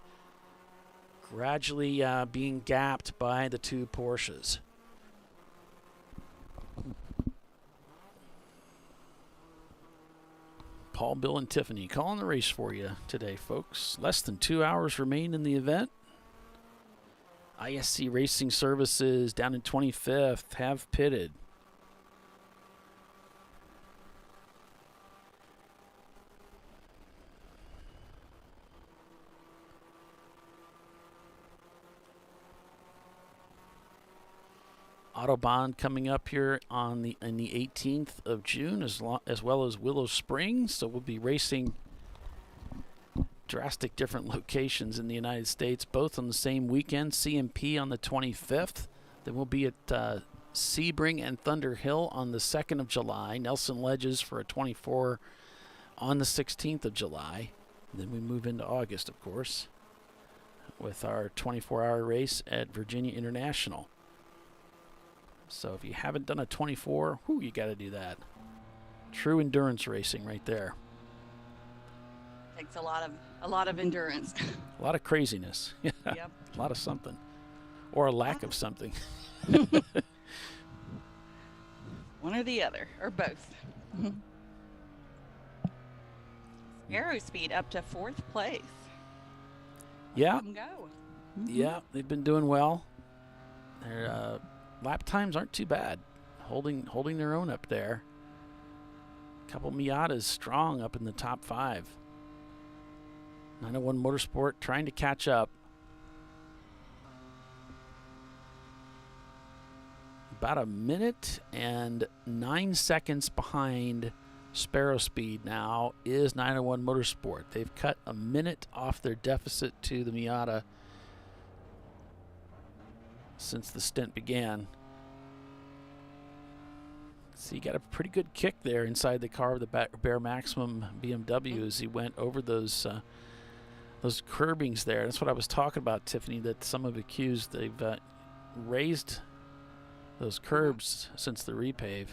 Gradually being gapped by the 2 Porsches. Paul, Bill, and Tiffany calling the race for you today, folks. Less than 2 hours remain in the event. ISC Racing Services down in 25th have pitted. Autobahn coming up here on the 18th of June, as well as Willow Springs. So we'll be racing drastic different locations in the United States, both on the same weekend. CMP on the 25th. Then we'll be at Sebring and Thunder Hill on the 2nd of July. Nelson Ledges for a 24 on the 16th of July. And then we move into August, of course, with our 24-hour race at Virginia International. So if you haven't done a 24, you got to do that. True endurance racing right there. Takes a lot of endurance. A lot of craziness. Yeah. Yep. A lot of something. Or a lack of something. One or the other, or both. Aerospeed up to 4th place. Yeah. Let them go. Yeah, they've been doing well. Their lap times aren't too bad. Holding their own up there. Couple Miatas strong up in the top 5. 901 Motorsport trying to catch up. About a minute and 9 seconds behind Sparrow Speed now is 901 Motorsport. They've cut a minute off their deficit to the Miata since the stint began. So you got a pretty good kick there inside the car of the Bear Maximum BMW as he went over those curbings there. That's what I was talking about, Tiffany, that some have accused they've raised those curbs since the repave.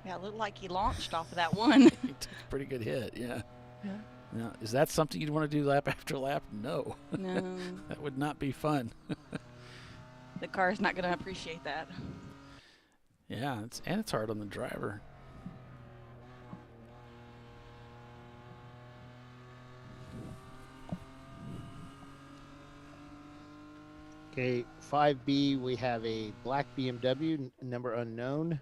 Yeah, it looked like he launched off of that one. He took a pretty good hit, yeah. Now, is that something you'd want to do lap after lap? No. No. That would not be fun. The car's not going to appreciate that. Yeah, it's hard on the driver. Okay, 5B, we have a black BMW, number unknown,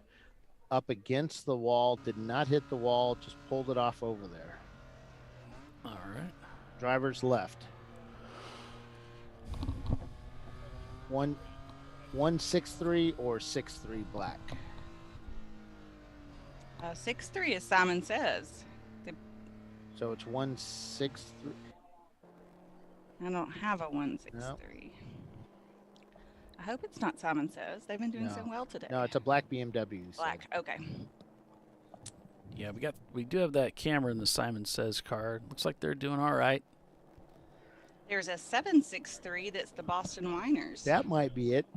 up against the wall, did not hit the wall, just pulled it off over there. All right. Driver's left. 163 or 63 black. 6'3", as Simon says. So it's 163. I don't have a 163. Nope. I hope it's not Simon Says. They've been doing so well today. No, it's a black BMW. Black, okay. Yeah, we do have that camera in the Simon Says car. Looks like they're doing all right. There's a 763 that's the Boston Whiners. That might be it.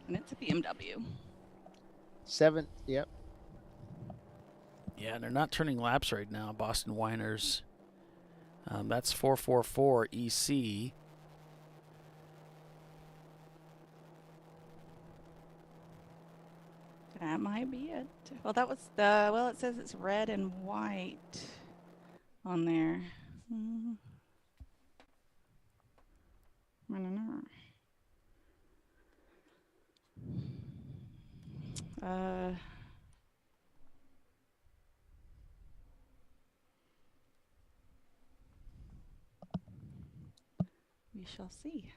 And it's a BMW. 7, yep. Yeah, and they're not turning laps right now, Boston Whiners. That's 444 EC. That might be it. Well, that was it says it's red and white on there. I don't know. We shall see.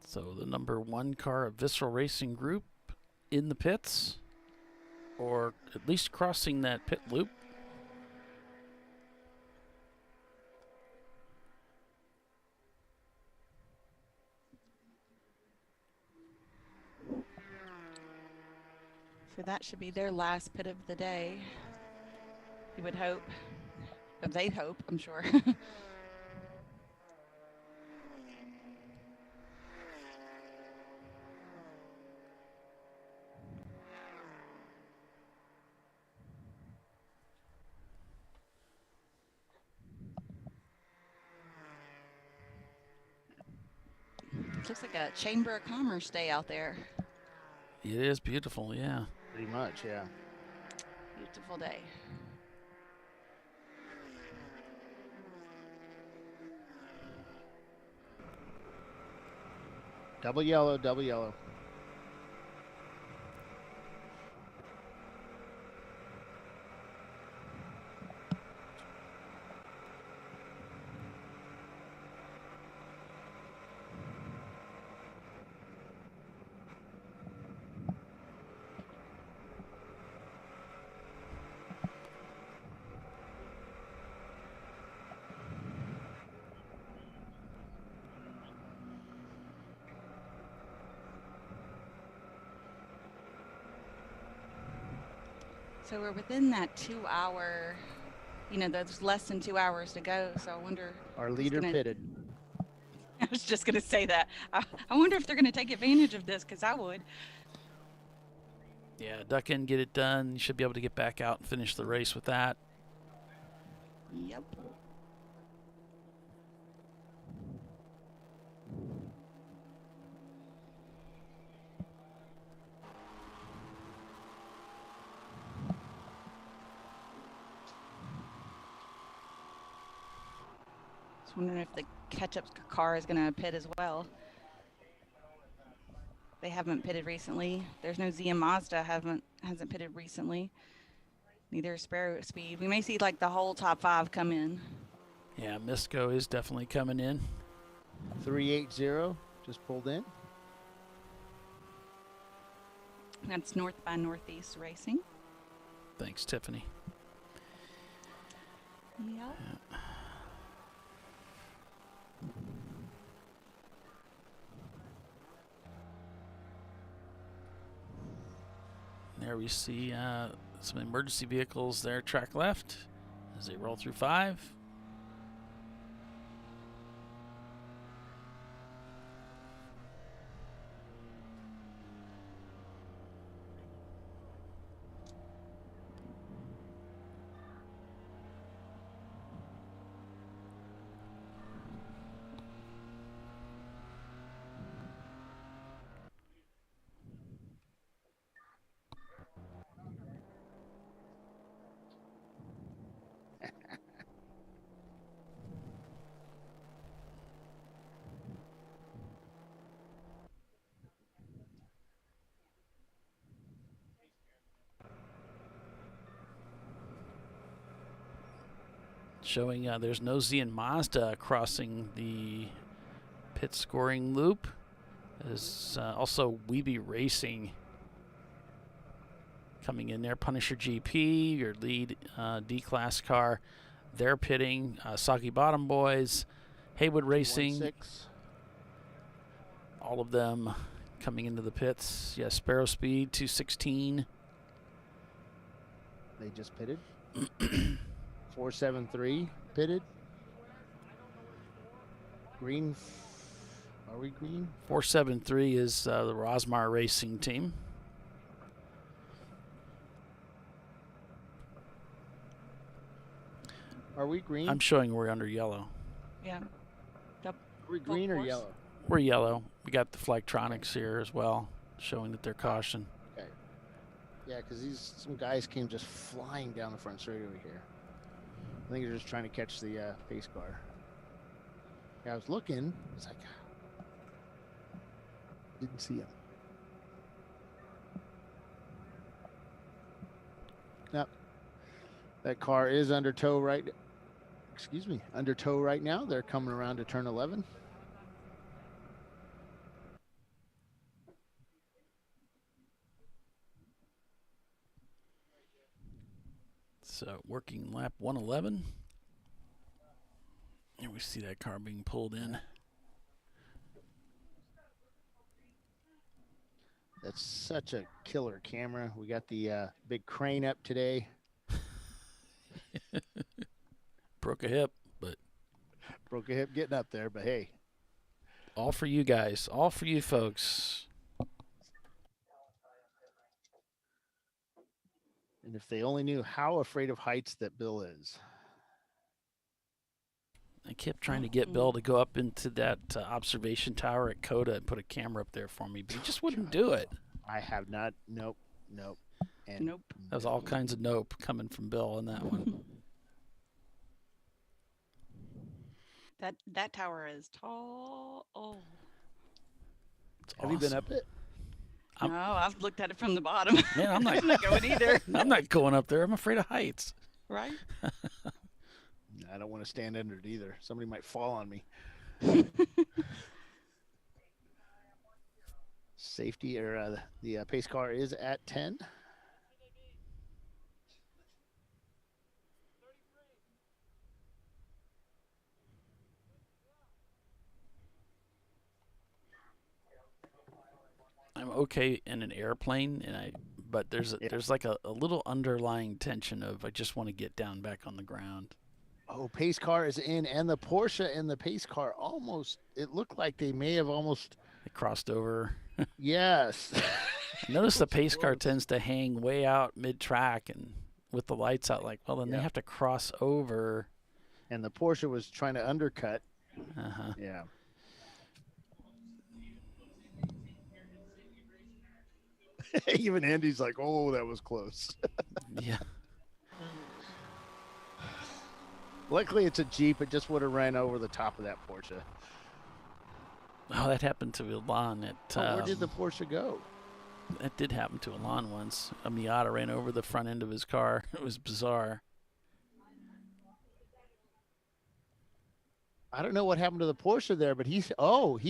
So the number 1 car of Visceral Racing Group in the pits, or at least crossing that pit loop. So that should be their last pit of the day. You would hope. Or they'd hope, I'm sure. Looks like a Chamber of Commerce day out there. It is beautiful, yeah. Pretty much, yeah. Beautiful day. Double yellow, double yellow. So we're within that 2 hour, there's less than 2 hours to go. So I wonder. Our leader pitted. I was just going to say that. I wonder if they're going to take advantage of this, because I would. Yeah, duck in, get it done. You should be able to get back out and finish the race with that. Yep. Just wondering if the ketchup car is going to pit as well. They haven't pitted recently. There's no Z and Mazda hasn't pitted recently. Neither is Sparrow Speed. We may see like the whole top 5 come in. Yeah, Misco is definitely coming in. 380 just pulled in. That's North by Northeast Racing. Thanks, Tiffany. Yep. Yeah. There we see some emergency vehicles there, track left, as they roll through 5. Showing there's no Z and Mazda crossing the pit scoring loop. There's also Weeby Racing coming in there. Punisher GP, your lead D-Class car. They're pitting. Soggy Bottom Boys, Haywood Racing. 1-6. All of them coming into the pits. Yeah, Sparrow Speed, 216. They just pitted. 473 pitted. Green. Are we green? 473 is the Rosmar Racing team. Are we green? I'm showing we're under yellow. Yeah. Are we green or yellow? We're yellow. We got the Flagtronics here as well, showing that they're caution. Okay. Yeah, because some guys came just flying down the front straight over here. I think they're just trying to catch the pace car. Yeah, I was looking. It's like, didn't see him. Yep. That car is under tow right. Excuse me, under tow right now. They're coming around to turn 11. So working lap 111. And we see that car being pulled in. That's such a killer camera. We got the big crane up today. Broke a hip, but broke a hip getting up there, but hey. All for you guys. All for you folks. And if they only knew how afraid of heights that Bill is. I kept trying to get Bill to go up into that observation tower at Coda and put a camera up there for me, but he just wouldn't do it. I have not. Nope. And nope. That was all kinds of nope coming from Bill on that one. That tower is tall. Oh. Have you been up it? No, I've looked at it from the bottom. Man, I'm not going either. I'm not going up there. I'm afraid of heights. Right? I don't want to stand under it either. Somebody might fall on me. Safety or the pace car is at 10. I'm okay in an airplane, but there's like a little underlying tension of I just want to get down back on the ground. Oh, pace car is in, and the Porsche and the pace car almost. It looked like they may have almost. They crossed over. Yes. Notice the pace car tends to hang way out mid-track and with the lights out. Like, well, then they have to cross over. And the Porsche was trying to undercut. Uh-huh. Yeah. Even Andy's like, oh, that was close. Yeah. Luckily, it's a Jeep. It just would have ran over the top of that Porsche. Oh, that happened to Alon. Where did the Porsche go? That did happen to Alon once. A Miata ran over the front end of his car. It was bizarre. I don't know what happened to the Porsche there, but he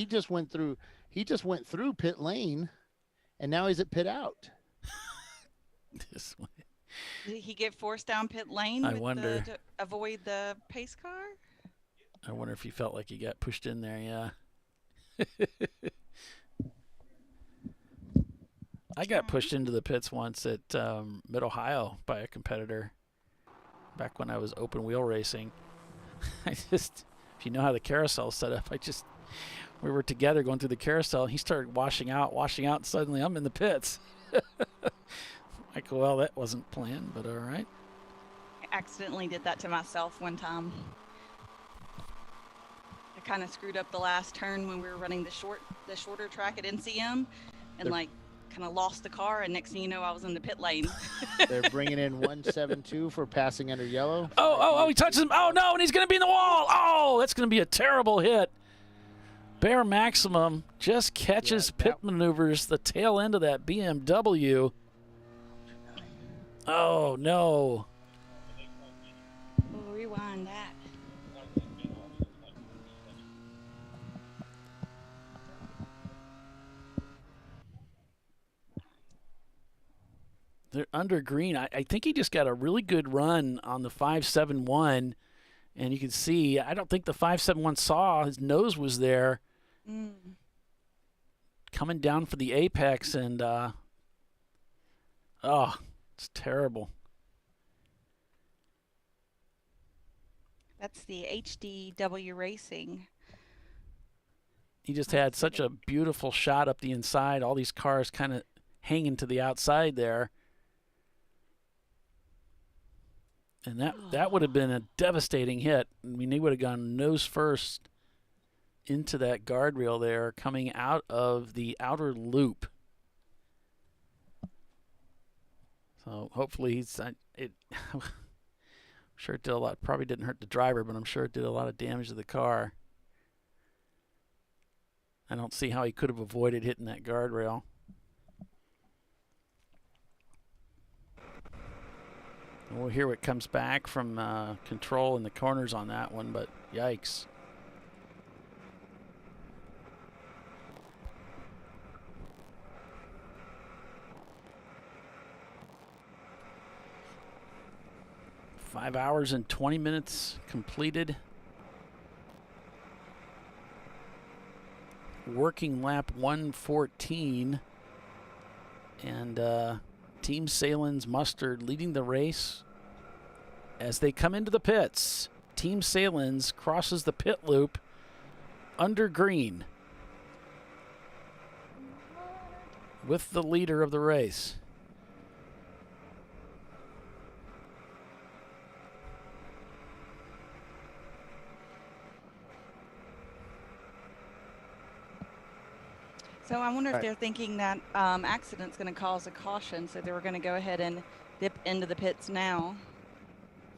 just went through pit lane, and now he's at pit out. This way. Did he get forced down pit lane? I wonder. To avoid the pace car? I wonder if he felt like he got pushed in there. Yeah. I got pushed into the pits once at Mid-Ohio by a competitor back when I was open wheel racing. If you know how the carousel's set up, we were together going through the carousel, and he started washing out, and suddenly I'm in the pits. Like, well, that wasn't planned, but all right. I accidentally did that to myself one time. I kind of screwed up the last turn when we were running the shorter track at NCM, and kind of lost the car, and next thing you know, I was in the pit lane. They're bringing in 172 for passing under yellow. Oh, he touches him. Oh, no, and he's going to be in the wall. Oh, that's going to be a terrible hit. Bear Maximum just catches pit maneuvers the tail end of that BMW. Oh, no. We'll rewind that. They're under green. I think he just got a really good run on the 571, and you can see, I don't think the 571 saw his nose was there. Coming down for the apex, and it's terrible. That's the HDW Racing. He just had such a beautiful shot up the inside, all these cars kind of hanging to the outside there. And that would have been a devastating hit. I mean, he would have gone nose first into that guardrail there, coming out of the outer loop. So hopefully he's I'm sure it did a lot. Probably didn't hurt the driver, but I'm sure it did a lot of damage to the car. I don't see how he could have avoided hitting that guardrail. We'll hear what comes back from control in the corners on that one, but yikes. Five hours and 20 minutes completed. Working lap 114. And Team Sahlen's Mustard leading the race as they come into the pits. Team Sahlen's crosses the pit loop under green with the leader of the race. So I wonder if they're thinking that accident's going to cause a caution, so they were going to go ahead and dip into the pits now.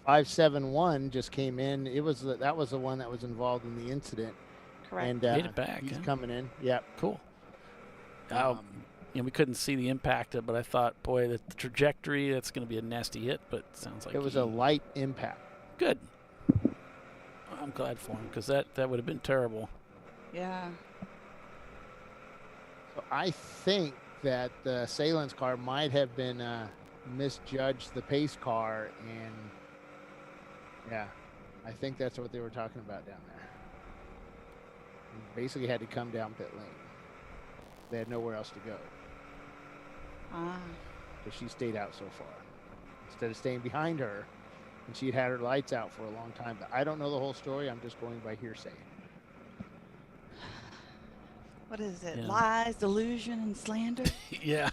571 just came in. That was the one that was involved in the incident. Correct. And Made it back. he's coming in. Yep. Cool. We couldn't see the impact, but I thought, boy, the trajectory, that's going to be a nasty hit, but it sounds like it was a light impact. Good. I'm glad for him, because that would have been terrible. Yeah. So I think that the Sahlen's car might have been misjudged the pace car, and yeah, I think that's what they were talking about down there. He basically had to come down pit lane. They had nowhere else to go. So she stayed out so far instead of staying behind her, and she had her lights out for a long time. But I don't know the whole story. I'm just going by hearsay. What is it? Yeah. Lies, delusion, and slander? Yeah.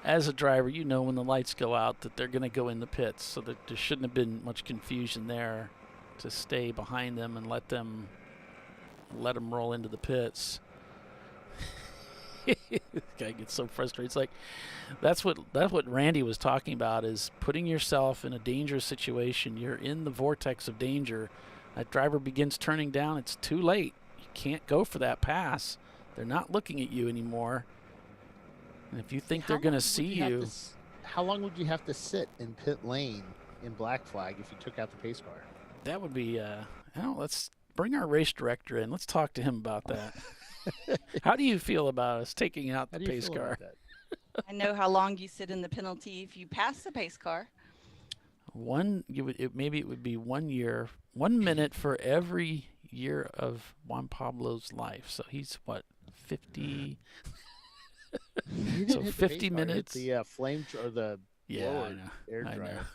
As a driver, you know when the lights go out that they're going to go in the pits, so that there shouldn't have been much confusion there to stay behind them and let them roll into the pits. This guy gets so frustrated. It's like that's what Randy was talking about, is putting yourself in a dangerous situation. You're in the vortex of danger. That driver begins turning down. It's too late. You can't go for that pass. They're not looking at you anymore. And if you think they're going to see you, how long would you have to sit in pit lane in black flag if you took out the pace car? that would be. Let's bring our race director in. Let's talk to him about that. How do you feel about us taking out the pace car? I know how long you sit in the penalty if you pass the pace car. Maybe it would be 1 year, 1 minute for every year of Juan Pablo's life. So he's what, 50? So 50 minutes. The flame or the blower air dryer.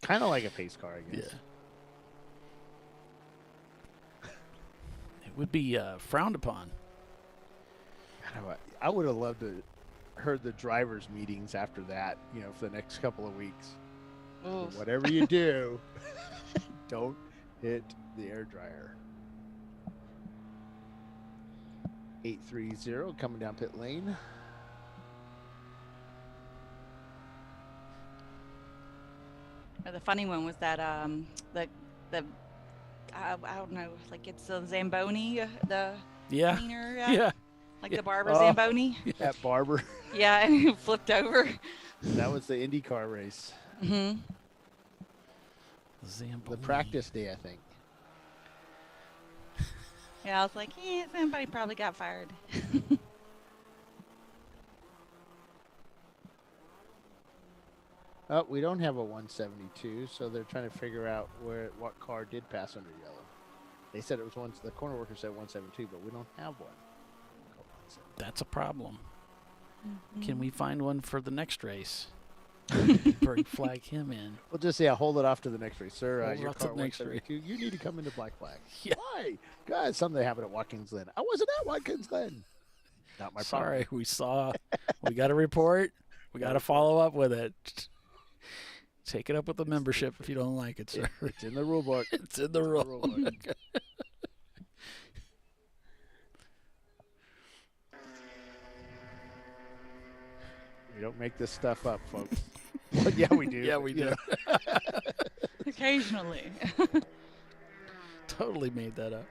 Kind of like a pace car, I guess. Yeah. It would be frowned upon. I would have loved to heard the drivers' meetings after that, for the next couple of weeks. Oof. Whatever you do, don't hit the air dryer. 830 coming down pit lane. The funny one was that the I don't know, like it's the Zamboni, the cleaner, like the barber Zamboni. That barber. Yeah, and he flipped over. That was the IndyCar race. Mm-hmm. The practice day, I think. Yeah, I was like, somebody probably got fired. Oh, we don't have a 172, so they're trying to figure out what car did pass under yellow. They said it was the corner worker said 172, but we don't have one. That's a problem. Mm-hmm. Can we find one for the next race? Flag him in. We'll just hold it off to the next race, sir. Your car 172. You need to come into black flag. Yeah. Why? God, something happened at Watkins Glen. I wasn't at Watkins Glen. Not my problem. Sorry, we got a report. We got to follow up with it. Take it up with the membership if you don't like it, sir. It's in the rule book. It's in the rule book. We don't make this stuff up, folks. But yeah, we do. Yeah, we do. Occasionally. Totally made that up.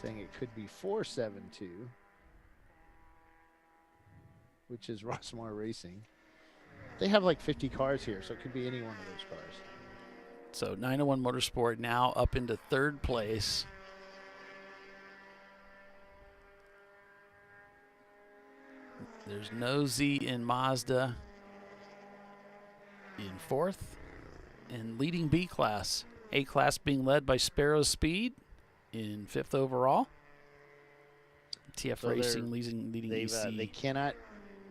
Saying it could be 472, which is Rossmar Racing. They have like 50 cars here, so it could be any one of those cars. So 901 Motorsport now up into third place. There's no Z in Mazda in fourth, and leading B class. A class being led by Sparrow Speed in fifth overall. TF So Racing leading EC. They cannot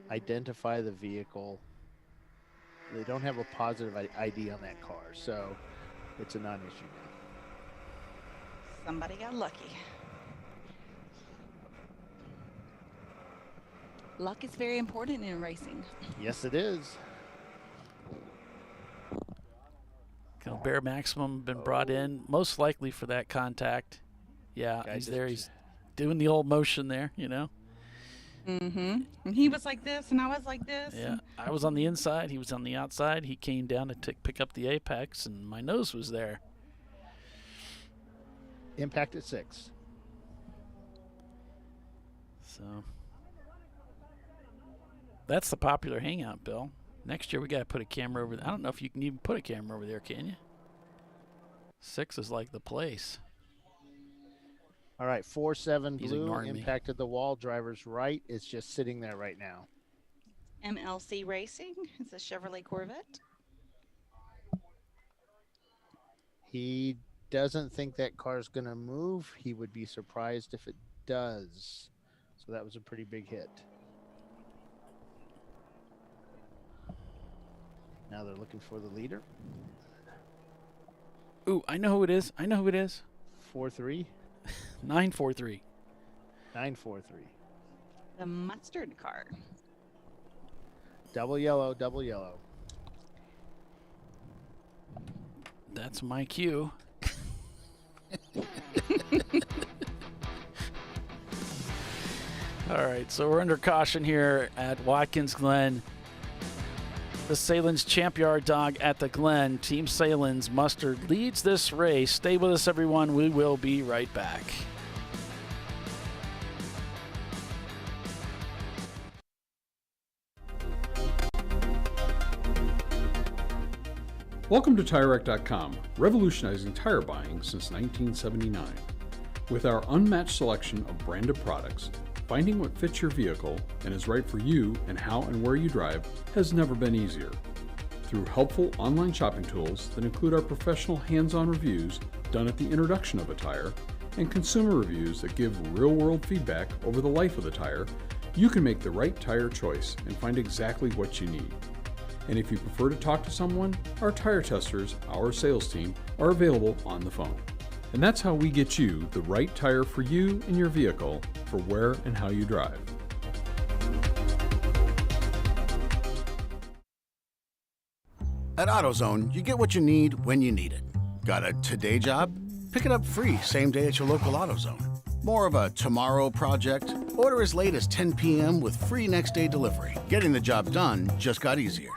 identify the vehicle. They don't have a positive ID on that car, so it's a non-issue now. Somebody got lucky. Luck is very important in racing. Yes, it is. Bear Maximum been brought in, most likely for that contact. Yeah, he's there. He's doing the old motion there, Mm-hmm. And he was like this, and I was like this. Yeah, I was on the inside. He was on the outside. He came down to pick up the apex, and my nose was there. Impact at 6. So that's the popular hangout, Bill. Next year we got to put a camera over there. I don't know if you can even put a camera over there, can you? 6 is like the place. All right, 4-7 He's blue ignoring me. impacted the wall. Driver's right. It's just sitting there right now. MLC Racing. It's a Chevrolet Corvette. He doesn't think that car's going to move. He would be surprised if it does. So that was a pretty big hit. Now they're looking for the leader. Ooh, I know who it is. 4-3. 943. 943. The mustard car. Double yellow, double yellow. That's my cue. All right, so we're under caution here at Watkins Glen. The Sahlen's Champyard dog at the Glen. Team Sahlen's Mustard leads this race. Stay with us, everyone. We will be right back. Welcome to TireRack.com, revolutionizing tire buying since 1979. With our unmatched selection of branded products, finding what fits your vehicle and is right for you and how and where you drive has never been easier. Through helpful online shopping tools that include our professional hands-on reviews done at the introduction of a tire and consumer reviews that give real-world feedback over the life of the tire, you can make the right tire choice and find exactly what you need. And if you prefer to talk to someone, our tire testers, our sales team, are available on the phone. And that's how we get you the right tire for you and your vehicle for where and how you drive. At AutoZone, you get what you need when you need it. Got a today job? Pick it up free same day at your local AutoZone. More of a tomorrow project? Order as late as 10 p.m. with free next day delivery. Getting the job done just got easier.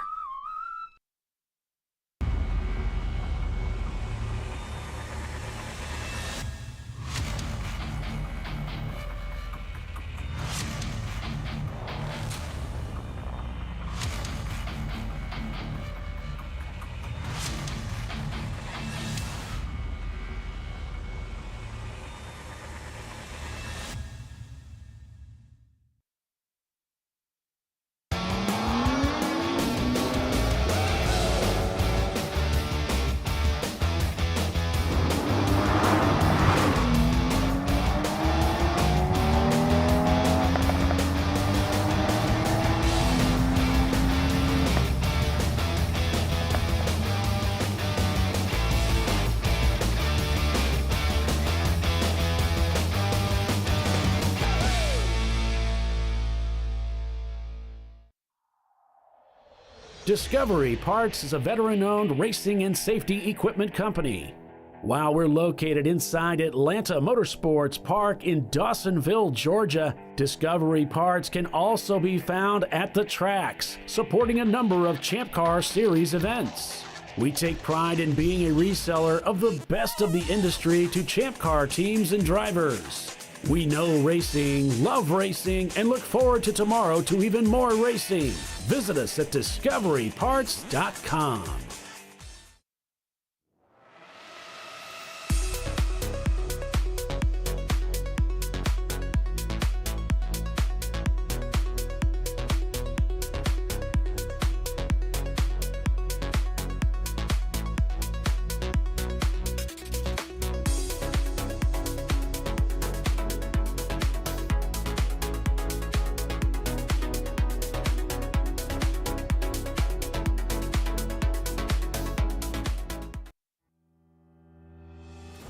Discovery Parts is a veteran-owned racing and safety equipment company. While we're located inside Atlanta Motorsports Park in Dawsonville, Georgia, Discovery Parts can also be found at the tracks, supporting a number of Champ Car Series events. We take pride in being a reseller of the best of the industry to Champ Car teams and drivers. We know racing, love racing, and look forward to tomorrow to even more racing. Visit us at discoveryparts.com.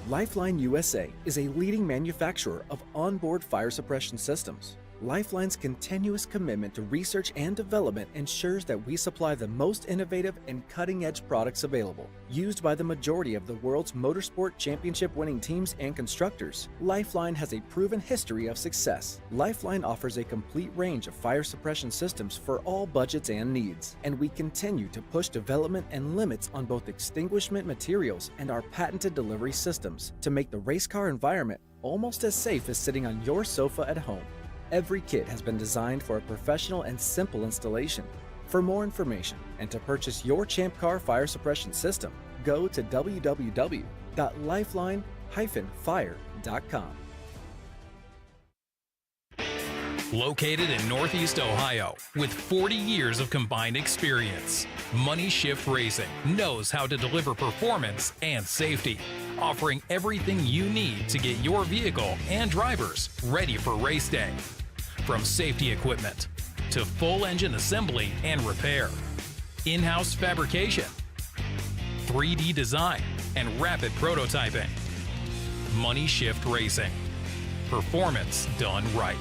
Lifeline USA is a leading manufacturer of onboard fire suppression systems. Lifeline's continuous commitment to research and development ensures that we supply the most innovative and cutting-edge products available, used by the majority of the world's motorsport championship-winning teams and constructors. Lifeline has a proven history of success. Lifeline offers a complete range of fire suppression systems for all budgets and needs, and we continue to push development and limits on both extinguishment materials and our patented delivery systems to make the race car environment almost as safe as sitting on your sofa at home. Every kit has been designed for a professional and simple installation. For more information and to purchase your Champ Car fire suppression system, go to www.lifeline-fire.com. Located in Northeast Ohio, with 40 years of combined experience, Money Shift Racing knows how to deliver performance and safety, offering everything you need to get your vehicle and drivers ready for race day. From safety equipment to full engine assembly and repair, in-house fabrication, 3D design, and rapid prototyping. Money Shift Racing. Performance done right.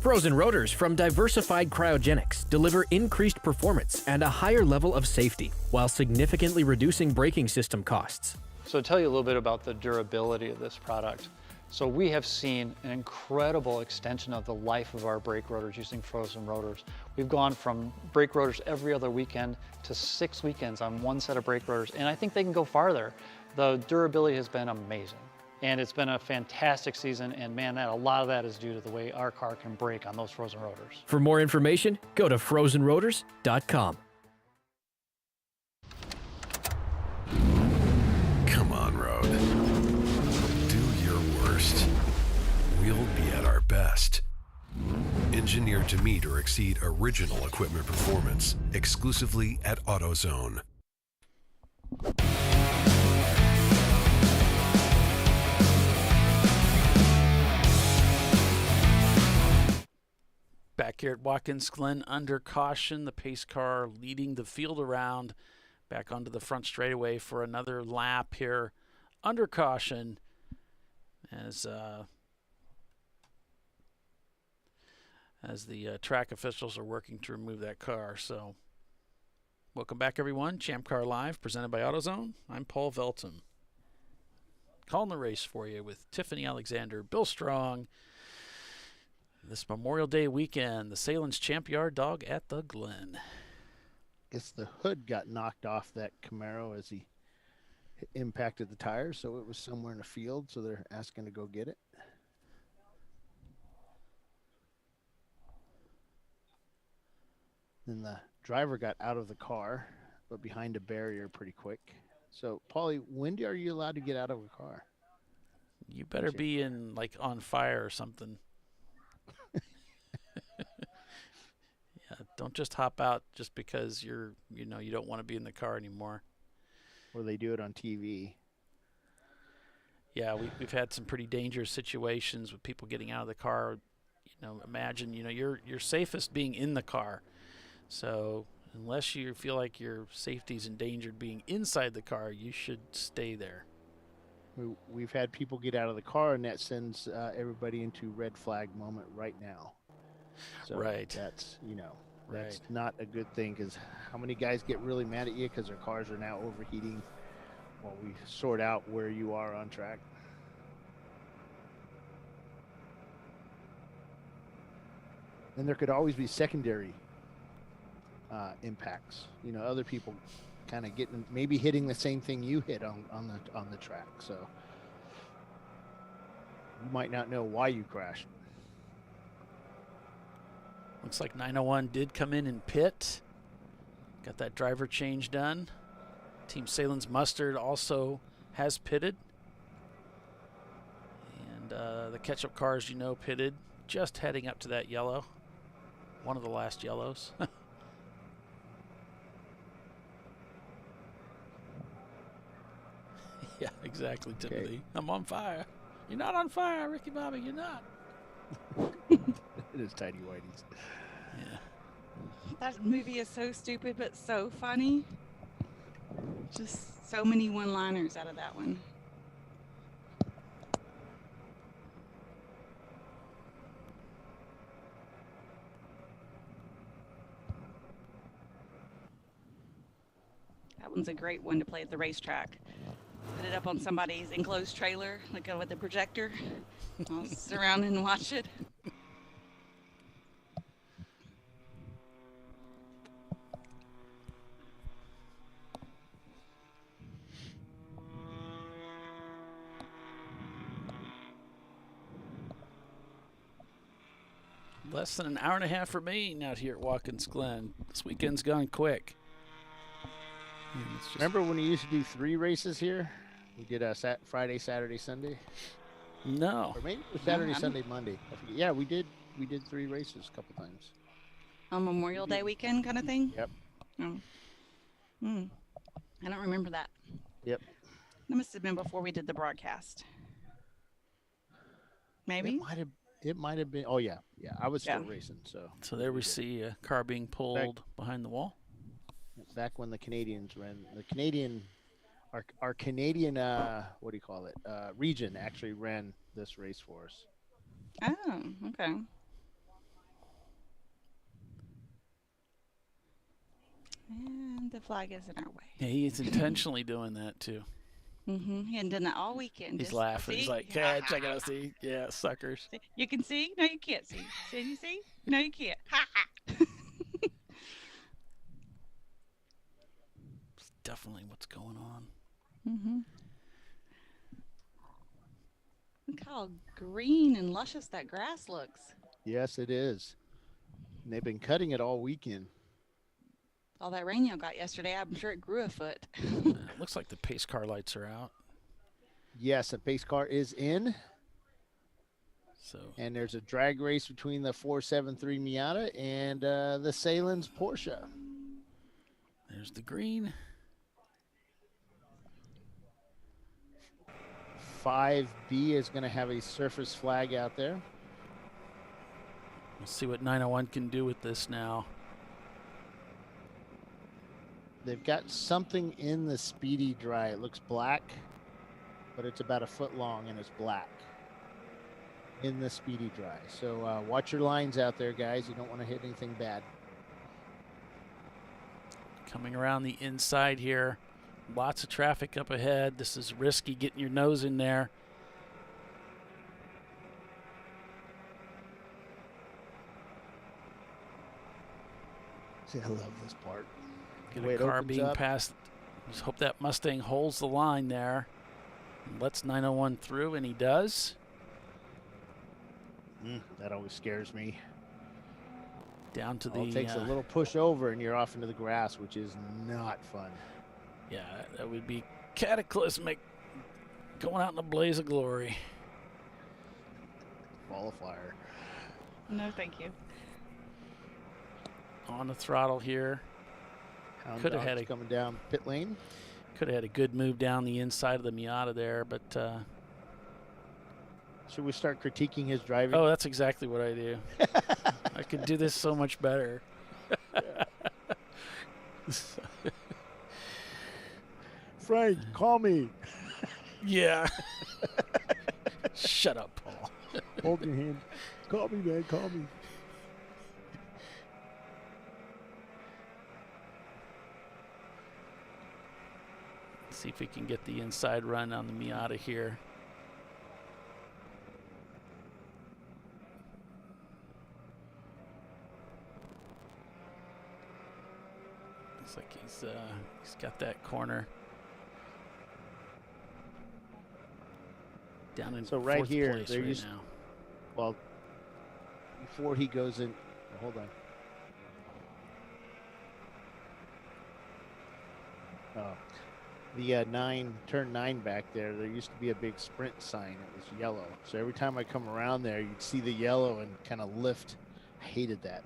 Frozen rotors from Diversified Cryogenics deliver increased performance and a higher level of safety while significantly reducing braking system costs. So to tell you a little bit about the durability of this product. So we have seen an incredible extension of the life of our brake rotors using frozen rotors. We've gone from brake rotors every other weekend to 6 weekends on one set of brake rotors, and I think they can go farther. The durability has been amazing. And it's been a fantastic season, and man, a lot of that is due to the way our car can brake on those frozen rotors. For more information, go to frozenrotors.com. Come on, Road. Do your worst. We'll be at our best. Engineered to meet or exceed original equipment performance, exclusively at AutoZone. Back here at Watkins Glen, under caution, the pace car leading the field around back onto the front straightaway for another lap here. Under caution as the track officials are working to remove that car. So, welcome back, everyone. ChampCar.Live, presented by AutoZone. I'm Paul Velton. Calling the race for you with Tiffany Alexander, Bill Strong. This Memorial Day weekend, the Sahlen's Champyard dog at the Glen. Guess the hood got knocked off that Camaro as he impacted the tires, so it was somewhere in the field, so they're asking to go get it. Then the driver got out of the car, but behind a barrier pretty quick. So, Paulie, when are you allowed to get out of a car? You better be in, like, on fire or something. Yeah, don't just hop out just because you don't want to be in the car anymore. Or they do it on TV. Yeah, we've had some pretty dangerous situations with people getting out of the car. Imagine, you're safest being in the car. So unless you feel like your safety's endangered being inside the car, you should stay there. We've had people get out of the car, and that sends everybody into red flag moment right now. So right. That's, that's not a good thing, because how many guys get really mad at you because their cars are now overheating while we sort out where you are on track. And there could always be secondary impacts. Other people kind of maybe hitting the same thing you hit on the track. So you might not know why you crashed. Looks like 901 did come in and pit. Got that driver change done. Team Sahlen's Mustard also has pitted. And the catch-up cars, pitted. Just heading up to that yellow. One of the last yellows. Yeah, exactly, Timothy. Okay. I'm on fire. You're not on fire, Ricky Bobby. You're not. It is Tidy Whitey's. Yeah. That movie is so stupid but so funny. Just so many one-liners out of that one. That one's a great one to play at the racetrack. Put it up on somebody's enclosed trailer, like with the projector. I'll sit around and watch it. Less than an hour and a half remaining out here at Watkins Glen. This weekend's gone quick. Remember when we used to do 3 races here? We did a Friday, Saturday, Sunday. No. Or maybe it was Saturday, Sunday, Monday. I forget. Yeah, we did 3 races a couple times. On Memorial Day weekend kind of thing? Yep. Oh. I don't remember that. Yep. That must have been before we did the broadcast. Maybe? It might have been. Oh, yeah. Yeah, I was still racing. So there we see a car being pulled behind the wall. Back when the Canadians ran. The Canadian, our Canadian, what do you call it? Region actually ran this race for us. Oh, okay. And the flag is in our way. Yeah, he's intentionally doing that too. He hadn't done that all weekend. He's Just laughing. see? He's like, "Yeah, check it out, see? Yeah, suckers." You can see? No, you can't see. Can you see? No, you can't. Ha ha. It's definitely what's going on. Look how green and luscious that grass looks. Yes, it is. And they've been cutting it all weekend. All that rain y'all got yesterday, I'm sure it grew a foot. It looks like the pace car lights are out. Yes, the pace car is in. So. And there's a drag race between the 473 Miata and the Sahlen's Porsche. There's the green. 5B is going to have a surface flag out there. Let's see what 901 can do with this now. They've got something in the Speedy Dry. It looks black, but it's about a foot long and it's black in the Speedy Dry. So watch your lines out there, guys. You don't want to hit anything bad. Coming around the inside here. Lots of traffic up ahead. This is risky, getting your nose in there. See, I love this part. Get a car being passed. Just hope that Mustang holds the line there. And lets 901 through, and he does. That always scares me. Down to It takes a little push over, and you're off into the grass, which is not fun. Yeah, that would be cataclysmic. Going out in a blaze of glory. Ball of fire. No, thank you. On the throttle here. Could have had coming down pit lane. Could have had a good move down the inside of the Miata there, but. Should we start critiquing his driving? Oh, that's exactly what I do. I could do this so much better. Frank, call me. Yeah. Shut up, Paul. Hold your hand. Call me, man. Call me. Let's see if we can get the inside run on the Miata here. Looks like he's got that corner. Down in so right fourth here, place there right now. Well, before he goes in, hold on. Oh, the turn 9 back there used to be a big sprint sign. It was yellow. So every time I come around there, you'd see the yellow and kind of lift. I hated that.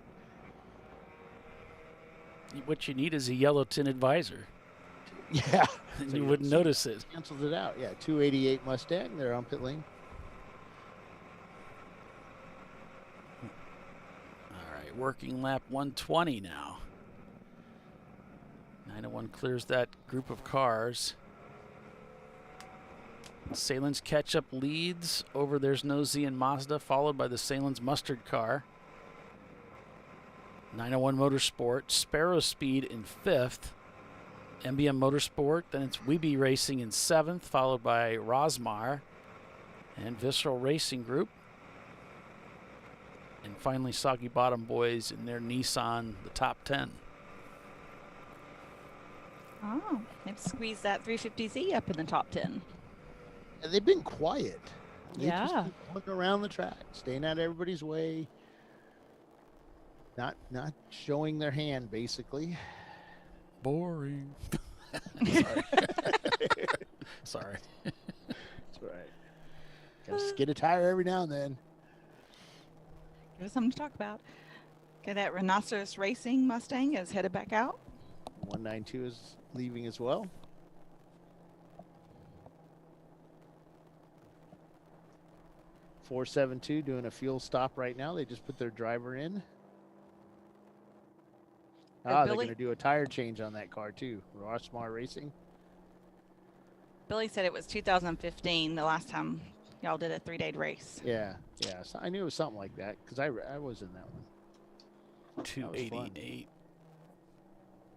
What you need is a yellow tinted visor. Yeah. And you wouldn't notice it. Cancels it out. Yeah, 288 Mustang. They're on pit lane. All right, working lap 120 now. 901 clears that group of cars. Sahlen's catch-up leads over There's No Z and Mazda, followed by the Sahlen's Mustard car. 901 Motorsport, Sparrow Speed in 5th. MBM Motorsport, then it's Weeby Racing in 7th, followed by Rosmar and Visceral Racing Group. And finally, Soggy Bottom Boys in their Nissan, the top 10. Oh, they've squeezed that 350Z up in the top 10. And they've been quiet. They just Yeah. keep looking around the track, staying out of everybody's way. Not showing their hand, basically. Boring. Sorry. That's right. Gotta skid a tire every now and then. Give us something to talk about. Okay, that Rhinoceros Racing Mustang is headed back out. 192 is leaving as well. .472 doing a fuel stop right now. They just put their driver in. They're going to do a tire change on that car too. Rosmar Racing. Billy said it was 2015, the last time y'all did a 3-day race. Yeah. So I knew it was something like that because I was in that one. 288.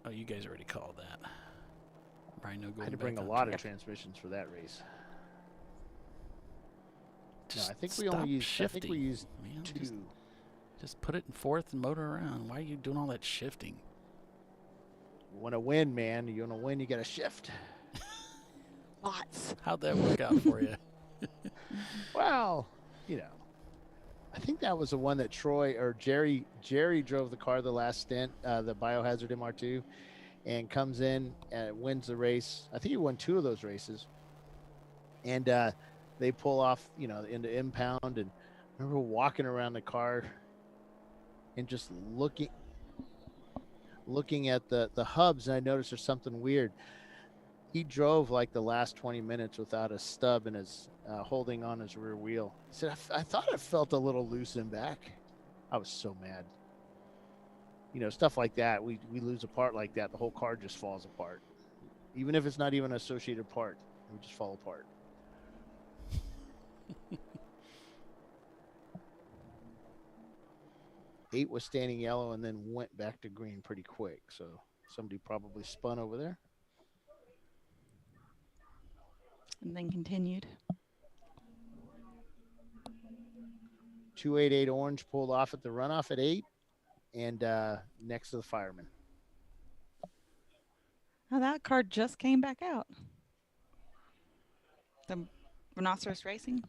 Oh, you guys already called that. Brian, no going I had to back bring a on lot track. of transmissions for that race. Just no, I think we stop only used. shifting. I think we used man. 2. Just put it in fourth and motor around. Why are you doing all that shifting? You want to win, man. You want to win, you got to shift. Lots. How'd that work out for you? Well, you know, I think that was the one that Troy or Jerry drove the car the last stint, the Biohazard MR2, and comes in and wins the race. I think he won 2 of those races. And they pull off, you know, into impound. And I remember walking around the car and just looking at the hubs, and I noticed there's something weird. He drove like the last 20 minutes without a stub in his holding on his rear wheel. He said, I thought it felt a little loose in back. I was so mad. You know, stuff like that. We lose a part like that, the whole car just falls apart. Even if it's not even an associated part, it would just fall apart. Eight was standing yellow and then went back to green pretty quick. So somebody probably spun over there. And then continued. 288 orange pulled off at the runoff at 8 and next to the fireman. Oh, that car just came back out. The Rhinoceros Racing.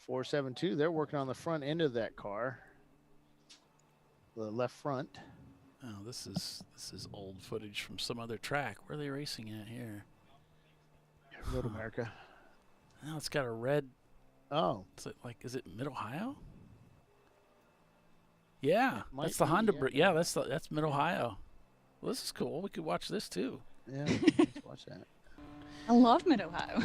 472, they're working on the front end of that car. The left front. Oh, this is old footage from some other track. Where are they racing at here? Road America. No, it's got a red. Oh. Is it Mid-Ohio? Yeah, that's the be, Honda. yeah. Yeah, that's Mid-Ohio. Well, this is cool. We could watch this too. Yeah, let's watch that. I love Mid-Ohio.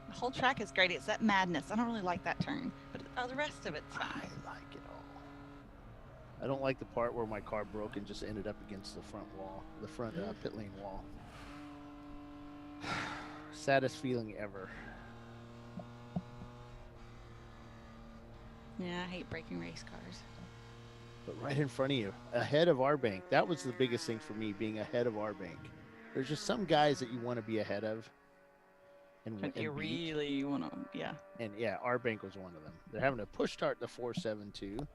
The whole track is great. It's that madness. I don't really like that turn, but the rest of it's fine. I like it all. I don't like the part where my car broke and just ended up against the front wall, the front pit lane wall. Saddest feeling ever. Yeah, I hate breaking race cars. But right in front of you, ahead of our bank. That was the biggest thing for me, being ahead of our bank. There's just some guys that you want to be ahead of. But you really want to, yeah. And yeah, our bank was one of them. They're having to push start the 472.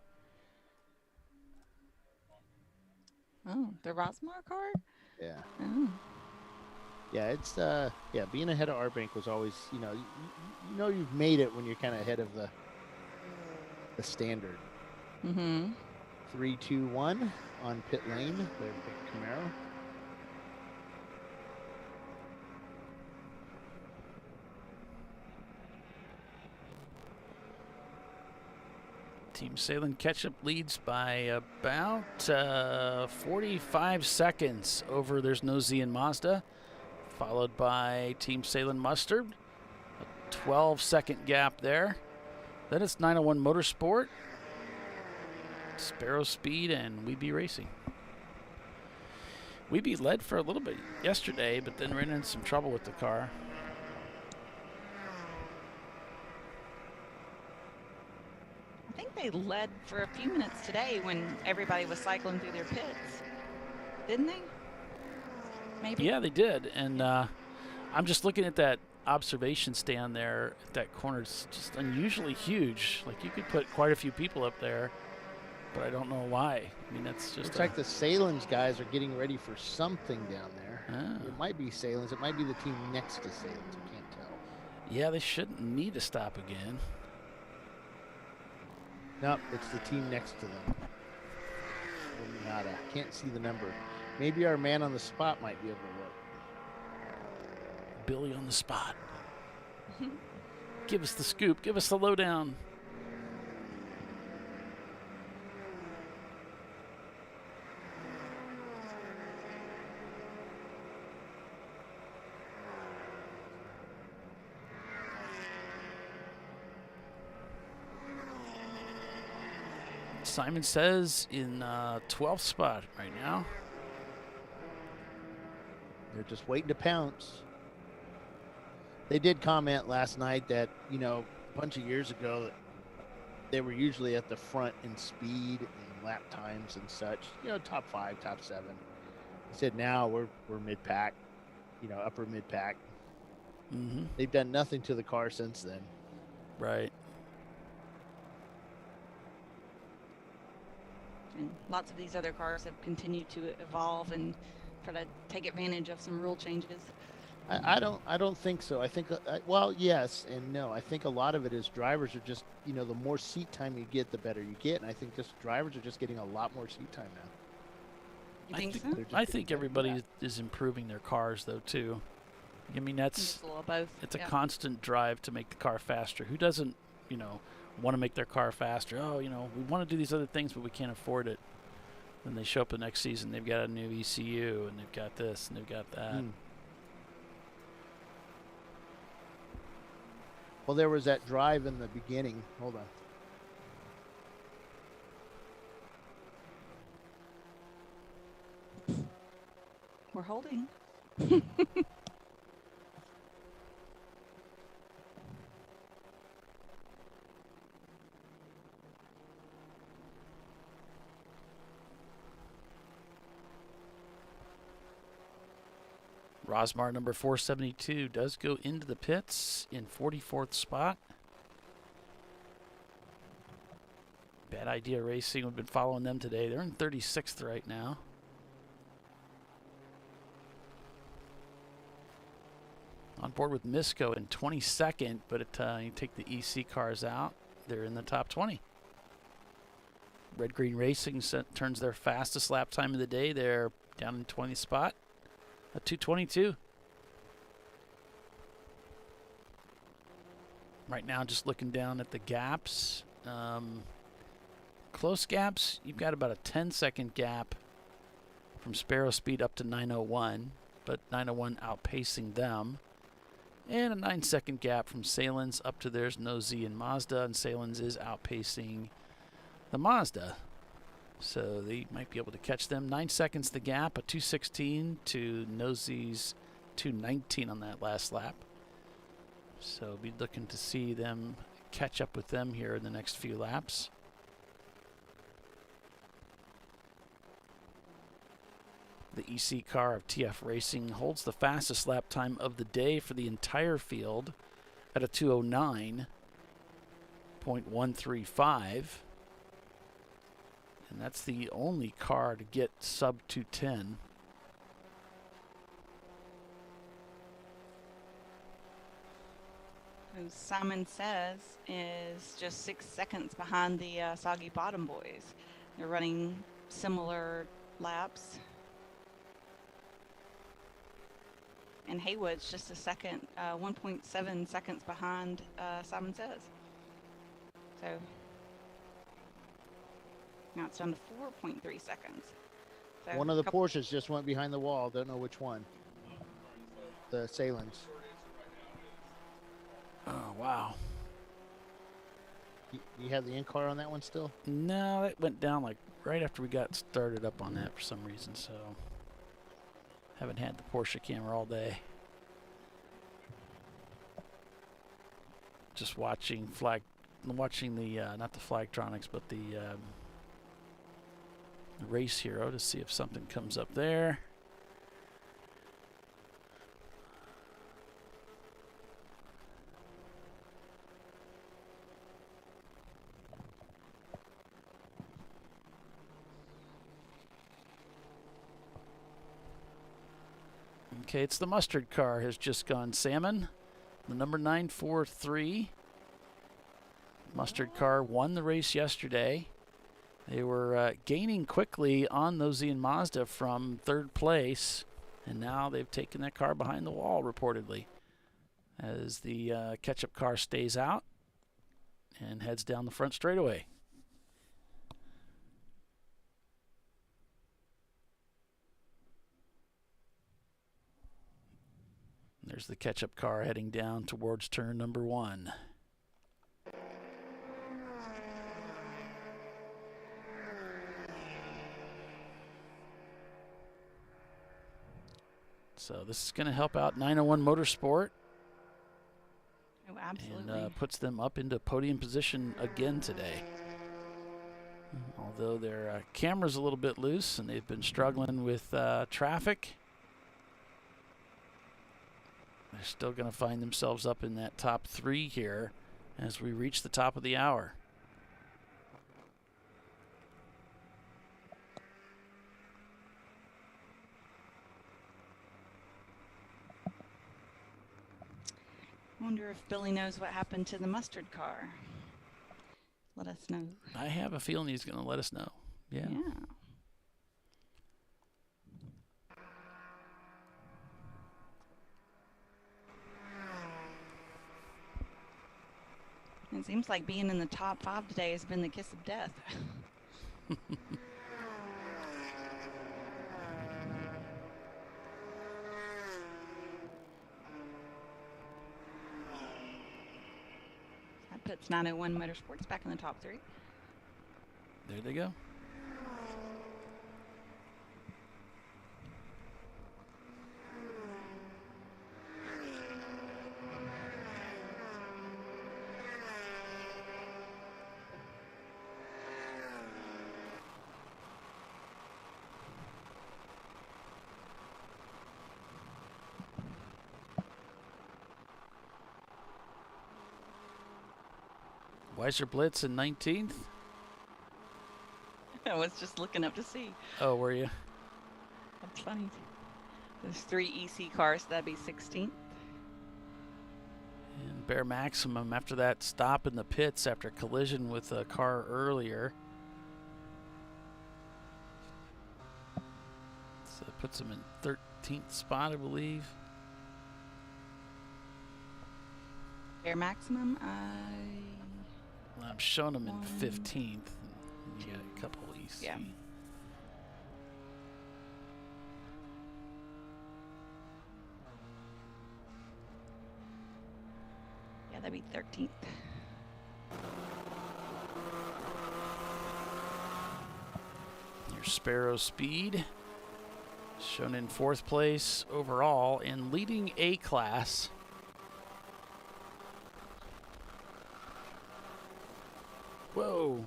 Oh, the Rosmar car? Yeah. Oh. Yeah, it's being ahead of our bank was always, you know you've made it when you're kind of ahead of the standard. Mm-hmm. 3-2-1 on pit lane. Their big Camaro. Team Sahlen Ketchup leads by about 45 seconds over There's No Z in Mazda, followed by Team Sahlen Mustard. A 12-second gap there. Then it's 901 Motorsport, Sparrow Speed, and We Be Racing. We Be led for a little bit yesterday, but then ran into some trouble with the car. I think they led for a few minutes today when everybody was cycling through their pits. Didn't they? Maybe. Yeah, they did. And I'm just looking at that observation stand there at that corner. It's just unusually huge. Like, you could put quite a few people up there, but I don't know why. I mean, that's just... Looks like the Sahlen's guys are getting ready for something down there. Oh. It might be Sahlen's. It might be the team next to Sahlen's. I can't tell. Yeah, they shouldn't need to stop again. Nope, it's the team next to them. Nada. Can't see the number. Maybe our man on the spot might be able to look. Billy on the spot. Give us the scoop. Give us the lowdown. Simon says in 12th spot right now. They're just waiting to pounce. They did comment last night that, a bunch of years ago that they were usually at the front in speed and lap times and such. You know, top 5, top 7. He said now we're mid pack, you know, upper mid pack. Mm-hmm. They've done nothing to the car since then. Right. And lots of these other cars have continued to evolve and try to take advantage of some rule changes. I don't think so. I think well, yes and no. I think a lot of it is drivers are just, you know, the more seat time you get, the better you get, and I think just drivers are just getting a lot more seat time now. You think so? I think everybody is improving their cars though too. I mean, that's Just a little both. it's a Yeah. constant drive to make the car faster. Who doesn't, you know, want to make their car faster? Oh, you know, we want to do these other things, but we can't afford it. Then they show up the next season, they've got a new ECU, and they've got this, and they've got that. Well, there was that drive in the beginning. Hold on. We're holding. Rosmar number 472 does go into the pits in 44th spot. Bad Idea Racing, we've been following them today. They're in 36th right now. On board with Misco in 22nd, but you take the EC cars out, they're in the top 20. Red Green Racing turns their fastest lap time of the day. They're down in 20th spot. A 222. Right now, just looking down at the gaps. Close gaps, you've got about a 10-second gap from Sparrow Speed up to 901, but 901 outpacing them. And a 9-second gap from Sahlen's up to theirs, Nosy and Mazda, and Sahlen's is outpacing the Mazda. So they might be able to catch them. 9 seconds the gap, a 216 to Nosy's 219 on that last lap. So be looking to see them catch up with them here in the next few laps. The EC car of TF Racing holds the fastest lap time of the day for the entire field at a 209.135. And that's the only car to get sub 210. Who Simon Says is just 6 seconds behind the Soggy Bottom boys. They're running similar laps. And Haywood's just a second, 1.7 seconds behind Simon Says. So now it's down to 4.3 seconds. So One of the Porsches just went behind the wall. Don't know which one. The Sahlen's. Oh, wow. You have the in-car on that one still? No, it went down like right after we got started up on that for some reason, so haven't had the Porsche camera all day. Just watching the not the Flagtronics, but the Race Hero to see if something comes up there. Okay, it's the mustard car has just gone salmon. The number 943 mustard car won the race yesterday. They were gaining quickly on Nosy and Mazda from third place, and now they've taken that car behind the wall reportedly as the ketchup car stays out and heads down the front straightaway. There's the ketchup car heading down towards turn number 1. So this is going to help out 901 Motorsport. Oh, Absolutely. And puts them up into podium position again today. Although their camera's a little bit loose and they've been struggling with traffic, they're still going to find themselves up in that top 3 here as we reach the top of the hour. I wonder if Billy knows what happened to the mustard car. Let us know. I have a feeling he's going to let us know. Yeah. It seems like being in the top 5 today has been the kiss of death. That puts 901 Motorsports back in the top 3. There they go. Weiser Blitz in 19th. I was just looking up to see. Oh, were you? That's funny. There's 3 EC cars, so that'd be 16th. And Bear Maximum after that stop in the pits after collision with a car earlier. So it puts him in 13th spot, I believe. Bear Maximum, I'm showing him in 15th. You got a couple EC. Yeah. Yeah, that'd be 13th. Your Sparrow Speed shown in 4th place overall and leading A class. Whoa.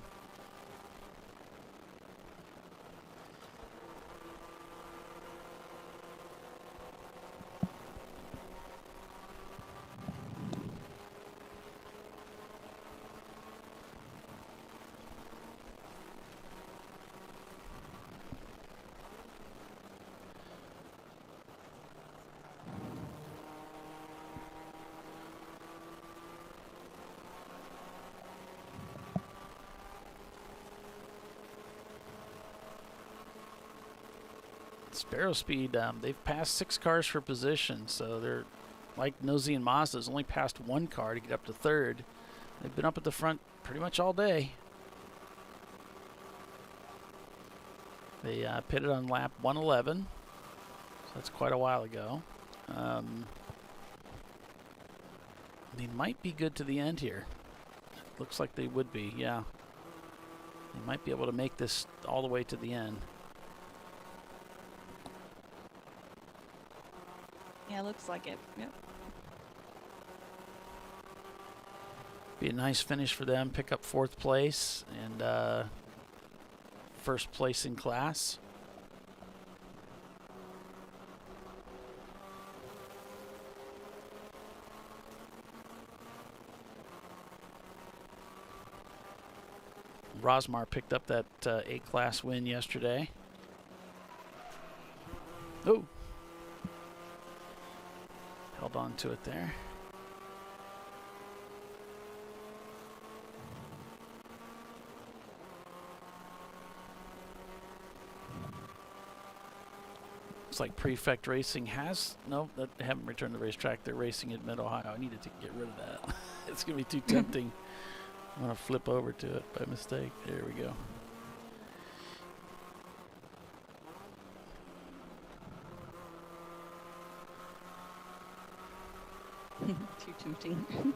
Sparrow Speed, they've passed 6 cars for position, so they're like Nosy and Mazda's only passed 1 car to get up to 3rd. They've been up at the front pretty much all day. They pitted on lap 111, so that's quite a while ago. They might be good to the end here. Looks like they would be, yeah. They might be able to make this all the way to the end. Yeah, looks like it. Yep. Be a nice finish for them. Pick up 4th place and 1st place in class. Rosmar picked up that A-class win yesterday. Oh. Held on to it there. Looks like Prefect Racing has... No, they haven't returned to the racetrack. They're racing at Mid-Ohio. I needed to get rid of that. It's going to be too tempting. I'm going to flip over to it by mistake. There we go. Too tempting.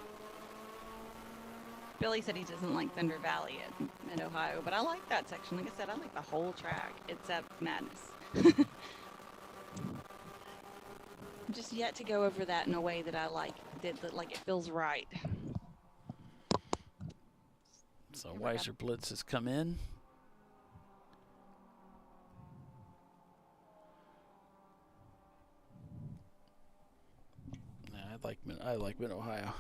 Billy said he doesn't like Thunder Valley at Mid-Ohio, but I like that section. Like I said, I like the whole track except Madness. I'm just yet to go over that in a way that I like, that like it feels right. So Weiser Blitz has come in. I like Mid Ohio.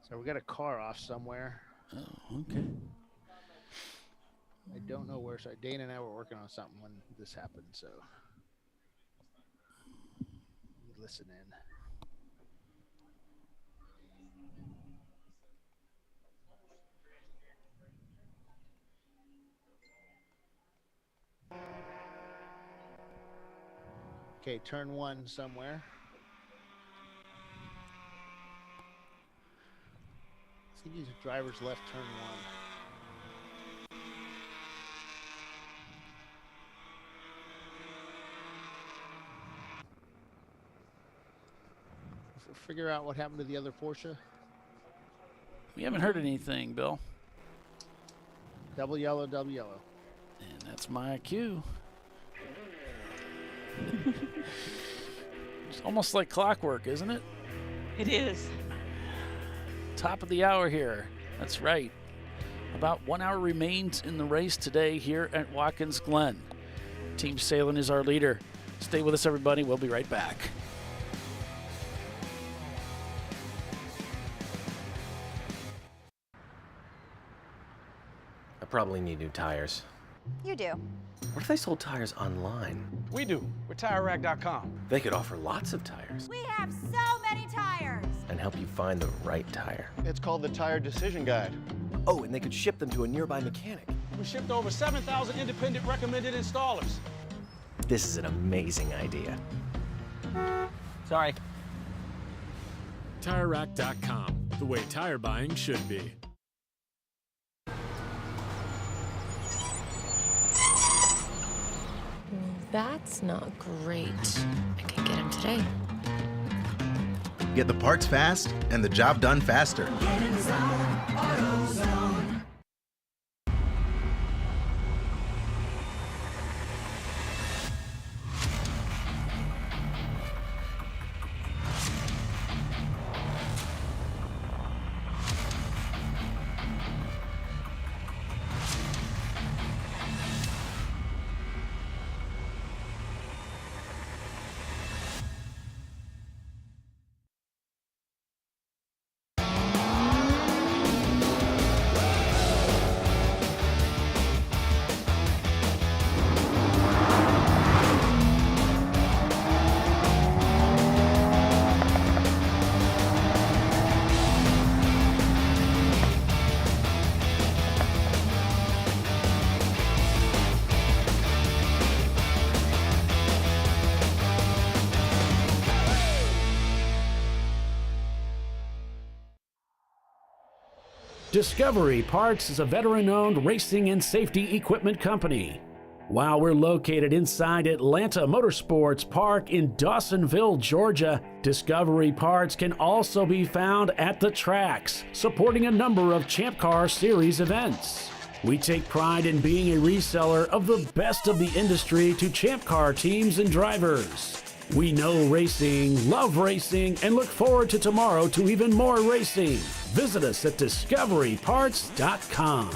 So we got a car off somewhere. Oh, okay. I don't know where. So Dana and I were working on something when this happened. So listen in. Okay, turn 1 somewhere. I think he's driver's left, turn 1. Figure out what happened to the other Porsche. We haven't heard anything, Bill. Double yellow, double yellow. And that's my cue. It's almost like clockwork, isn't it? It is. Top of the hour here. That's right. About 1 hour remains in the race today here at Watkins Glen. Team Sahlen is our leader. Stay with us, everybody. We'll be right back. I probably need new tires. You do. What if they sold tires online? We do. We're TireRack.com. They could offer lots of tires We have so many tires. and help you find the right tire. It's called the Tire Decision Guide. Oh, and they could ship them to a nearby mechanic. We shipped over 7,000 independent recommended installers. This is an amazing idea. Sorry. TireRack.com, the way tire buying should be. That's not great. I can get him today. Get the parts fast and the job done faster. AutoZone. Discovery Parts is a veteran-owned racing and safety equipment company. While we're located inside Atlanta Motorsports Park in Dawsonville, Georgia, Discovery Parts can also be found at the tracks, supporting a number of Champ Car Series events. We take pride in being a reseller of the best of the industry to Champ Car teams and drivers. We know racing, love racing, and look forward to tomorrow to even more racing. Visit us at discoveryparts.com.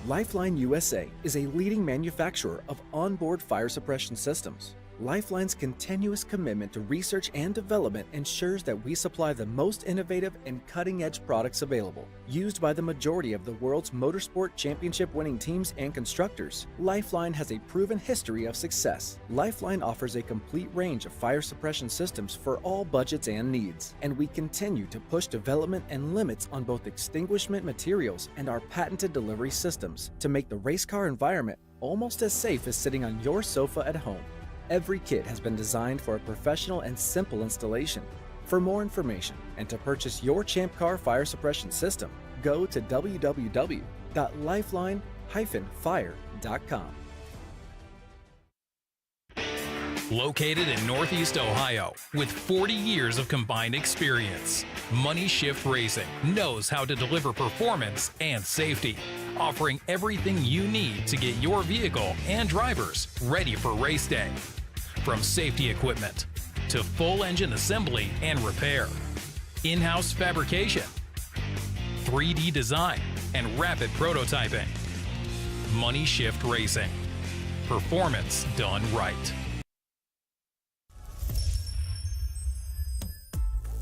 Lifeline USA is a leading manufacturer of onboard fire suppression systems. Lifeline's continuous commitment to research and development ensures that we supply the most innovative and cutting-edge products available. Used by the majority of the world's motorsport championship-winning teams and constructors, Lifeline has a proven history of success. Lifeline offers a complete range of fire suppression systems for all budgets and needs, and we continue to push development and limits on both extinguishment materials and our patented delivery systems to make the race car environment almost as safe as sitting on your sofa at home. Every kit has been designed for a professional and simple installation. For more information and to purchase your ChampCar fire suppression system, go to www.lifeline-fire.com. Located in Northeast Ohio with 40 years of combined experience, Money Shift Racing knows how to deliver performance and safety, offering everything you need to get your vehicle and drivers ready for race day. From safety equipment to full engine assembly and repair, in-house fabrication, 3D design, and rapid prototyping. Money Shift Racing. Performance done right.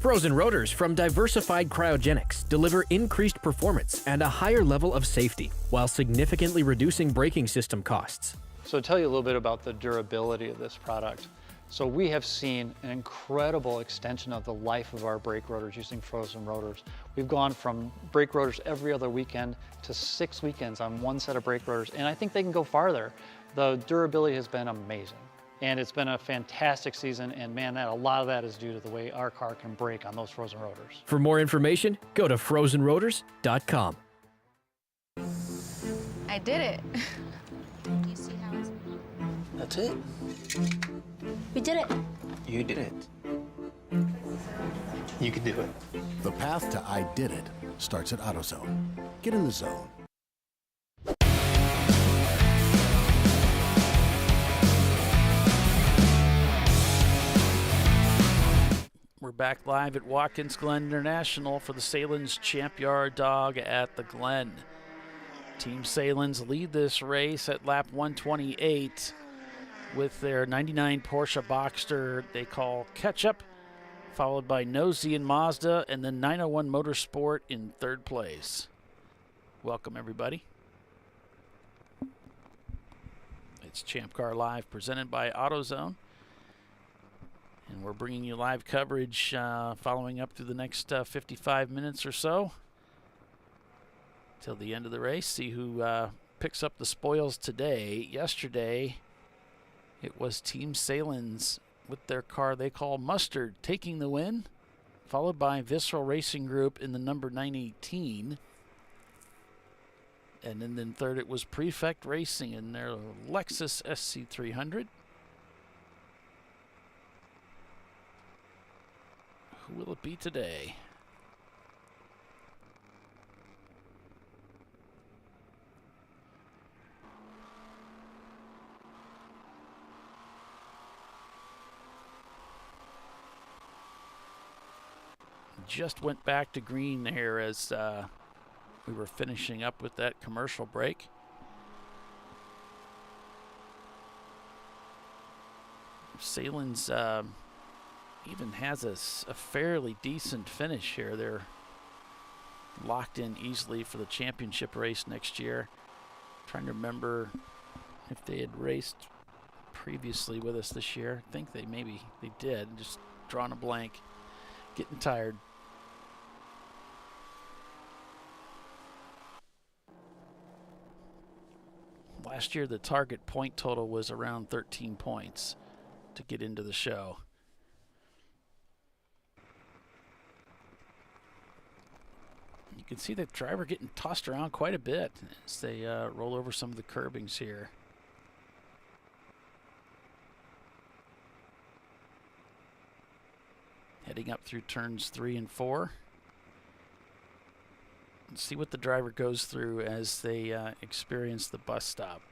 Frozen rotors from Diversified Cryogenics deliver increased performance and a higher level of safety while significantly reducing braking system costs. So to tell you a little bit about the durability of this product. So we have seen an incredible extension of the life of our brake rotors using frozen rotors. We've gone from brake rotors every other weekend to 6 weekends on one set of brake rotors, and I think they can go farther. The durability has been amazing. And it's been a fantastic season, and man, a lot of that is due to the way our car can brake on those frozen rotors. For more information, go to frozenrotors.com. I did it. You see how it's... That's it. We did it. You did it. You can do it. The path to I did it starts at AutoZone. Get in the zone. We're back live at Watkins Glen International for the Sahlen's Champyard Dog at the Glen. Team Sahlen's lead this race at lap 128 with their 99 Porsche Boxster they call Ketchup, followed by Nosy and Mazda, and then 901 Motorsport in third place. Welcome, everybody. It's ChampCar.Live presented by AutoZone. And we're bringing you live coverage following up through the next 55 minutes or so till the end of the race. See who picks up the spoils today. Yesterday, it was Team Sahlen's with their car they call Mustard taking the win, followed by Visceral Racing Group in the number 918. And then third, it was Prefect Racing in their Lexus SC300. Who will it be today? Just went back to green there as we were finishing up with that commercial break. Sahlen's even has a fairly decent finish here. They're locked in easily for the championship race next year. Trying to remember if they had raced previously with us this year. I think they did. Just drawing a blank, getting tired. Last year the target point total was around 13 points to get into the show. You can see the driver getting tossed around quite a bit as they roll over some of the curbings here. Heading up through turns 3 and 4. Let's see what the driver goes through as they experience the bus stop.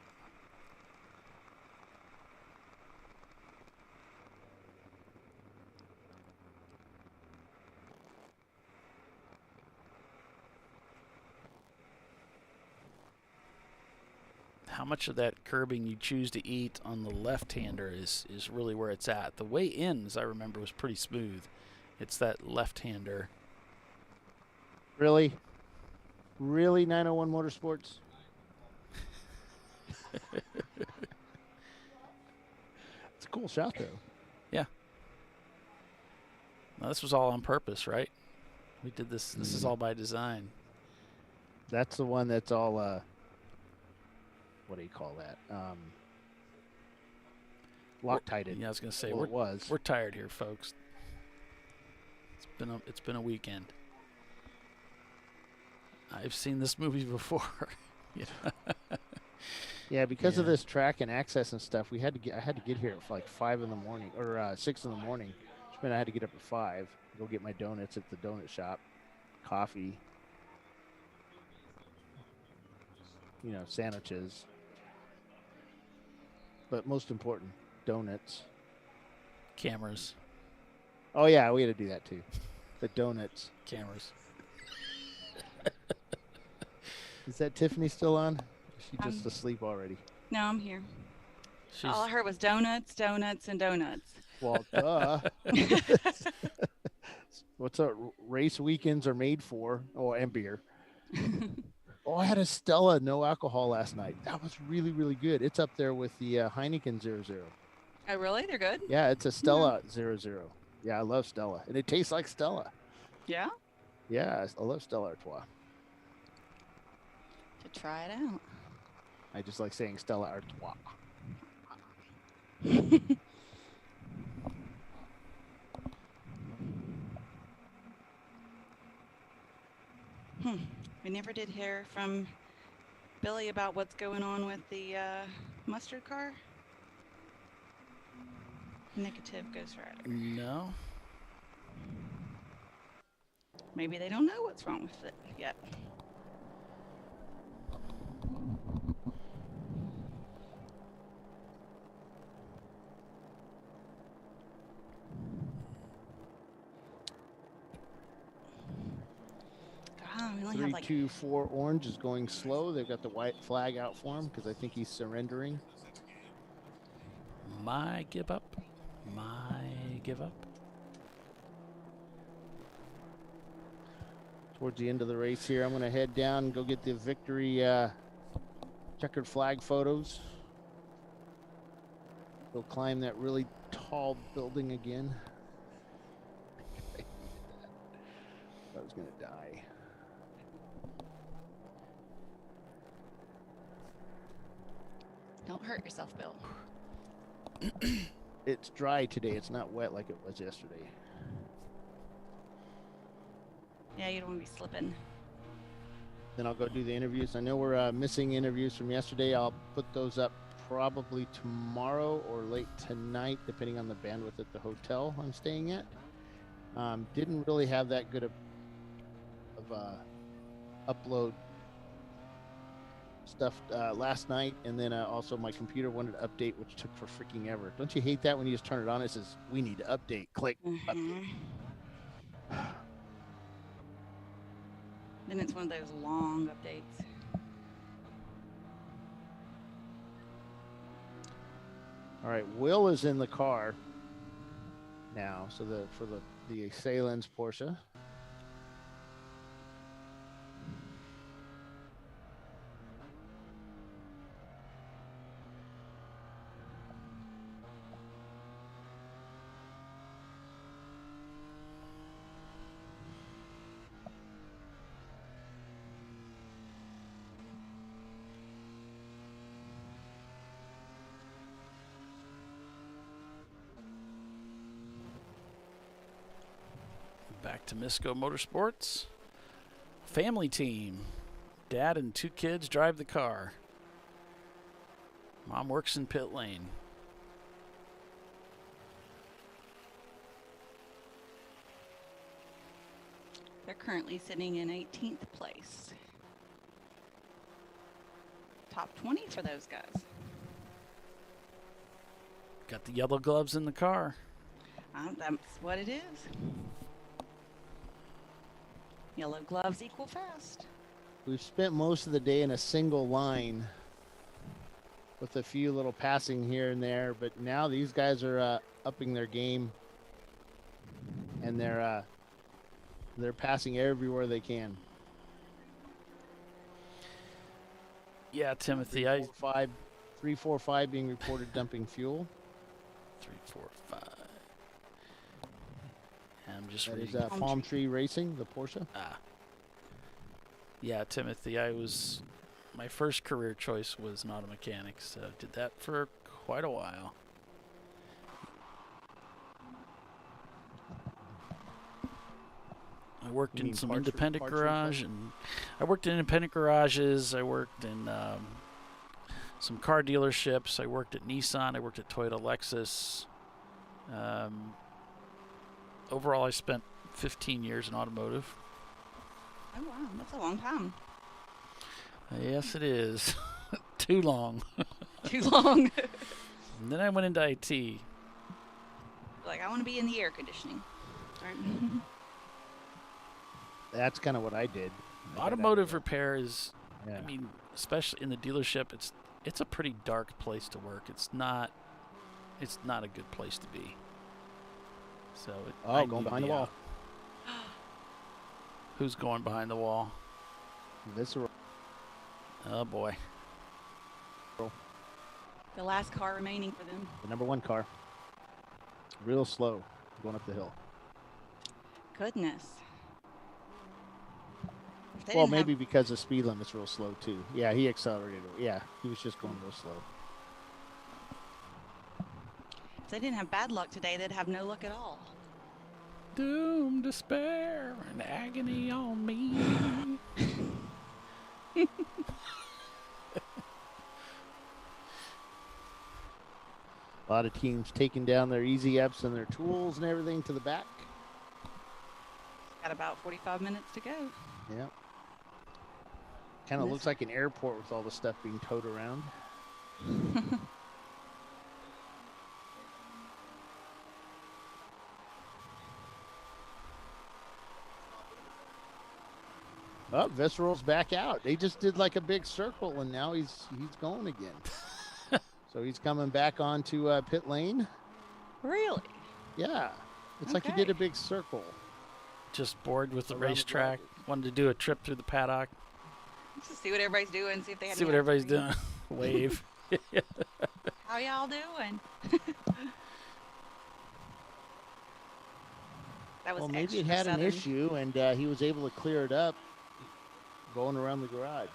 How much of that curbing you choose to eat on the left-hander is really where it's at. The way in, as I remember, was pretty smooth. It's that left-hander. Really? Really, 901 Motorsports? It's a cool shot, though. Yeah. Now, this was all on purpose, right? We did this. This is all by design. That's the one that's all... what do you call that? Loctited. Yeah, I was gonna say Well, it was. we're tired here, folks. It's been a weekend. I've seen this movie before. Yeah, because of this track and access and stuff, I had to get here at like 5 in the morning or 6 in the morning. Which meant I had to get up at 5, go get my donuts at the donut shop, coffee, sandwiches. But most important, donuts. Cameras. Oh yeah, we had to do that too. The donuts. Cameras. Is that Tiffany still on? Is she just asleep already? No, I'm here. All I heard was donuts, donuts, and donuts. Well, duh. What's up? Race weekends are made for. Oh, and beer. Oh, I had a Stella no alcohol last night. That was really, really good. It's up there with the Heineken 00. Oh, really? They're good? Yeah, it's a Stella 00. Yeah, I love Stella. And it tastes like Stella. Yeah? Yeah, I love Stella Artois. To try it out. I just like saying Stella Artois. We never did hear from Billy about what's going on with the mustard car. Negative Ghost Rider. No. Maybe they don't know what's wrong with it yet. We only have 324 Orange is going slow. They've got the white flag out for him because I think he's surrendering. My give up. Towards the end of the race here, I'm going to head down and go get the victory checkered flag photos. Go climb that really tall building again. I was going to die. Don't hurt yourself, Bill. It's dry today. It's not wet like it was yesterday. Yeah, you don't want to be slipping. Then I'll go do the interviews. I know we're missing interviews from yesterday. I'll put those up probably tomorrow or late tonight, depending on the bandwidth at the hotel I'm staying at. Didn't really have that good of upload stuff last night, and then also my computer wanted to update, which took for freaking ever. Don't you hate that when you just turn it on? It says we need to update. Click. Update. Then it's one of those long updates. All right, Will is in the car now. So for the Sahlen's Porsche. Back to Misco Motorsports. Family team. Dad and 2 kids drive the car. Mom works in pit lane. They're currently sitting in 18th place. Top 20 for those guys. Got the yellow gloves in the car. That's what it is. Yellow gloves equal fast. We've spent most of the day in a single line with a few little passing here and there, but now these guys are upping their game, and they're passing everywhere they can. Yeah, Timothy, 345 being reported dumping fuel. 345. I'm just That reading. is Palm Tree Racing, the Porsche. Yeah, Timothy, my first career choice was an auto mechanic, so did that for quite a while. I worked You in mean some parts independent replacement? garage, and I worked in independent garages. I worked in some car dealerships. I worked at Nissan. I worked at Toyota, Lexus. Overall, I spent 15 years in automotive. Oh, wow. That's a long time. Yes, it is. Too long. Too long. And then I went into IT. Like, I want to be in the air conditioning. Right. That's kind of what I did. Automotive repair is, Yeah. I mean, especially in the dealership, it's a pretty dark place to work. It's not a good place to be. So I going need to behind be the wall. out. Who's going behind the wall? Visceral. Oh boy. The last car remaining for them. The number 1 car. Real slow going up the hill. Goodness. If they Well, didn't have- maybe because the speed limit's real slow too. Yeah, he accelerated. Yeah, he was just going real slow. if they didn't have bad luck today, they'd have no luck at all. Doom, despair, and agony on me. A lot of teams taking down their easy ups and their tools and everything to the back. Got about 45 minutes to go. Yeah. Kind of looks like an airport with all the stuff being towed around. Oh, Visceral's back out. They just did like a big circle, and now he's going again. So he's coming back onto pit lane. Really? Yeah. It's like he did a big circle. Just bored with the Around the racetrack. Wanted to do a trip through the paddock. Just see what everybody's doing. See if they had See any what everybody's answers. doing. Wave. How y'all doing? That was Well, maybe it extra had an southern. issue, and he was able to clear it up going around the garage.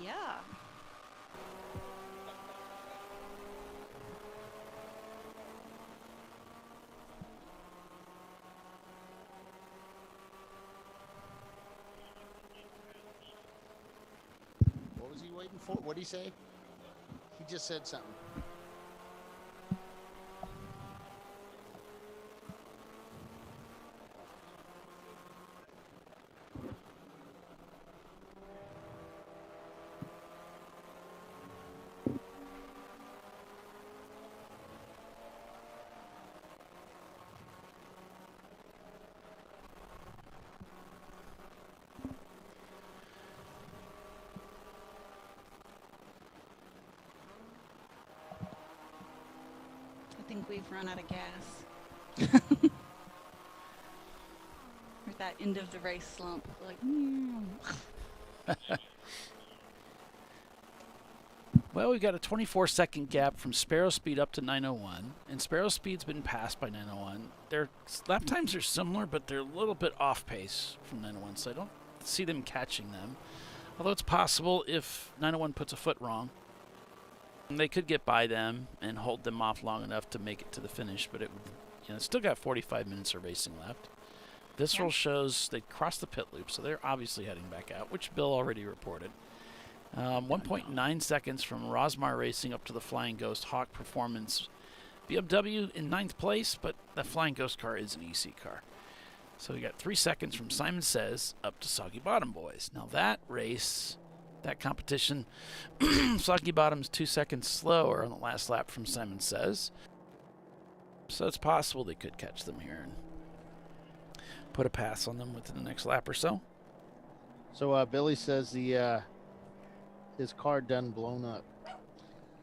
Yeah. What was he waiting for? What did he say? He just said something. I think we've run out of gas. We're at that end of the race slump. Like, Well, we've got a 24-second gap from Sparrow Speed up to 901, and Sparrow Speed's been passed by 901. Their lap times are similar, but they're a little bit off pace from 901, so I don't see them catching them. Although it's possible if 901 puts a foot wrong, they could get by them and hold them off long enough to make it to the finish, but it would, it's still got 45 minutes of racing left. Visceral shows they crossed the pit loop, so they're obviously heading back out, which Bill already reported. 1.9 seconds from Rosmar Racing up to the Flying Ghost Hawk Performance. BMW in 9th place, but the Flying Ghost car is an EC car. So we got 3 seconds from Simon Says up to Soggy Bottom Boys. Now that race, that competition, Soggy Bottom's 2 seconds slower on the last lap from Simon Says. So it's possible they could catch them here and put a pass on them within the next lap or so. So Billy says his car done blown up.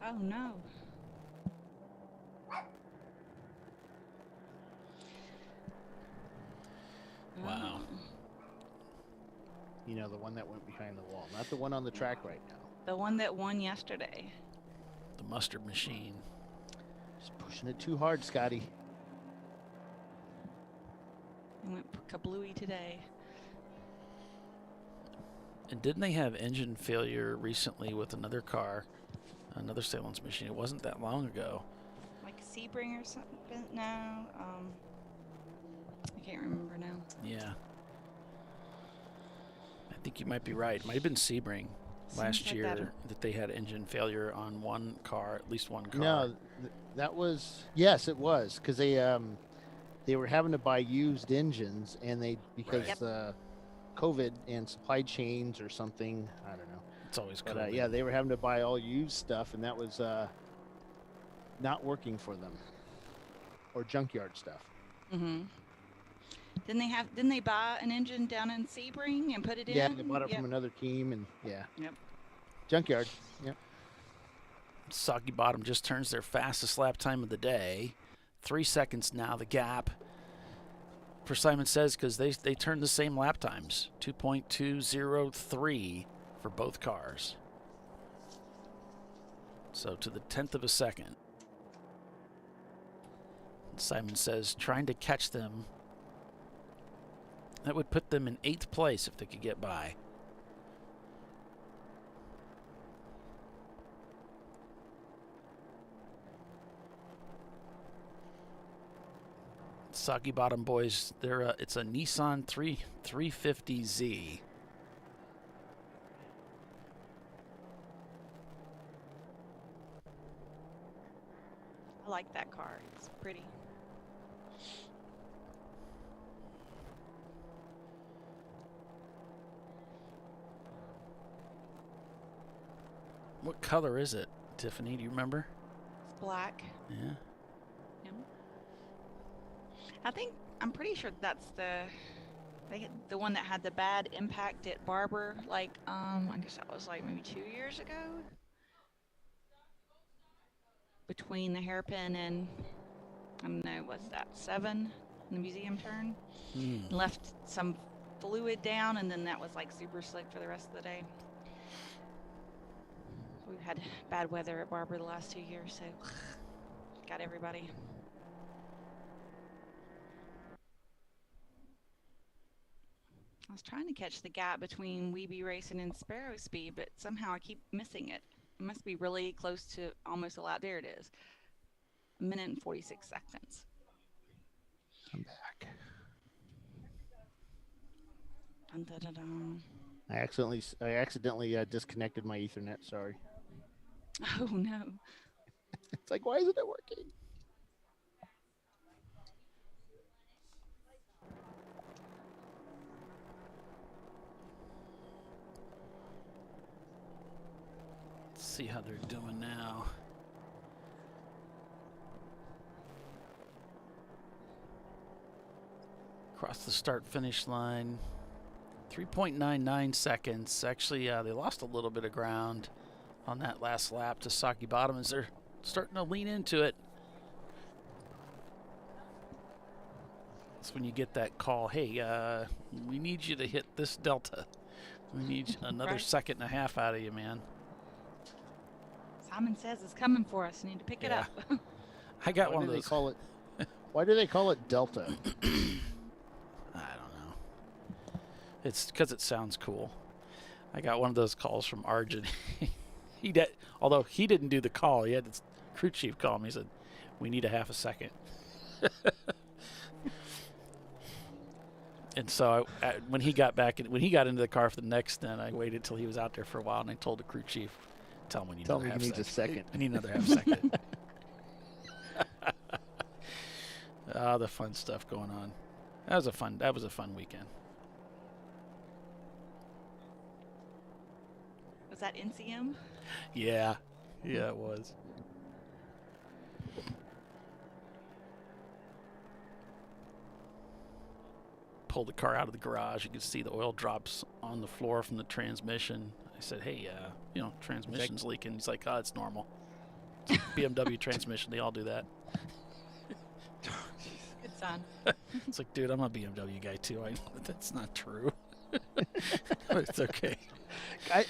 oh no. Wow. You know, the one that went behind the wall, not the one on the track right now. The one that won yesterday. The mustard machine. Just pushing it too hard, Scotty. It went kablooey today. And didn't they have engine failure recently with another car, another Sahlen's machine? It wasn't that long ago. Like Sebring or something? No. I can't remember now. Yeah. I think you might be right. It might have been Sebring last like year that they had engine failure on one car, at least one car. No, that was, yes, it was, because they were having to buy used engines, and because COVID and supply chains or something, I don't know. It's always But COVID. yeah, they were having to buy all used stuff, and that was not working for them, or junkyard stuff. Mm-hmm. Didn't they buy an engine down in Sebring and put it in? Yeah, they bought it from another team, and Yep. junkyard. Yep. Soggy Bottom just turns their fastest lap time of the day. 3 seconds now, the gap for Simon Says, because they turned the same lap times. 2.203 for both cars. So to the 10th of a second. Simon Says trying to catch them. That would put them in 8th place if they could get by. Soggy Bottom boys, it's a Nissan 350Z. I like that car. It's pretty. What color is it, Tiffany? Do you remember? It's black. Yeah. Yep. I'm pretty sure that's the one that had the bad impact at Barber. Like, I guess that was like maybe 2 years ago. Between the hairpin and, I don't know, what's that, 7 in the museum turn? Left some fluid down, and then that was like super slick for the rest of the day. We've had bad weather at Barber the last 2 years, so got everybody. I was trying to catch the gap between Weeby Racing and Sparrow Speed, but somehow I keep missing it. It must be really close to almost a lap. There it is. 1 minute and 46 seconds. I'm back. Dun, dun, dun, dun. I accidentally disconnected my Ethernet. Sorry. Oh no. It's like, why isn't it working? Let's see how they're doing now. Across the start-finish line. 3.99 seconds. Actually, they lost a little bit of ground on that last lap to Soggy Bottom as they're starting to lean into it. That's when you get that call, hey, we need you to hit this delta. We need another second and a half out of you, man. Simon Says it's coming for us. You need to pick it up. I got one of those. Why do they call it Delta? It's because it sounds cool. I got one of those calls from Arjun. Although he didn't do the call, he had the crew chief call me. He said, "We need a half a second." And so when he got into the car for the next stint, I waited till he was out there for a while, and I told the crew chief, "Tell him we need another half second. A second. I need another half second." The fun stuff going on. That was a fun weekend. Was that NCM? Yeah, it was. Pulled the car out of the garage. You could see the oil drops on the floor from the transmission. I said, "Hey, transmission's leaking." He's like, "Oh, it's normal. It's a BMW transmission. They all do that." Good son. It's like, dude, I'm a BMW guy too. I know that's not true. But it's okay.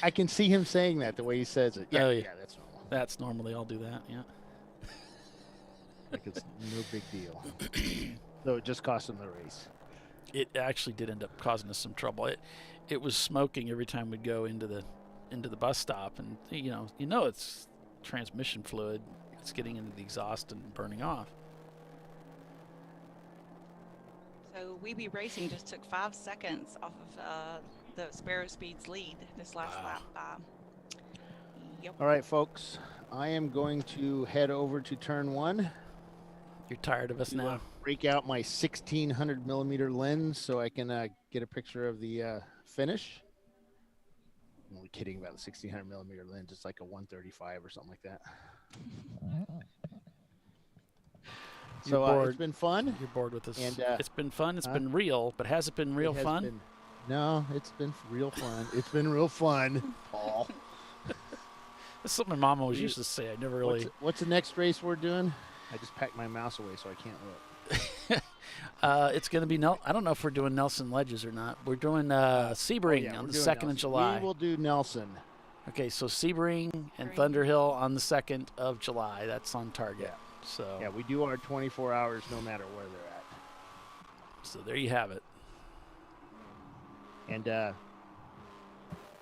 I can see him saying that the way he says it. Yeah, that's normal. That's normal. They all do that. Yeah. Like it's no big deal. Though it just cost him the race. It actually did end up causing us some trouble. It was smoking every time we'd go into the bus stop, and it's transmission fluid. It's getting into the exhaust and burning off. So We Be Racing just took 5 seconds off of the Sparrow Speed's lead this last lap. Yep. All right, folks. I am going to head over to turn 1. You're tired of us now. Break out my 1600 millimeter lens so I can get a picture of the finish. I'm only kidding about the 1600 millimeter lens. It's like a 135 or something like that. So it's been fun. You're bored with this. And, it's been fun. It's been real, but has it been real fun? No, it's been real fun. It's been real fun, Paul. That's something my mom always used to say. I never really. What's the next race we're doing? I just packed my mouse away so I can't look. It's going to be I don't know if we're doing Nelson Ledges or not. We're doing Sebring on the 2nd of July. We will do Nelson. Okay, so Sebring and Thunderhill on the 2nd of July. That's on target. Yeah. So yeah, we do our 24 hours no matter where they're at. So there you have it. And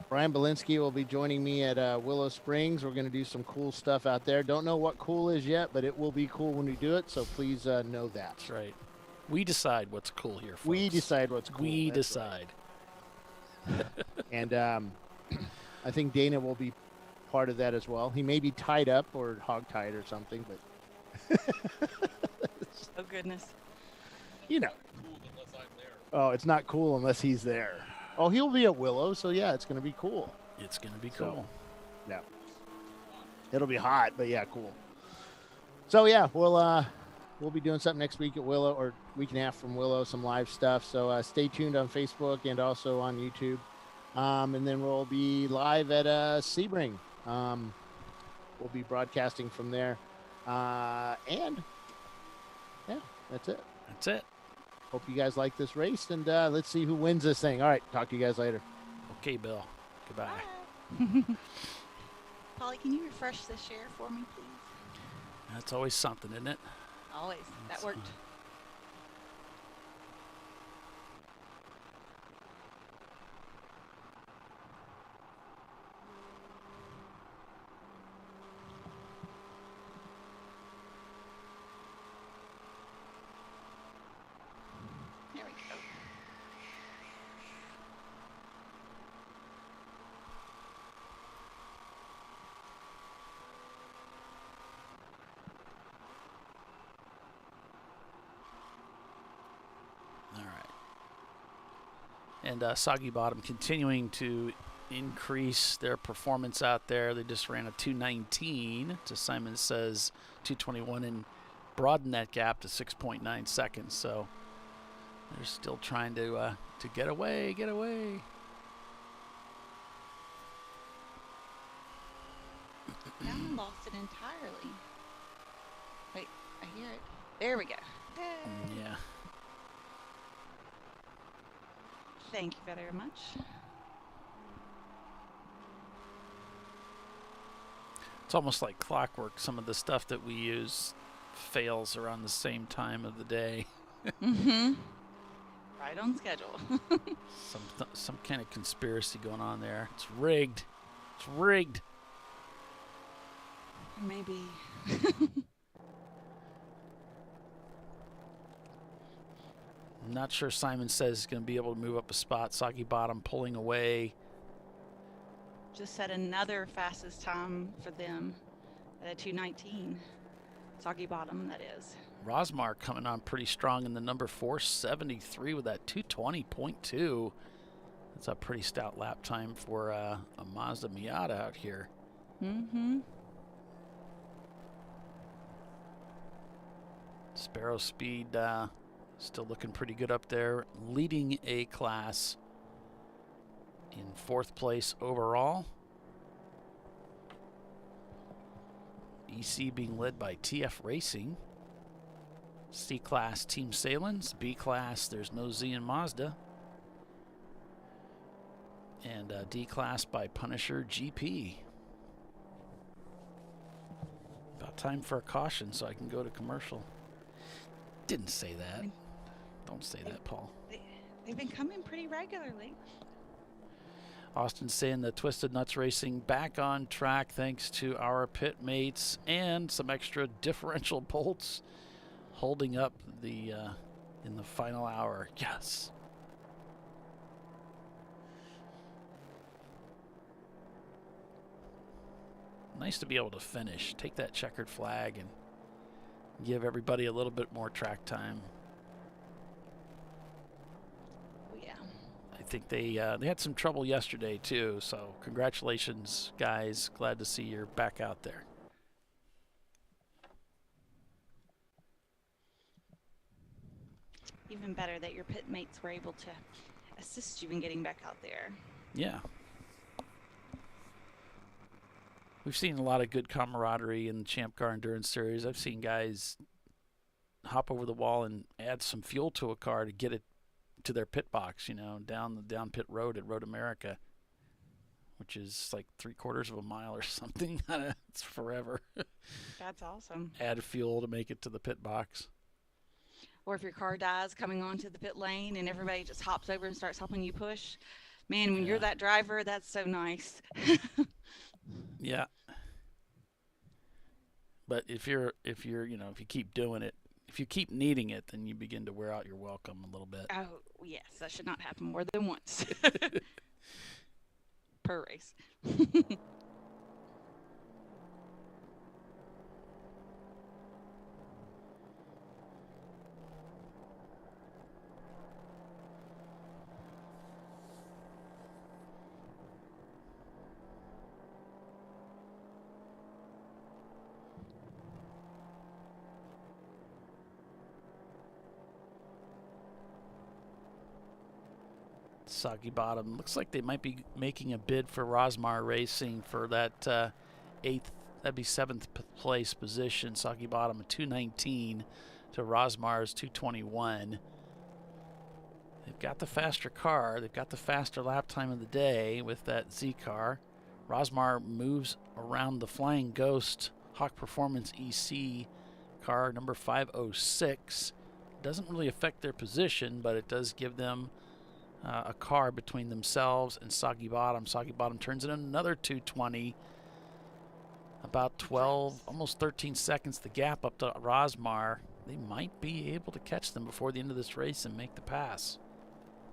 Brian Belinsky will be joining me at Willow Springs. We're going to do some cool stuff out there. Don't know what cool is yet, but it will be cool when we do it. So please know that. That's right. We decide what's cool here, folks. We decide what's cool. We decide. Right. And I think Dana will be part of that as well. He may be tied up or hog-tied or something, but oh goodness. You know. Oh, it's not cool unless he's there. Oh, he'll be at Willow, so yeah, it's going to be cool. It's going to be cool. Yeah. It'll be hot, but yeah, cool. So yeah, we'll be doing something next week at Willow, or week and a half from Willow, some live stuff. So stay tuned on Facebook and also on YouTube. And then we'll be live at Sebring. We'll be broadcasting from there. And yeah, that's it. That's it. Hope you guys like this race, and let's see who wins this thing. All right, talk to you guys later. Okay, Bill. Goodbye. Polly, can you refresh the share for me, please? That's always something, isn't it? Always. That worked. There we go. All right. And Soggy Bottom continuing to increase their performance out there. They just ran a 2:19 to Simon Says 2:21 and broadened that gap to 6.9 seconds. So they're still trying to get away, get away. Now I lost it entirely. Wait, I hear it. There we go. Yay. Yeah. Thank you very much. It's almost like clockwork. Some of the stuff that we use fails around the same time of the day. Mm-hmm. Right on schedule. some kind of conspiracy going on there. It's rigged. It's rigged. Maybe. I'm not sure Simon Says he's going to be able to move up a spot. Soggy Bottom pulling away. Just set another fastest time for them at a 2:19. Soggy Bottom, that is. Rosmar coming on pretty strong in the number 473 with that 2:20.2. That's a pretty stout lap time for a Mazda Miata out here. Mm-hmm. Sparrow Speed still looking pretty good up there, leading a class in 4th place overall. EC being led by TF Racing. C-Class Team Sahlen's. B-Class, there's no Z in Mazda. And D-Class by Punisher GP. About time for a caution so I can go to commercial. Didn't say that. Don't say that, Paul. They've been coming pretty regularly. Austin saying the Twisted Nuts Racing back on track thanks to our pit mates and some extra differential bolts holding up the in the final hour. Yes. Nice to be able to finish, take that checkered flag, and give everybody a little bit more track time. Oh, yeah. I think they had some trouble yesterday too, so congratulations, guys. Glad to see you're back out there. Even better that your pit mates were able to assist you in getting back out there. Yeah. We've seen a lot of good camaraderie in the Champ Car Endurance Series. I've seen guys hop over the wall and add some fuel to a car to get it to their pit box, down pit road at Road America, which is like 3/4 of a mile or something. It's forever. That's awesome. Add fuel to make it to the pit box. Or if your car dies coming onto the pit lane and everybody just hops over and starts helping you push. Man, when you're that driver, that's so nice. Yeah. But if you keep doing it, if you keep needing it, then you begin to wear out your welcome a little bit. Oh, yes, that should not happen more than once per race. Soggy Bottom. Looks like they might be making a bid for Rosmar Racing for that 8th, that'd be 7th place position. Soggy Bottom at 2:19 to Rosmar's 2:21. They've got the faster car. They've got the faster lap time of the day with that Z car. Rosmar moves around the Flying Ghost Hawk Performance EC car number 506. Doesn't really affect their position, but it does give them a car between themselves and Soggy Bottom. Soggy Bottom turns in another 2:20. About 12, almost 13 seconds the gap up to Rosmar. They might be able to catch them before the end of this race and make the pass.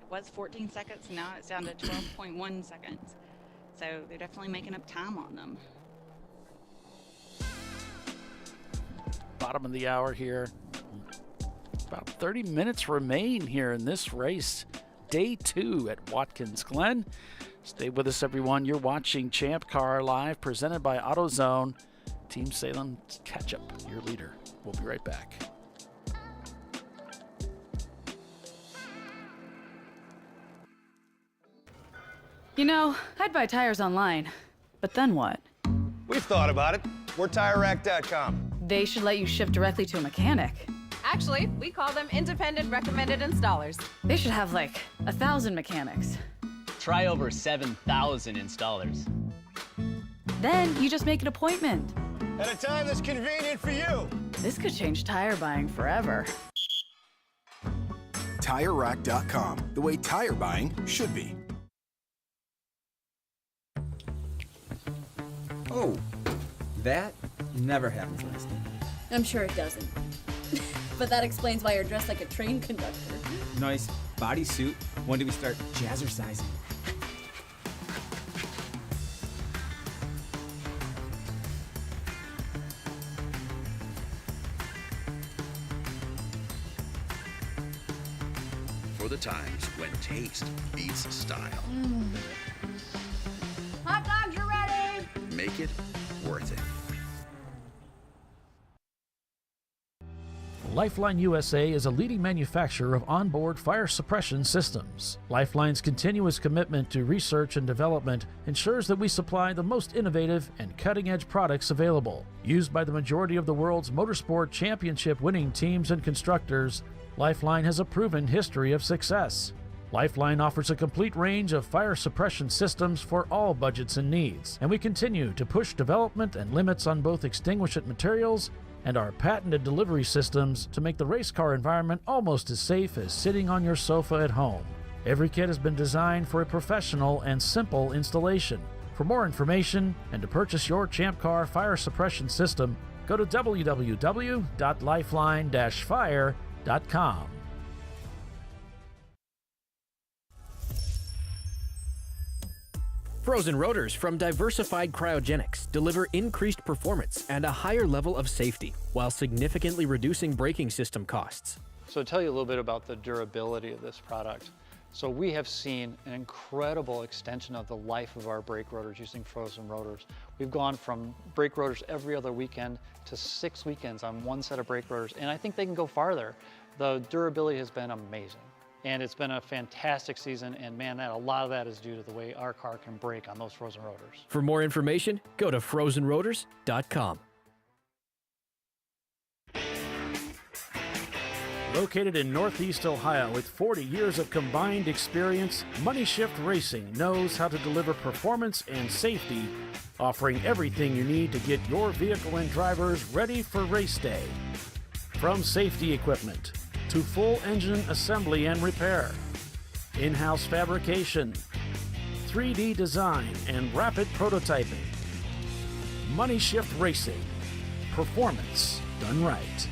It was 14 seconds. Now it's down to 12.1 seconds. So they're definitely making up time on them. Bottom of the hour here. About 30 minutes remain here in this race. Day 2 at Watkins Glen. Stay with us, everyone. You're watching Champ Car Live, presented by AutoZone. Team Sahlen Ketchup, your leader. We'll be right back. I'd buy tires online, but then what? We've thought about it. We're TireRack.com. They should let you ship directly to a mechanic. Actually, we call them independent recommended installers. They should have 1,000 mechanics. Try over 7,000 installers. Then you just make an appointment. At a time that's convenient for you. This could change tire buying forever. TireRack.com, the way tire buying should be. Oh, that never happens last night. I'm sure it doesn't. But that explains why you're dressed like a train conductor. Nice bodysuit. When do we start jazzercising? For the times when taste beats style. Hot dogs are ready! Make it worth it. Lifeline USA is a leading manufacturer of onboard fire suppression systems. Lifeline's continuous commitment to research and development ensures that we supply the most innovative and cutting-edge products available. Used by the majority of the world's motorsport championship-winning teams and constructors, Lifeline has a proven history of success. Lifeline offers a complete range of fire suppression systems for all budgets and needs, and we continue to push development and limits on both extinguishant materials and our patented delivery systems to make the race car environment almost as safe as sitting on your sofa at home. Every kit has been designed for a professional and simple installation. For more information and to purchase your Champ Car fire suppression system, go to www.lifeline-fire.com. Frozen rotors from Diversified Cryogenics deliver increased performance and a higher level of safety while significantly reducing braking system costs. So to tell you a little bit about the durability of this product. So we have seen an incredible extension of the life of our brake rotors using frozen rotors. We've gone from brake rotors every other weekend to 6 weekends on one set of brake rotors, and I think they can go farther. The durability has been amazing, and it's been a fantastic season, and man, a lot of that is due to the way our car can brake on those frozen rotors. For more information, go to frozenrotors.com. Located in Northeast Ohio with 40 years of combined experience, Money Shift Racing knows how to deliver performance and safety, offering everything you need to get your vehicle and drivers ready for race day. From safety equipment to full engine assembly and repair, in-house fabrication, 3D design, and rapid prototyping. Money Shift Racing. Performance done right.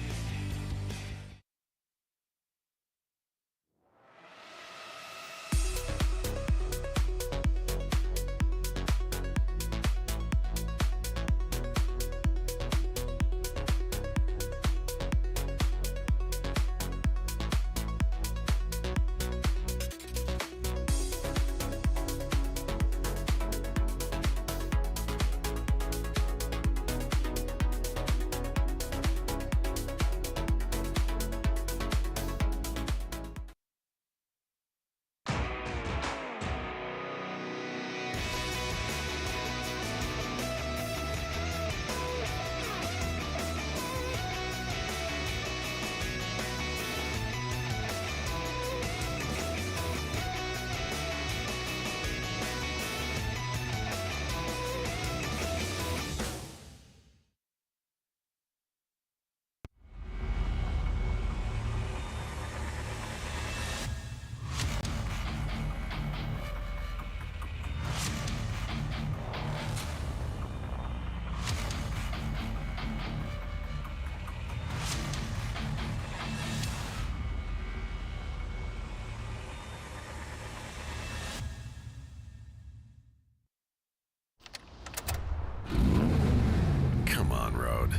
Come on, Road.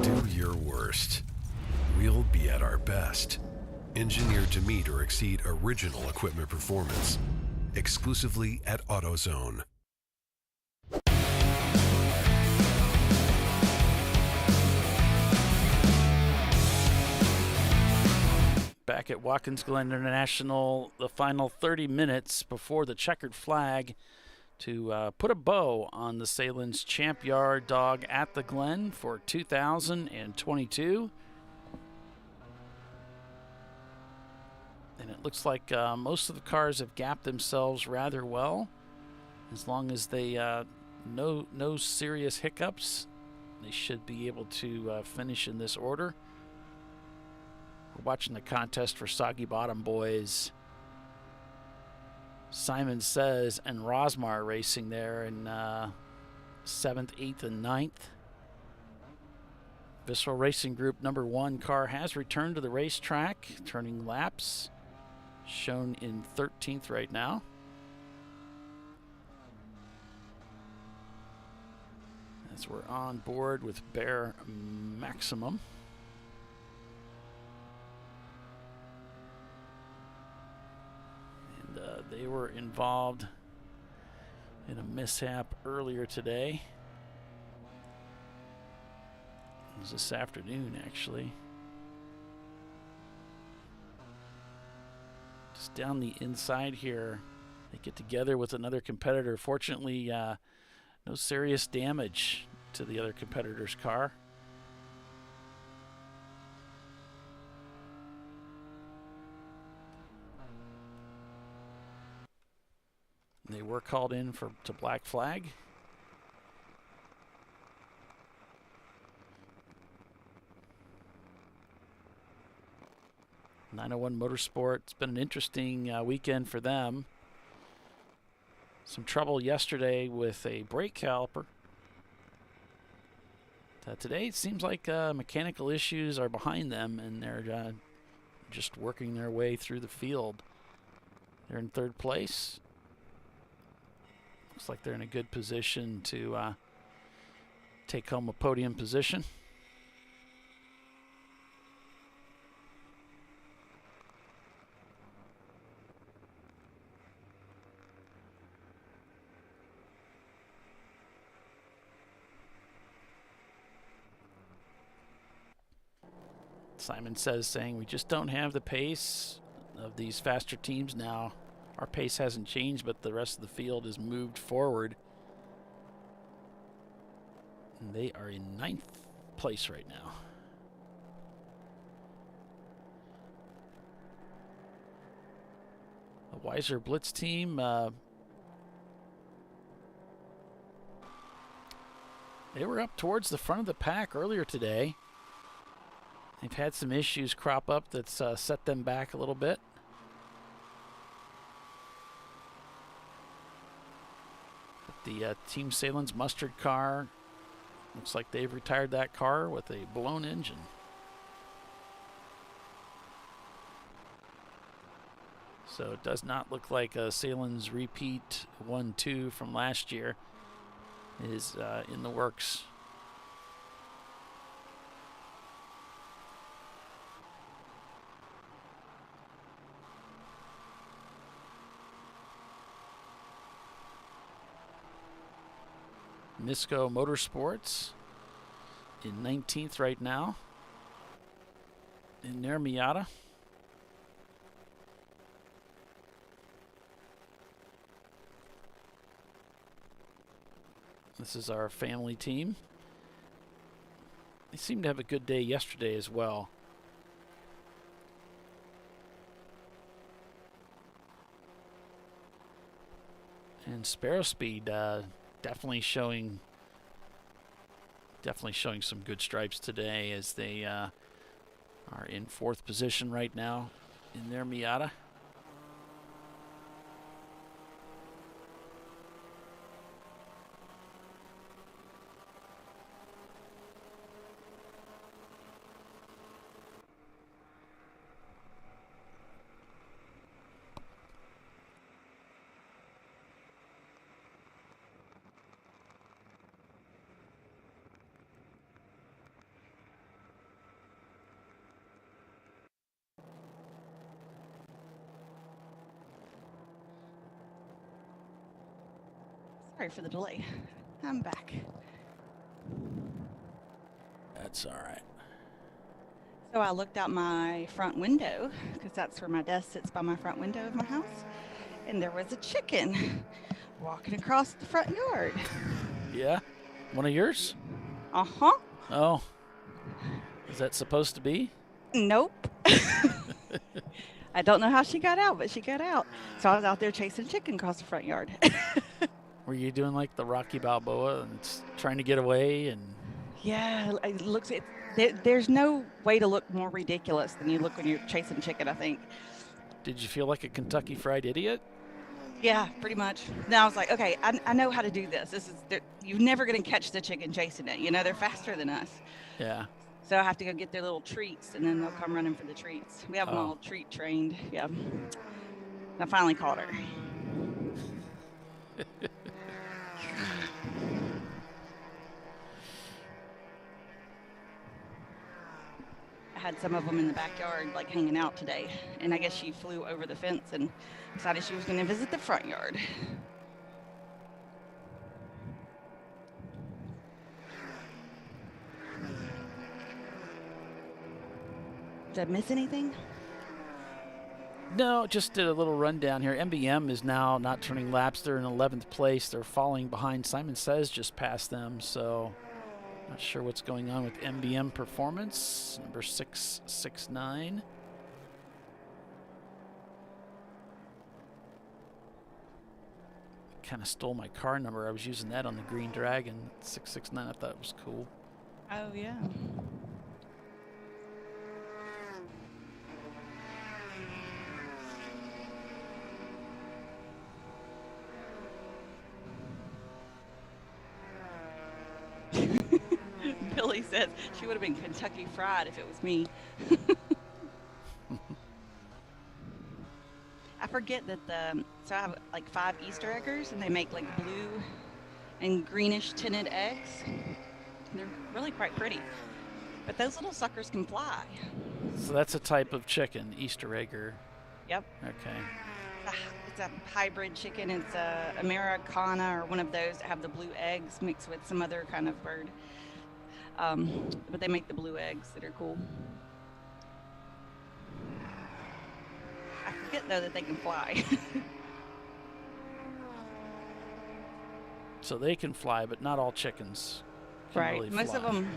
Do your worst. We'll be at our best. Engineered to meet or exceed original equipment performance. Exclusively at AutoZone. Back at Watkins Glen International, the final 30 minutes before the checkered flag to put a bow on the Sahlen's Champyard dog at the Glen for 2022. And it looks like most of the cars have gapped themselves rather well. As long as they no serious hiccups, they should be able to finish in this order. We're watching the contest for Soggy Bottom Boys. Simon Says and Rosmar racing there in 7th, 8th, and 9th. Visceral Racing Group number 1 car has returned to the racetrack, turning laps, shown in 13th right now. As we're on board with Bear Maximum. They were involved in a mishap earlier today. It was this afternoon, actually. Just down the inside here, they get together with another competitor. Fortunately, no serious damage to the other competitor's car. They were called in to black flag. .901 Motorsport. It's been an interesting weekend for them. Some trouble yesterday with a brake caliper. Today it seems like mechanical issues are behind them, and they're just working their way through the field. They're in 3rd place. Looks like they're in a good position to take home a podium position. Simon Says saying we just don't have the pace of these faster teams now. Our pace hasn't changed, but the rest of the field has moved forward. And they are in 9th place right now. The Weiser Blitz team, they were up towards the front of the pack earlier today. They've had some issues crop up that's set them back a little bit. But the Team Sahlen's mustard car, looks like they've retired that car with a blown engine. So it does not look like Sahlen's repeat 1-2 from last year is in the works. Misco Motorsports in 19th right now in their Miata. This is our family team. They seemed to have a good day yesterday as well. And Sparrow Speed definitely showing some good stripes today as they are in 4th position right now in their Miata. Sorry for the delay. I'm back. That's all right. So I looked out my front window, because that's where my desk sits, by my front window of my house, and there was a chicken walking across the front yard. Yeah? One of yours? Uh-huh. Oh. Is that supposed to be? Nope. I don't know how she got out, but she got out. So I was out there chasing chicken across the front yard. Were you doing like the Rocky Balboa and trying to get away? And yeah, it looks. There's no way to look more ridiculous than you look when you're chasing chicken, I think. Did you feel like a Kentucky Fried Idiot? Yeah, pretty much. Then I was like, okay, I know how to do this. You're never going to catch the chicken chasing it. You know, they're faster than us. Yeah. So I have to go get their little treats, and then they'll come running for the treats. We have them all treat trained. Yeah. And I finally caught her. I had some of them in the backyard, like hanging out today, and I guess she flew over the fence and decided she was going to visit the front yard. Did I miss anything? No, just did a little rundown here. MBM is now not turning laps. They're in 11th place. They're falling behind. Simon Says just passed them, so not sure what's going on with MBM Performance, number 669. Kind of stole my car number. I was using that on the Green Dragon, 669. I thought it was cool. Oh, yeah. Billy says she would have been Kentucky Fried if it was me. I forget that so I have like 5 Easter eggers, and they make like blue and greenish tinted eggs. They're really quite pretty. But those little suckers can fly. So that's a type of chicken, Easter egger. Yep. Okay. It's a hybrid chicken. It's a Americana, or one of those that have the blue eggs mixed with some other kind of bird. But they make the blue eggs that are cool. I forget though that they can fly. So they can fly, but not all chickens can Right. really Most fly. of them,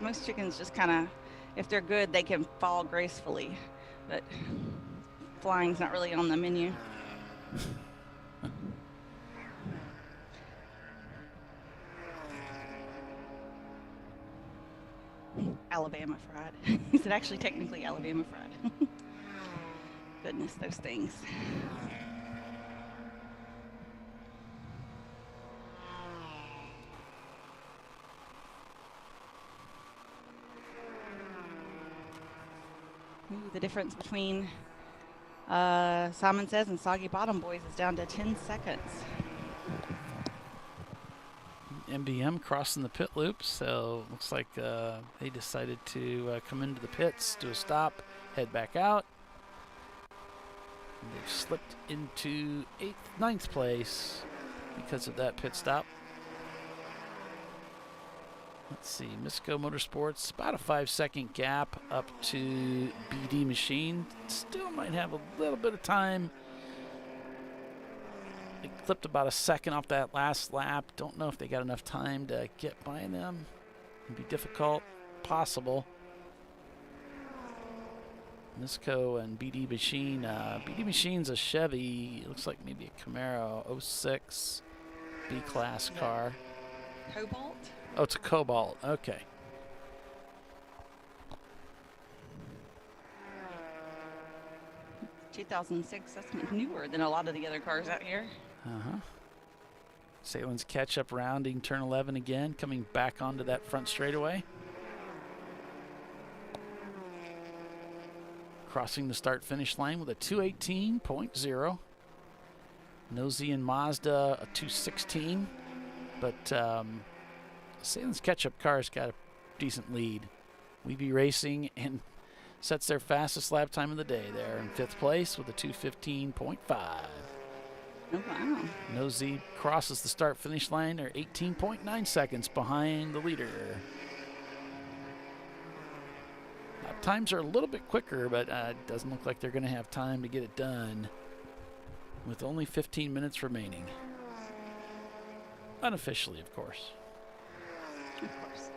most chickens just kind of, if they're good, they can fall gracefully. But flying's not really on the menu. Alabama fried. Is it actually technically Alabama fried? Goodness, those things. Ooh, the difference between Simon Says and Soggy Bottom Boys is down to 10 seconds. MDM crossing the pit loop, so looks like they decided to come into the pits, do a stop, head back out. And they've slipped into 9th place because of that pit stop. Let's see, Misco Motorsports, about a 5-second gap up to BD Machine. Still might have a little bit of time. They clipped about a second off that last lap. Don't know if they got enough time to get by them. It'd be difficult, possible. Misco and BD Machine. BD Machine's a Chevy. It looks like maybe a Camaro 06 B-Class car. Cobalt? Oh, it's a Cobalt. Okay. (2006). That's newer than a lot of the other cars out here. Uh-huh. Sahlen's catch-up rounding turn 11 again, coming back onto that front straightaway. Crossing the start-finish line with a 218.0. Nosy and Mazda a 216, but Sahlen's catch-up car's got a decent lead. Weeby Racing and sets their fastest lap time of the day there in 5th place with a 215.5. Oh, wow. Nosy crosses the start-finish line. They're 18.9 seconds behind the leader. Times are a little bit quicker, but it doesn't look like they're going to have time to get it done with only 15 minutes remaining. Unofficially, of course. Of course.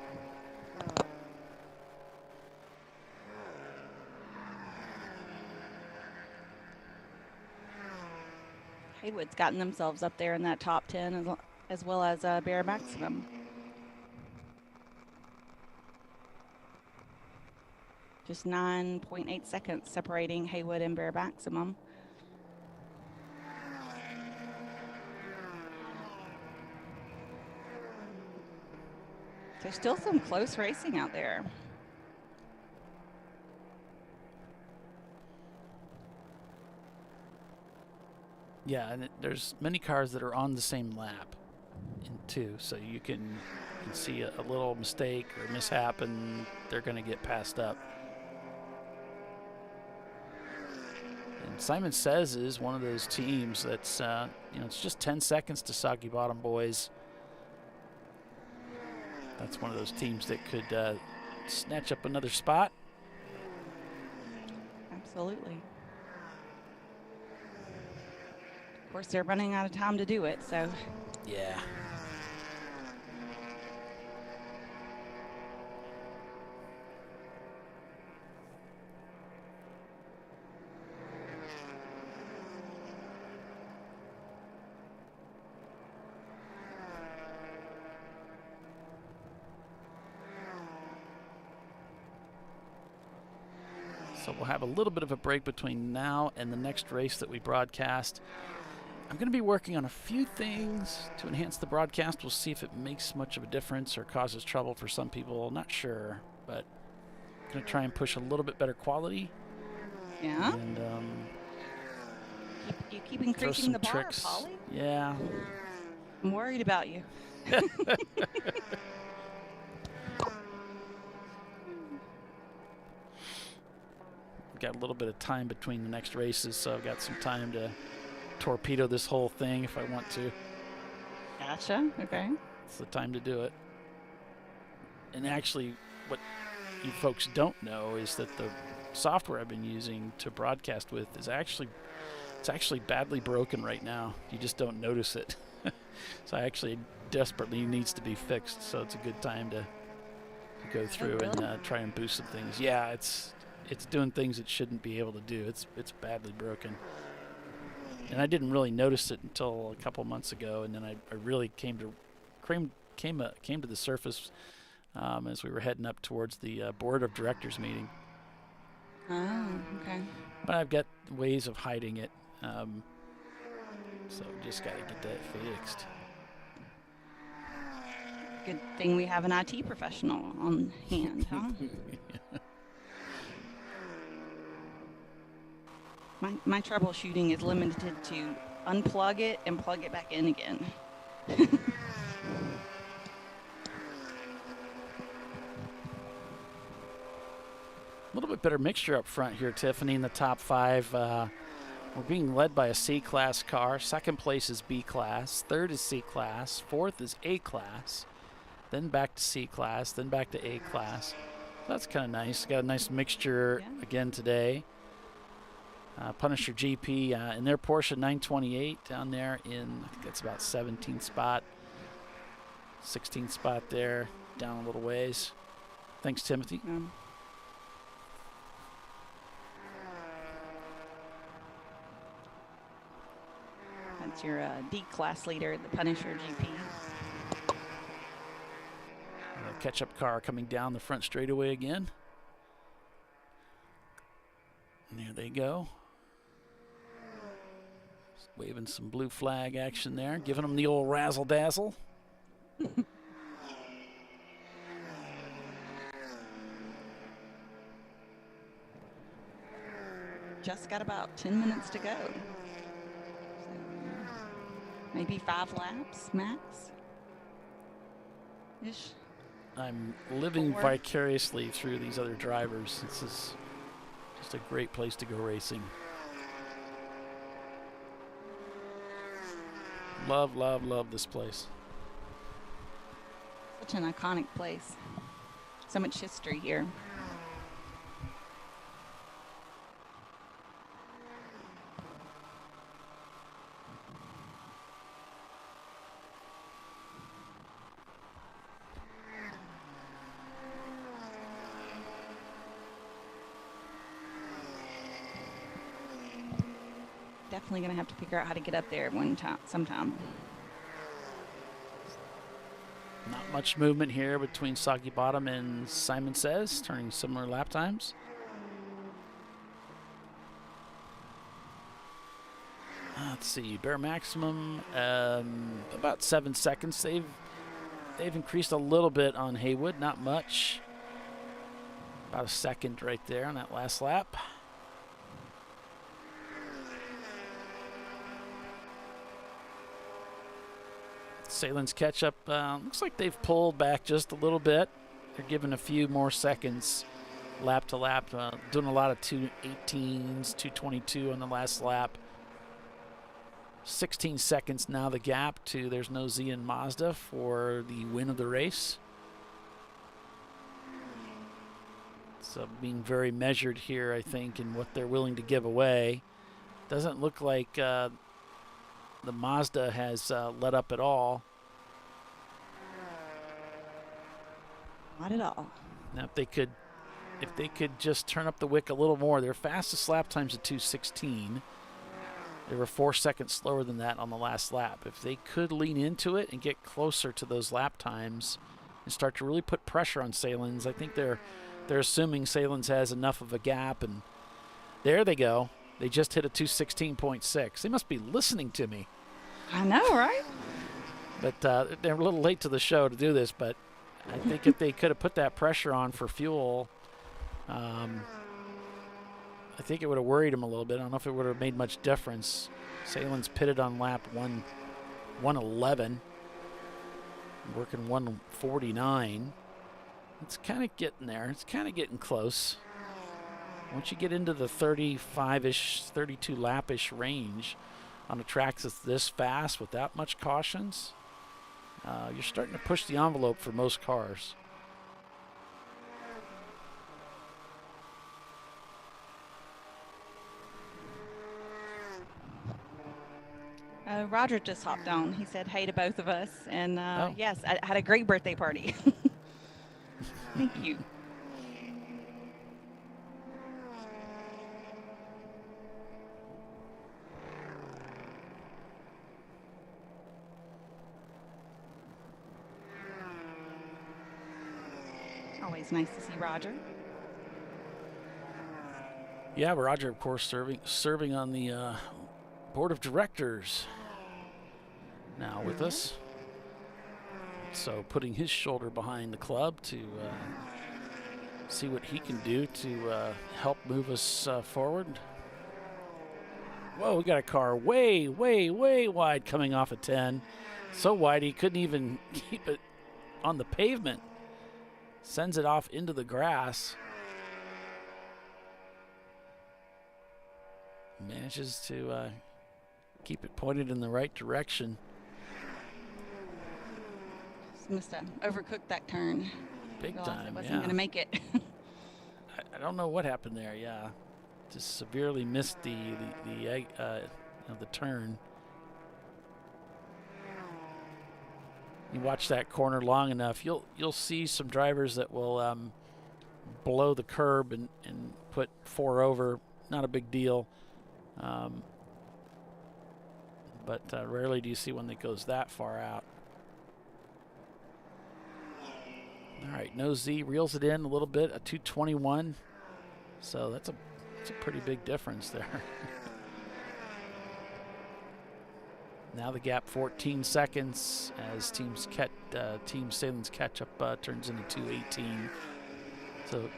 Haywood's gotten themselves up there in that top 10 as well as Bear Maximum. Just 9.8 seconds separating Haywood and Bear Maximum. There's still some close racing out there. Yeah, and there's many cars that are on the same lap, too, so you can see a little mistake or mishap, and they're going to get passed up. And Simon Says is one of those teams that's, it's just 10 seconds to Soggy Bottom Boys. That's one of those teams that could snatch up another spot. Absolutely. Of course, they're running out of time to do it, so. Yeah. So we'll have a little bit of a break between now and the next race that we broadcast. I'm going to be working on a few things to enhance the broadcast. We'll see if it makes much of a difference or causes trouble for some people. Not sure, but I'm going to try and push a little bit better quality. Yeah. And You keep Throw increasing some the bar, tricks. Polly. Yeah. I'm worried about you. Got a little bit of time between the next races, so I've got some time to torpedo this whole thing if I want to. Gotcha. Okay. It's the time to do it. And actually, what you folks don't know is that the software I've been using to broadcast with is actually badly broken right now. You just don't notice it. So I actually desperately needs to be fixed. So it's a good time to go through and try and boost some things. Yeah, it's doing things it shouldn't be able to do. It's badly broken. And I didn't really notice it until a couple months ago, and then I really came to the surface as we were heading up towards the board of directors meeting. Oh, okay. But I've got ways of hiding it, so just got to get that fixed. Good thing we have an IT professional on hand, huh? My troubleshooting is limited to unplug it and plug it back in again. A little bit better mixture up front here, Tiffany, in the top 5. We're being led by a C-Class car. Second place is B-Class. Third is C-Class. Fourth is A-Class. Then back to C-Class. Then back to A-Class. So that's kind of nice. Got a nice mixture again today. Punisher GP in their Porsche 928 down there in, I think that's about 17th spot. 16th spot there, down a little ways. Thanks, Timothy. That's your D-Class leader, the Punisher GP. Catch-up car coming down the front straightaway again. And there they go. Just waving some blue flag action there, giving them the old razzle-dazzle. Just got about 10 minutes to go. So maybe 5 laps max. Ish. I'm living vicariously through these other drivers. This is just a great place to go racing. Love, love, love this place. Such an iconic place. So much history here. Definitely gonna have to figure out how to get up there sometime. Not much movement here between Soggy Bottom and Simon Says, turning similar lap times. Let's see, bare maximum about 7 seconds. They've increased a little bit on Haywood, not much. About a second right there on that last lap. Sahlen's catch-up, looks like they've pulled back just a little bit. They're giving a few more seconds lap to lap, doing a lot of 2:18s, 2:22 on the last lap. 16 seconds now the gap to There's No Z in Mazda for the win of the race. So being very measured here, I think, in what they're willing to give away. Doesn't look like the Mazda has let up at all. Not at all. Now, if they could just turn up the wick a little more, their fastest lap time's at 2:16. They were 4 seconds slower than that on the last lap. If they could lean into it and get closer to those lap times and start to really put pressure on Sahlen's, I think they're assuming Sahlen's has enough of a gap, and there they go. They just hit a 2:16.6. They must be listening to me. I know, right? But they're a little late to the show to do this, but I think if they could have put that pressure on for fuel, I think it would have worried him a little bit. I don't know if it would have made much difference. Sahlen's pitted on lap 111, working 149. It's kind of getting there. It's kind of getting close. Once you get into the 35-ish, 32 lap-ish range on a track that's this fast without much cautions, you're starting to push the envelope for most cars. Roger just hopped on. He said hey to both of us. And yes, I had a great birthday party. Thank you. Always nice to see Roger. Yeah, Roger, of course, serving on the board of directors now with us. So putting his shoulder behind the club to see what he can do to help move us forward. Whoa, we got a car way, way, way wide coming off of 10. So wide he couldn't even keep it on the pavement. Sends it off into the grass. Manages to keep it pointed in the right direction. Must have overcooked that turn. Big time, it wasn't going to make it. I don't know what happened there. Yeah, just severely missed the turn. You watch that corner long enough, you'll see some drivers that will blow the curb and put 4 over. Not a big deal. But rarely do you see one that goes that far out. All right, no Z, reels it in a little bit, a 221. So that's a pretty big difference there. Now the gap 14 seconds as Team Sahlen's catch-up turns into 218. So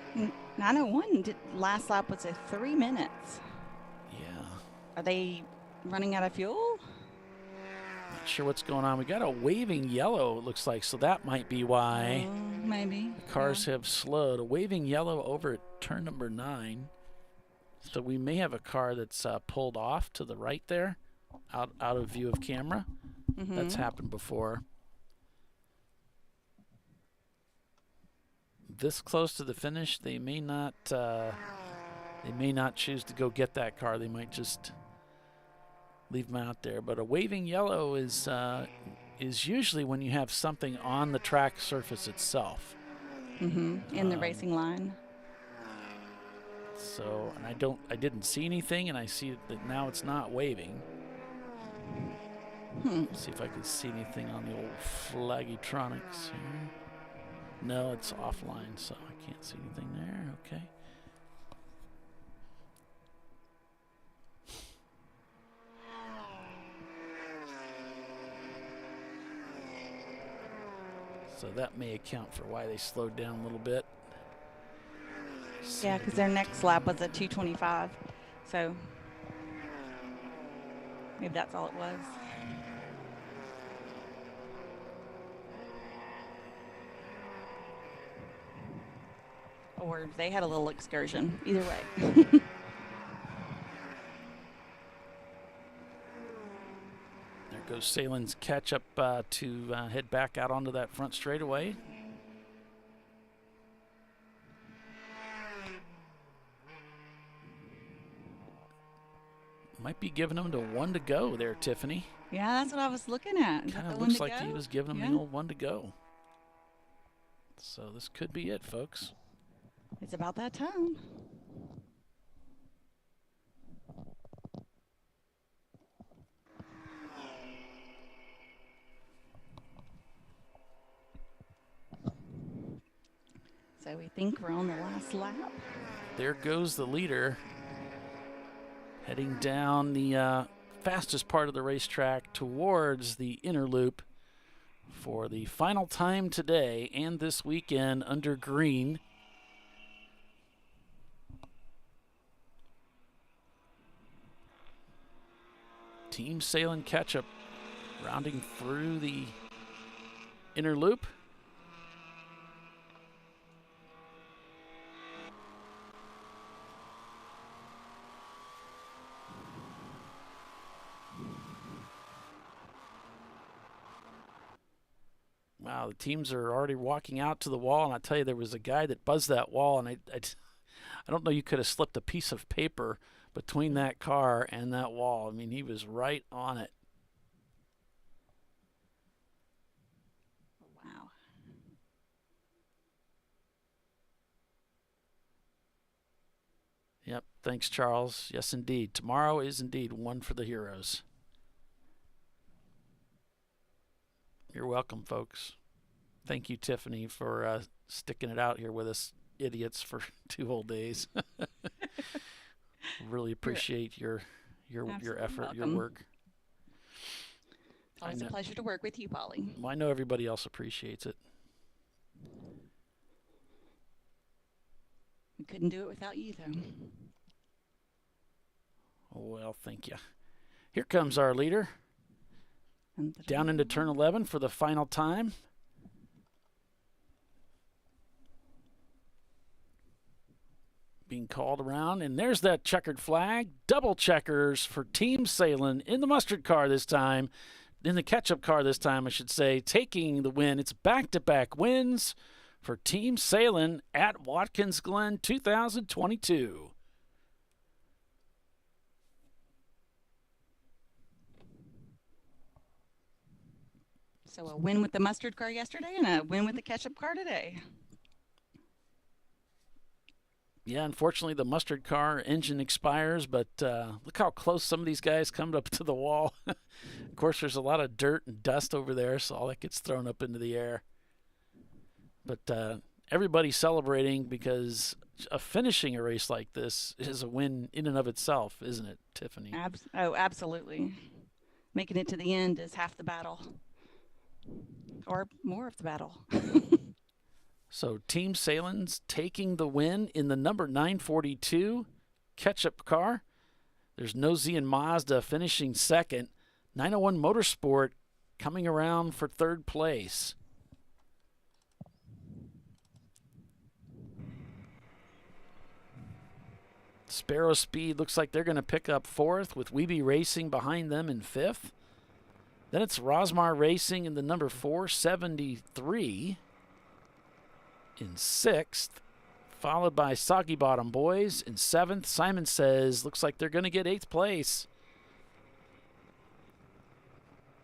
901 last lap was 3 minutes. Yeah. Are they running out of fuel? Not sure what's going on. We got a waving yellow, it looks like, so that might be why. Maybe. The cars have slowed. A waving yellow over at turn number 9. So we may have a car that's pulled off to the right there, out of view of camera. Mm-hmm. That's happened before. This close to the finish, they may not choose to go get that car. They might just leave them out there. But a waving yellow is usually when you have something on the track surface itself. Mm-hmm. In the racing line. So, and I didn't see anything, and I see that now it's not waving. Let's see if I can see anything on the old Flaggytronics here. No, it's offline, so I can't see anything there. Okay. So that may account for why they slowed down a little bit. Yeah, because their next lap was at 225. So maybe that's all it was. Or they had a little excursion. Either way. There goes Sahlen's catch up to head back out onto that front straightaway. Might be giving him to 1 to go there, Tiffany. Yeah, that's what I was looking at. Kind of looks like he was giving him the old 1 to go. So this could be it, folks. It's about that time. So we think we're on the last lap. There goes the leader, heading down the fastest part of the racetrack towards the inner loop for the final time today and this weekend under green. Team Sahlen Ketchup rounding through the inner loop. Wow, the teams are already walking out to the wall, and I tell you, there was a guy that buzzed that wall, and I don't know, you could have slipped a piece of paper between that car and that wall. I mean, he was right on it. Wow. Yep, thanks, Charles. Yes, indeed. Tomorrow is indeed one for the heroes. You're welcome, folks. Thank you, Tiffany, for sticking it out here with us idiots for 2 whole days. Really appreciate your effort, welcome. your work. It's always a pleasure to work with you, Polly. Well, I know everybody else appreciates it. We couldn't do it without you, though. Oh, well, thank you. Here comes our leader. Down into turn 11 for the final time. Being called around, and there's that checkered flag. Double checkers for Team Sahlen in the mustard car this time. In the ketchup car this time, I should say, taking the win. It's back-to-back wins for Team Sahlen at Watkins Glen 2022. So a win with the mustard car yesterday and a win with the ketchup car today. Yeah, unfortunately, the mustard car engine expires, but look how close some of these guys come up to the wall. Of course, there's a lot of dirt and dust over there, so all that gets thrown up into the air. But everybody's celebrating because finishing a race like this is a win in and of itself, isn't it, Tiffany? Oh, absolutely. Making it to the end is half the battle. Or more of the battle. So Team Sahlen's taking the win in the number 942 ketchup car. There's Nosy and Mazda finishing second. 901 Motorsport coming around for third place. Sparrow Speed looks like they're going to pick up fourth, with Weeby Racing behind them in fifth. Then it's Rosmar Racing in the number 473 in sixth, followed by Soggy Bottom Boys in seventh. Simon Says looks like they're going to get eighth place.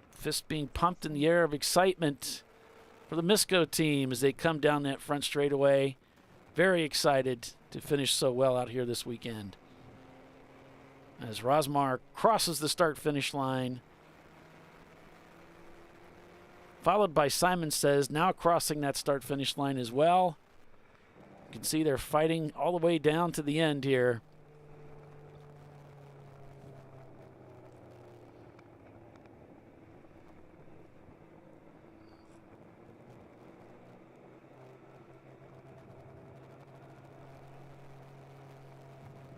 Fist being pumped in the air of excitement for the Misco team as they come down that front straightaway. Very excited to finish so well out here this weekend. As Rosmar crosses the start-finish line, followed by Simon Says, now crossing that start-finish line as well. You can see they're fighting all the way down to the end here.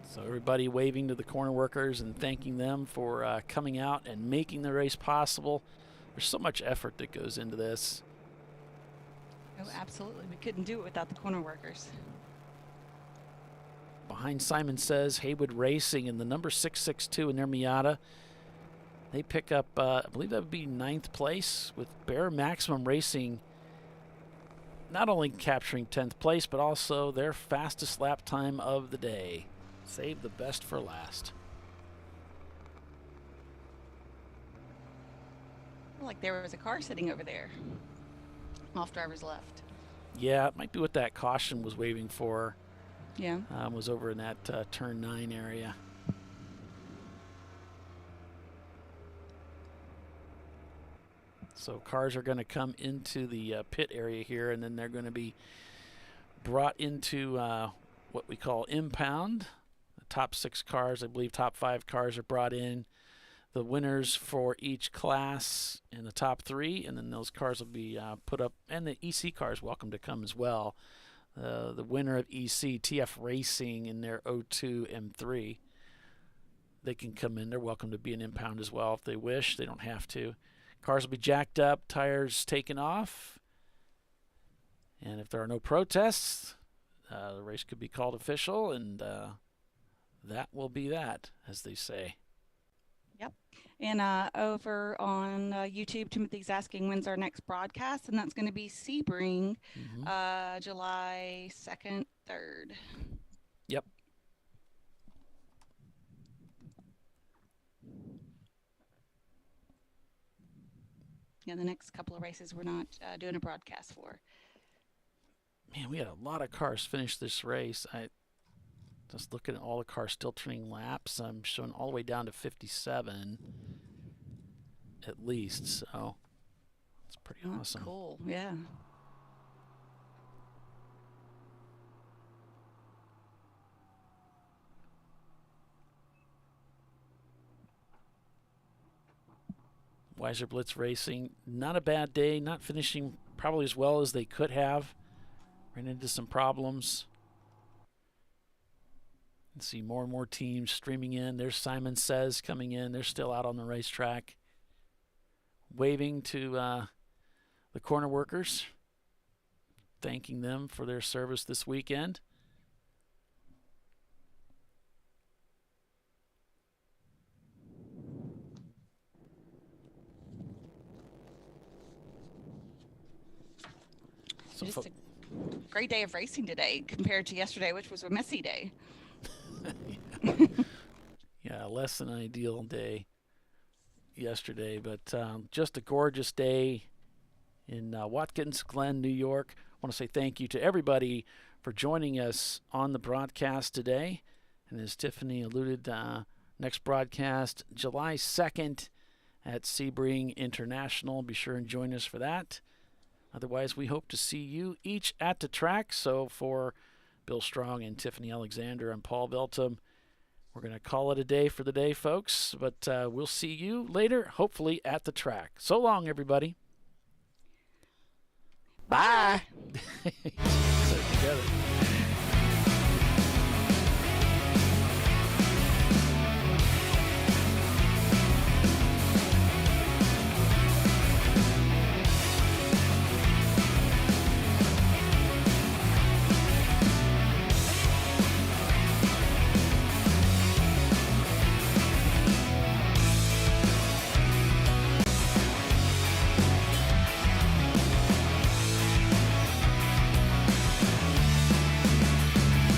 So everybody waving to the corner workers and thanking them for coming out and making the race possible. There's so much effort that goes into this. Oh, absolutely. We couldn't do it without the corner workers. Behind Simon Says, Haywood Racing in the number 662 in their Miata. They pick up, I believe that would be ninth place, with Bear Maximum Racing not only capturing 10th place, but also their fastest lap time of the day. Save the best for last. Like there was a car sitting over there off driver's left. Yeah, it might be what that caution was waving for. Yeah. Was over in that turn 9 area. So cars are going to come into the pit area here, and then they're going to be brought into what we call impound. The top 6 cars, I believe top 5 cars are brought in. The winners for each class in the top 3, and then those cars will be put up, and the EC cars welcome to come as well. The winner of EC, TF Racing in their 02 M3. they can come in. They're welcome to be an impound as well if they wish. They don't have to. Cars will be jacked up, tires taken off. And if there are no protests, the race could be called official, and that will be that, as they say. Yep. And over on YouTube, Timothy's asking when's our next broadcast, and that's going to be Sebring, July 2nd, 3rd. Yep. Yeah, the next couple of races we're not doing a broadcast for. Man, we had a lot of cars finish this race. I just looking at all the cars still turning laps. I'm showing all the way down to 57 at least, so it's pretty awesome. Cool, yeah. Weiser Blitz Racing, not a bad day, not finishing probably as well as they could have. Ran into some problems. And see more and more teams streaming in. There's Simon Says coming in. They're still out on the racetrack. Waving to the corner workers, thanking them for their service this weekend. Just a great day of racing today compared to yesterday, which was a messy day. Yeah, less than ideal day yesterday, but just a gorgeous day in Watkins Glen, New York. I want to say thank you to everybody for joining us on the broadcast today. And as Tiffany alluded, next broadcast July 2nd at Sebring International. Be sure and join us for that. Otherwise, we hope to see you each at the track. So for Bill Strong and Tiffany Alexander and Paul Beltum, we're going to call it a day for the day, folks. But we'll see you later, hopefully, at the track. So long, everybody. Bye.